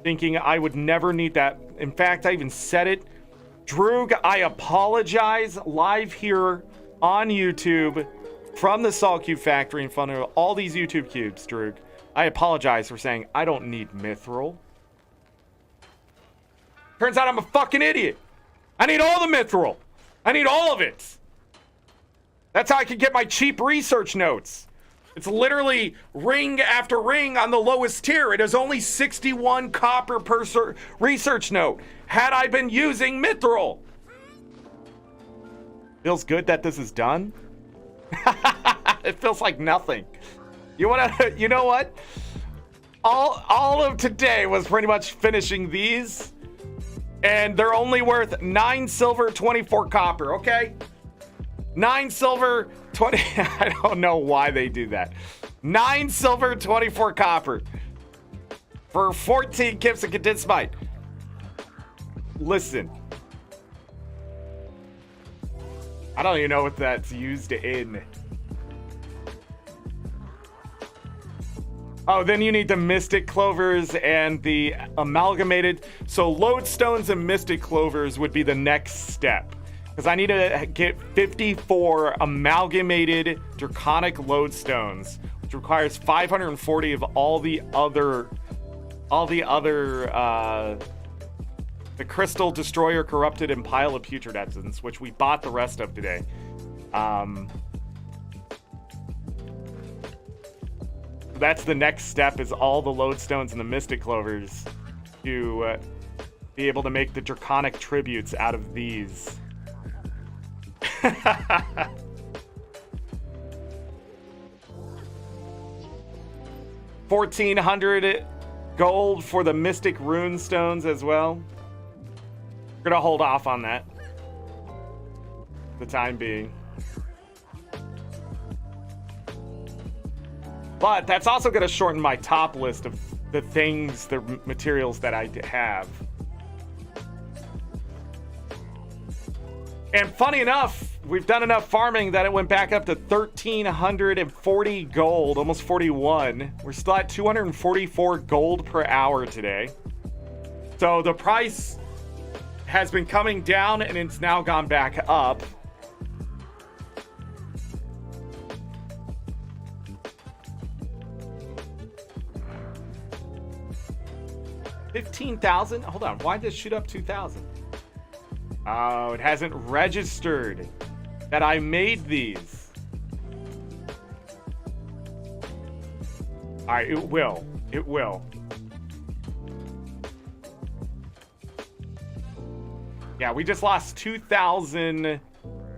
thinking I would never need that. In fact, I even said it. Droog, I apologize live here on YouTube from the Salt Cube Factory in front of all these YouTube cubes, Droog. I apologize for saying I don't need mithril. Turns out I'm a fucking idiot. I need all the mithril. I need all of it. That's how I can get my cheap research notes. It's literally ring after ring on the lowest tier. It is only 61 copper per research note. Had I been using mithril. Feels good that this is done. It feels like nothing. You know what? All of today was pretty much finishing these. And they're only worth 9 silver, 24 copper, okay? 9 silver, 20... I don't know why they do that. 9 silver, 24 copper. For 14 kips of condensed might. Listen. I don't even know what that's used in. Oh, then you need the Mystic Clovers and the Amalgamated. So Lodestones and Mystic Clovers would be the next step. Because I need to get 54 Amalgamated Draconic Lodestones, which requires 540 of all the other, the Crystal Destroyer, Corrupted, and Pile of Putrid Essence, which we bought the rest of today. That's the next step, is all the Lodestones and the Mystic Clovers to be able to make the Draconic Tributes out of these. 1,400 gold for the Mystic Rune Stones as well. We're gonna hold off on that for the time being. But that's also going to shorten my top list of the things, the materials that I have. And funny enough, we've done enough farming that it went back up to 1,340 gold, almost 41. We're still at 244 gold per hour today. So the price has been coming down and it's now gone back up. $15,000? Hold on, why did this shoot up 2,000? Oh, it hasn't registered that I made these. Alright, it will. It will. Yeah, we just lost 2,000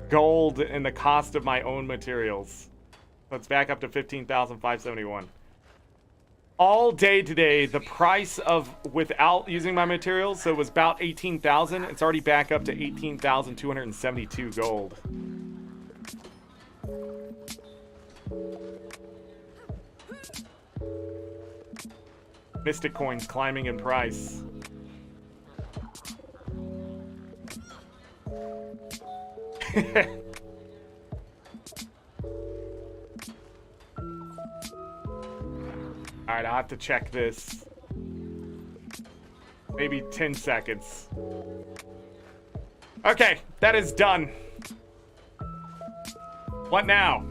gold in the cost of my own materials. So it's back up to 15,571. All day today, the price of without using my materials, so it was about 18,000. It's already back up to 18,272 gold. Mystic coins climbing in price. Alright, I'll have to check this. Maybe 10 seconds. Okay, that is done. What now?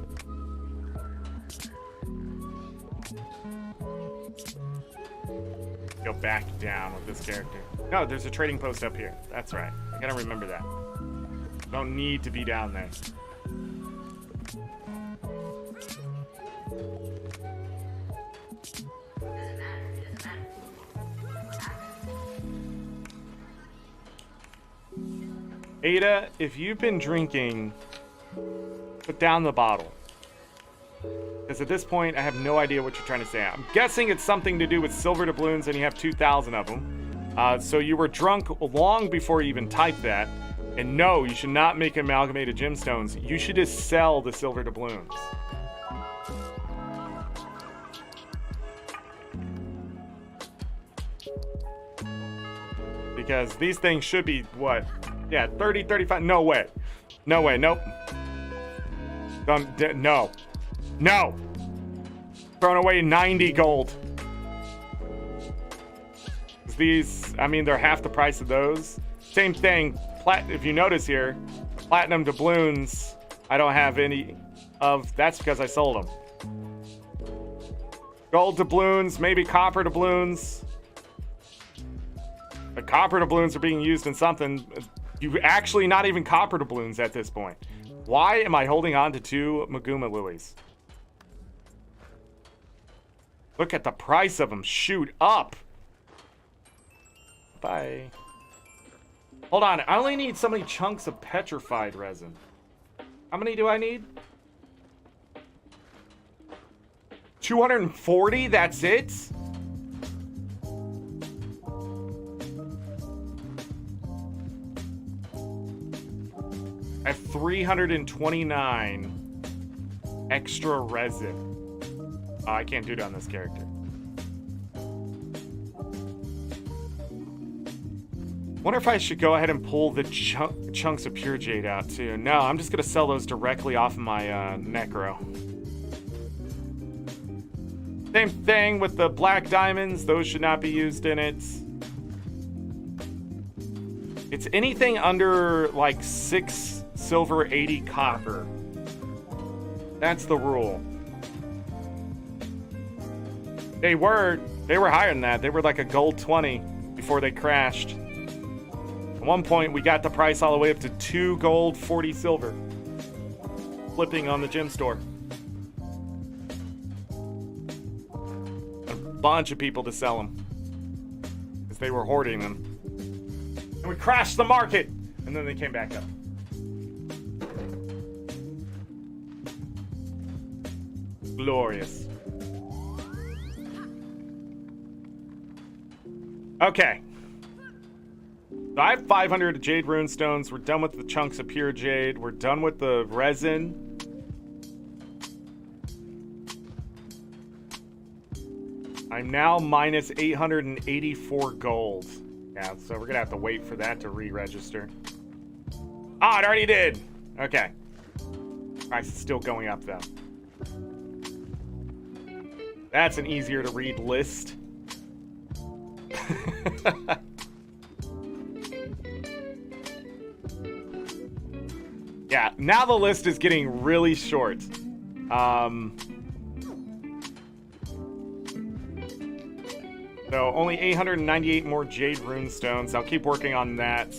Go back down with this character. No, there's a trading post up here. That's right. I gotta remember that. Don't need to be down there. Ada, if you've been drinking, put down the bottle. Because at this point, I have no idea what you're trying to say. I'm guessing it's something to do with silver doubloons, and you have 2,000 of them. So you were drunk long before you even typed that. And no, you should not make amalgamated gemstones. You should just sell the silver doubloons. Because these things should be, what? Yeah, 30, 35. No way. No way. Nope. No. No. Throwing away 90 gold. These, I mean, they're half the price of those. Same thing. If you notice here, platinum doubloons, I don't have any of. That's because I sold them. Gold doubloons, maybe copper doubloons. The copper doubloons are being used in something. You actually not even copper doubloons at this point. Why am I holding on to 2 Maguma lilies? Look at the price of them shoot up. Bye. Hold on, I only need so many chunks of petrified resin. How many do I need? 240, that's it? I have 329 extra resin. Oh, I can't do it on this character. Wonder if I should go ahead and pull the chunks of pure jade out too. No, I'm just gonna sell those directly off of my necro. Same thing with the black diamonds. Those should not be used in it. It's anything under like 6 silver, 80 copper. That's the rule. They were higher than that. They were like a gold 20 before they crashed. At one point, we got the price all the way up to 2 gold, 40 silver. Flipping on the gem store. A bunch of people to sell them. Because they were hoarding them. And we crashed the market! And then they came back up. Glorious. Okay. So I have 500 jade runestones. We're done with the chunks of pure jade. We're done with the resin. I'm now minus 884 gold. Yeah, so we're gonna have to wait for that to re-register. Ah, it already did. Okay. Price is still going up though. That's an easier to read list. Yeah, now the list is getting really short. So only 898 more jade runestones. I'll keep working on that.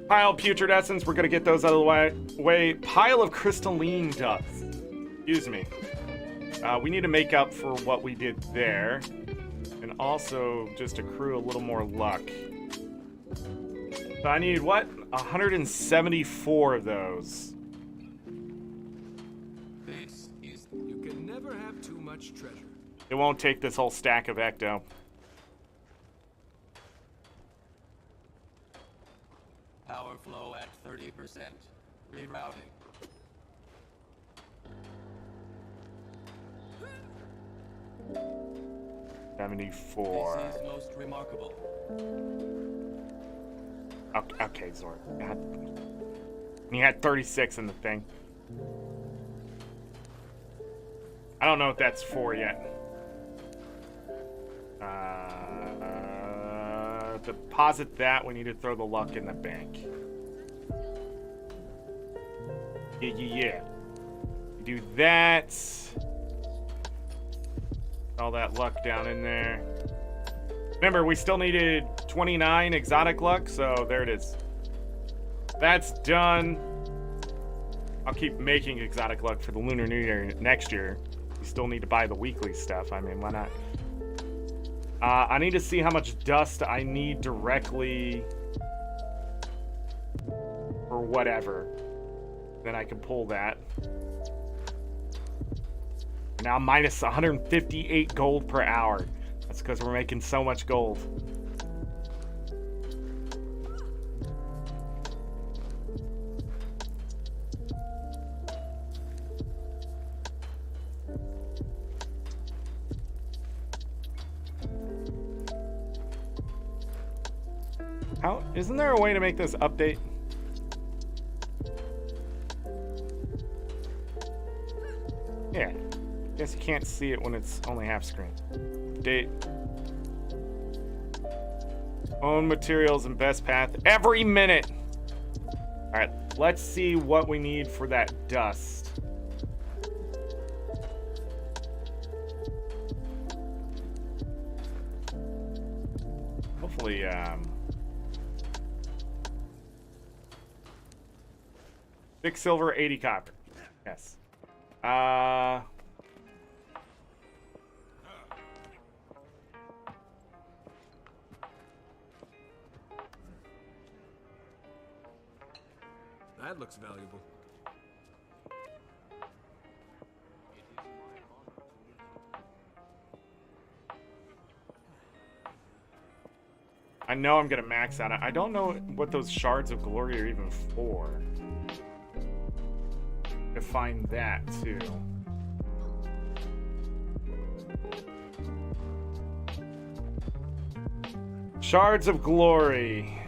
Pile of putrid essence, we're gonna get those out of the way. Pile of crystalline dust. Excuse me. We need to make up for what we did there. And also just accrue a little more luck. So I need, what? 174 of those. This is. You can never have too much treasure. It won't take this whole stack of ecto. Power flow at 30%. Rerouting. – 74. This is most remarkable. Okay, Zorric. God. And he had 36 in the thing. I don't know what that's for yet. Deposit that. We need to throw the luck in the bank. Yeah. Do that. All that luck down in there. Remember, we still needed 29 exotic luck, so there it is. That's done. I'll keep making exotic luck for the Lunar New Year next year. We still need to buy the weekly stuff. I mean, why not? I need to see how much dust I need directly or whatever. Then I can pull that. Now minus 158 gold per hour. That's because we're making so much gold. Isn't there a way to make this update? Yeah. Guess you can't see it when it's only half screen. Update. Own materials and best path every minute. Alright, let's see what we need for that dust. Hopefully, 6 silver, 80 copper. Yes. That looks valuable. I know I'm gonna max out. I don't know what those shards of glory are even for. To find that too. Shards of glory.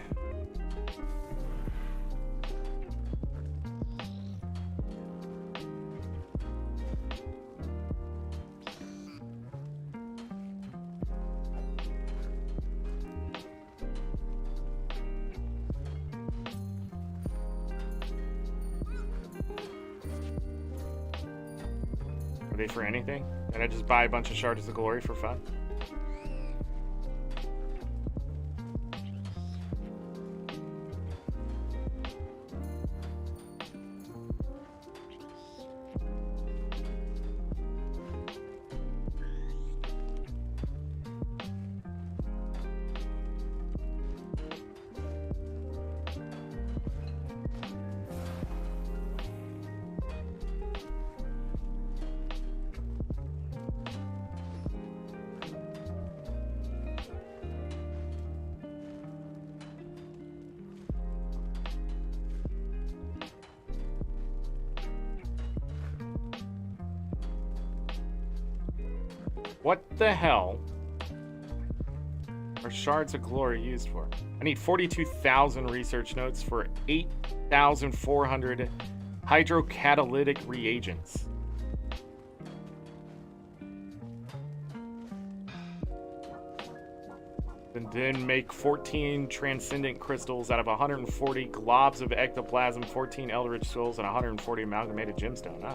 Are they for anything? Can I just buy a bunch of shards of glory for fun? What the hell are shards of glory used for? I need 42,000 research notes for 8,400 hydrocatalytic reagents. And then make 14 transcendent crystals out of 140 globs of ectoplasm, 14 eldritch souls, and 140 amalgamated gemstone. Huh?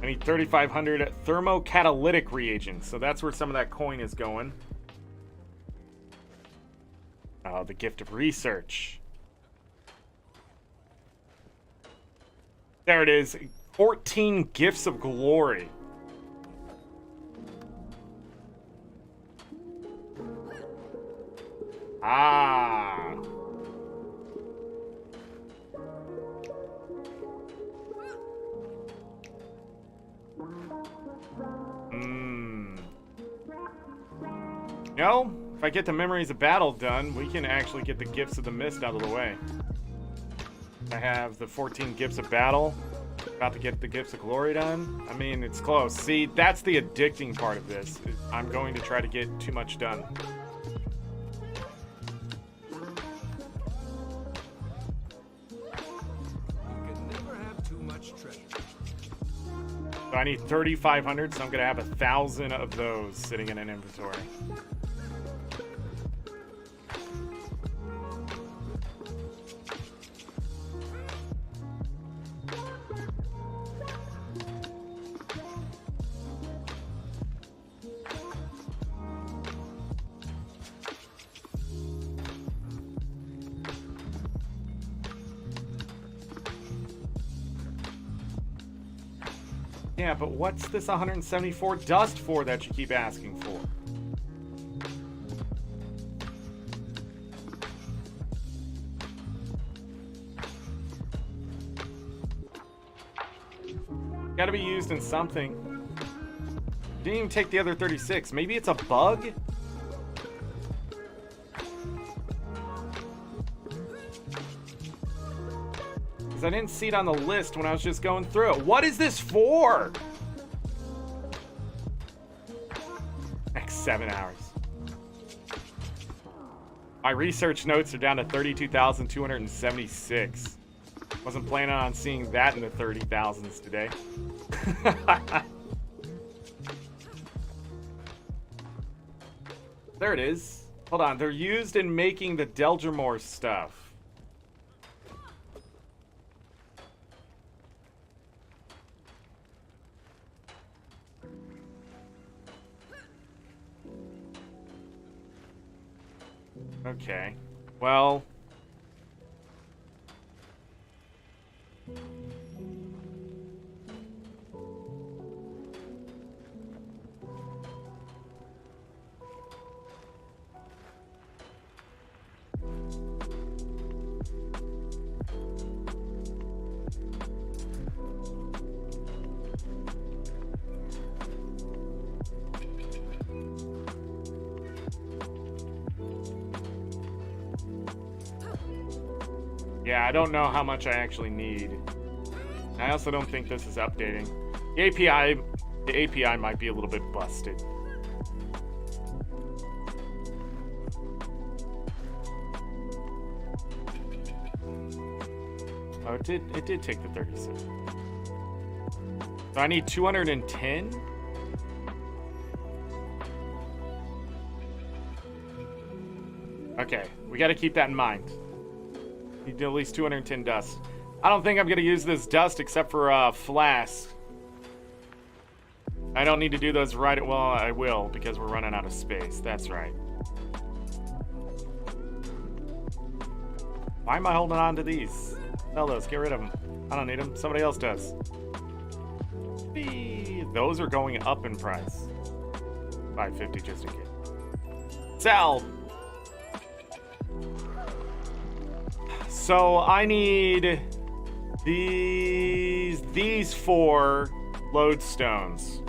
I need 3,500 thermocatalytic reagents, so that's where some of that coin is going. Oh, the gift of research. There it is. 14 gifts of glory. Ah. No, if I get the memories of battle done, we can actually get the gifts of the mist out of the way. I have the 14 gifts of battle. About to get the gifts of glory done. I mean, it's close. See, that's the addicting part of this. I'm going to try to get too much done. You can never have too much treasure. So I need 3,500, so I'm going to have 1,000 of those sitting in an inventory. Yeah, but what's this 174 dust for that you keep asking for? Gotta be used in something. Didn't even take the other 36. Maybe it's a bug? Because I didn't see it on the list when I was just going through it. What is this for? Next 7 hours. My research notes are down to 32,276. Wasn't planning on seeing that in the 30,000s today. There it is. Hold on, they're used in making the Delgermore stuff. Okay. Well... Yeah, I don't know how much I actually need. I also don't think this is updating. The API might be a little bit busted. Oh, it did take the 36. So I need 210? Okay, we gotta keep that in mind. Need at least 210 dust. I don't think I'm gonna use this dust except for flask. I don't need to do those right. Well, I will because we're running out of space. That's right. Why am I holding on to these? Sell those. Get rid of them. I don't need them. Somebody else does. Whee! Those are going up in price. 550 just in case. Sell. So I need these 4 lodestones.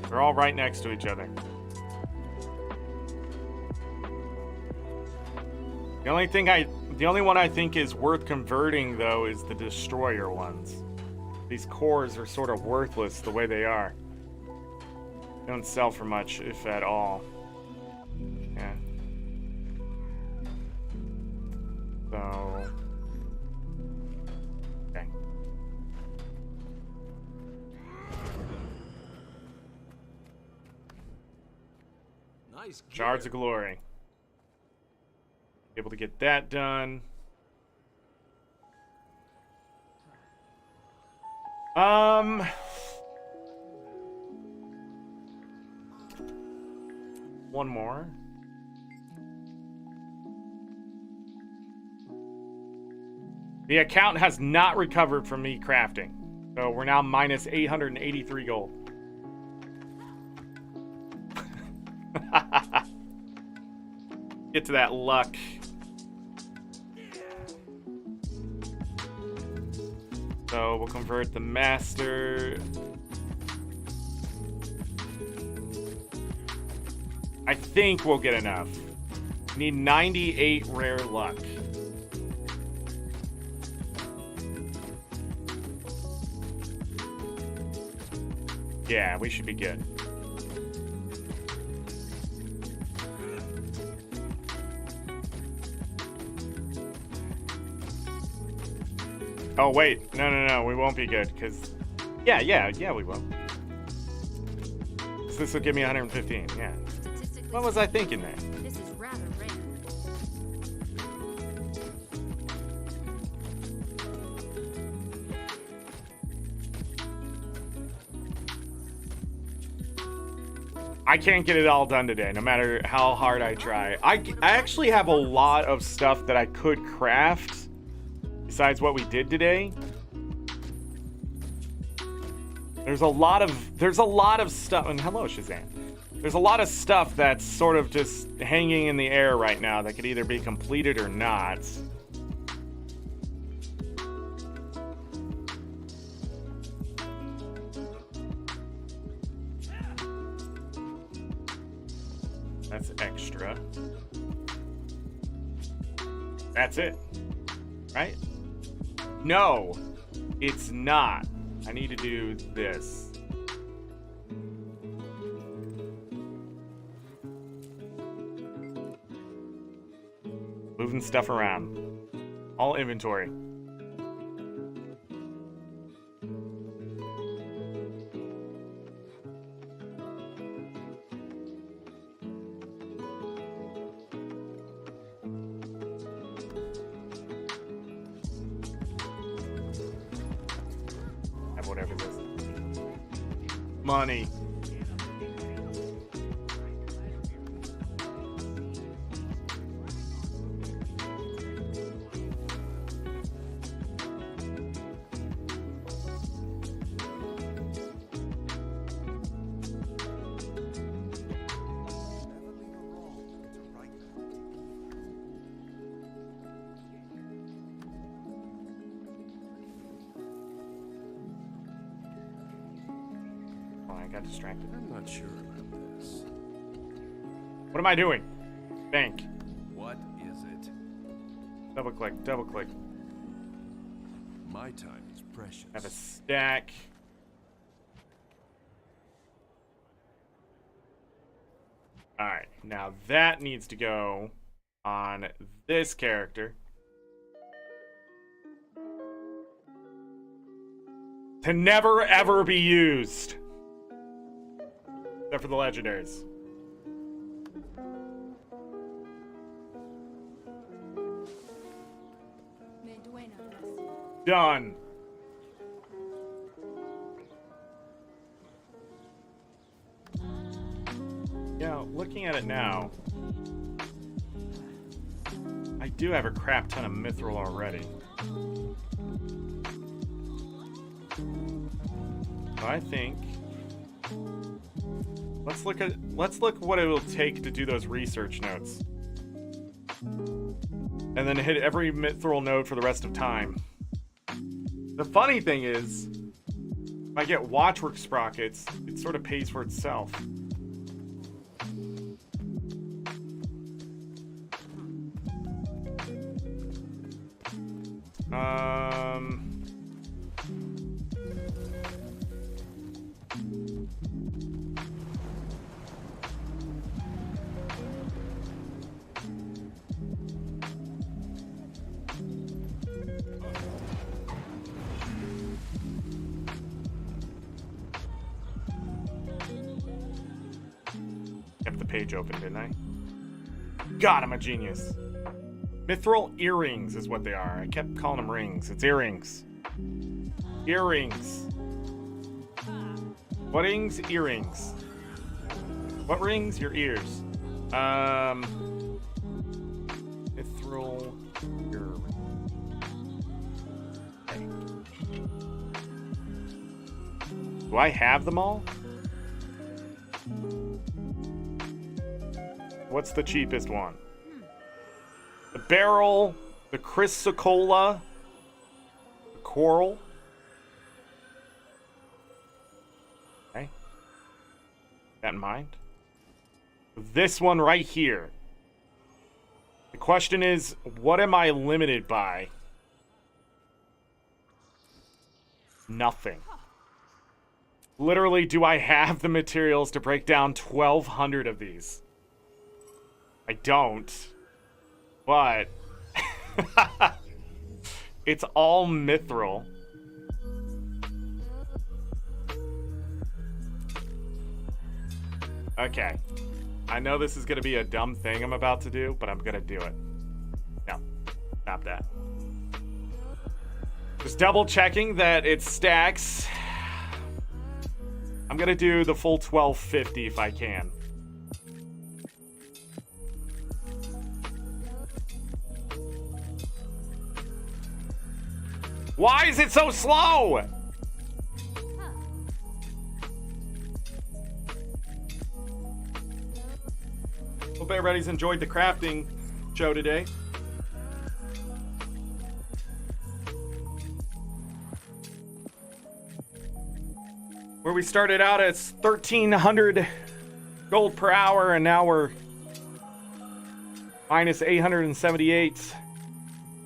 They're all right next to each other. The only one I think is worth converting though is the destroyer ones. These cores are sort of worthless the way they are. They don't sell for much, if at all. Yeah. So... okay. Nice. Shards of Glory. Able to get that done. One more. The account has not recovered from me crafting. So we're now minus 883 gold. Get to that luck. So we'll convert the master. I think we'll get enough. Need 98 rare luck. Yeah, we should be good. Oh, wait. No. We won't be good, because... Yeah, we will. So this will give me 115, yeah. What was I thinking there? This is rather rare. I can't get it all done today, no matter how hard I try. I actually have a lot of stuff that I could craft besides what we did today. There's a lot of stuff, and hello Shazam. There's a lot of stuff that's sort of just hanging in the air right now that could either be completed or not. That's extra. That's it, right? No, it's not. I need to do this. moving stuff around. All inventory. Have whatever this is. Money. Never leave a wrong to right that. Oh, I got distracted. I'm not sure about this. What am I doing? Bank. What is it? Double click, double click. My time is precious. Have a stack. Alright, now that needs to go on this character. To never ever be used. Except for the legendaries. Me duena bless. Done. Yeah, looking at it now, I do have a crap ton of mithril already. So I think let's look what it will take to do those research notes. And then hit every mithril node for the rest of time. The funny thing is, if I get watchwork sprockets, it sort of pays for itself. Kept the page open, didn't I? God, I'm a genius. Mithril earrings is what they are. I kept calling them rings. It's earrings. Earrings. What rings? Earrings. What rings? Your ears. Mithril earrings. Okay. Do I have them all? What's the cheapest one? The barrel, the chrysocolla, the coral. Okay. That in mind. This one right here. The question is, what am I limited by? Nothing. Literally, do I have the materials to break down 1,200 of these? I don't. But it's all mithril. Okay. I know this is going to be a dumb thing I'm about to do, but I'm going to do it. No. Stop that. Just double checking that it stacks. I'm going to do the full 1250 if I can. Why is it so slow? Hope everybody's enjoyed the crafting show today. Where we started out at 1,300 gold per hour, and now we're minus 878.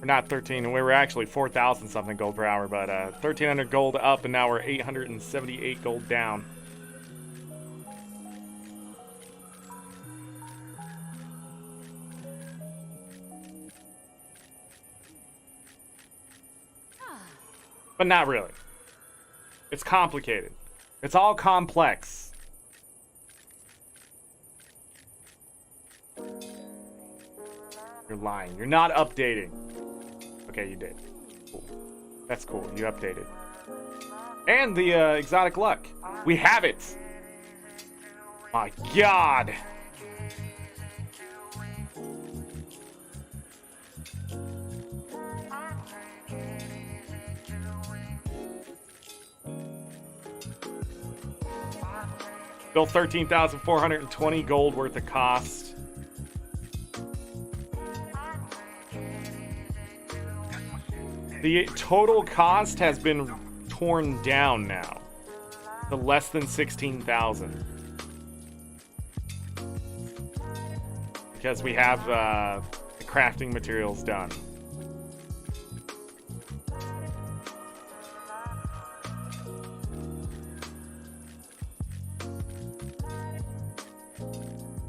Or not 13, we were actually 4,000 something gold per hour, but 1,300 gold up, and now we're 878 gold down. But not really. It's complicated. It's all complex. You're lying. You're not updating. Okay, you did. Cool. That's cool. You updated. And the exotic luck. We have it. My God. Still 13,420 gold worth of cost. The total cost has been torn down now to less than 16,000. Because we have the crafting materials done.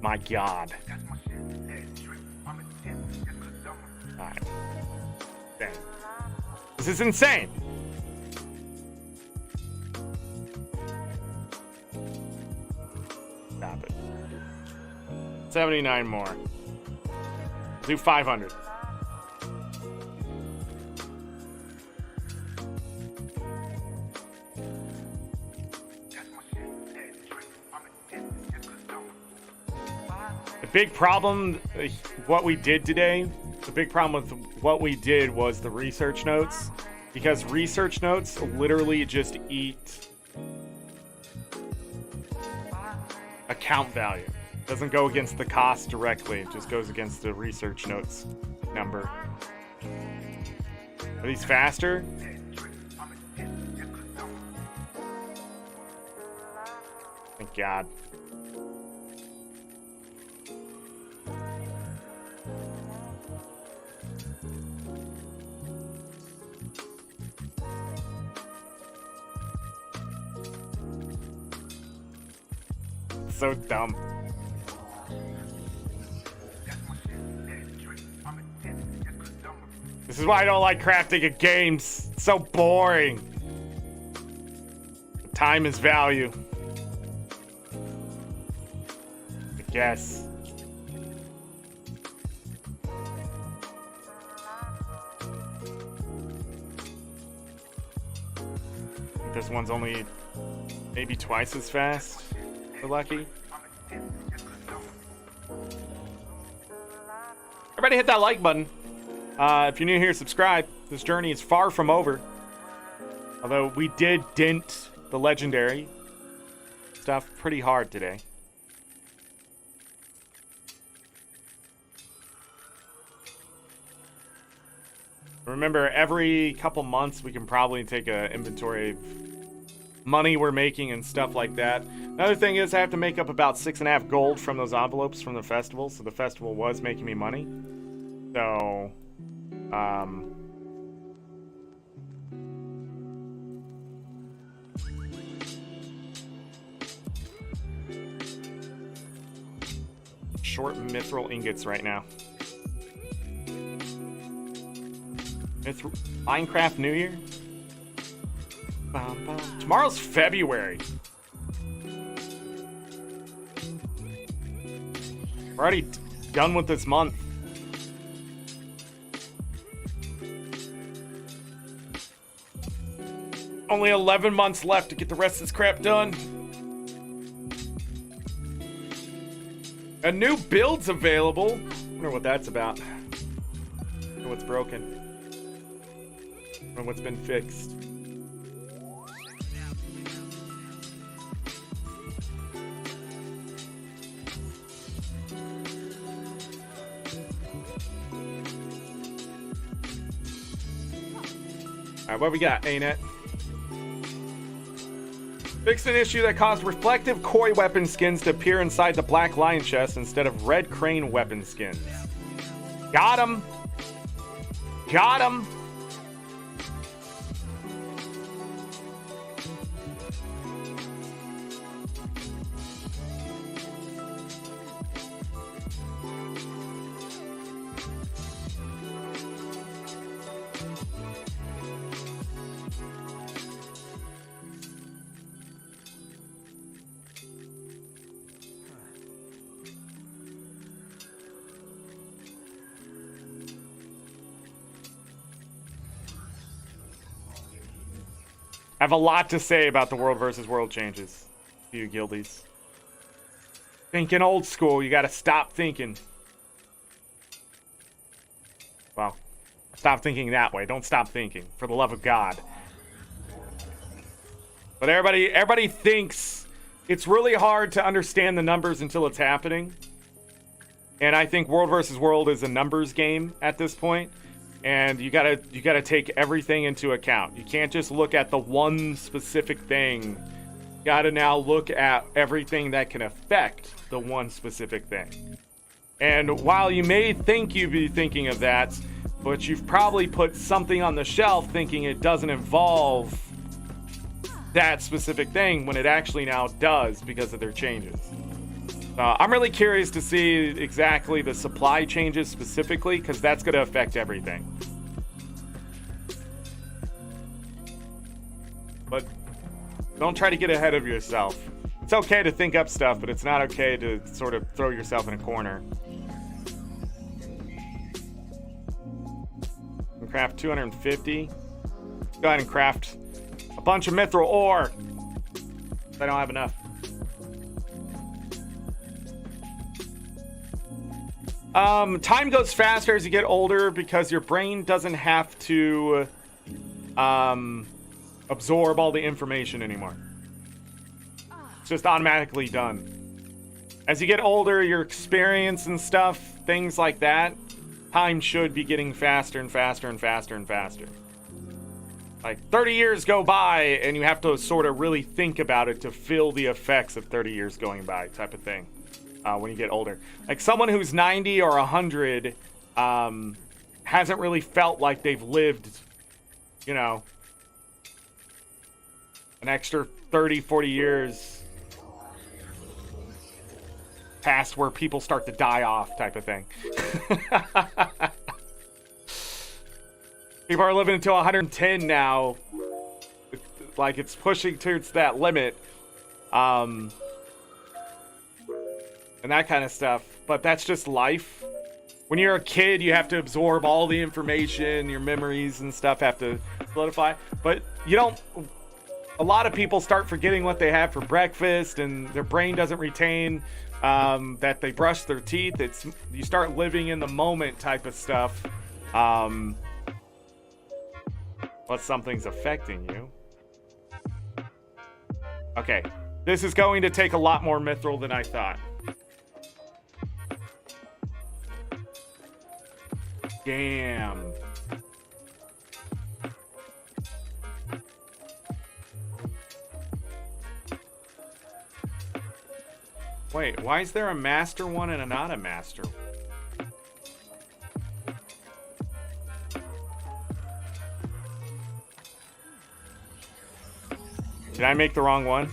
My God. Alright. Dang. This is insane. Stop it. 79 more. Do 500. The big problem, what we did today, the big problem with what we did was the research notes. Because research notes literally just eat account value. Doesn't go against the cost directly, it just goes against the research notes number. Are these faster? Thank God. So dumb. This is why I don't like crafting at games. It's so boring. Time is value. I guess. I think this one's only maybe twice as fast. We're lucky. Everybody hit that like button. If you're new here, subscribe. This journey is far from over. Although we did dent the legendary stuff pretty hard today. Remember, every couple months we can probably take an inventory of money we're making and stuff like that. Another thing is I have to make up about 6.5 gold from those envelopes from the festival. So the festival was making me money. So, short mithril ingots right now. Minecraft New Year? Tomorrow's February. We're already done with this month. Only 11 months left to get the rest of this crap done. A new build's available. I wonder what that's about. I wonder what's broken. I wonder what's been fixed. Alright, what we got, ArenaNet? Fixed an issue that caused reflective koi weapon skins to appear inside the black lion chest instead of red crane weapon skins. Got him! Got him! I have a lot to say about the world versus world changes. You guildies. Thinking old school, you gotta stop thinking. Well, stop thinking that way. Don't stop thinking, for the love of God. But everybody thinks it's really hard to understand the numbers until it's happening. And I think world versus world is a numbers game at this point. And you gotta take everything into account. You can't just look at the one specific thing. You gotta now look at everything that can affect the one specific thing. And while you may think you'd be thinking of that, but you've probably put something on the shelf thinking it doesn't involve that specific thing when it actually now does because of their changes. I'm really curious to see exactly the supply changes specifically, because that's going to affect everything. But don't try to get ahead of yourself. It's okay to think up stuff, but it's not okay to sort of throw yourself in a corner. We'll craft 250. Go ahead and craft a bunch of mithril ore. I don't have enough. Time goes faster as you get older because your brain doesn't have to absorb all the information anymore. It's just automatically done. As you get older, your experience and stuff, things like that, time should be getting faster and faster and faster and faster. Like 30 years go by and you have to sort of really think about it to feel the effects of 30 years going by type of thing. When you get older, like someone who's 90 or 100 hasn't really felt like they've lived, you know, an extra 30, 40 years past where people start to die off type of thing. People are living until 110 now. Like it's pushing towards that limit. And that kind of stuff, but that's just life. When you're a kid, you have to absorb all the information, your memories and stuff have to solidify, but you don't. A lot of people start forgetting what they have for breakfast, and their brain doesn't retain that they brush their teeth. You start living in the moment type of stuff. But something's affecting you. Okay, this is going to take a lot more mithril than I thought. Damn. Wait, why is there a master one and a not a master? Did I make the wrong one?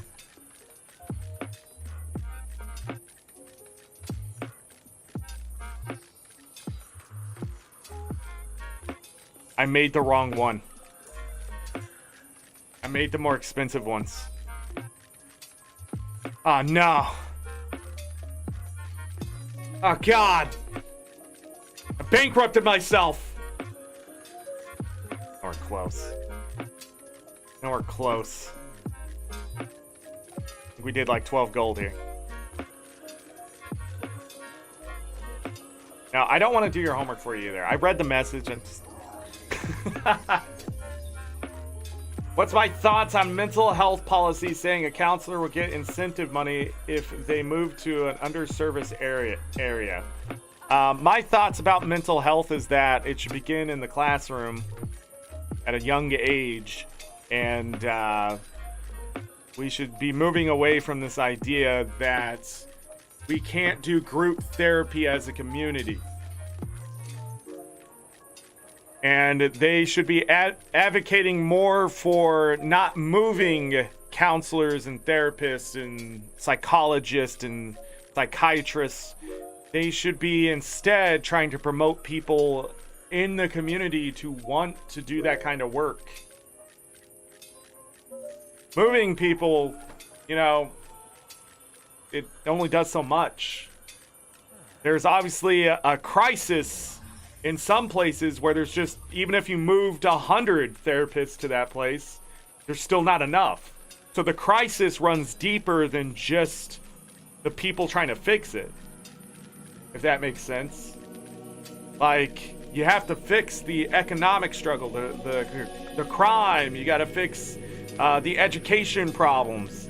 I made the wrong one. I made the more expensive ones. Oh, no. Oh, God. I bankrupted myself. Nowhere close. Nowhere close. I think we did like 12 gold here. Now, I don't want to do your homework for you either. I read the message and just... What's my thoughts on mental health policy saying a counselor will get incentive money if they move to an underserviced area? My thoughts about mental health is that it should begin in the classroom at a young age, and we should be moving away from this idea that we can't do group therapy as a community. And they should be advocating more for not moving counselors and therapists and psychologists and psychiatrists. They should be instead trying to promote people in the community to want to do that kind of work. Moving people, you know, it only does so much. There's obviously a crisis in some places where there's just, even if you moved 100 therapists to that place, there's still not enough. So the crisis runs deeper than just the people trying to fix it, if that makes sense. Like, you have to fix the economic struggle, the crime. You got to fix the education problems.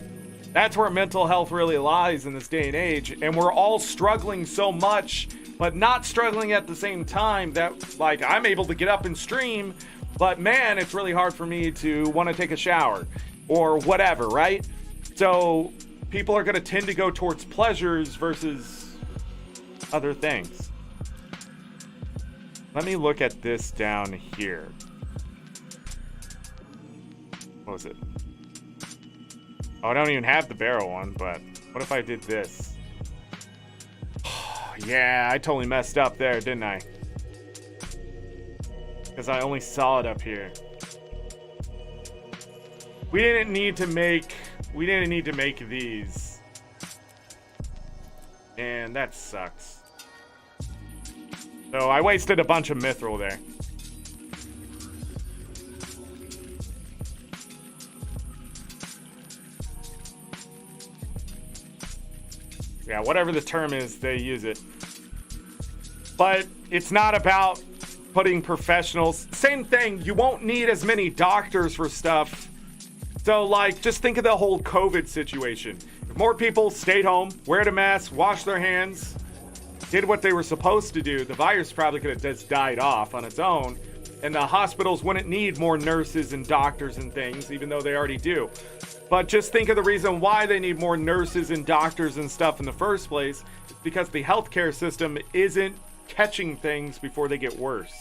That's where mental health really lies in this day and age. And we're all struggling so much, but not struggling at the same time that, like, I'm able to get up and stream, but man, it's really hard for me to want to take a shower or whatever, right? So people are going to tend to go towards pleasures versus other things. Let me look at this down here. What was it? Oh, I don't even have the barrel one, but what if I did this? Yeah, I totally messed up there, didn't I? Because I only saw it up here. We didn't need to make these. And that sucks. So I wasted a bunch of mithril there. Yeah, whatever the term is, they use it. But it's not about putting professionals. Same thing, you won't need as many doctors for stuff. So, like, just think of the whole COVID situation. If more people stayed home, wear a mask, wash their hands, did what they were supposed to do, the virus probably could have just died off on its own, and the hospitals wouldn't need more nurses and doctors and things, even though they already do. But just think of the reason why they need more nurses and doctors and stuff in the first place. It's because the healthcare system isn't catching things before they get worse.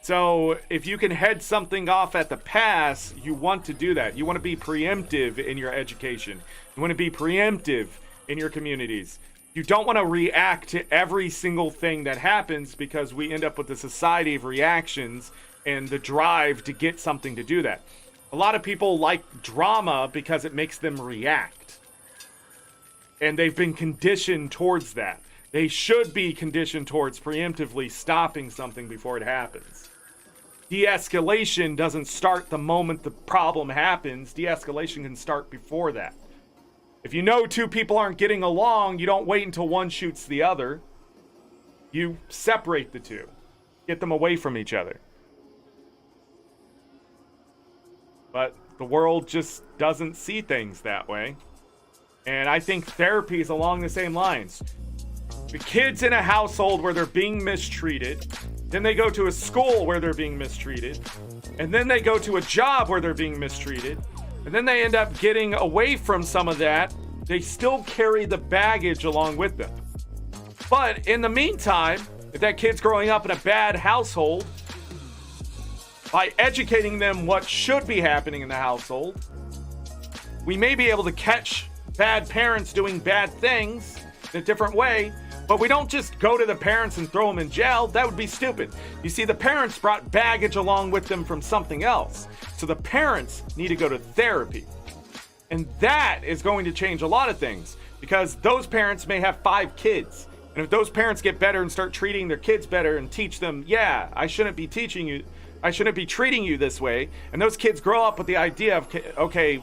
So if you can head something off at the pass, you want to do that. You want to be preemptive in your education. You want to be preemptive in your communities. You don't want to react to every single thing that happens, because we end up with a society of reactions and the drive to get something to do that. A lot of people like drama because it makes them react. And they've been conditioned towards that. They should be conditioned towards preemptively stopping something before it happens. De-escalation doesn't start the moment the problem happens. De-escalation can start before that. If you know two people aren't getting along, you don't wait until one shoots the other. You separate the two. Get them away from each other. But the world just doesn't see things that way. And I think therapy is along the same lines. The kids in a household where they're being mistreated, then they go to a school where they're being mistreated, and then they go to a job where they're being mistreated, and then they end up getting away from some of that. They still carry the baggage along with them. But in the meantime, if that kid's growing up in a bad household, by educating them what should be happening in the household, we may be able to catch bad parents doing bad things in a different way. But we don't just go to the parents and throw them in jail. That would be stupid. You see, the parents brought baggage along with them from something else. So the parents need to go to therapy. And that is going to change a lot of things, because those parents may have 5 kids. And if those parents get better and start treating their kids better and teach them, yeah, I shouldn't be treating you this way. And those kids grow up with the idea of, okay,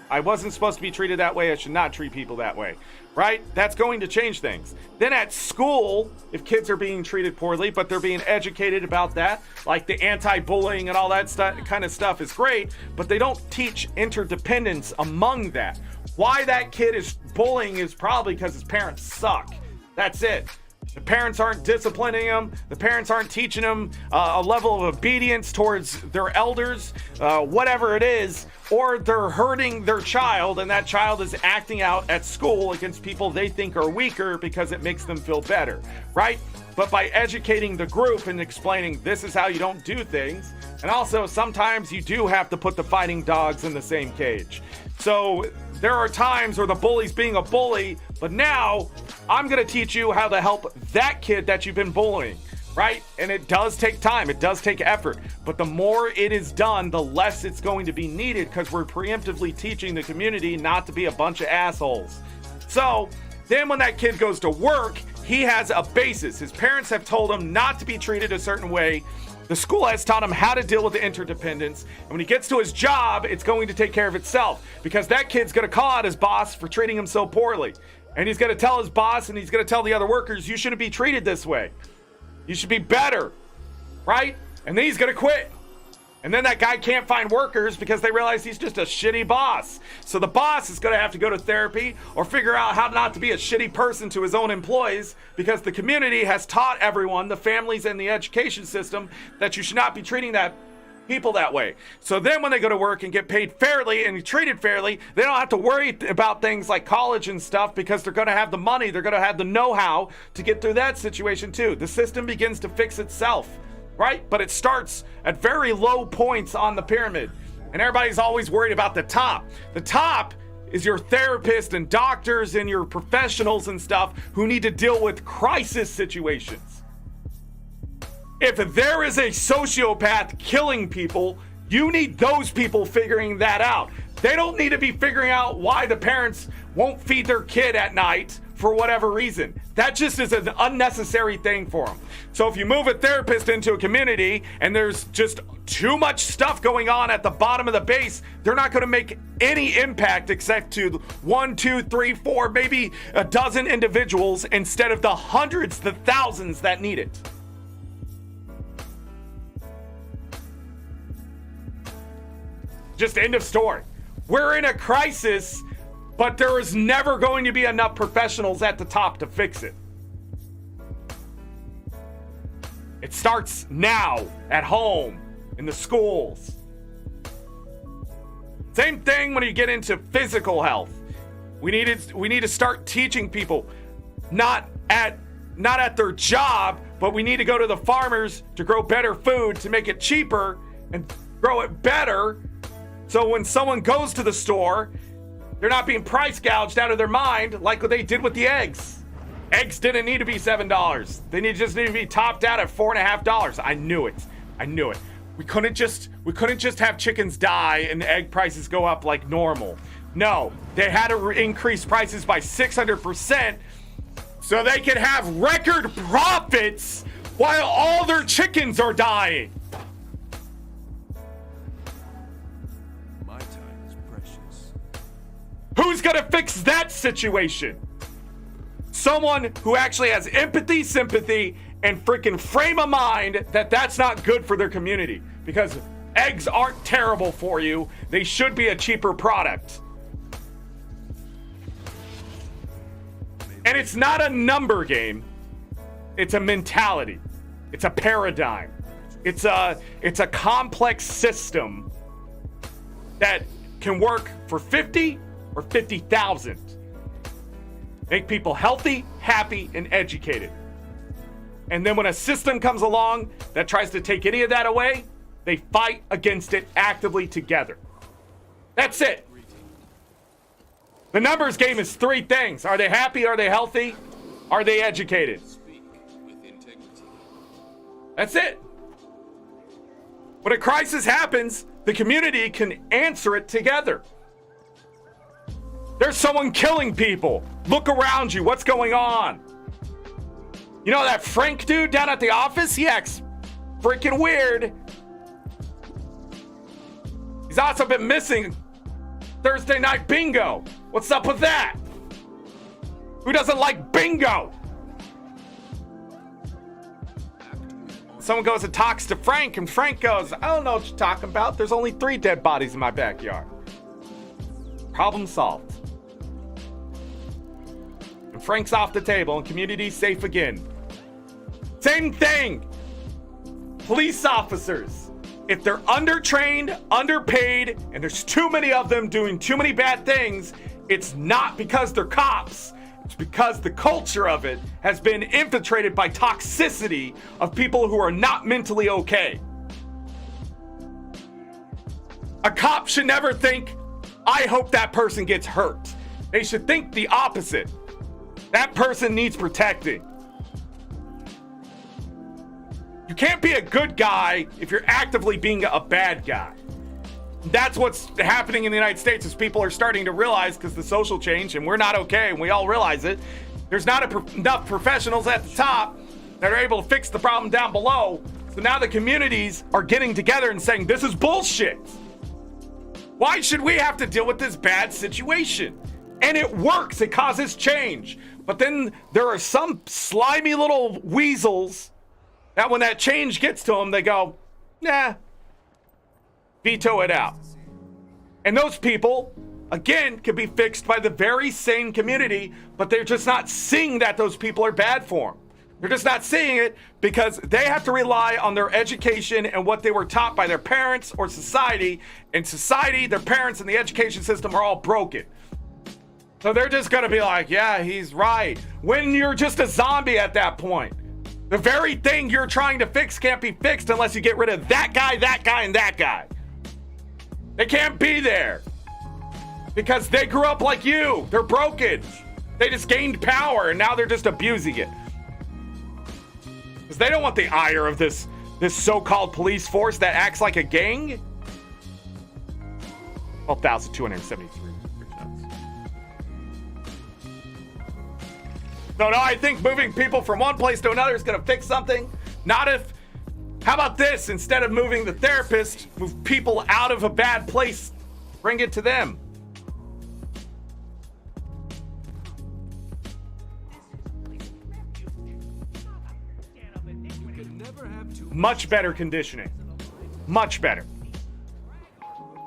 I wasn't supposed to be treated that way. I should not treat people that way. Right? That's going to change things. Then at school, if kids are being treated poorly, but they're being educated about that, like the anti-bullying and all that kind of stuff is great, but they don't teach interdependence among that. Why that kid is bullying is probably because his parents suck. That's it. The parents aren't disciplining them. The parents aren't teaching them a level of obedience towards their elders, whatever it is, or they're hurting their child, and that child is acting out at school against people they think are weaker because it makes them feel better, right? But by educating the group and explaining this is how you don't do things, and also sometimes you do have to put the fighting dogs in the same cage. So there are times where the bully's being a bully, but now I'm going to teach you how to help that kid that you've been bullying, right? And it does take time. It does take effort. But the more it is done, the less it's going to be needed, because we're preemptively teaching the community not to be a bunch of assholes. So then when that kid goes to work, he has a basis. His parents have told him not to be treated a certain way, The school has taught him how to deal with the interdependence, and when he gets to his job, it's going to take care of itself, because that kid's going to call out his boss for treating him so poorly. And he's going to tell his boss, and he's going to tell the other workers, you shouldn't be treated this way. You should be better, right? And then he's going to quit. And then that guy can't find workers because they realize he's just a shitty boss. So the boss is going to have to go to therapy or figure out how not to be a shitty person to his own employees, because the community has taught everyone, the families and the education system, that you should not be treating that people that way. So then when they go to work and get paid fairly and treated fairly, they don't have to worry about things like college and stuff, because they're going to have the money, they're going to have the know-how to get through that situation too. The system begins to fix itself. Right? But it starts at very low points on the pyramid. And everybody's always worried about the top. The top is your therapist and doctors and your professionals and stuff who need to deal with crisis situations. If there is a sociopath killing people, you need those people figuring that out. They don't need to be figuring out why the parents won't feed their kid at night for whatever reason. That just is an unnecessary thing for them. So if you move a therapist into a community and there's just too much stuff going on at the bottom of the base, they're not going to make any impact except to 1, 2, 3, 4, maybe a dozen individuals instead of the hundreds, the thousands that need it. Just end of story. We're in a crisis, but there is never going to be enough professionals at the top to fix it. It starts now, at home, in the schools. Same thing when you get into physical health. We need to start teaching people, not at their job, but we need to go to the farmers to grow better food, to make it cheaper and grow it better. So when someone goes to the store, they're not being price gouged out of their mind like what they did with the eggs. Eggs didn't need to be $7. They just need to be topped out at $4.50. I knew it. We couldn't just have chickens die and the egg prices go up like normal. No, they had to increase prices by 600% so they could have record profits while all their chickens are dying. My time is precious. Who's gonna fix that situation? Someone who actually has empathy, sympathy, and freaking frame of mind that that's not good for their community. Because eggs aren't terrible for you. They should be a cheaper product. And it's not a number game. It's a mentality. It's a paradigm. It's a complex system that can work for 50 or 50,000. Make people healthy, happy, and educated. And then when a system comes along that tries to take any of that away, they fight against it actively together. That's it. The numbers game is 3 things. Are they happy? Are they healthy? Are they educated? That's it. When a crisis happens, the community can answer it together. There's someone killing people. Look around you. What's going on? You know that Frank dude down at the office? He acts freaking weird. He's also been missing Thursday night bingo. What's up with that? Who doesn't like bingo? Someone goes and talks to Frank, and Frank goes, I don't know what you're talking about. There's only 3 dead bodies in my backyard. Problem solved. And Frank's off the table, and community's safe again. Same thing. Police officers. If they're undertrained, underpaid, and there's too many of them doing too many bad things, it's not because they're cops. It's because the culture of it has been infiltrated by toxicity of people who are not mentally okay. A cop should never think, I hope that person gets hurt. They should think the opposite. That person needs protecting. You can't be a good guy if you're actively being a bad guy. That's what's happening in the United States, is people are starting to realize, because the social change, and we're not okay, and we all realize it, there's not enough professionals at the top that are able to fix the problem down below. So now the communities are getting together and saying, this is bullshit. Why should we have to deal with this bad situation? And it works. It causes change. But then there are some slimy little weasels that when that change gets to them, they go, nah, veto it out. And those people, again, can be fixed by the very same community, but they're just not seeing that those people are bad for them. They're just not seeing it because they have to rely on their education and what they were taught by their parents or society. And society, their parents, and the education system are all broken. So they're just going to be like, yeah, he's right. When you're just a zombie at that point. The very thing you're trying to fix can't be fixed unless you get rid of that guy, and that guy. They can't be there. Because they grew up like you. They're broken. They just gained power and now they're just abusing it. Because they don't want the ire of this so-called police force that acts like a gang. 12,273. No, I think moving people from one place to another is going to fix something. Not if, how about this? Instead of moving the therapist, move people out of a bad place, bring it to them. You can never have too Much better conditioning. Much better.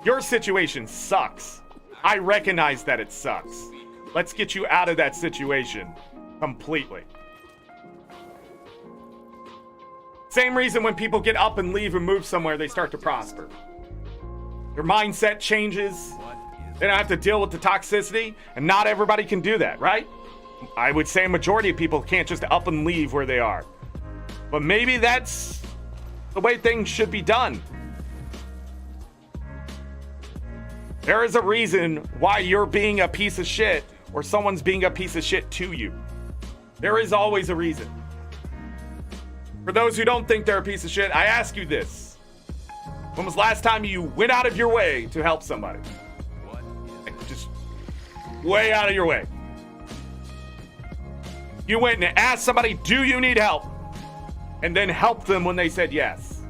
Your situation sucks. I recognize that it sucks. Let's get you out of that situation completely. Same reason when people get up and leave and move somewhere, they start to prosper. Their mindset changes. They don't have to deal with the toxicity, and not everybody can do that, right? I would say a majority of people can't just up and leave where they are. But maybe that's the way things should be done. There is a reason why you're being a piece of shit or someone's being a piece of shit to you. There is always a reason. For those who don't think they're a piece of shit, I ask you this. When was the last time you went out of your way to help somebody? Like, just way out of your way. You went and asked somebody, do you need help? And then helped them when they said yes.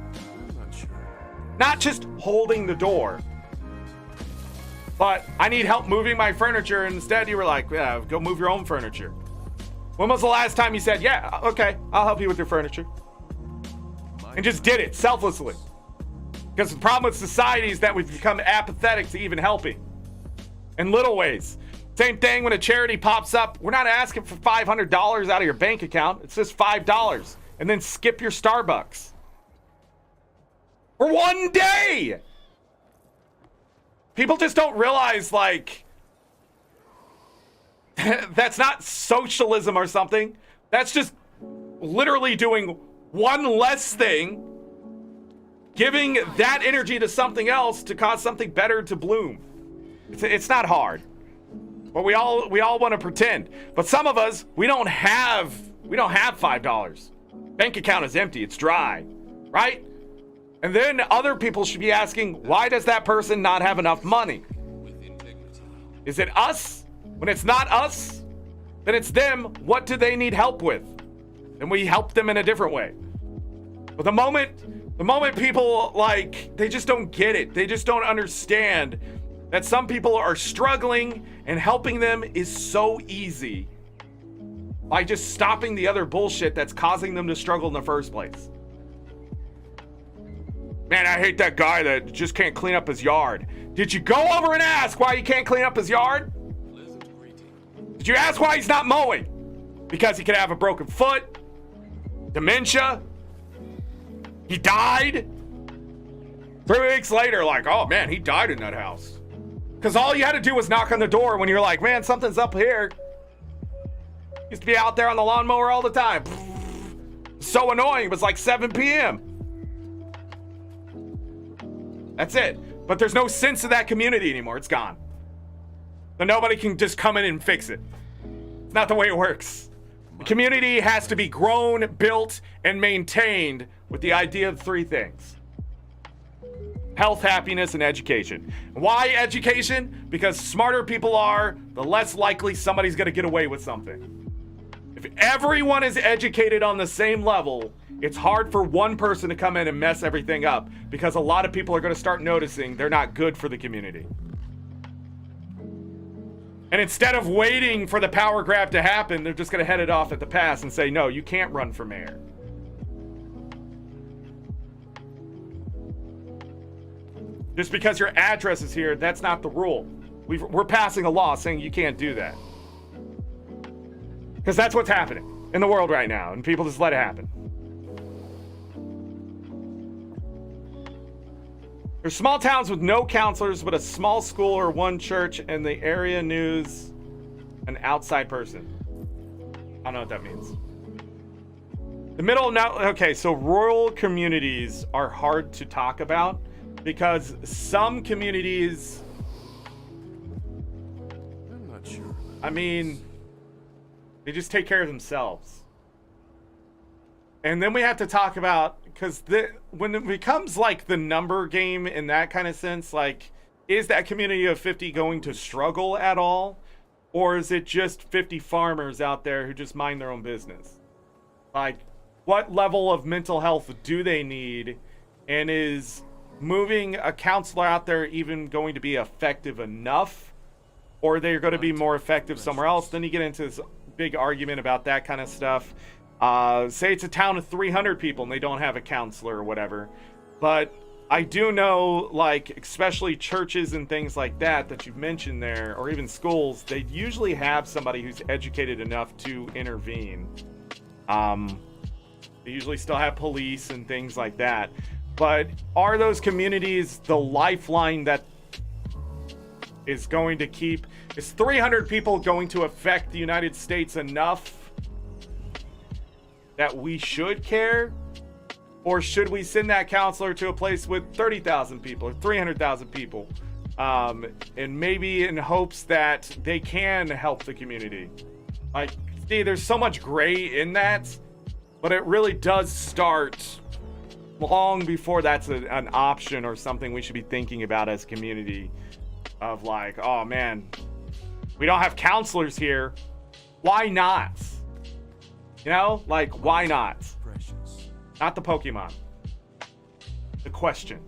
Not just holding the door. But I need help moving my furniture. And instead you were like, yeah, go move your own furniture. When was the last time you said, yeah, okay, I'll help you with your furniture? And just did it selflessly. Because the problem with society is that we've become apathetic to even helping. In little ways. Same thing when a charity pops up. We're not asking for $500 out of your bank account. It's just $5. And then skip your Starbucks. For one day! People just don't realize, like, that's not socialism or something. That's just literally doing one less thing, giving that energy to something else to cause something better to bloom. It's not hard. But we all want to pretend. But some of us, we don't have $5. Bank account is empty. It's dry, right? And then other people should be asking, why does that person not have enough money? Is it us? When it's not us, then it's them. What do they need help with? Then we help them in a different way. But the moment people, like, they just don't get it. They just don't understand that some people are struggling and helping them is so easy by just stopping the other bullshit that's causing them to struggle in the first place. Man, I hate that guy that just can't clean up his yard. Did you go over and ask why he can't clean up his yard? Did you ask why he's not mowing? Because he could have a broken foot, dementia, he died. 3 weeks later, like, oh man, he died in that house. Because all you had to do was knock on the door when you're like, man, something's up here. Used to be out there on the lawnmower all the time. So annoying. It was like 7 p.m. That's it. But there's no sense of that community anymore. It's gone. So nobody can just come in and fix it. It's not the way it works. The community has to be grown, built, and maintained with the idea of 3 things. Health, happiness, and education. Why education? Because smarter people are, the less likely somebody's going to get away with something. If everyone is educated on the same level, It's hard for one person to come in and mess everything up because a lot of people are going to start noticing they're not good for the community. And instead of waiting for the power grab to happen, they're just going to head it off at the pass and say, no, you can't run for mayor. Just because your address is here, that's not the rule. We're passing a law saying you can't do that. Because that's what's happening in the world right now, and people just let it happen. There's small towns with no counselors, but a small school or one church, and the area news, an outside person. I don't know what that means. The middle now, okay, so rural communities are hard to talk about because some communities, I'm not sure. I mean, they just take care of themselves. And then we have to talk about, because when it becomes like the number game in that kind of sense, like, is that community of 50 going to struggle at all? Or is it just 50 farmers out there who just mind their own business? Like, what level of mental health do they need? And is moving a counselor out there even going to be effective enough? Or are they going to be more effective somewhere else? Then you get into this big argument about that kind of stuff. Say it's a town of 300 people and they don't have a counselor or whatever. But I do know, like, especially churches and things like that you've mentioned there, or even schools, they usually have somebody who's educated enough to intervene. They usually still have police and things like that. But are those communities the lifeline that is going to keep... Is 300 people going to affect the United States enough that we should care? Or should we send that counselor to a place with 30,000 people or 300,000 people? And maybe in hopes that they can help the community. Like, see, there's so much gray in that, but it really does start long before that's an option or something we should be thinking about as a community. Of like, oh man, we don't have counselors here. Why not? You know, like, why not? Precious. Not the Pokemon. The question.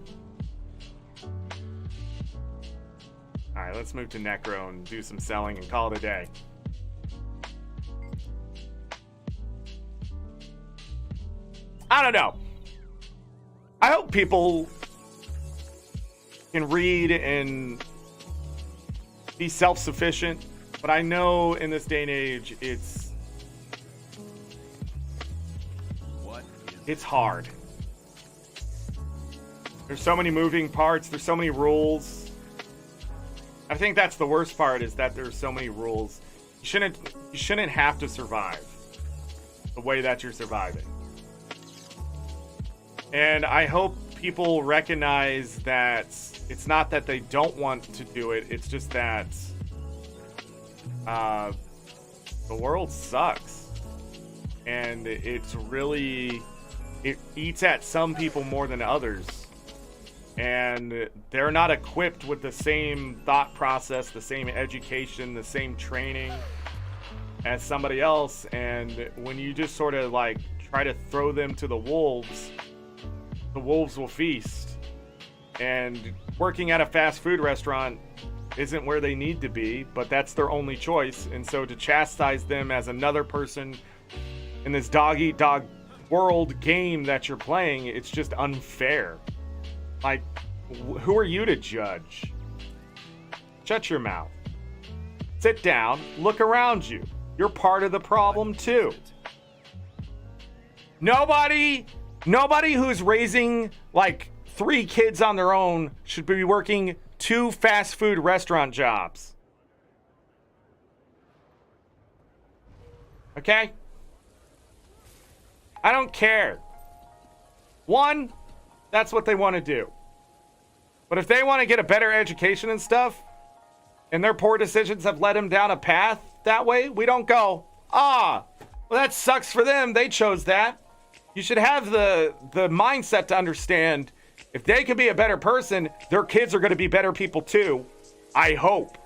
All right, let's move to Necro and do some selling and call it a day. I don't know. I hope people can read and be self-sufficient, but I know in this day and age, it's hard. There's so many moving parts. There's so many rules. I think that's the worst part, is that there's so many rules. You shouldn't have to survive the way that you're surviving. And I hope people recognize that it's not that they don't want to do it. It's just that the world sucks. And it's really... It eats at some people more than others. And they're not equipped with the same thought process, the same education, the same training as somebody else. And when you just sort of like try to throw them to the wolves will feast. And working at a fast food restaurant isn't where they need to be, but that's their only choice. And so to chastise them as another person in this dog-eat-dog world game that you're playing, it's just unfair. Like, who are you to judge? Shut your mouth. Sit down, look around you. You're part of the problem too. Nobody who's raising like 3 kids on their own should be working 2 fast food restaurant jobs. Okay? I don't care. One, that's what they want to do. But if they want to get a better education and stuff, and their poor decisions have led them down a path that way, we don't go, well, that sucks for them. They chose that. You should have the mindset to understand, if they can be a better person, their kids are going to be better people too. I hope.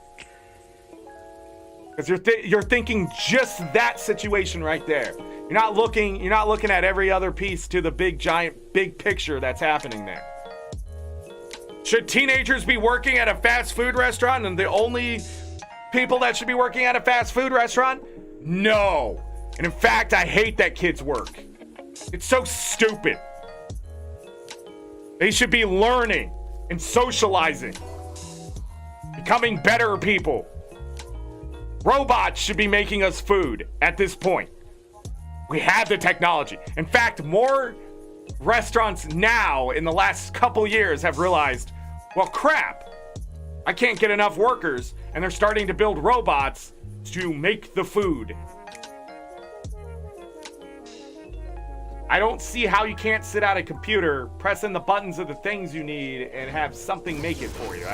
Because you're thinking just that situation right there. You're not looking at every other piece to the big picture that's happening there. Should teenagers be working at a fast food restaurant and the only people that should be working at a fast food restaurant? No. And in fact, I hate that kids work. It's so stupid. They should be learning and socializing, becoming better people. Robots should be making us food at this point. We have the technology. In fact, more restaurants now in the last couple years have realized, well, crap, I can't get enough workers, and they're starting to build robots to make the food. I don't see how you can't sit at a computer, press in the buttons of the things you need, and have something make it for you.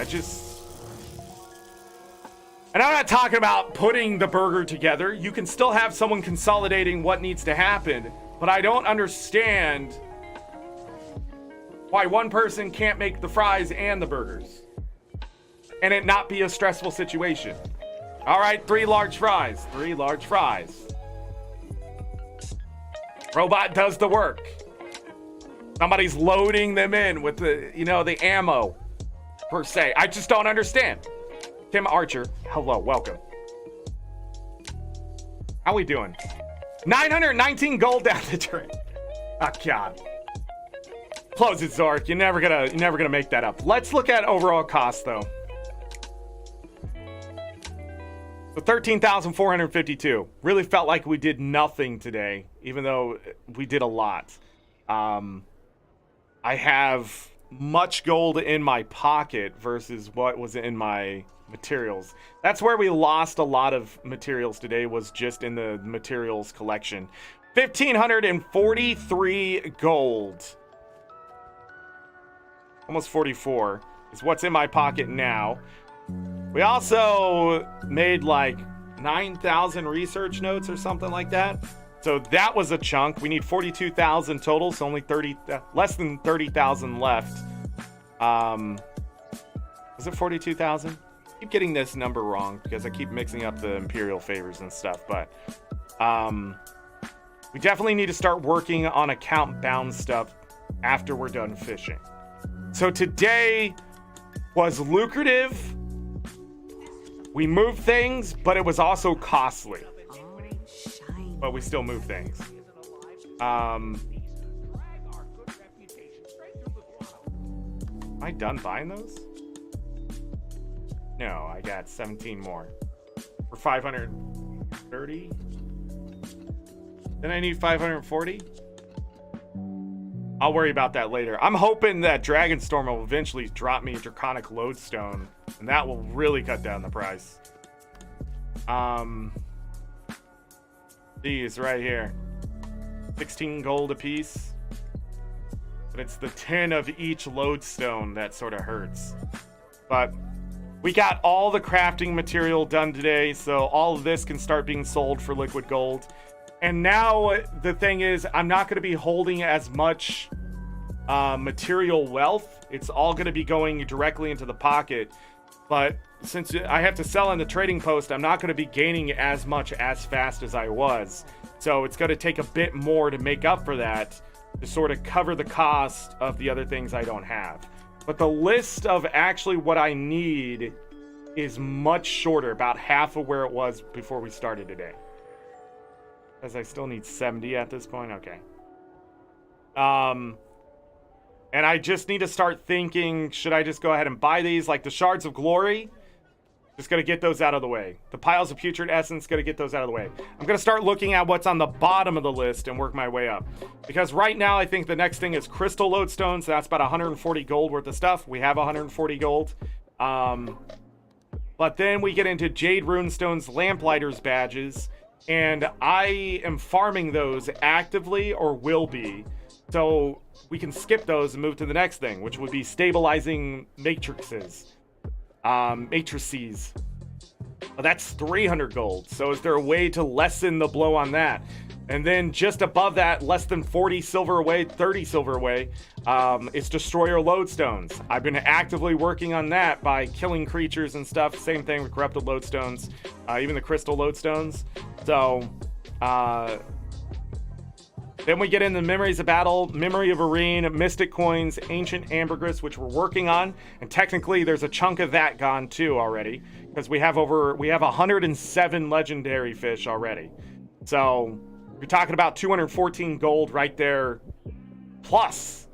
And I'm not talking about putting the burger together. You can still have someone consolidating what needs to happen, but I don't understand why one person can't make the fries and the burgers and it not be a stressful situation. All right, 3 large fries. Robot does the work. Somebody's loading them in with the ammo, per se. I just don't understand. Tim Archer, hello, welcome. How we doing? 919 gold down the drain. Oh, God. Close it, Zorric. You're never gonna make that up. Let's look at overall cost, though. So 13,452. Really felt like we did nothing today, even though we did a lot. I have much gold in my pocket versus what was in my materials. That's where we lost a lot of materials today, was just in the materials collection. 1,543 gold. Almost 44 is what's in my pocket now. We also made like 9,000 research notes or something like that. So that was a chunk. We need 42,000 total, so only less than 30,000 left. Was it 42,000? Keep getting this number wrong because I keep mixing up the imperial favors and stuff, but we definitely need to start working on account bound stuff after we're done fishing. So today was lucrative. We moved things, but it was also costly. But we still move things. Am I done buying those? No, I got 17 more. For 530? Then I need 540? I'll worry about that later. I'm hoping that Dragonstorm will eventually drop me a Draconic Lodestone, and that will really cut down the price. These right here. 16 gold a piece. But it's the 10 of each lodestone that sort of hurts. But we got all the crafting material done today, so all of this can start being sold for liquid gold. And now the thing is, I'm not going to be holding as much material wealth. It's all going to be going directly into the pocket. But since I have to sell in the trading post, I'm not going to be gaining as much as fast as I was. So it's going to take a bit more to make up for that, to sort of cover the cost of the other things I don't have. But the list of actually what I need is much shorter, about half of where it was before we started today. As I still need 70 at this point. Okay. And I just need to start thinking, should I just go ahead and buy these? Like the Shards of Glory, just going to get those out of the way. The Piles of Putrid Essence, going to get those out of the way. I'm going to start looking at what's on the bottom of the list and work my way up. Because right now, I think the next thing is Crystal Lodestones. That's about 140 gold worth of stuff. We have 140 gold. But then we get into Jade Runestones, Lamplighters badges. And I am farming those actively, or will be. So we can skip those and move to the next thing, which would be stabilizing matrices. Matrices. Well, that's 300 gold. So is there a way to lessen the blow on that? And then just above that, less than 40 silver away, 30 silver away, it's Destroyer Lodestones. I've been actively working on that by killing creatures and stuff. Same thing with Corrupted Lodestones, even the Crystal Lodestones. So Then we get into Memories of Battle, Memory of Arena, Mystic Coins, Ancient Ambergris, which we're working on. And technically, there's a chunk of that gone too already, because we have 107 legendary fish already. So you're talking about 214 gold right there, plus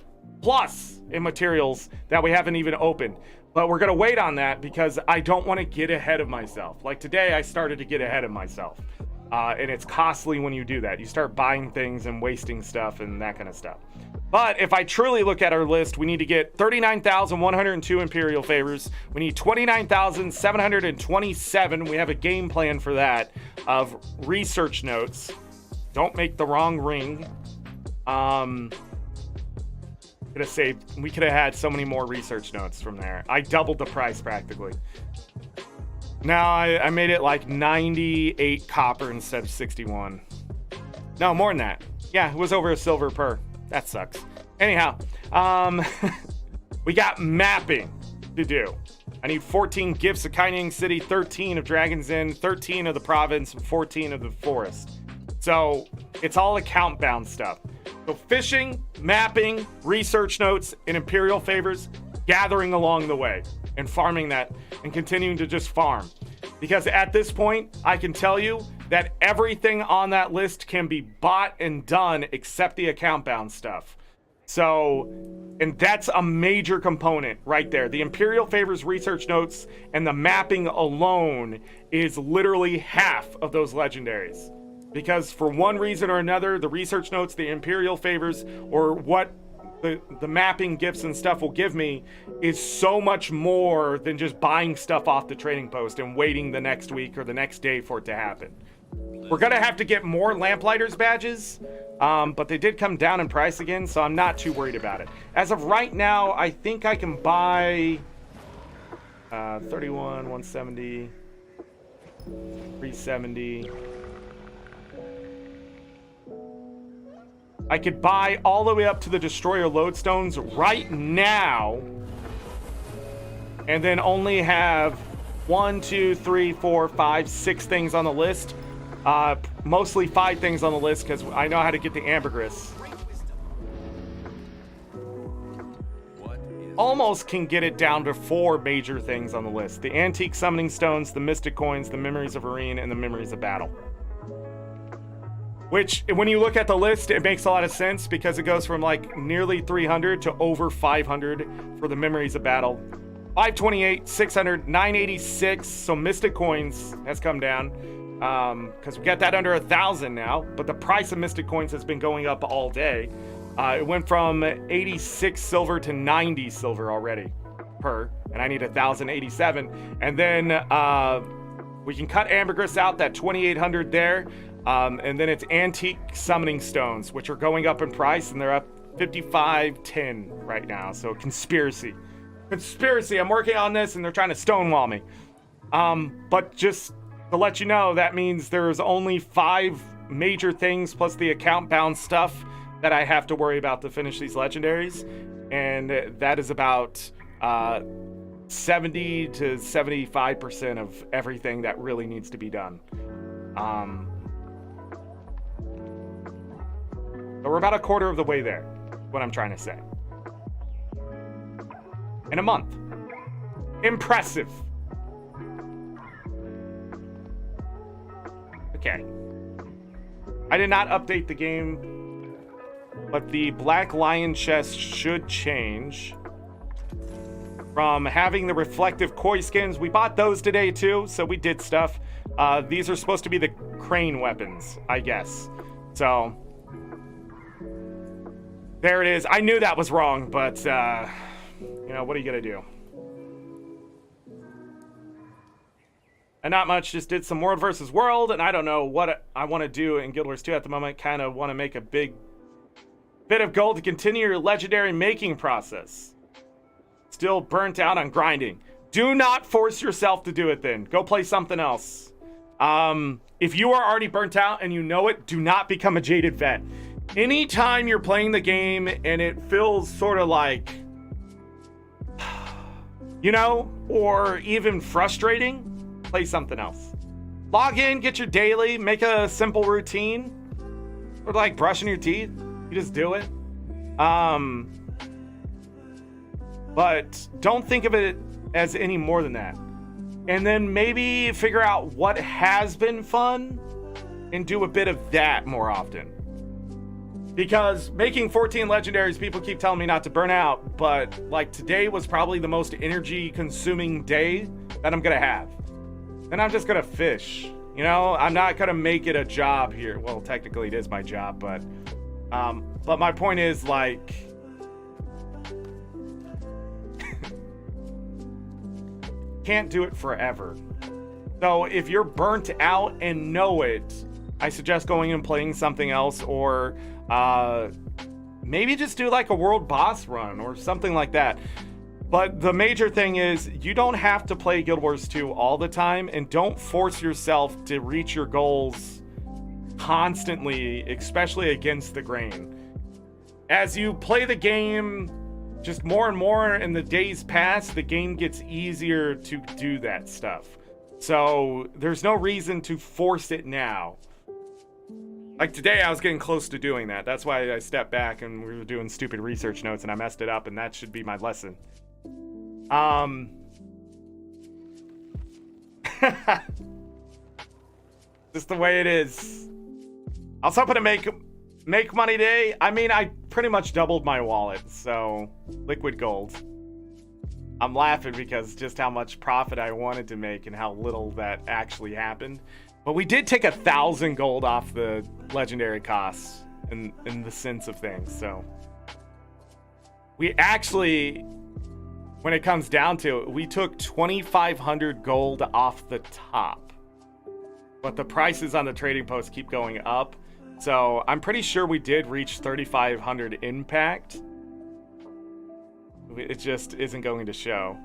in materials that we haven't even opened. But we're gonna wait on that because I don't want to get ahead of myself. Like today, I started to get ahead of myself. And it's costly when you do that. You start buying things and wasting stuff and that kind of stuff. But if I truly look at our list, we need to get 39,102 Imperial Favors. We need 29,727. We have a game plan for that of research notes. Don't make the wrong ring. We could have had so many more research notes from there. I doubled the price practically. Now I made it like 98 copper instead of 61. No, more than that. Yeah, it was over a silver per. That sucks. Anyhow, we got mapping to do. I need 14 gifts of Kaining City, 13 of Dragon's Inn, 13 of the province, and 14 of the forest. So it's all account bound stuff. So fishing, mapping, research notes, and Imperial Favors, gathering along the way and farming that and continuing to just farm. Because at this point, I can tell you that everything on that list can be bought and done except the account bound stuff. So, and that's a major component right there. The Imperial Favors research notes and the mapping alone is literally half of those legendaries. Because for one reason or another, the research notes, the Imperial Favors, or what the mapping gifts and stuff will give me is so much more than just buying stuff off the trading post and waiting the next week or the next day for it to happen. We're gonna have to get more Lamplighters badges, but they did come down in price again, so I'm not too worried about it. As of right now, I think I can buy 31, 170, 370. I could buy all the way up to the Destroyer Lodestones right now, and then only have 1, 2, 3, 4, 5, 6 things on the list. Mostly 5 things on the list because I know how to get the Ambergris. Almost can get it down to 4 major things on the list: the Antique Summoning Stones, the Mystic Coins, the Memories of Arena, and the Memories of Battle. Which, when you look at the list, it makes a lot of sense because it goes from like nearly 300 to over 500 for the Memories of Battle. 528, 600, 986. So Mystic Coins has come down because we got that under 1,000 now. But the price of Mystic Coins has been going up all day. It went from 86 silver to 90 silver already per, and I need 1,087. And then we can cut Ambergris out, that 2,800 there. And then it's Antique Summoning Stones, which are going up in price, and they're up 55.10 right now. So conspiracy. I'm working on this, and they're trying to stonewall me. But just to let you know, that means there's only 5 major things plus the account-bound stuff that I have to worry about to finish these legendaries, and that is about 70 to 75% of everything that really needs to be done. But we're about a quarter of the way there, what I'm trying to say. In a month. Impressive. Okay. I did not update the game, but the Black Lion chest should change from having the reflective koi skins. We bought those today too, so we did stuff. These are supposed to be the crane weapons, I guess. So there it is. I knew that was wrong, but you know, what are you gonna do? And not much, just did some World versus World, and I don't know what I want to do in Guild Wars 2 at the moment. Kind of want to make a big bit of gold to continue your legendary making process. Still burnt out on grinding. Do not force yourself to do it then. Go play something else. If you are already burnt out and you know it, do not become a jaded vet. Anytime you're playing the game and it feels sort of like, you know, or even frustrating, play something else. Log in, get your daily, make a simple routine. Or like brushing your teeth. You just do it. But don't think of it as any more than that. And then maybe figure out what has been fun and do a bit of that more often. Because making 14 legendaries, people keep telling me not to burn out, but like today was probably the most energy consuming day that I'm gonna have. And I'm just gonna fish. You know, I'm not gonna make it a job here. Well, technically it is my job, but my point is like can't do it forever. So if you're burnt out and know it, I suggest going and playing something else, or maybe just do like a world boss run or something like that. But the major thing is you don't have to play Guild Wars 2 all the time, and don't force yourself to reach your goals constantly, especially against the grain. As you play the game just more and more and the days pass, the game gets easier to do that stuff. So there's no reason to force it now. Like today, I was getting close to doing that. That's why I stepped back and we were doing stupid research notes and I messed it up, and that should be my lesson. Just the way it is. I was hoping to make money today. I mean, I pretty much doubled my wallet, so liquid gold. I'm laughing because just how much profit I wanted to make and how little that actually happened. But we did take 1,000 gold off the legendary costs in the sense of things. So we actually, when it comes down to it, we took 2,500 gold off the top. But the prices on the trading post keep going up. So I'm pretty sure we did reach 3,500 impact. It just isn't going to show.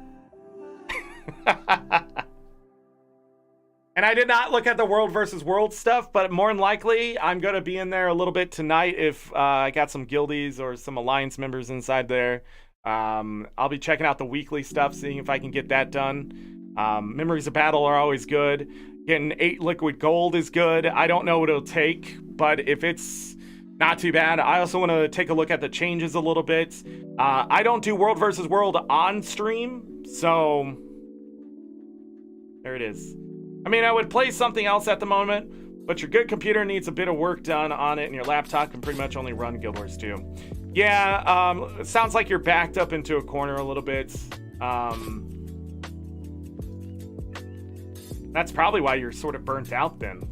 And I did not look at the world versus world stuff, but more than likely I'm going to be in there a little bit tonight if I got some guildies or some alliance members inside there. I'll be checking out the weekly stuff, seeing if I can get that done. Memories of battle are always good. Getting 8 liquid gold is good. I don't know what it'll take, but if it's not too bad. I also want to take a look at the changes a little bit. I don't do world versus world on stream, so there it is. I mean, I would play something else at the moment, but your good computer needs a bit of work done on it, and your laptop can pretty much only run Guild Wars 2. Yeah, it sounds like you're backed up into a corner a little bit. That's probably why you're sort of burnt out then.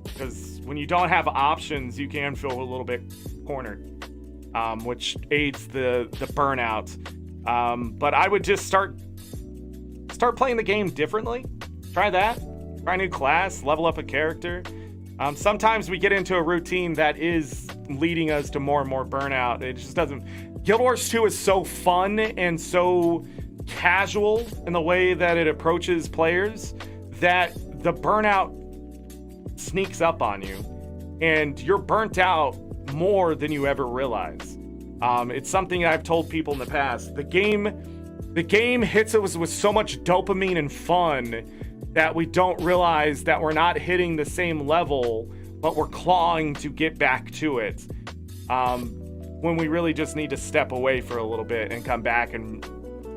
Because when you don't have options, you can feel a little bit cornered, which aids the burnout. But I would just start playing the game differently. Try that. Try a new class, level up a character. Sometimes we get into a routine that is leading us to more and more burnout. It just doesn't. Guild Wars 2 is so fun and so casual in the way that it approaches players that the burnout sneaks up on you and you're burnt out more than you ever realize. It's something I've told people in the past. The game hits us with so much dopamine and fun that we don't realize that we're not hitting the same level, but we're clawing to get back to it. When we really just need to step away for a little bit and come back and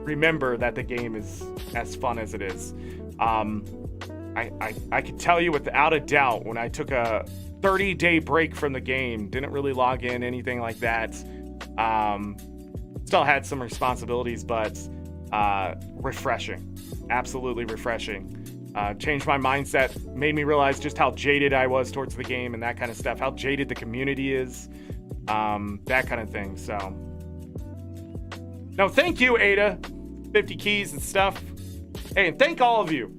remember that the game is as fun as it is. I can tell you without a doubt, when I took a 30-day break from the game, didn't really log in, anything like that. Still had some responsibilities, but refreshing. Absolutely refreshing. Changed my mindset, made me realize just how jaded I was towards the game and that kind of stuff, how jaded the community is, that kind of thing. So, no, thank you, Ada. 50 keys and stuff. Hey, and thank all of you.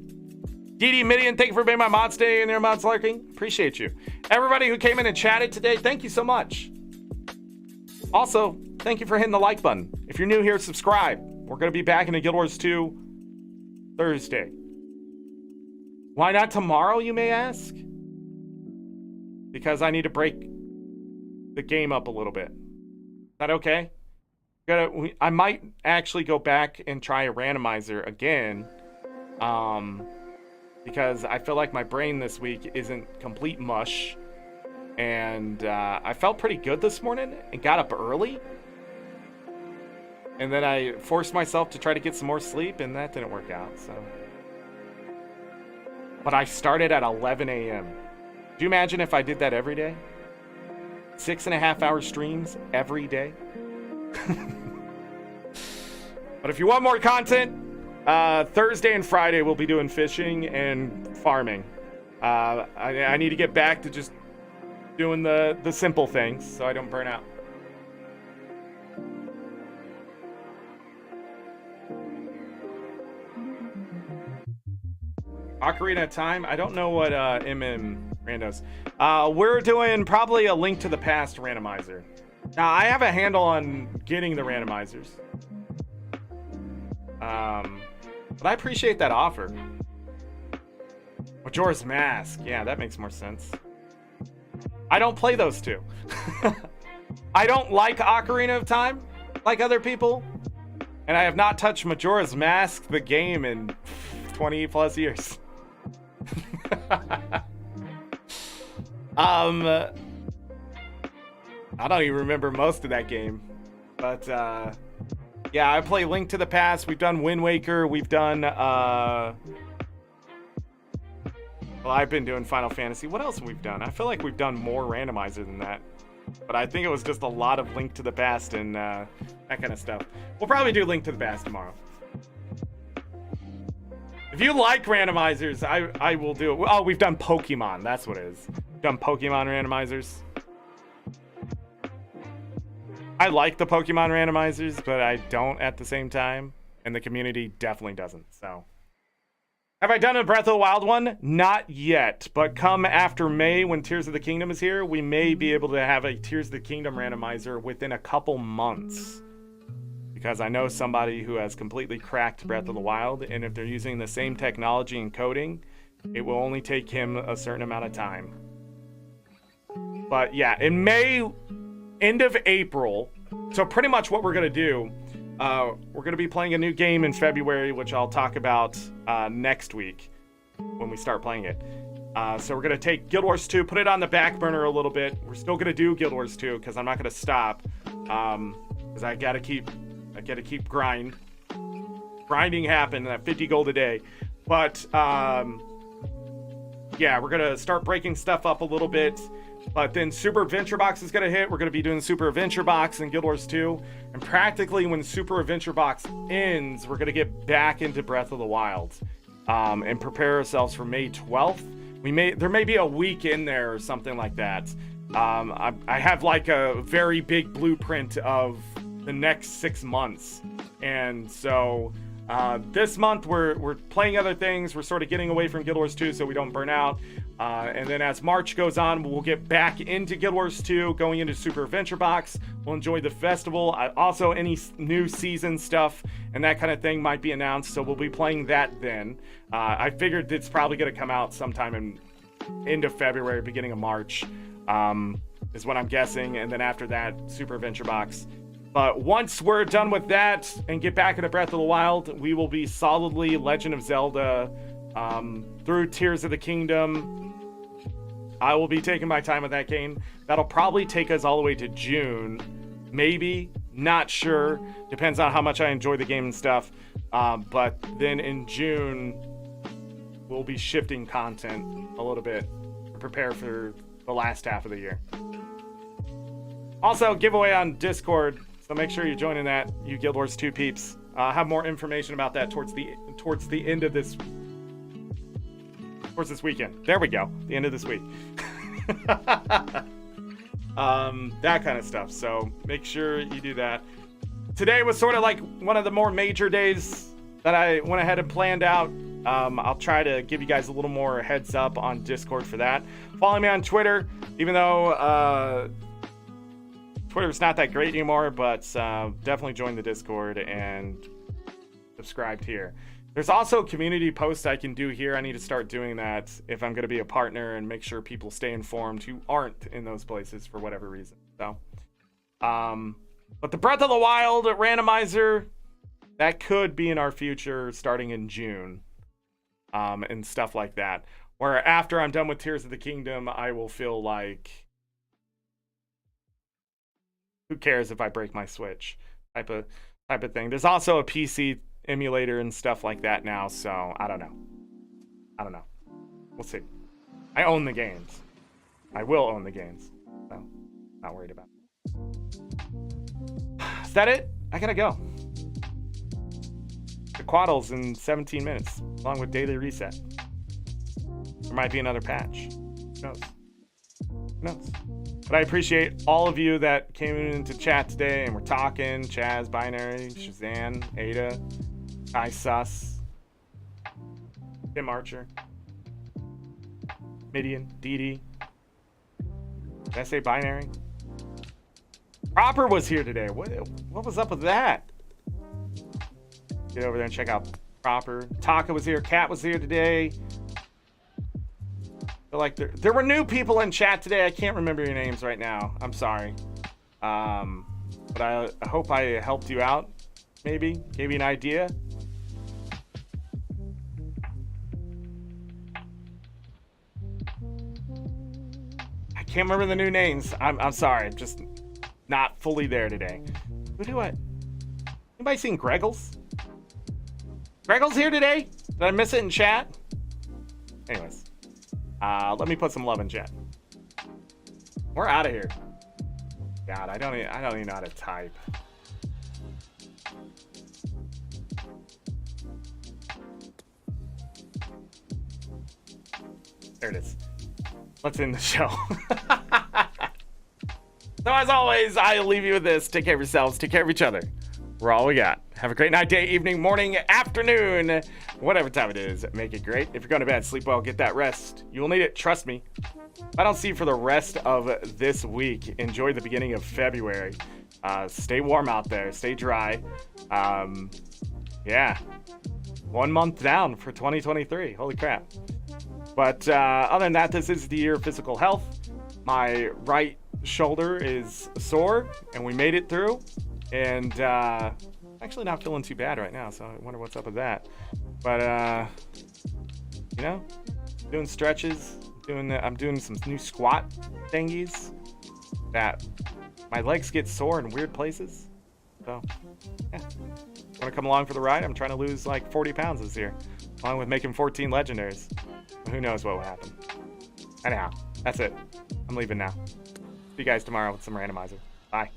DD Midian, thank you for being my mod today and your mods lurking. Appreciate you. Everybody who came in and chatted today, thank you so much. Also, thank you for hitting the like button. If you're new here, subscribe. We're going to be back into Guild Wars 2 Thursday. Why not tomorrow, you may ask? Because I need to break the game up a little bit. Is that okay? I might actually go back and try a randomizer again. Because I feel like my brain this week isn't complete mush. And I felt pretty good this morning and got up early. And then I forced myself to try to get some more sleep, and that didn't work out, so. But I started at 11 a.m. Do you imagine if I did that every day? 6.5-hour streams every day? But if you want more content, Thursday and Friday we'll be doing fishing and farming. I need to get back to just doing the simple things so I don't burn out. Ocarina of Time? I don't know what Randos. We're doing probably a Link to the Past randomizer. Now, I have a handle on getting the randomizers. But I appreciate that offer. Majora's Mask. Yeah, that makes more sense. I don't play those two. I don't like Ocarina of Time like other people. And I have not touched Majora's Mask, the game, in 20 plus years. I don't even remember most of that game. But, yeah, I play Link to the Past. We've done Wind Waker. We've done, well, I've been doing Final Fantasy. What else have we done? I feel like we've done more randomizer than that. But I think it was just a lot of Link to the Past and that kind of stuff. We'll probably do Link to the Past tomorrow. If you like randomizers, I will do it. Oh, we've done Pokemon. That's what it is. We've done Pokemon randomizers. I like the Pokemon randomizers, but I don't at the same time. And the community definitely doesn't, so. Have I done a Breath of the Wild one? Not yet, but come after May when Tears of the Kingdom is here, we may be able to have a Tears of the Kingdom randomizer within a couple months. Because I know somebody who has completely cracked Breath of the Wild, and if they're using the same technology and coding, it will only take him a certain amount of time. But yeah, in May, end of April, so pretty much what we're going to do, we're going to be playing a new game in February, which I'll talk about next week when we start playing it. So we're going to take Guild Wars 2, put it on the back burner a little bit. We're still going to do Guild Wars 2 because I'm not going to stop. Because I got to keep grinding happen at 50 gold a day. But yeah, we're going to start breaking stuff up a little bit. But then Super Adventure Box is going to hit. We're going to be doing Super Adventure Box and Guild Wars 2. And practically when Super Adventure Box ends, we're going to get back into Breath of the Wild. And prepare ourselves for May 12th. There may be a week in there or something like that. I have like a very big blueprint of the next 6 months. And so this month we're playing other things. We're sort of getting away from Guild Wars 2 so we don't burn out. And then as March goes on, we'll get back into Guild Wars 2, going into Super Adventure Box. We'll enjoy the festival. Also, any new season stuff and that kind of thing might be announced, so we'll be playing that then. I figured it's probably going to come out sometime in end of February, beginning of March, is what I'm guessing. And then after that, Super Adventure Box. But once we're done with that and get back into Breath of the Wild, we will be solidly Legend of Zelda through Tears of the Kingdom. I will be taking my time with that game. That'll probably take us all the way to June. Maybe. Not sure. Depends on how much I enjoy the game and stuff. But then in June, we'll be shifting content a little bit to prepare for the last half of the year. Also, giveaway on Discord. So make sure you're joining that, you Guild Wars 2 peeps. I'll have more information about that towards the end of this weekend. There we go. The end of this week. That kind of stuff. So make sure you do that. Today was sort of like one of the more major days that I went ahead and planned out. I'll try to give you guys a little more heads up on Discord for that. Follow me on Twitter, even though Twitter's not that great anymore, but definitely join the Discord and subscribe here. There's also community posts I can do here. I need to start doing that if I'm going to be a partner and make sure people stay informed who aren't in those places for whatever reason. So, but the Breath of the Wild randomizer, that could be in our future starting in June, and stuff like that. Where after I'm done with Tears of the Kingdom, I will feel like who cares if I break my Switch type of thing. There's also a PC emulator and stuff like that now, so I don't know. We'll see. I own the games. I will own the games, so not worried about it. Is that it? I gotta go. The Quaddles in 17 minutes, along with Daily Reset. There might be another patch. Who knows? Who knows? But I appreciate all of you that came into chat today and we're talking. Chaz, Binary, Shazan, Ada, Kai Sus, Tim Archer, Midian, Dee. Did I say Binary? Proper was here today. What was up with that? Get over there and check out Proper. Taka was here. Kat was here today. Feel like there were new people in chat today. I can't remember your names right now. I'm sorry. But I hope I helped you out. Maybe gave you an idea. I can't remember the new names. I'm sorry. I'm just not fully there today. Who do I? Anybody seen Greggles? Greggles here today? Did I miss it in chat? Anyways, let me put some love in chat. We're out of here. God, I don't even know how to type. There it is. Let's end the show. So as always, I'll leave you with this. Take care of yourselves. Take care of each other. We're all we got. Have a great night, day, evening, morning, afternoon, whatever time it is. Make it great. If you're going to bed, sleep well, get that rest. You will need it. Trust me. If I don't see you for the rest of this week, enjoy the beginning of February. Stay warm out there. Stay dry. Yeah. 1 month down for 2023. Holy crap. But other than that, this is the year of physical health. My right shoulder is sore, and we made it through. And actually not feeling too bad right now, so I wonder what's up with that. But you know, doing stretches, I'm doing some new squat thingies that my legs get sore in weird places. So yeah, want to come along for the ride? I'm trying to lose like 40 pounds this year, along with making 14 legendaries. Who knows what will happen? Anyhow, that's it. I'm leaving now. See you guys tomorrow with some randomizer. Bye.